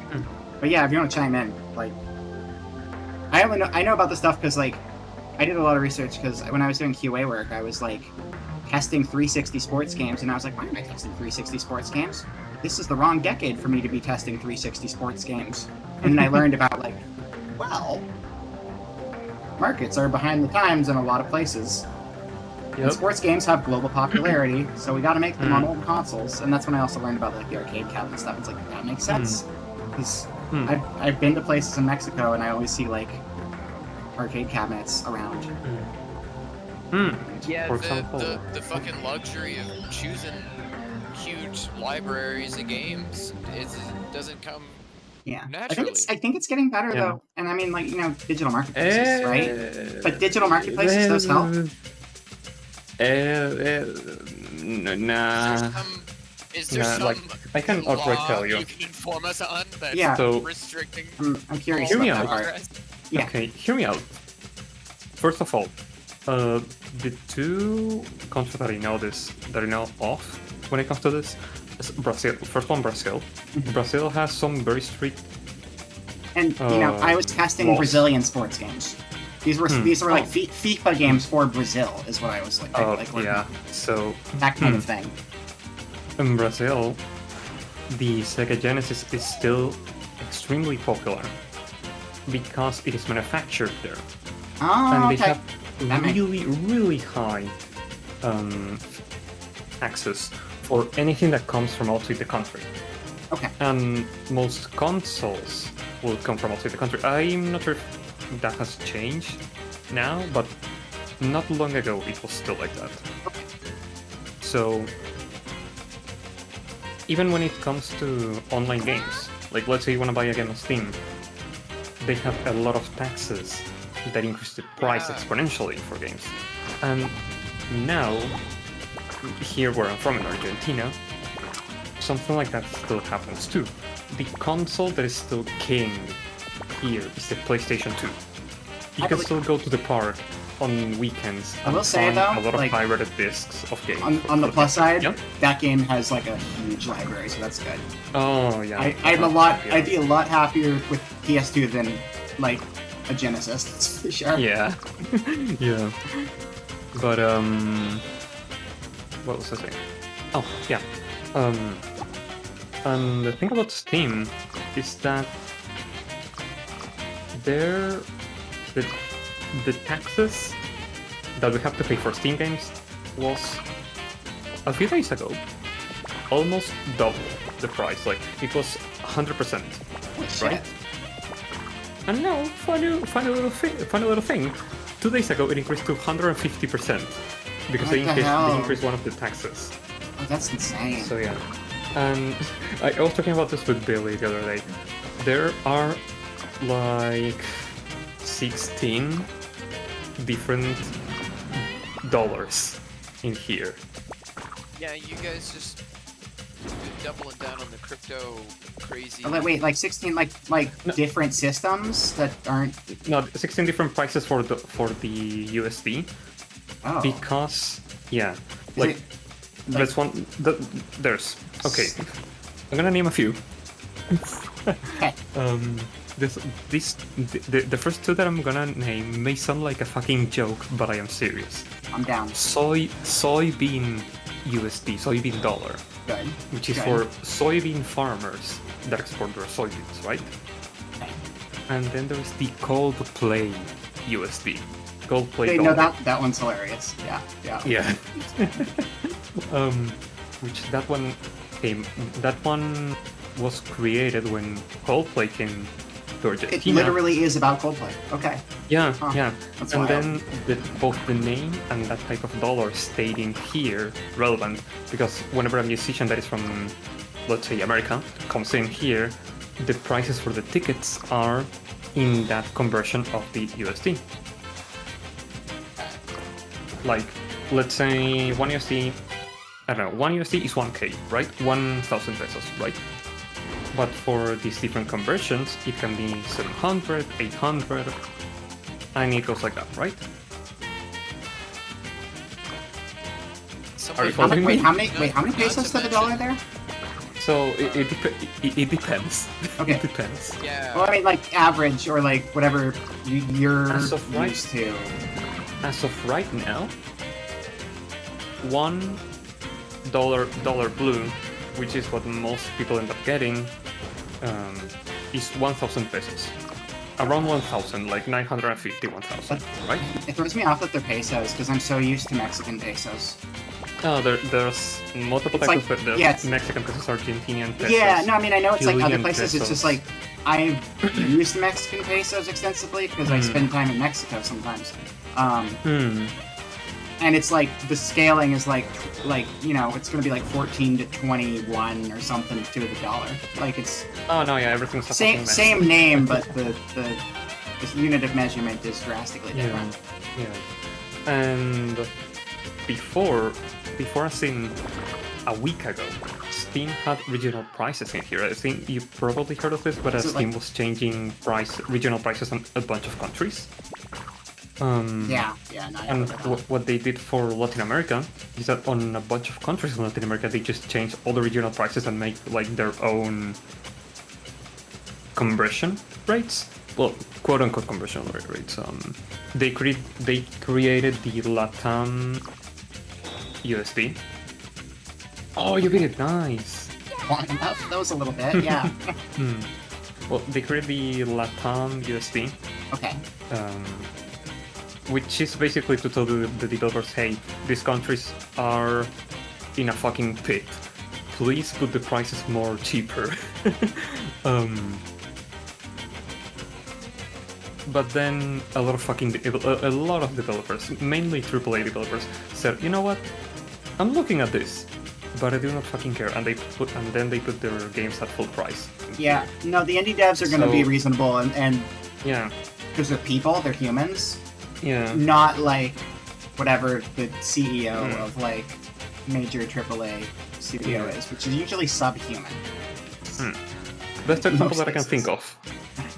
But yeah, if you want to chime in, like, I know about this stuff because like I did a lot of research, because when I was doing QA work, I was like testing 360 sports games, and I was like, why am I testing 360 sports games? This is the wrong decade for me to be testing 360 sports games. And then I learned about like, well, markets are behind the times in a lot of places. And sports games have global popularity, so we got to make them on old consoles. And that's when I also learned about like the arcade cabinet stuff. It's like, that makes sense, because I've been to places in Mexico, and I always see like arcade cabinets around. Yeah, For example, the fucking luxury of choosing huge libraries of games doesn't come Yeah, naturally. I think it's getting better though, and I mean, like, you know, digital marketplaces, right? But digital marketplaces does help. Nah. Is there some like, I can outright law tell you. you can inform us on that's So- restricting? I'm curious Hear me about that out. part. Yeah. Okay, hear me out. First of all, the two countries that are now off when it comes to this is Brazil. First one, Brazil. Brazil has some very strict. And you know, I was testing laws. Brazilian sports games. These were like FIFA games for Brazil, is what I was like. Yeah. So that kind of thing. in Brazil, the Sega Genesis is still extremely popular because it is manufactured there. Oh, And they okay. have really high access for anything that comes from outside the country. Okay. And most consoles will come from outside the country. I'm not sure if that has changed now, but not long ago it was still like that. So even when it comes to online games, like let's say you want to buy a game on Steam, they have a lot of taxes that increase the price exponentially for games. And now, here where I'm from in Argentina, something like that still happens too. The console that is still king here is the PlayStation 2. You can still go to the park on weekends I will and say, find though, a lot of like, pirated discs of games. On the plus side, Yeah. that game has like a huge library, so that's good. Oh yeah. I'd be a lot happier with PS2 than like a Genesis, that's for sure. Yeah. Yeah. But what was I saying? Oh yeah. And the thing about Steam is that the taxes that we have to pay for Steam games was a few days ago almost double the price. Like it was 100%, right? And now, funny little thing. 2 days ago, it increased to 150% because What the they hell? increased one of the taxes. Oh, that's insane. So yeah, and I was talking about this with Billy the other day. There are like 16 different dollars in here. Yeah, you guys just doubling down on the crypto crazy. Oh, wait, like 16 No. different systems that aren't. No, 16 different prices for the USD Oh. because yeah, Is like it, there's one. There's okay. I'm gonna name a few. Okay. The first two that I'm gonna name may sound like a fucking joke, but I am serious. I'm down. Soybean USD, soybean dollar, Good. which is Good. for soybean farmers that export their soybeans, right? Okay. And then there's the Coldplay USD. Coldplay Okay, dollar. no, that one's hilarious. Yeah, yeah. Yeah. Which that one was created when Coldplay came to It Argentina. literally is about Coldplay. Okay. Yeah, Huh. yeah. That's And wild. then both the name and that type of dollar stayed in here relevant because whenever a musician that is from, let's say, America comes in here, the prices for the tickets are in that conversion of the USD. Like, let's say 1 USD, I don't know, 1 USD is 1K, right? 1,000 pesos, right? But for these different conversions, it can be 700, 800, and it goes like that, right? Are you How following many, me? how many pesos to the dollar there? So it depends. Okay. It depends. Yeah. Well, I mean, like average or like whatever you're As of right- used to. As of right now, $1 blue, which is what most people end up getting, is 1,000 pesos. Around 1,000, like 950, 1,000, right? It throws me off that they're pesos because I'm so used to Mexican pesos. Oh, there's multiple It's types like- of there's yeah, it's- Mexican pesos, Argentinian pesos. Yeah, no, I mean, I know it's like other Chilean places. It's just pesos. like I've used Mexican pesos extensively because I spend time in Mexico sometimes. And it's like the scaling is like you know, it's gonna be like 14 to 21 or something to the dollar. Like it's Oh no, yeah, everything's a fucking mess. same name, but the unit of measurement is drastically different. Yeah. And before as in a week ago, Steam had regional prices in here. I think you probably heard of this, but Is it Steam like- was changing regional prices on a bunch of countries. Yeah, no, I And know about that. what they did for Latin America is that on a bunch of countries in Latin America, they just changed all the regional prices and make like their own conversion rates. Well, quote unquote conversion rates. They created the Latam USD. Oh, you get it, nice. Well, that was a little bit, yeah. Well, they created the Latam USD. Okay. Which is basically to tell the developers, hey, these countries are in a fucking pit. Please put the prices more cheaper. But then a lot of developers, mainly AAA developers, said, you know what? I'm looking at this, but I do not fucking care. And then they put their games at full price. Yeah, no, the indie devs are going to So- be reasonable, and Yeah, because they're people, they're humans, yeah. not like whatever the CEO Mm. of like major AAA studio Yeah. is, which is usually subhuman. Best example most that I can cases. think of.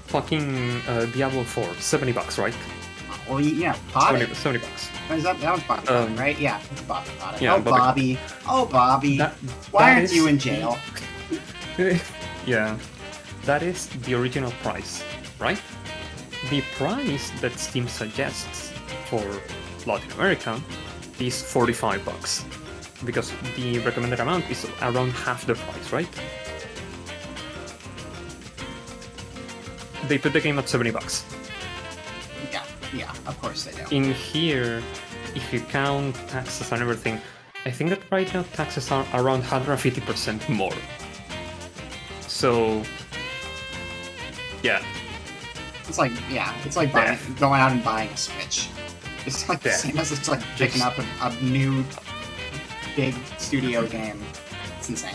Fucking Diablo 4, $70, right? Well, yeah, bought it. $70. Is that was Bobby, Um, right? Yeah, it's Bobby bought it. yeah, oh, Bobby- Bobby. That- Why that aren't is you in the- jail? Yeah, that is the original price, right? The price that Steam suggests for Latin America is $45, because the recommended amount is around half the price, right? They put the game at $70. Yeah, of course they do. In here, if you count taxes and everything, I think that right now taxes are around 150% more. So, yeah. It's like, yeah, it's like going out and buying a Switch. It's like the same as it's like picking up a new big studio game. It's insane.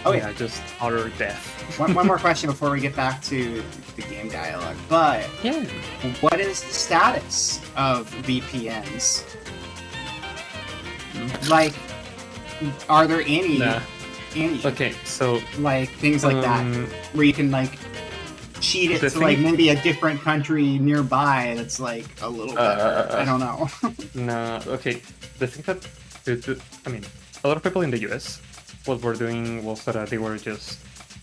Oh yeah, just utter death. one more question before we get back to the game dialogue. But Yeah. what is the status of VPNs? Like, are there any? Nah. Any? Okay, so Like things like that, where you can like cheat it the to like thing- maybe a different country nearby that's like a little better. I don't know. nah. Okay, the thing that I mean, a lot of people in the US, what were doing was that they were just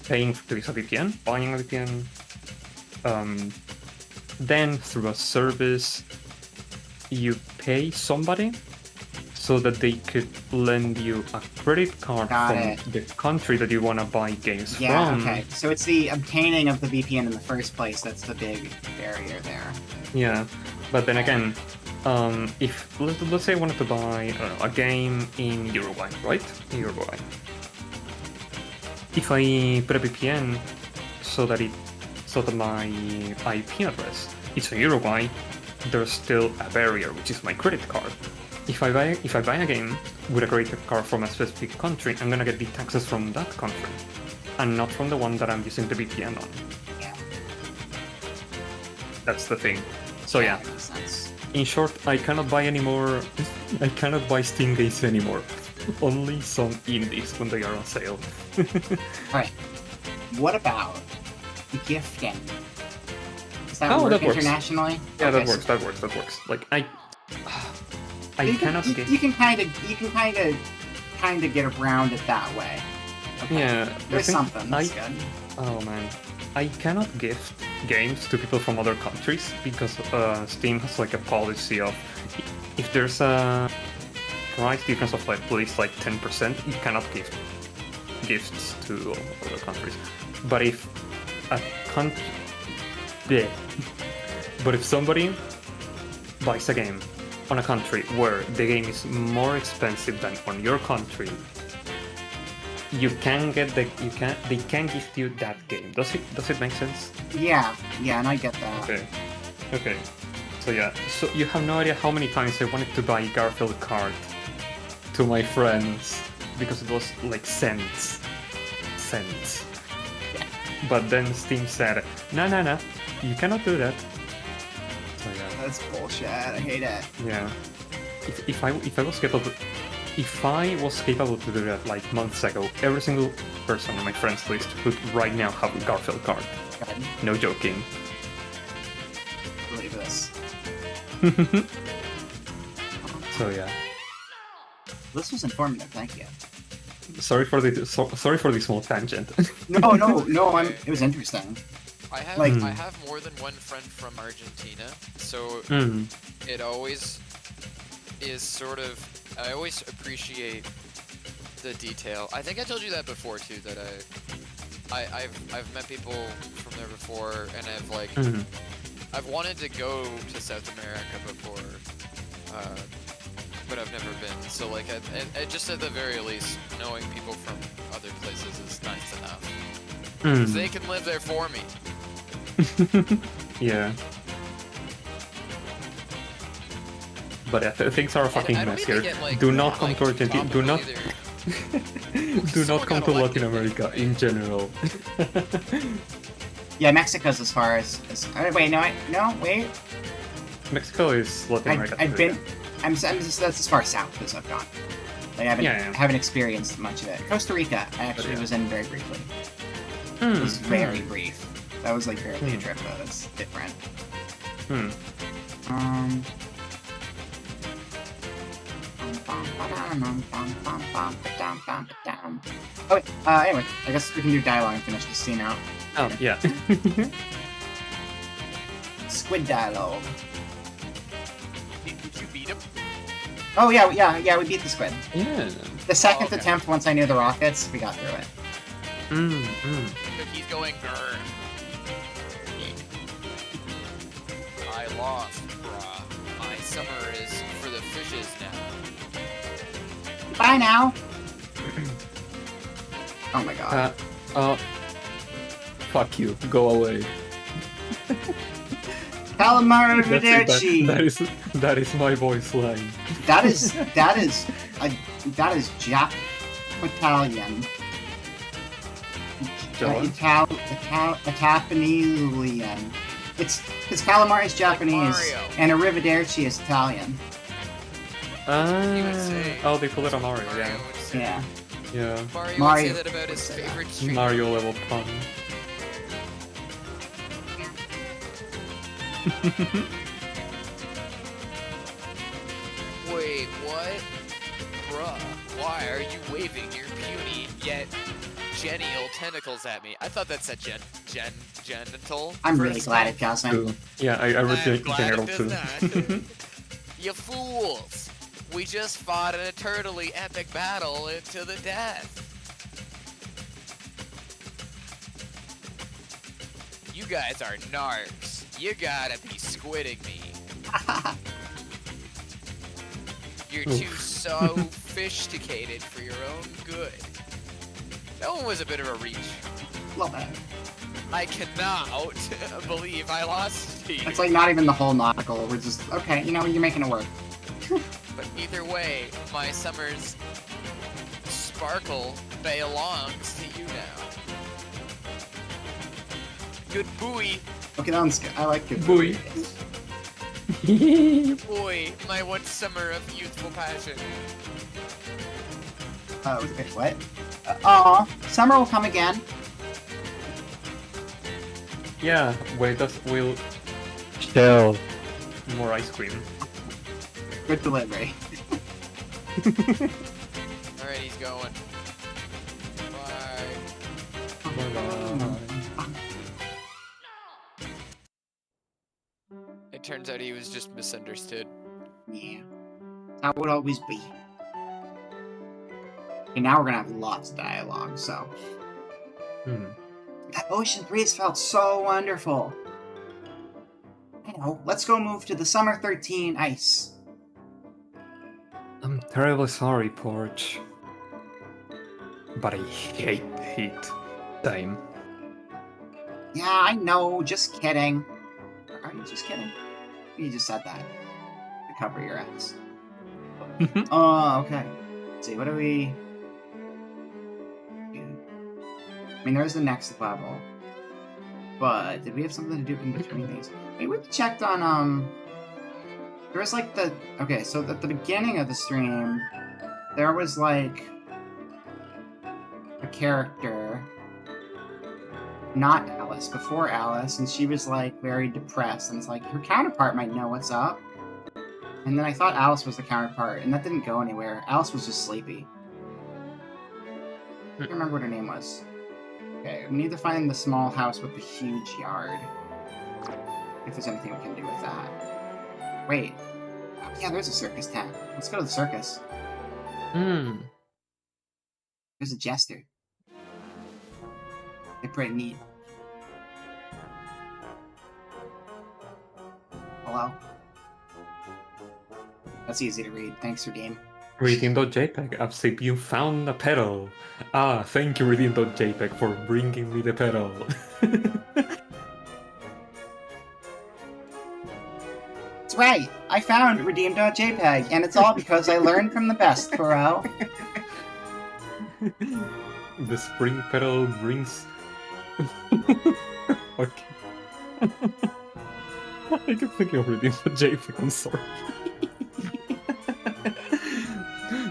paying to use a VPN, buying a VPN, then through a service, you pay somebody so that they could lend you a credit card Got from it. the country that you want to buy games Yeah, from. okay. So it's the obtaining of the VPN in the first place that's the big barrier there. Yeah, but then again, if let's say I wanted to buy a game in Uruguay, right? In Uruguay. If I put a VPN so that my IP address is in Uruguay, there's still a barrier, which is my credit card. If I buy a game with a credit card from a specific country, I'm gonna get the taxes from that country, and not from the one that I'm using the VPN on. Yeah. That's the thing. So yeah. That makes sense. In short, I cannot buy anymore. I cannot buy Steam games anymore. Only some indies when they are on sale. Alright. What about gifting? Does that Oh, work that works. internationally? Yeah, Okay, that works. Like I you cannot can, get. you can kind of get around it that way. Okay. Yeah, the There's thing- something. That's good. Oh man, I cannot gift games to people from other countries because Steam has like a policy of if there's a price difference of like at least like 10%, you cannot give gifts to other countries. But if a country, but if somebody buys a game on a country where the game is more expensive than on your country, they can gift you that game. Does it make sense? Yeah, and I get that. Okay. So yeah, so you have no idea how many times I wanted to buy Garfield card to my friends because it was like cents. But then Steam said, no, you cannot do that. So yeah. That's bullshit. I hate it. Yeah. If I was capable to do that like months ago, every single person on my friends list would right now have a Garfield card. God, No joking. believe this. So yeah. This was informative. Thank you. Sorry for the small tangent. No. It was interesting. I have Like- I have more than one friend from Argentina, so Mm. it always is sort of. I always appreciate the detail. I think I told you that before too. That I've met people from there before, and Mhm. I've wanted to go to South America before, but I've never been. So like, just at the very least, knowing people from other places is nice enough. 'Cause they can live there for me. Yeah. But yeah, things are a fucking I don't mess even here. get, like, Do not come to like, Argentina. Do not either. do not Someone come got to elected Latin America right? in general. Yeah, Mexico's as far as wait, wait. Mexico is Latin America. I've too, been. I'm just that's as far south as I've gone. Like, I haven't experienced much of it. Costa Rica, I actually was in very briefly. yeah. It was very brief. That was like barely a trip, though. That's different. Okay, anyway, I guess we can do dialogue and finish this scene out. Oh, yeah. Squid dialogue. Did you beat him? Oh, yeah, we beat the squid. Yeah. The second okay. attempt, once I knew the rockets, we got through it. But he's going grr. I lost, brah. My summer is for the fishes now. Bye now! Oh my god. Fuck you. Go away. Calamari That's it. Arrivederci. That is my voice line. That is Jap Italian. Italian. It's because calamari is Japanese Mario. and arrivederci is Italian. USA. Oh, they pull it on Mario, Mario yeah. would say. Yeah. Yeah. Mario, Mario would say that about his would say that. favorite street. Mario level fun. Wait, what? Bruh, why are you waving your puny yet genial tentacles at me? I thought that said genital. I'm for a really glad it second. doesn't. Yeah, I read I'm glad general it too. does not. You fools! We just fought an eternally epic battle into the death. You guys are narcs. You gotta be squidding me. You're too sophisticated for your own good. That one was a bit of a reach. Love that. I cannot believe I lost to you. It's like not even the whole nautical. We're just okay. You know, you're making it work. But either way, my summer's sparkle belongs to you now. Good buoy, Okay, that one's good. I like it. Buoy. boy, my one summer of youthful passion. Okay, what? Aw, summer will come again. Yeah, wait, we'll shell more ice cream. Good delivery. Alright, he's going. Bye. It turns out he was just misunderstood. Yeah, that would always be. And now we're gonna have lots of dialogue. So that ocean breeze felt so wonderful. I know. Let's go move to the summer 13 ice. I'm terribly sorry, Porch. But I hate the heat. Same. Yeah, I know. Just kidding. Are you just kidding? You just said that to cover your ass. Oh, okay. Let's see, what do we do? I mean, there's the next level. But did we have something to do in between these? Maybe we checked on, there was like the, okay, so at the beginning of the stream, there was like a character, not Alice, before Alice, and she was like very depressed, and it's like her counterpart might know what's up. And then I thought Alice was the counterpart, and that didn't go anywhere. Alice was just sleepy. I can't remember what her name was. Okay, we need to find the small house with the huge yard. If there's anything we can do with that. Wait. Oh, yeah, there's a circus tent. Let's go to the circus. There's a jester. They're pretty neat. Hello? That's easy to read. Thanks, Redeem. Redeem.jpg, I've seen you found a pedal. Ah, thank you, Redeem.jpg, for bringing me the pedal. That's right! I found Redeem.jpg, and it's all because I learned from the best, Furo. The spring pedal brings... Okay. I keep thinking of Redeem.jpg, I'm sorry.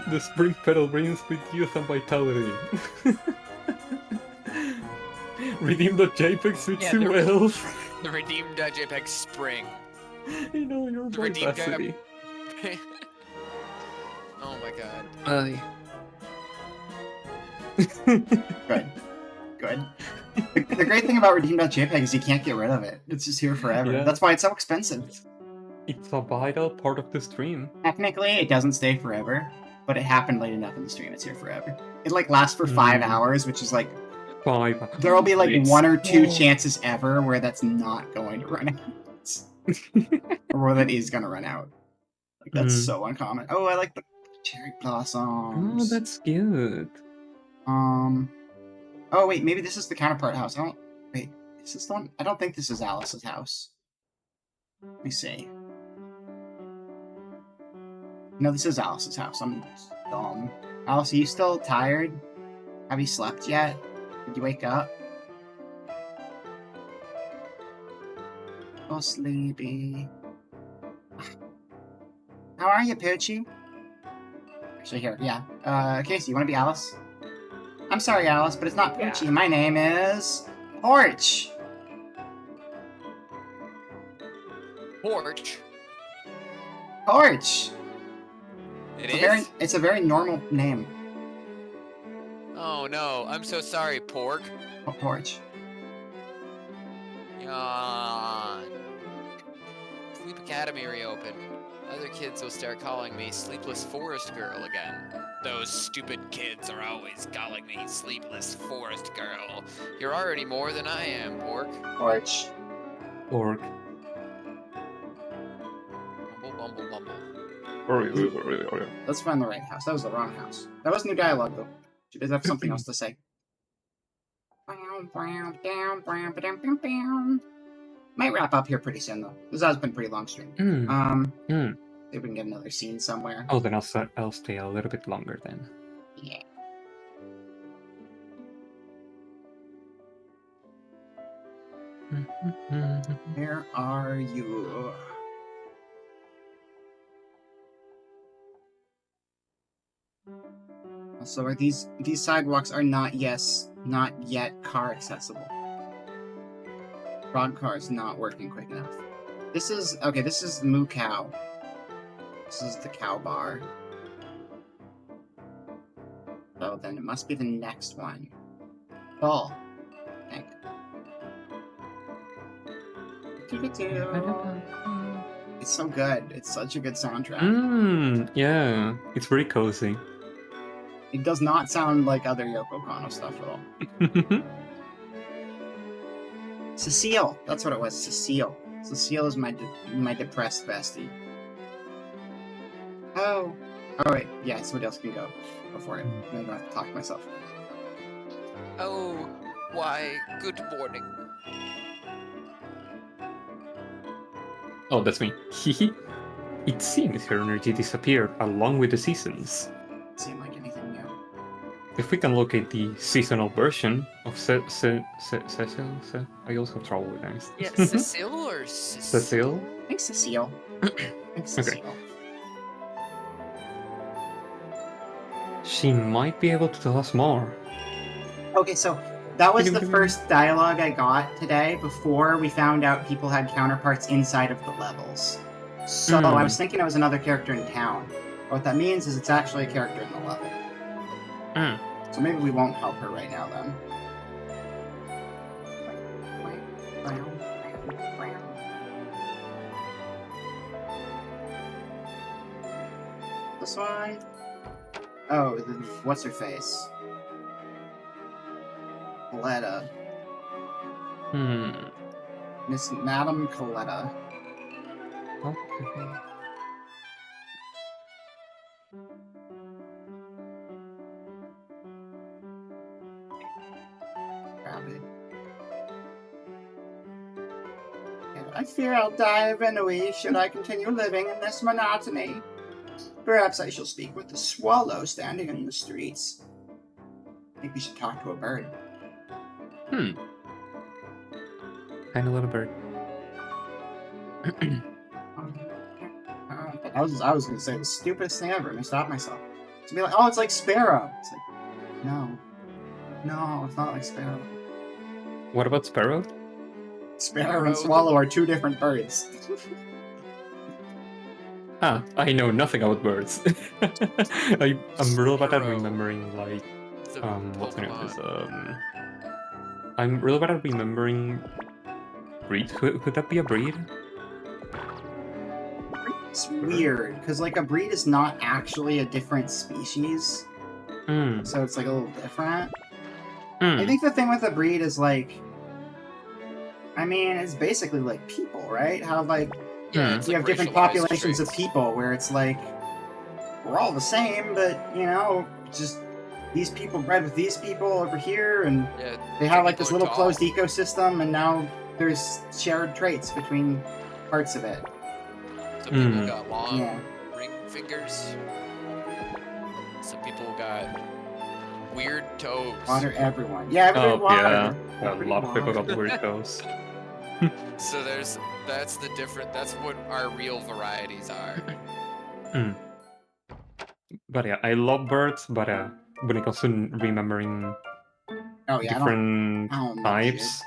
The spring pedal brings with youth and vitality. Redeem.jpg suits Yeah, you well. The redeem.jpg spring. You know, your The voice redeem activity. Oh my god. Good. Good. The great thing about Redeem.jpg is you can't get rid of it. It's just here forever. Yeah. That's why it's so expensive. It's a vital part of the stream. Technically, it doesn't stay forever, but it happened late enough in the stream, it's here forever. It, like, lasts for 5 hours, which is, like, 5. there'll be, like, It's- 1 or 2 chances ever where that's not going to run out. Or where that is going to run out. Like, that's so uncommon. Oh, I like the cherry Oh, blossoms. that's good. Oh, wait, maybe this is the counterpart house. Wait, is this the one? I don't think this is Alice's house. Let me see. No, this is Alice's house. I'm dumb. Alice, are you still tired? Have you slept yet? Did you wake up? Oh, sleepy. How are you, Poochie? Actually, here, yeah. Casey, you want to be Alice? I'm sorry, Alice, but it's not Poochie. My name is Porch. Porch. Porch. It's It's a very normal name. Oh no, I'm so sorry, Pork. Oh, Porch. Yawn. Sleep Academy reopened. Other kids will start calling me Sleepless Forest Girl again. Those stupid kids are always calling me Sleepless Forest Girl. You're already more than I am, Pork. Porch. Or Bumble, bumble, bumble. Let's find the right house. That was the wrong house. That was new dialogue, though. She does have something else to say. Might wrap up here pretty soon, though. This has been a pretty long stream. See if we can get another scene somewhere. Oh, then I'll stay a little bit longer then. Yeah. Where are you? So are these sidewalks are not yet car accessible. Frog car is not working quick enough. This is the Moo Cow. This is the cow bar. So then it must be the next one. Ball. I think. It's so good. It's such a good soundtrack. Yeah, it's very cozy. It does not sound like other Yoko Kanno stuff at all. Cecile. That's what it was. Cecile. Cecile is my depressed bestie. Oh. Oh wait. Yeah, somebody else can go before I don't have to talk to myself. Oh, why, good morning. Oh, that's me. It seems her energy disappeared along with the seasons. Seem like anything new. If we can locate the seasonal version of Cecil, I also have trouble with names. Yeah, Cecile or Cecile? I think Cecile. I think Cecile. She might be able to tell us more. Okay, so that was the first dialogue I got today before we found out people had counterparts inside of the levels. So I was thinking it was another character in town. What that means is it's actually a character in the level. So maybe we won't help her right now then. This one? Oh, what's her face? Coletta. Miss Madame Coletta. Okay. Rabbit. I fear I'll die of ennui should I continue living in this monotony. Perhaps I shall speak with the swallow standing in the streets. I think we should talk to a bird. Kind of little bird. I was gonna say the stupidest thing ever, and I stopped myself. To be like, oh, it's like Sparrow. It's like, no, it's not like Sparrow. What about Sparrow? Sparrow and Swallow are two different birds. I know nothing about birds. I'm real bad at remembering, like, what's the name of this? I'm real bad at remembering breed. Could that be a breed? It's weird, because, like, a breed is not actually a different species. So it's, like, a little different. I think the thing with a breed is, like, I mean, it's basically like people, right? How, like, you have different populations of people where it's like, we're all the same, but, you know, just these people bred with these people over here, and they have, like, this little closed ecosystem, and now there's shared traits between parts of it. Some people Mm. got long Yeah. ring fingers. Some people got weird toes. Water everyone. Yeah, everybody Oh water. yeah, a Everybody lot of people got water. weird toes. So that's the different. That's what our real varieties are. But yeah, I love birds, but when it comes to remembering Oh yeah, different I don't know types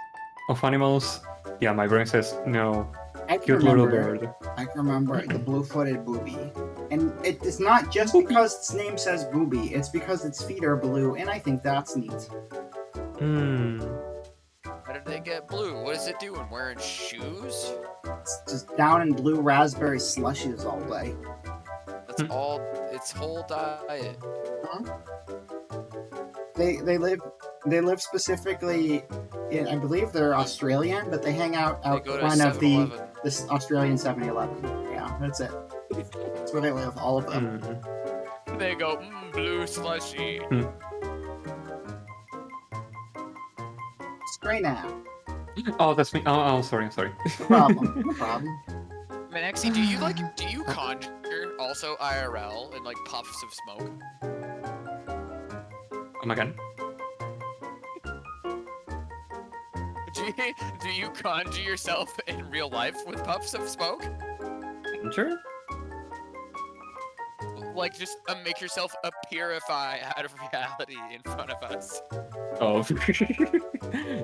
of animals, yeah, my brain says no. I can Cute little remember. bird. I can remember the blue-footed booby, and it's not just because its name says booby. It's because its feet are blue, and I think that's neat. Hmm. How did they get blue? What is it doing? Wearing shoes? It's just down in blue raspberry slushes all day. That's all. Its whole diet. They live specifically in, I believe they're Australian, but they hang out They go to front of 7-Eleven. this Australian 7-Eleven. Yeah, that's it. That's where they live, all of them. They go blue slushy. It's great now. Oh, that's me. Oh, sorry. No problem. No problem. Maxie, do you conjure also IRL and like puffs of smoke? Oh my god. Do you conjure yourself in real life with puffs of smoke? Sure. Like just make yourself appearify out of reality in front of us. Oh,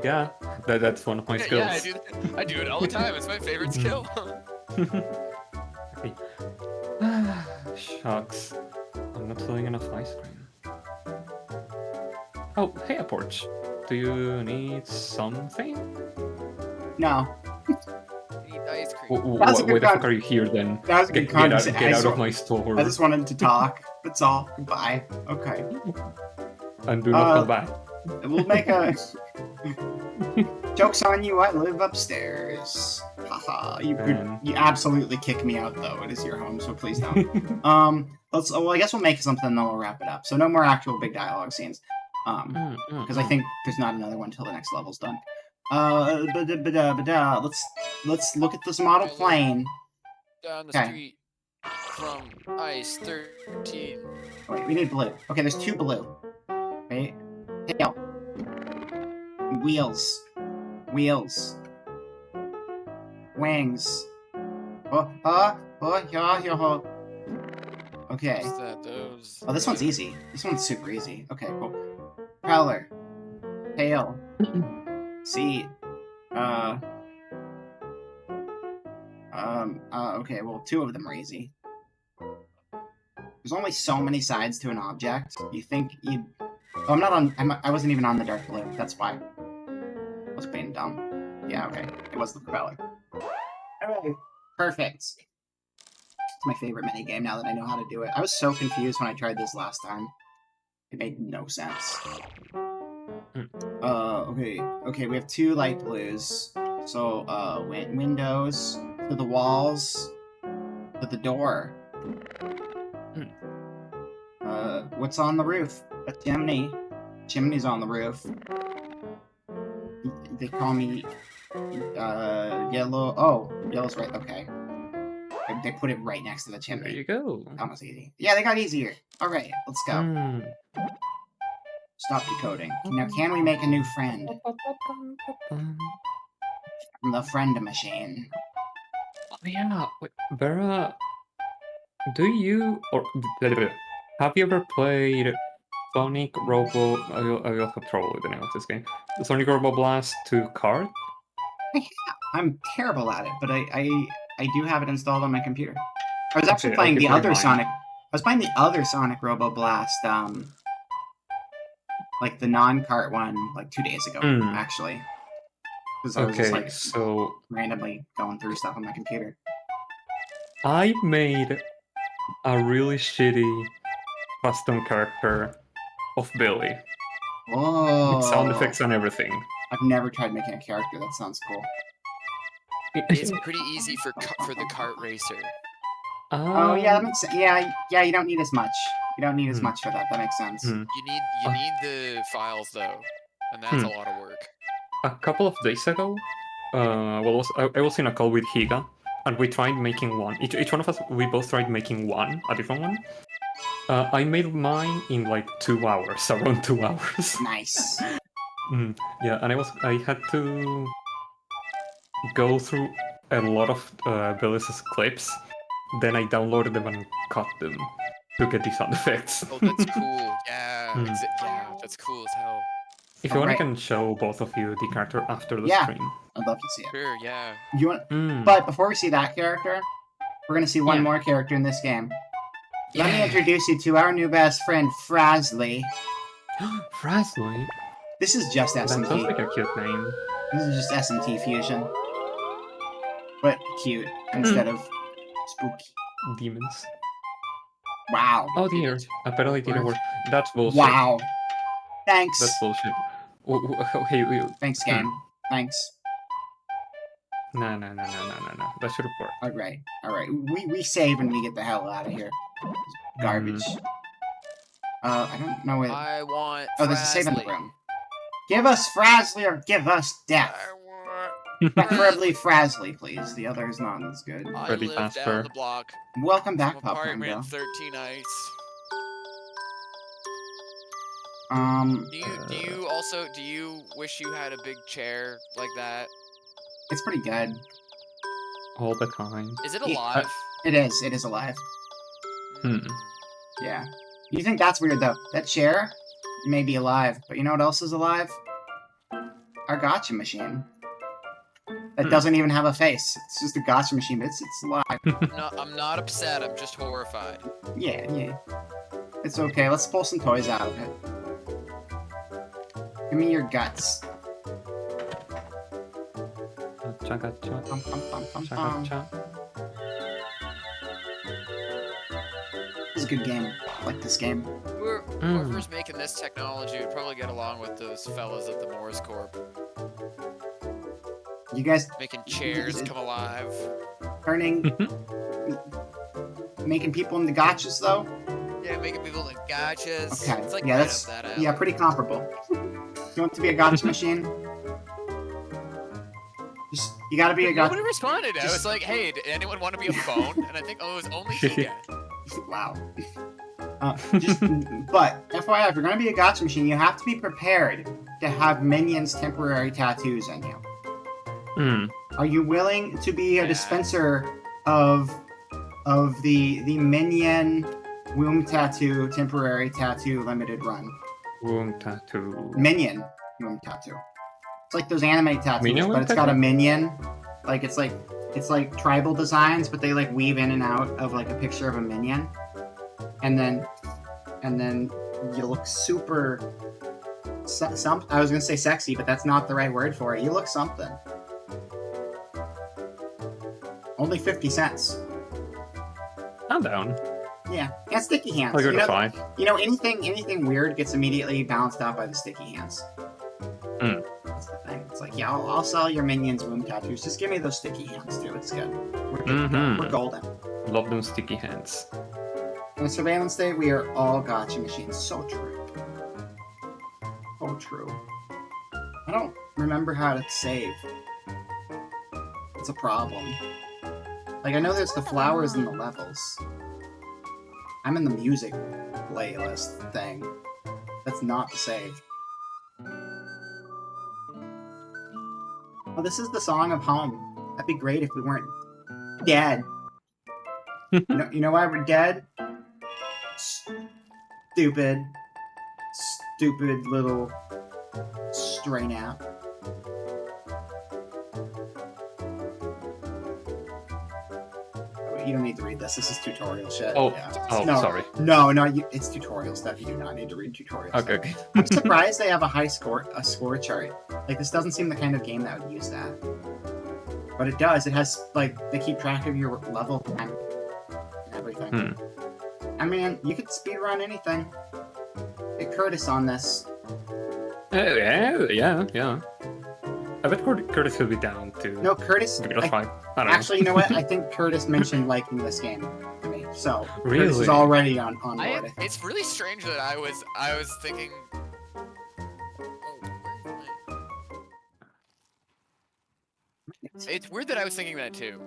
yeah. That's one of my skills. Yeah, I do it all the time. It's my favorite skill. Okay. Shucks. I'm not filling enough ice cream. Oh, hey, Porch. Do you need something? No, Eat ice cream. That's a good Why the fuck con- are you here then? that was a good conversation. Get out of my store I just wanted to talk. That's all. Goodbye. Okay. and do not come back. We'll make a. Joke's on you, I live upstairs. Haha. You absolutely kick me out though. It is your home, so please don't. I guess we'll make something and then we'll wrap it up. So no more actual big dialogue scenes. Because I think there's not another one till the next level's done. Let's look at this model plane. Down the street from Ice 13. Wait, we need blue. Okay, there's 2 blue. Right? Tail. Wheels. Wings. Okay. What's that? Those. Oh, this one's easy. This one's super easy. Okay, cool. Propeller. Tail. Seat. Okay, well, 2 of them are easy. There's only so many sides to an object. You think you'd... Oh, I wasn't even on the dark blue. That's why. I was being dumb. Yeah, okay. It was the propeller. Alright. Perfect. It's my favorite minigame now that I know how to do it. I was so confused when I tried this last time. It made no sense. Okay, we have 2 light blues. So, windows, to the walls, to the door. What's on the roof? A chimney. Chimney's on the roof. They call me, yellow. Oh, yellow's right, okay. They put it right next to the chimney. There you go. That was easy. Yeah, they got easier. Alright, let's go. Stop decoding. Now, can we make a new friend? From the friend machine. Oh yeah, wait, Vera, do you have you ever played Sonic Robo? I will have trouble with the name of this game. Sonic Robo Blast 2 card. I'm terrible at it, but I do have it installed on my computer. I was actually Okay, playing I'll the keep it in other mind. Sonic. I was playing the other Sonic Robo Blast, like the non-cart one, like 2 days ago, actually. Because I was just Okay, like so randomly going through stuff on my computer. I made a really shitty custom character of Billy Whoa! with sound effects and everything. I've never tried making a character. That sounds cool. It's pretty easy for the kart racer. Oh yeah, that makes sense. Yeah. You don't need as much. You don't need as much for that. That makes sense. You need the files though, and that's a lot of work. A couple of days ago, I was in a call with Higa, and we tried making one. Each one of us, we both tried making one, a different one. I made mine in like 2 hours, around 2 hours. Nice. Yeah, and I had to go through a lot of Billis's clips. Then I downloaded them and cut them to get these sound effects. Oh, that's cool. Yeah, Hmm. yeah, that's cool as hell. If you want, I Alright. can show both of you the character after the Yeah. stream. I'd love to see it. Sure, yeah. You want? Mm. But before we see that character, we're gonna see one Yeah. more character in this game. Let me Yeah. introduce you to our new best friend, Frasley. Frasley? This is just That sounds SMT. like a cute name. This is just SMT fusion. But cute instead of spooky. Demons. Wow. Oh dear, apparently didn't work. That's bullshit. Wow. Thanks. That's bullshit. Okay, Thanks, game. Thanks. No. That should have worked. Alright. Alright. We save and we get the hell out of here. Garbage. I don't know where... I want. Oh, there's a save in the Frasley. room. Give us Frasley or give us death. I want. Preferably Frasley, please. The other is not as good. I Pretty live faster. down the block. Welcome back, From Popcorn apartment Bill. 13 nights. Do you wish you had a big chair like that? It's pretty good. All the time. Is it Yeah, alive? It is alive. Hmm. Yeah. You think that's weird, though. That chair may be alive, but you know what else is alive? Our gotcha machine. That doesn't even have a face. It's just a gotcha machine, but it's alive. No, I'm not upset. I'm just horrified. Yeah. It's okay. Let's pull some toys out of it. Give me your guts. Chaka. Pum, pum, pum, pum, pum. It's a good game. I like this game. Whoever's making this technology would probably get along with those fellas at the Morse Corp. You guys Making chairs come alive. turning... making people into gotchas, though? Yeah, making people like gotchas. Okay. It's like Yeah, right that's... up that alley. Yeah, pretty comparable. You want to be a gotcha machine? Just, you gotta be a gotcha... Nobody responded. I just- was like, hey, did anyone want to be a phone? And I think, oh, it was only he guy. Wow. But, FYI, if you're gonna be a gotcha machine, you have to be prepared to have minions' temporary tattoos on you. Are you willing to be a Yeah. dispenser of the minion womb tattoo temporary tattoo limited run? Womb tattoo. Minion womb tattoo. It's like those anime tattoos, Minion but womb it's got a tattoo? minion. Like it's like tribal designs, but they like weave in and out of like a picture of a minion, and then you look super. I was gonna say sexy, but that's not the right word for it. You look something. Only 50 cents. I'm down. Yeah, and sticky hands. I'll go you to know, 5. You know, anything weird gets immediately balanced out by the sticky hands. That's the thing. It's like, yeah, I'll sell your minions womb tattoos. Just give me those sticky hands too. It's good. We're good. We're golden. Love them sticky hands. In a surveillance state, we are all gotcha machines. So true. So true. I don't remember how to save. It's a problem. Like, I know there's the flowers in the levels. I'm in the music playlist thing. That's not the save. Oh, this is the song of home. That'd be great if we weren't dead. You know why we're dead? Stupid little stray nap. You don't need to read this. This is tutorial shit. Oh, Yeah. oh, No. sorry. No, it's tutorial stuff. You do not need to read tutorials. Okay. I'm surprised they have a score chart. Like, this doesn't seem the kind of game that would use that. But it does. It has, like, they keep track of your level time and everything. I mean, you could speedrun anything. Get Curtis on this. Yeah. I bet Curtis will be down to No, Curtis... give it a 5. I don't Actually, you know what? I think Curtis mentioned liking this game to me. So, Curtis Really? is already on board, I think. It's really strange that I was thinking. It's weird that I was thinking that too.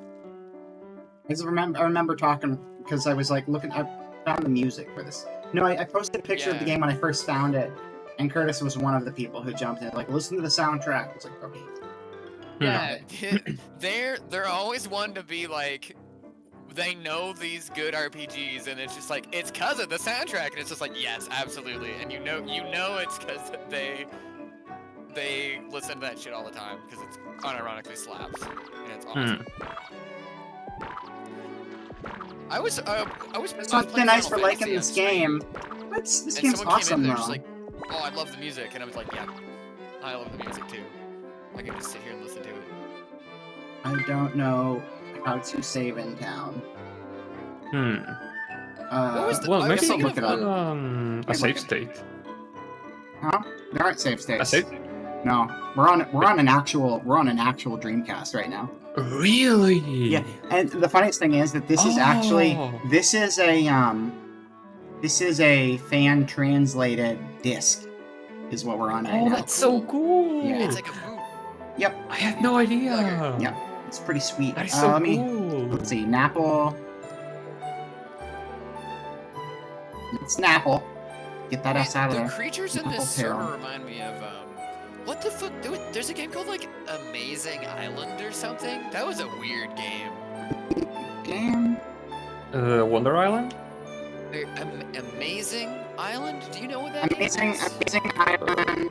I remember talking because I was like looking. I found the music for this. No, I posted a picture of the Yeah. game when I first found it, and Curtis was one of the people who jumped in. Like, listen to the soundtrack. I was like, okay. Yeah, they're always one to be like, they know these good RPGs, and it's just like it's cause of the soundtrack, and it's just like yes, absolutely, and you know it's cause they listen to that shit all the time because it's unironically slaps, and it's awesome. I was Something nice for liking this game. This game's someone awesome came in there though. just like, oh, I love the music, and I was like, yeah, I love the music too. I can just sit here and listen to it. I don't know how to save in town. What was the- Well, I maybe was thinking look it up. a save state. Huh? There aren't save states. A save? No, we're on an actual Dreamcast right now. Really? Yeah, and the funniest thing is that this is actually Oh. this is a fan translated disc, is what we're on right Oh, now. that's so cool. Yeah. It's like a boot. Yep, I had no idea. yep, it's pretty sweet. That is so let me cool. let's see, Napple. It's Napple. Get that ass out of The there. creatures in Apple this Tail. server remind me of what the fuck? There's a game called like Amazing Island or something. That was a weird game. Game. Wonder Island? Amazing Island? Do you know what that Amazing is? Island.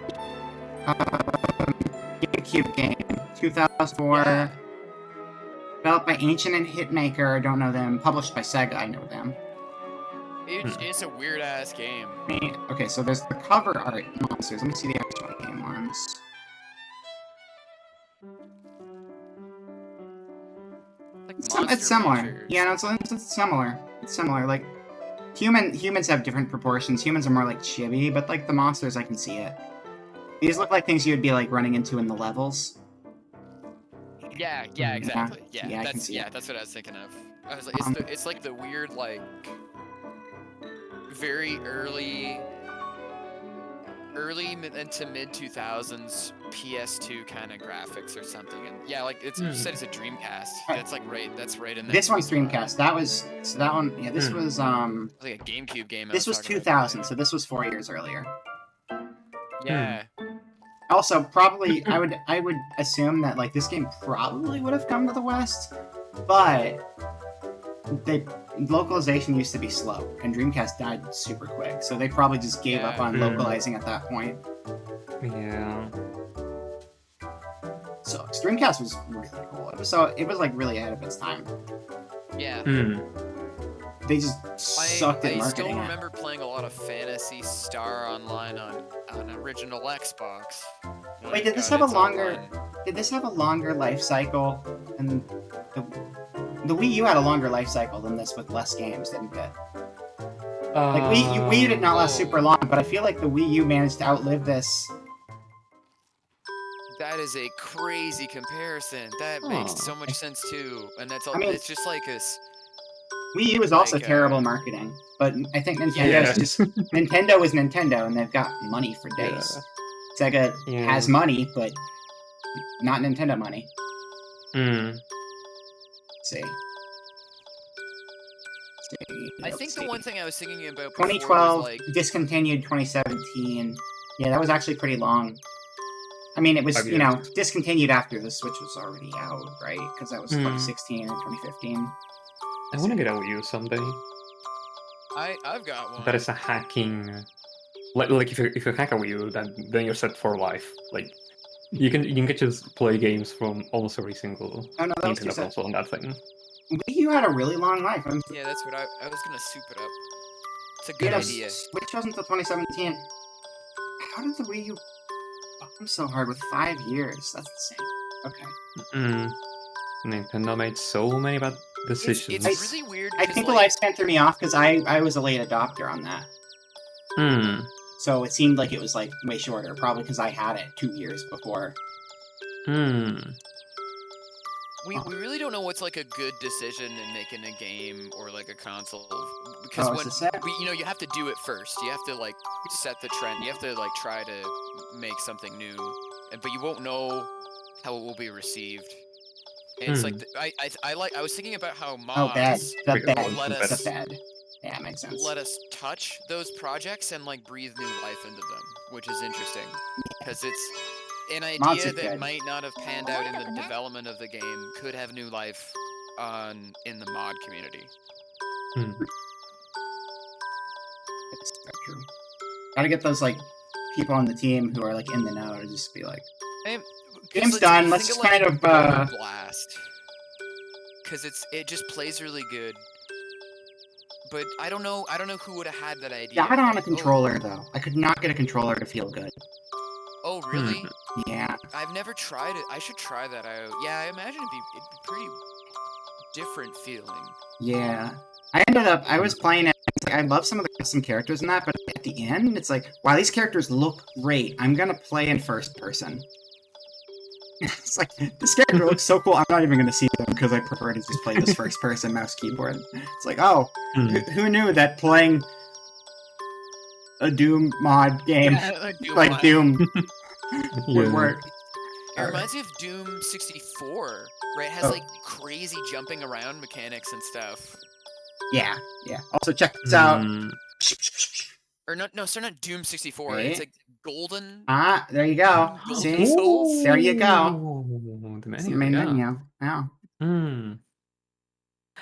GameCube game. 2004. Yeah. Developed by Ancient and Hitmaker. I don't know them. Published by Sega. I know them. It's a weird ass game. Okay, so there's the cover art monsters. Let me see the actual game ones. Like It's Monster similar. Ranchers. Yeah, no, it's similar. It's similar. Like humans have different proportions. Humans are more like chibi, but like the monsters, I can see it. These look like things you would be like running into in the levels. Yeah, exactly. Yeah, Yeah, I can see it. that's what I was thinking of. I was like, it's like the weird like very early into mid 2000s PS2 kind of graphics or something. And yeah, like you said, it's a Dreamcast. That's right in there. This one's Dreamcast. That one. Yeah, this was It's like a GameCube game. This was 2000, so this was 4 years earlier. Yeah. Also, probably I would assume that like this game probably would have come to the West, but localization used to be slow, and Dreamcast died super quick, so they probably just gave up on localizing at that point. Yeah. So Dreamcast was really cool. It was like really ahead of its time. Yeah. They just sucked at I marketing. still remember playing a lot of Phantasy Star Online on original Xbox. Wait, did this have a longer life cycle? And the Wii U had a longer life cycle than this with less games, didn't it? Like Wii U did not last super long, but I feel like the Wii U managed to outlive this. That is a crazy comparison. That makes so much sense too, and that's all. I mean, it's just like this. Wii U is also Like, terrible marketing, but I think Nintendo Yeah. Nintendo is Nintendo, and they've got money for days. Sega has money, but not Nintendo money. Hmm. Let's see. I think the one thing I was thinking about before 2012 was like, discontinued. 2017. Yeah, that was actually pretty long. I mean, it was 5 years. Discontinued after the Switch was already out, right? Because that was 2016 or 2015. I want to get a Wii U someday. I've got one. That is a hacking. Like if you hack a Wii U, then you're set for life. Like you can just play games from almost every single Oh no, that was Nintendo console on that thing. Wii U had a really long life. Yeah, that's what I was gonna soup it up. It's a good idea. Switch wasn't until 2017. How did the Wii U bump so hard with 5 years? That's insane. Okay. Nintendo made so many bad decisions. It's really weird. I 'cause, think the like, lifespan threw me off because I was a late adopter on that. So it seemed like it was like way shorter, probably because I had it 2 years before. We really don't know what's like a good decision in making a game or like a console because Oh, is this it? you have to do it first. You have to like set the trend. You have to like try to make something new, but you won't know how it will be received It's like I was thinking about how Oh, bed. mods The Wait, bed. let The us bed. Yeah, makes sense. let us touch those projects and like breathe new life into them, which is interesting because it's an Mods idea are that good. might not have panned out in the development of the game could have new life in the mod community. Hmm. It's so true. Gotta get those like people on the team who are like in the know to just be like, game's done. Let's just kind of blast because it just plays really good. But I don't know who would have had that idea. yeah, I don't want a like, controller though. I could not get a controller to feel good. Oh really? Yeah. I've never tried it. I should try that out. Yeah, I imagine it'd be pretty different feeling. Yeah. I was playing it. It's like, I love some of the custom characters in that, but at the end, it's like, wow, these characters look great. I'm gonna play in first person. It's like, this character looks so cool. I'm not even gonna see them because I prefer to just play this first person mouse keyboard. It's like, oh, who knew that playing a Doom mod game like Doom would work? It reminds me of Doom 64, right? It has like crazy jumping around mechanics and stuff. Yeah, yeah. Also, check this out. Or not Doom 64. Right? It's like Golden. Ah, there you go. Golden See? Souls. There you go. The It's menu, the main yeah. menu. Wow.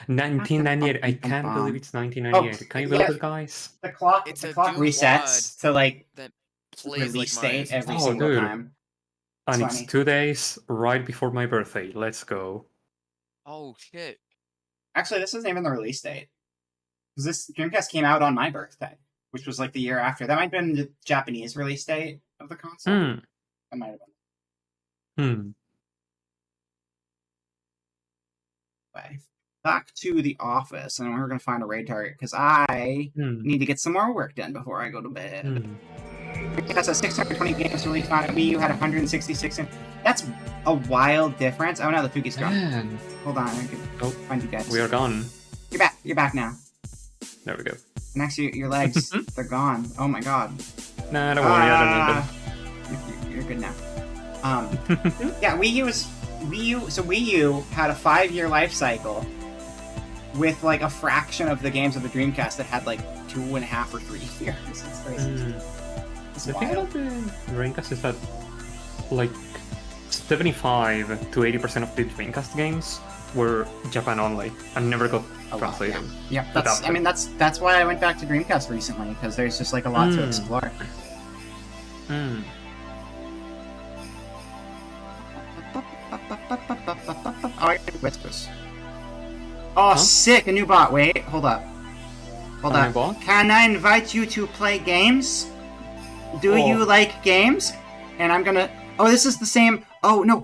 1998. I can't believe it's 1998. Can you believe it, guys? The clock It's a clock Doom resets to like that plays release like date Mario every Oh, single dude. time. And It's it's funny. 2 days right before my birthday. Let's go. Oh shit. Actually, this isn't even the release date. Because this Dreamcast came out on my birthday, which was like the year after. That might have been the Japanese release date of the console. That might have been. Way. Back to the office, and we're gonna find a raid target because I need to get some more work done before I go to bed. That's a 620 games released on Wii U had 166. That's a wild difference. Oh no, the Fuki's gone. Man. Hold on, I can find you guys. We are gone. You're back. You're back now. There we go. Next, your legs, they're gone. Oh my god. Nah, don't worry, I don't need them. You're good now. Yeah, Wii U. So Wii U had a 5-year life cycle with like a fraction of the games of the Dreamcast that had like 2.5 or 3 years. It's crazy. It's The thing wild. about the Dreamcast is that like 75 to 80% of the Dreamcast games were Japan only and never got translated. Yeah, that's why I went back to Dreamcast recently because there's just like a lot to explore. Oh, I got whispers. Oh, sick! A new bot. Wait, hold up. Hold A new up. bot? Can I invite you to play games? Do you like games? And I'm gonna. Oh, this is the same. Oh no!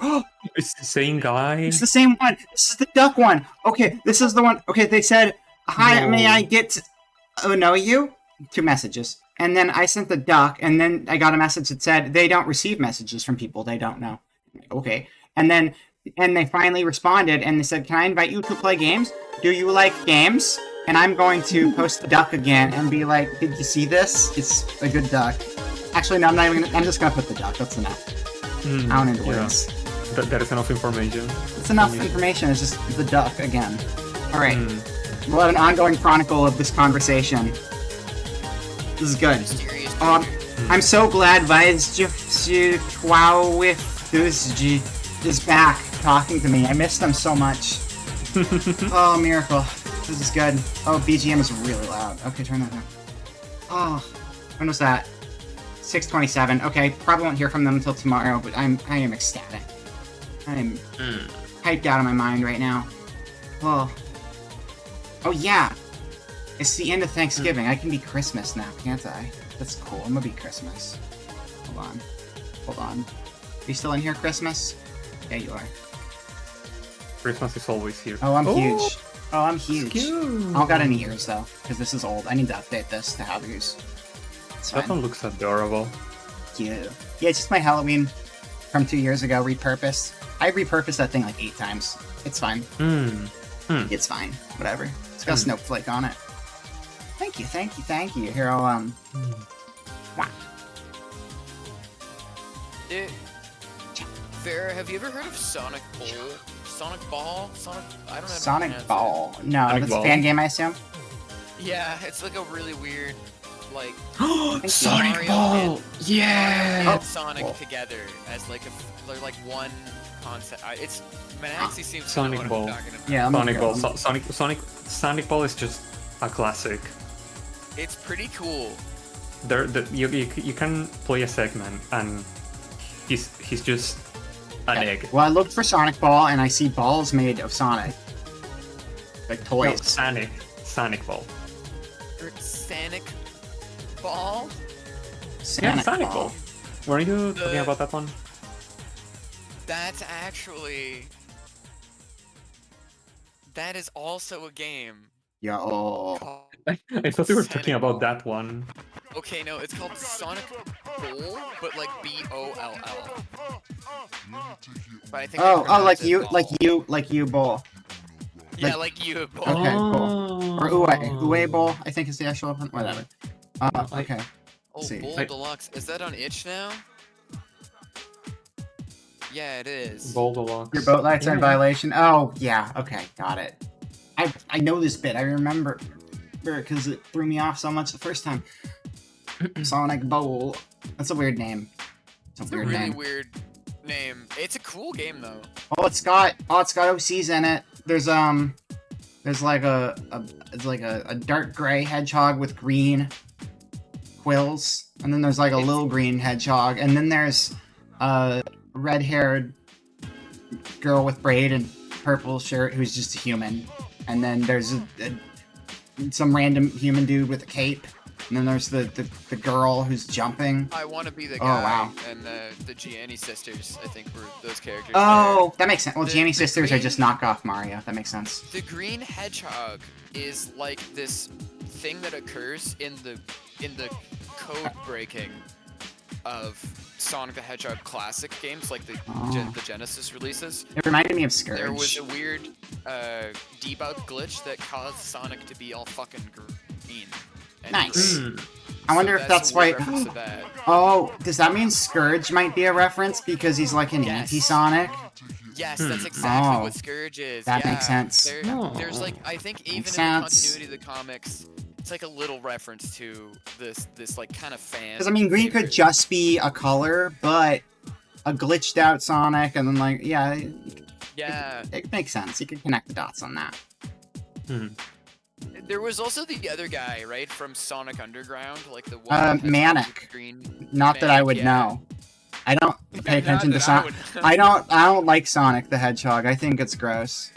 It's the same guy. It's the same one. This is the duck one. Okay, this is the one. Okay, they said, "Hi, No. may I get to know you?" 2 messages, and then I sent the duck, and then I got a message that said they don't receive messages from people they don't know. Okay, and they finally responded, and they said, "Can I invite you to play games? Do you like games?" And I'm going to post the duck again and be like, "Did you see this? It's a good duck." Actually, no, I'm not even. I'm just gonna put the duck. That's enough. I don't need words. That is enough information. It's enough information. It's just the duck again. All right. We'll have an ongoing chronicle of this conversation. This is good. I'm so glad Vice is back talking to me. I missed them so much. Oh, miracle. This is good. Oh, BGM is really loud. Okay, turn that down. Oh, when was that? 6:27. Okay, probably won't hear from them until tomorrow, but I am ecstatic. I am hyped out of my mind right now. Oh yeah. It's the end of Thanksgiving. I can be Christmas now, can't I? That's cool. I'm gonna be Christmas. Hold on. Are you still in here, Christmas? Yeah, you are. Christmas is always here. Oh, I'm huge. Oh, I'm huge. Cute. I don't got any ears though, because this is old. I need to update this to have ears. It's That fine. one looks adorable. Yeah, it's just my Halloween from 2 years ago repurposed. I repurposed that thing like 8 times. It's fine. It's fine. Whatever. It's got a snowflake on it. Thank you. Here, I'll Wow. Vera, have you ever heard of Sonic Bowl? Sonic Ball? I don't know. Sonic Ball. No, Sonic that's Ball. a fan game, I assume. Yeah, it's like a really weird, like Sonic Mario Ball! and Yeah! and Sonic together as like they're like one concept. It's Manaxi seems to Sonic know what Ball. I'm talking about. Yeah, Sonic Ball. Sonic Ball is just a classic. It's pretty cool. You can play a segment and he's just an egg. Well, I looked for Sonic Ball, and I see balls made of Sonic. Like No, toys. Sonic Ball. Or Sonic Ball? Yeah, Sonic Ball. Were you talking about that one? That's actually... That is also a game. Yo. Called... I thought we were talking Sonic about Ball. that one. Okay, no, it's called Sonic Boll, but like B-O-L-L. But I think they Oh, pronounce it like you bowl. Yeah, like- like you, Boll. Okay, cool. Or Ue Bowl, I think is the actual one. Whatever. Okay. Oh, see. Boll I- Deluxe. Is that on itch now? Yeah, it is. Ball Deluxe. Your boat lights are in Yeah. violation. Oh, yeah. Okay, got it. I know this bit. I remember because it threw me off so much the first time. Sonic Bowl. That's a weird name. It's It's a a weird really name. weird name. It's a cool game though. It's got OCs in it. There's like a dark gray hedgehog with green quills, and then there's like a little green hedgehog, and then there's a red-haired girl with braid and purple shirt who's just a human, and then there's some random human dude with a cape, and then there's the girl who's jumping. I want to be the Oh, guy. wow. And the Gianni sisters, I think, were those characters. Oh, that makes sense. Well, The- Jamie the sisters are green- just knockoff Mario. That makes sense. The green hedgehog is like this thing that occurs in the code breaking of Sonic the Hedgehog classic games, like the Oh. the Genesis releases. It reminded me of Scourge. There was a weird debug glitch that caused Sonic to be all fucking green. And Nice. green. I wonder So if that's a why. weird reference to that. Oh, does that mean Scourge might be a reference because he's like an Yes. anti-Sonic? Yes, that's exactly Oh, what Scourge is. that yeah. makes sense. There's like, I think even in the sense. continuity of the comics, it's like a little reference to this like kind of fan. Because I mean, green favorite. could just be a color, but a glitched out Sonic, and then like, yeah, Yeah. it makes sense. You can connect the dots on that. There was also the other guy, right, from Sonic Underground, like the one. that has Manic. the green. Not that I would yeah. know. I don't pay Not attention to that I Sonic. would- I don't like Sonic the Hedgehog. I think it's gross.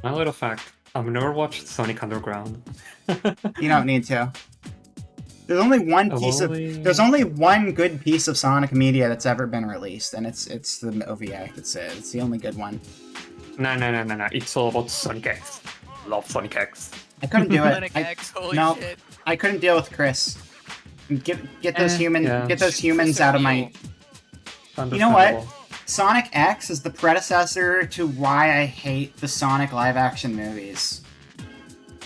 My little fact: I've never watched Sonic Underground. You don't need to. There's only one piece of. There's only one good piece of Sonic media that's ever been released, and it's the OVA. That's it. It's the only good one. No. It's all about Sonic X. Love Sonic X. I couldn't do it. Sonic X, holy no. shit. I couldn't deal with Chris. Get those yeah. get those humans out of my. You know what? Sonic X is the predecessor to why I hate the Sonic live-action movies.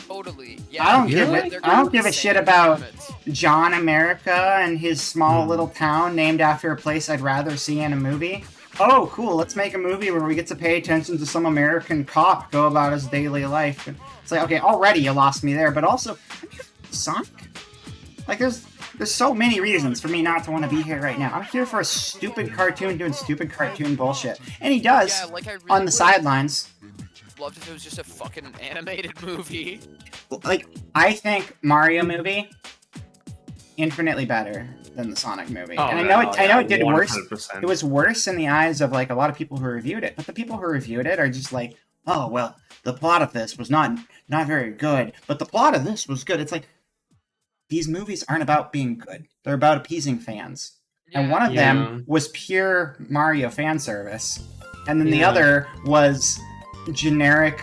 Totally. Yeah. I don't give Really? it. They're I don't the give a same shit about premise. John America and his small little town named after a place I'd rather see in a movie. Oh, cool! Let's make a movie where we get to pay attention to some American cop go about his daily life. And it's like, okay, already you lost me there, but also Sonic. Like, there's so many reasons for me not to want to be here right now. I'm here for a stupid cartoon doing stupid cartoon bullshit, and he does Yeah, like I really on the would've sidelines. loved if it was just a fucking animated movie. Like, I think Mario movie infinitely better than the Sonic movie. Oh, And I know it did worse. 100%. It was worse in the eyes of like a lot of people who reviewed it, but the people who reviewed it are just like, oh well, the plot of this was not very good, but the plot of this was good. It's like these movies aren't about being good; they're about appeasing fans. And one of Yeah. them was pure Mario fan service, and then the Yeah. other was generic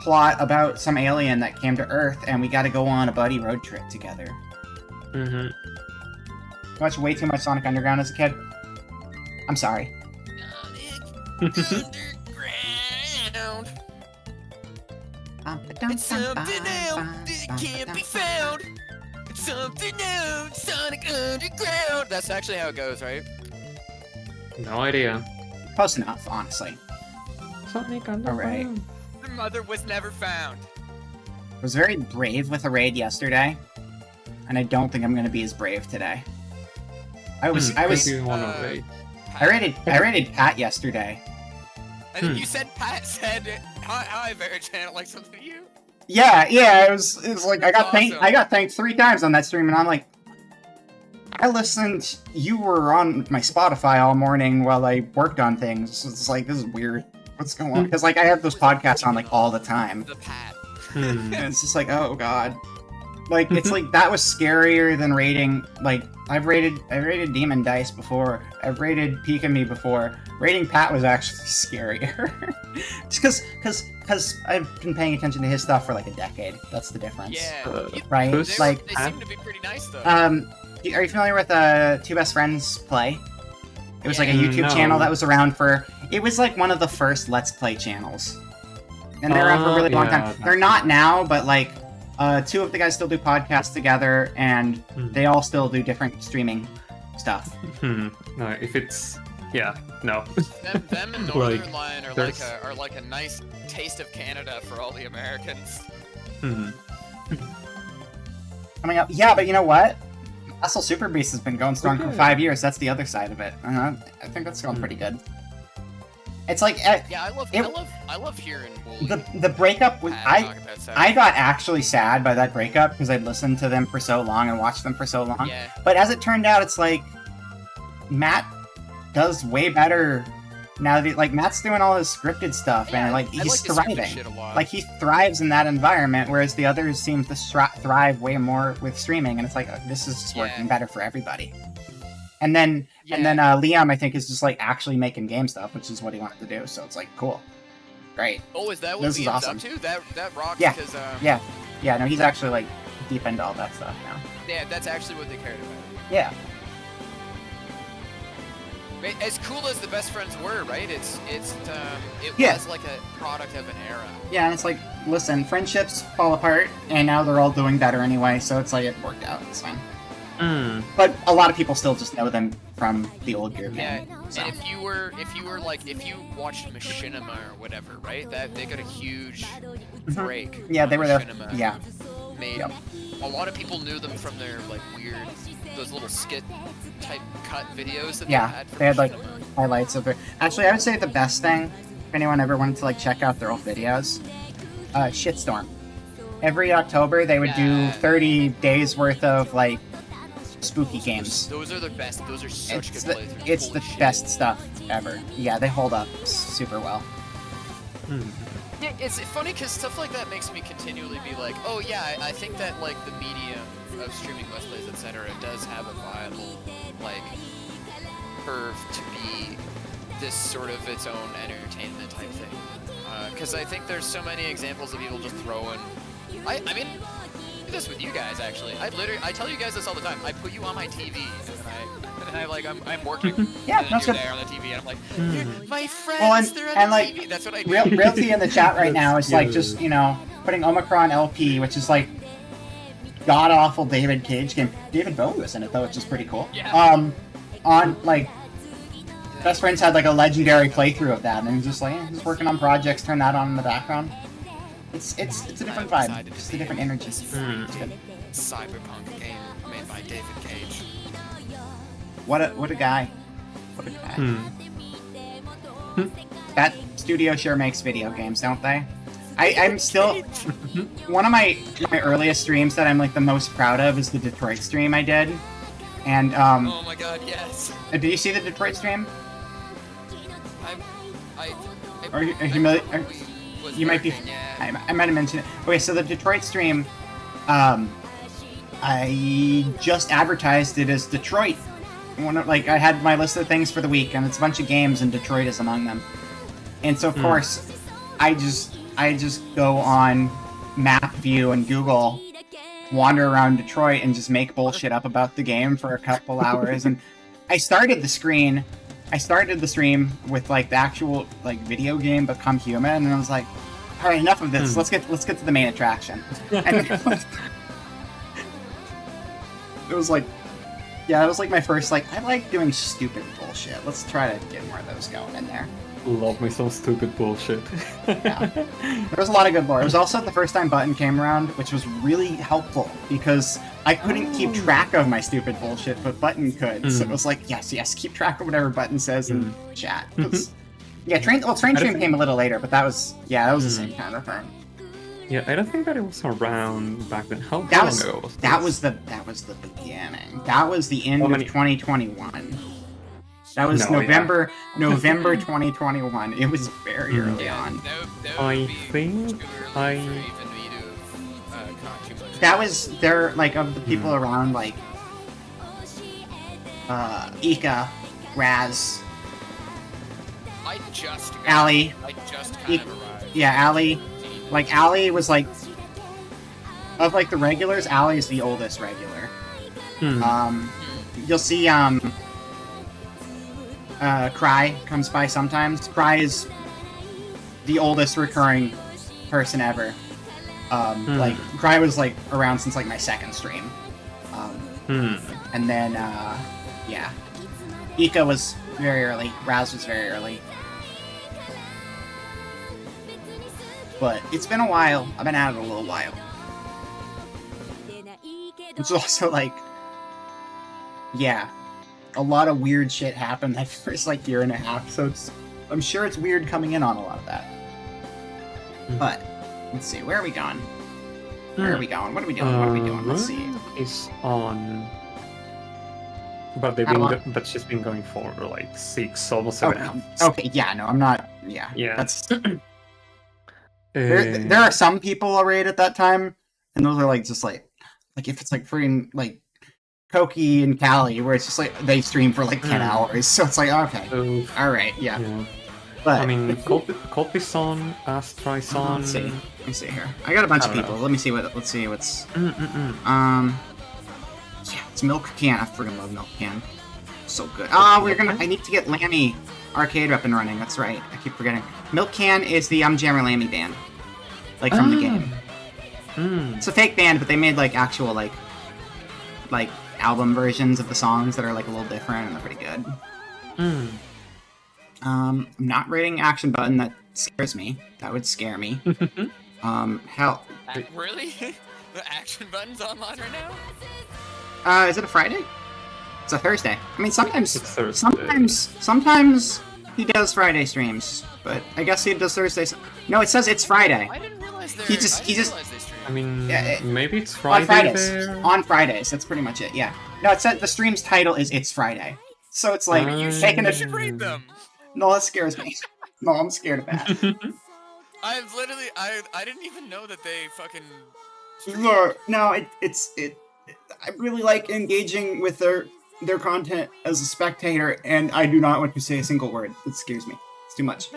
plot about some alien that came to Earth, and we got to go on a buddy road trip together. Mm-hmm. I watched way too much Sonic Underground as a kid. I'm sorry. Underground. It's something else that can't be found. It's something else, Sonic Underground. That's actually how it goes, right? No idea. Close enough, honestly. Sonic on All right. Your mother was never found. I was very brave with a raid yesterday, and I don't think I'm gonna be as brave today. I was You wanna Uh, raid? I raided Pat yesterday. I think you said Pat said, "Hi, Bear Channel," like something to you. Yeah, it was like I got That's awesome. thanked 3 times on that stream, and I'm like, I listened. You were on my Spotify all morning while I worked on things. It's like, this is weird. What's going on? Because like I have those podcasts on like all the time, The Pat. and it's just like, oh god. Like it's like that was scarier than raiding. Like I raided Demon Dice before. I've raided Pika-Me before. Raiding Pat was actually scarier. Just because I've been paying attention to his stuff for like a decade. That's the difference. Yeah. Right? Who's- Like They seem to be pretty nice though. are you familiar with Two Best Friends Play? It was like a Yeah. YouTube No. channel that was around for. It was like one of the first Let's Play channels, and they're around for a really long time. They're not now, but like 2 of the guys still do podcasts together, and they all still do different streaming stuff. No, if it's no. them and Northern Like, Line are there's- like a nice taste of Canada for all the Americans. Coming up, yeah, but you know what? Muscle Super Beast has been going strong for Okay. 5 years. That's the other side of it. I think that's going pretty good. It's like Yeah, I love hearing Wooly the breakup was Pat talk about stuff. I got actually sad by that breakup because I'd listened to them for so long and watched them for so long. Yeah. But as it turned out, it's like Matt does way better now. That, like Matt's doing all his scripted stuff, Yeah, and like I he's like the scripted thriving. shit a lot. Like he thrives in that environment, whereas the others seem to thrive way more with streaming. And it's like this is just working better for everybody. And then Liam, I think, is just like actually making game stuff, which is what he wanted to do. So it's like cool, great. Oh, is that what This is Liam's awesome. up to? That rocks. Yeah. Because Yeah, no, he's actually like deep into all that stuff now. yeah, that's actually what they cared about. Yeah. As cool as the best friends were, right? It Yeah. was like a product of an era. Yeah, and it's like, listen, friendships fall apart, and now they're all doing better anyway, so it's like, it worked out, it's fine. But a lot of people still just know them from the old gear Yeah, game. So. and if you watched Machinima or whatever, right? That they got a huge break. Yeah, they were there. Machinima. Yeah. Made Yep. a lot of people knew them from their like weird, those little skit type cut videos that Yeah, they had. For they had like Machinima. highlights of it. Actually, I would say the best thing, if anyone ever wanted to like check out their old videos, Shitstorm. Every October, they would do Yeah. 30 days worth of like spooky games. Those are the best. Those are such It's good the, playthroughs. it's Holy the shit. best stuff ever. Yeah, they hold up super well. Yeah, it's funny because stuff like that makes me continually be like, oh yeah, I think that like the medium of streaming Let's Plays, etc., does have a viable like curve to be this sort of its own entertainment type thing. Because I think there's so many examples of people just throwing. I mean, I do this with you guys actually. I tell you guys this all the time. I put you on my TV and I like I'm working. Yeah, and then that's you're good. there on the TV and I'm like, "You're my friends, Well, and- they're on and, the like, TV. That's what I do. Realty in the chat right now is like Yeah. just, you know, putting Omicron LP, which is like god awful David Cage game. David Bowie was in it though, which is pretty cool. Yeah. On like Best Friends had like a legendary playthrough of that, and he's just like, just working on projects, turn that on in the background. It's a different I vibe, decided to just a be different energy. this It's good. cyberpunk game made by David Cage. What a guy. What a guy. That studio sure makes video games, don't they? I'm still one of my earliest streams that I'm like the most proud of is the Detroit stream I did. And Oh my god, yes. did you see the Detroit stream? Are you you might be. Yeah. I might have mentioned it. Okay, so the Detroit stream, I just advertised it as Detroit. Like I had my list of things for the week, and it's a bunch of games, and Detroit is among them. And so of course, I just go on Map View and Google, wander around Detroit, and just make bullshit up about the game for a couple hours. And I started the stream with like the actual like video game Become Human, and I was like, all right, enough of this. Let's get to the main attraction. And it was like, Yeah, it was like my first, like, I like doing stupid bullshit. Let's try to get more of those going in there. Love me some stupid bullshit. Yeah. There was a lot of good lore. It was also the first time Button came around, which was really helpful because I couldn't keep track of my stupid bullshit, but Button could. So it was like, yes, keep track of whatever Button says in chat. Yeah, Train Stream came a little later, but that was the same kind of thing. Yeah, I don't think that it was around back then. How long ago was this? That was the beginning. That was the end of 2021. That was November 2021. It was very early on. That was there, like, of the people around, like Ika, Raz, Allie. I just kind of arrived. Yeah, Allie. Like, Allie was like, of like the regulars, Allie is the oldest regular. You'll see Cry comes by sometimes. Cry is the oldest recurring person ever. Like, Cry was like around since like my second stream. And then yeah, Ika was very early. Raz was very early. But it's been a while. I've been at it a little while. It's also like, yeah, a lot of weird shit happened that first like year and a half. So I'm sure it's weird coming in on a lot of that. But let's see, where are we going? Where are we going? What are we doing? Let's see. It's on. But that's just been going for like 6, almost 7. Okay, yeah, no, I'm not. Yeah, yeah. That's. There are some people already at that time, and those are like just like if it's like freaking like Koki and Callie, where it's just like they stream for like 10 hours, so it's like okay, all right, yeah. But I mean, Colpison, Astrison. Let me see here. I got a bunch of people. Let's see what's. Yeah, it's Milk Can. I freaking love Milk Can. So good. I need to get Lammy Arcade up and running. That's right. I keep forgetting. Milk Can is the Jammer Lammy band, like from the game. It's a fake band, but they made like actual like album versions of the songs that are like a little different, and they're pretty good. I'm not rating Action Button. That scares me. That would scare me. Hell. Really? The Action Button's online right now? Is it a Friday? It's a Thursday. I mean, sometimes he does Friday streams, but I guess he does Thursdays. No, it says it's Friday. I didn't realize He just. I mean, yeah, maybe it's Friday on Fridays. there. On Fridays, that's pretty much it. Yeah. No, it said the stream's title is "It's Friday," so it's like taking You should read them. No, that scares me. No, I'm scared of that. I've literally, I didn't even know that they fucking. No, I really like engaging with their content as a spectator, and I do not want to say a single word. It scares me. It's too much.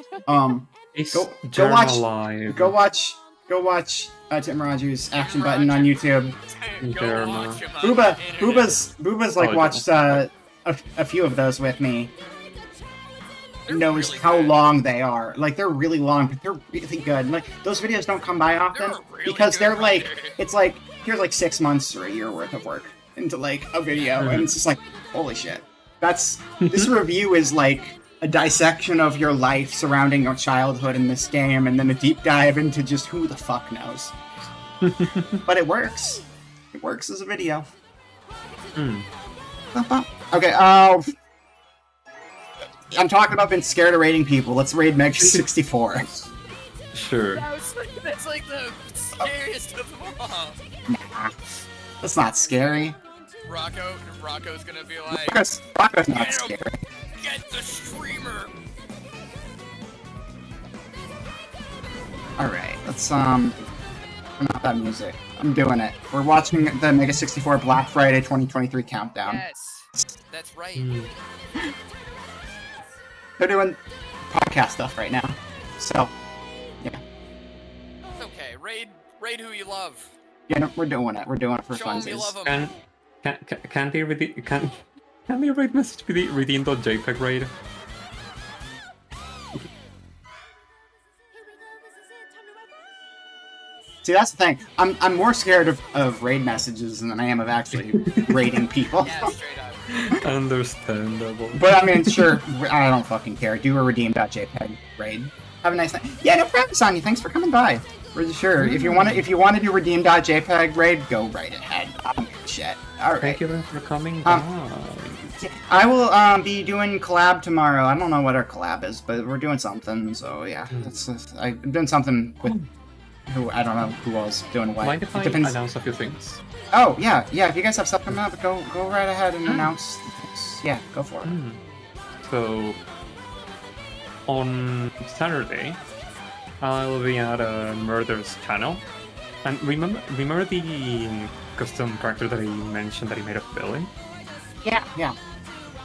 Go watch Tim Rogers' Action Button on YouTube. Booba's like watched a few of those with me. Knows really how long they are. Like, they're really long, but they're really good. Like, those videos don't come by often because they're like, it's like, here's like 6 months or a year worth of work into like a video, and it's just like, holy shit. This review is like a dissection of your life surrounding your childhood in this game, and then a deep dive into just who the fuck knows. But it works. It works as a video. Okay, I'm talking about being scared of raiding people. Let's raid Meg 64. Sure. That's like the scariest of them all. Nah, that's not scary. Rocco's gonna be like, Rocco's not scary. Get the streamer. Alright, let's turn off that music. I'm doing it. We're watching the Mega 64 Black Friday 2023 countdown. Yes, that's right. They're doing podcast stuff right now. So, yeah. Okay, raid who you love. Yeah, no, we're doing it. We're doing it for Show 'em you funsies. love 'em. Can they raid message redeem.jpg raid? See, that's the thing. I'm more scared of raid messages than I am of actually raiding people. Yeah, straight up. Understandable. But I mean, sure, I don't fucking care. Do a redeem.jpg raid. Have a nice night. Yeah, no problem, Sonya. Thanks for coming by. Really sure. If you want to do redeem.jpg raid, go right ahead. Shit. All right. Thank you for coming by. I will be doing collab tomorrow. I don't know what our collab is, but we're doing something. So yeah, I'm doing something with who I don't know who else doing what. Mind if I announce a few things? Oh yeah. If you guys have stuff coming up, go right ahead and announce things. Yeah, go for it. So on Saturday, I'll be at a Murder's channel, and remember the custom character that I mentioned that he made of Billy? Yeah.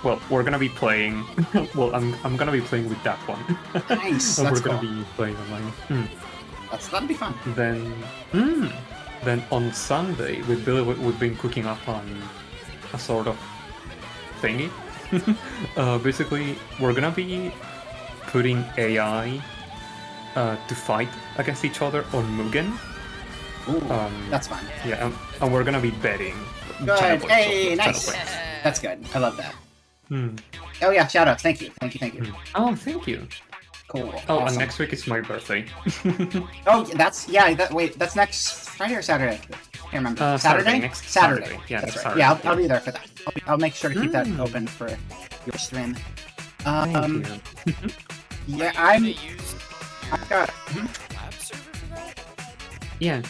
Well, we're gonna be playing. Well, I'm gonna be playing with that one. Nice. And That's we're gonna cool. be playing online. That'll be fun. Then on Sunday with Billy, we've been cooking up on a sort of thingy. Basically, we're gonna be putting AI to fight against each other on Mugen. Ooh, that's fun. Yeah, and we're gonna be betting. Good. Hey, channel nice. points. That's good. I love that. Oh yeah, shout out. Thank you. Oh, thank you. Cool. Oh, Awesome. and next week is my birthday. Oh, that's next Friday or Saturday? I can't remember. Saturday, next Saturday. Yeah, that's next right. Saturday. Yeah, I'll be there for that. I'll make sure to keep that open for your stream. Thank you. Yeah, Are you gonna use I've got. your lab server for that? Yeah.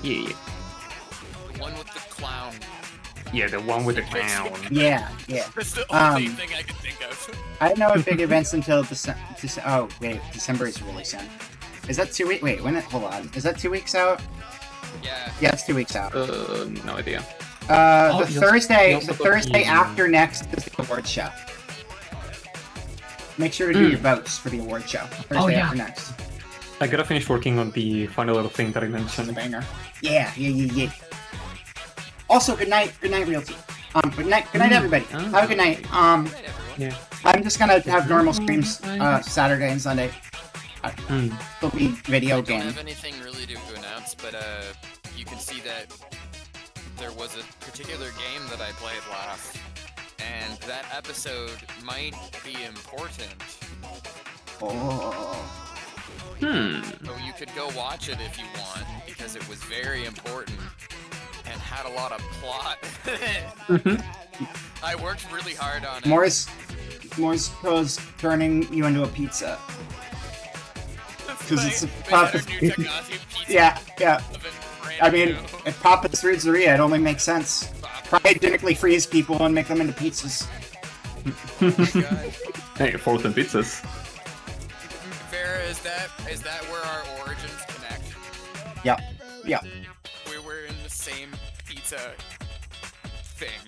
Yeah. The one with the clown. Yeah, the one with the clown. Yeah. That's the only thing I could think of. I don't know if big events until oh wait, December is really soon. Is that 2 weeks? Wait, hold on. Is that 2 weeks out? Yeah. Yeah, it's 2 weeks out. No idea. The Thursday the after next is the award show. Make sure to do your votes for the award show. Thursday after next. I gotta finish working on the final little thing that I mentioned. Banger. Yeah. Also, good night, Realty. Good night, everybody. Have a good night. Yeah. I'm just gonna have normal streams Saturday and Sunday. There'll be video I don't game. have anything really to announce, but you can see that there was a particular game that I played last, and that episode might be important. Oh. So you could go watch it if you want, because it was very important and had a lot of plot. I worked really hard on it. Morse goes turning you into a pizza. Because it's a Papa's. Yeah. I mean, if Papa's Pizzeria, it only makes sense. Cryogenically freeze people and make them into pizzas. Hey, frozen pizzas. Vera, is that where our origins connect? Yep. We were in the same pizza thing.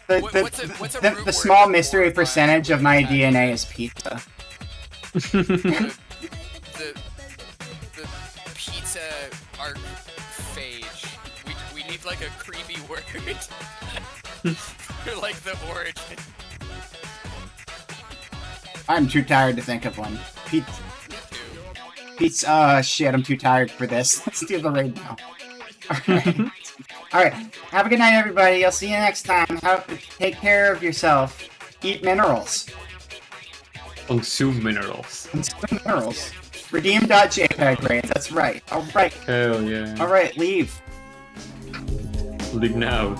What's a root The word small for mystery horrifying percentage of my that? DNA is pizza. The pizza archphage. We need like a creepy word for like the origin. I'm too tired to think of one. Pizza. Shit, I'm too tired for this. Let's do the raid now. Alright. Have a good night, everybody. I'll see you next time. Take care of yourself. Eat minerals. Consume minerals. Consume minerals. Redeem.jpg raid. That's right. Alright. Hell yeah. Alright, leave. Leave now.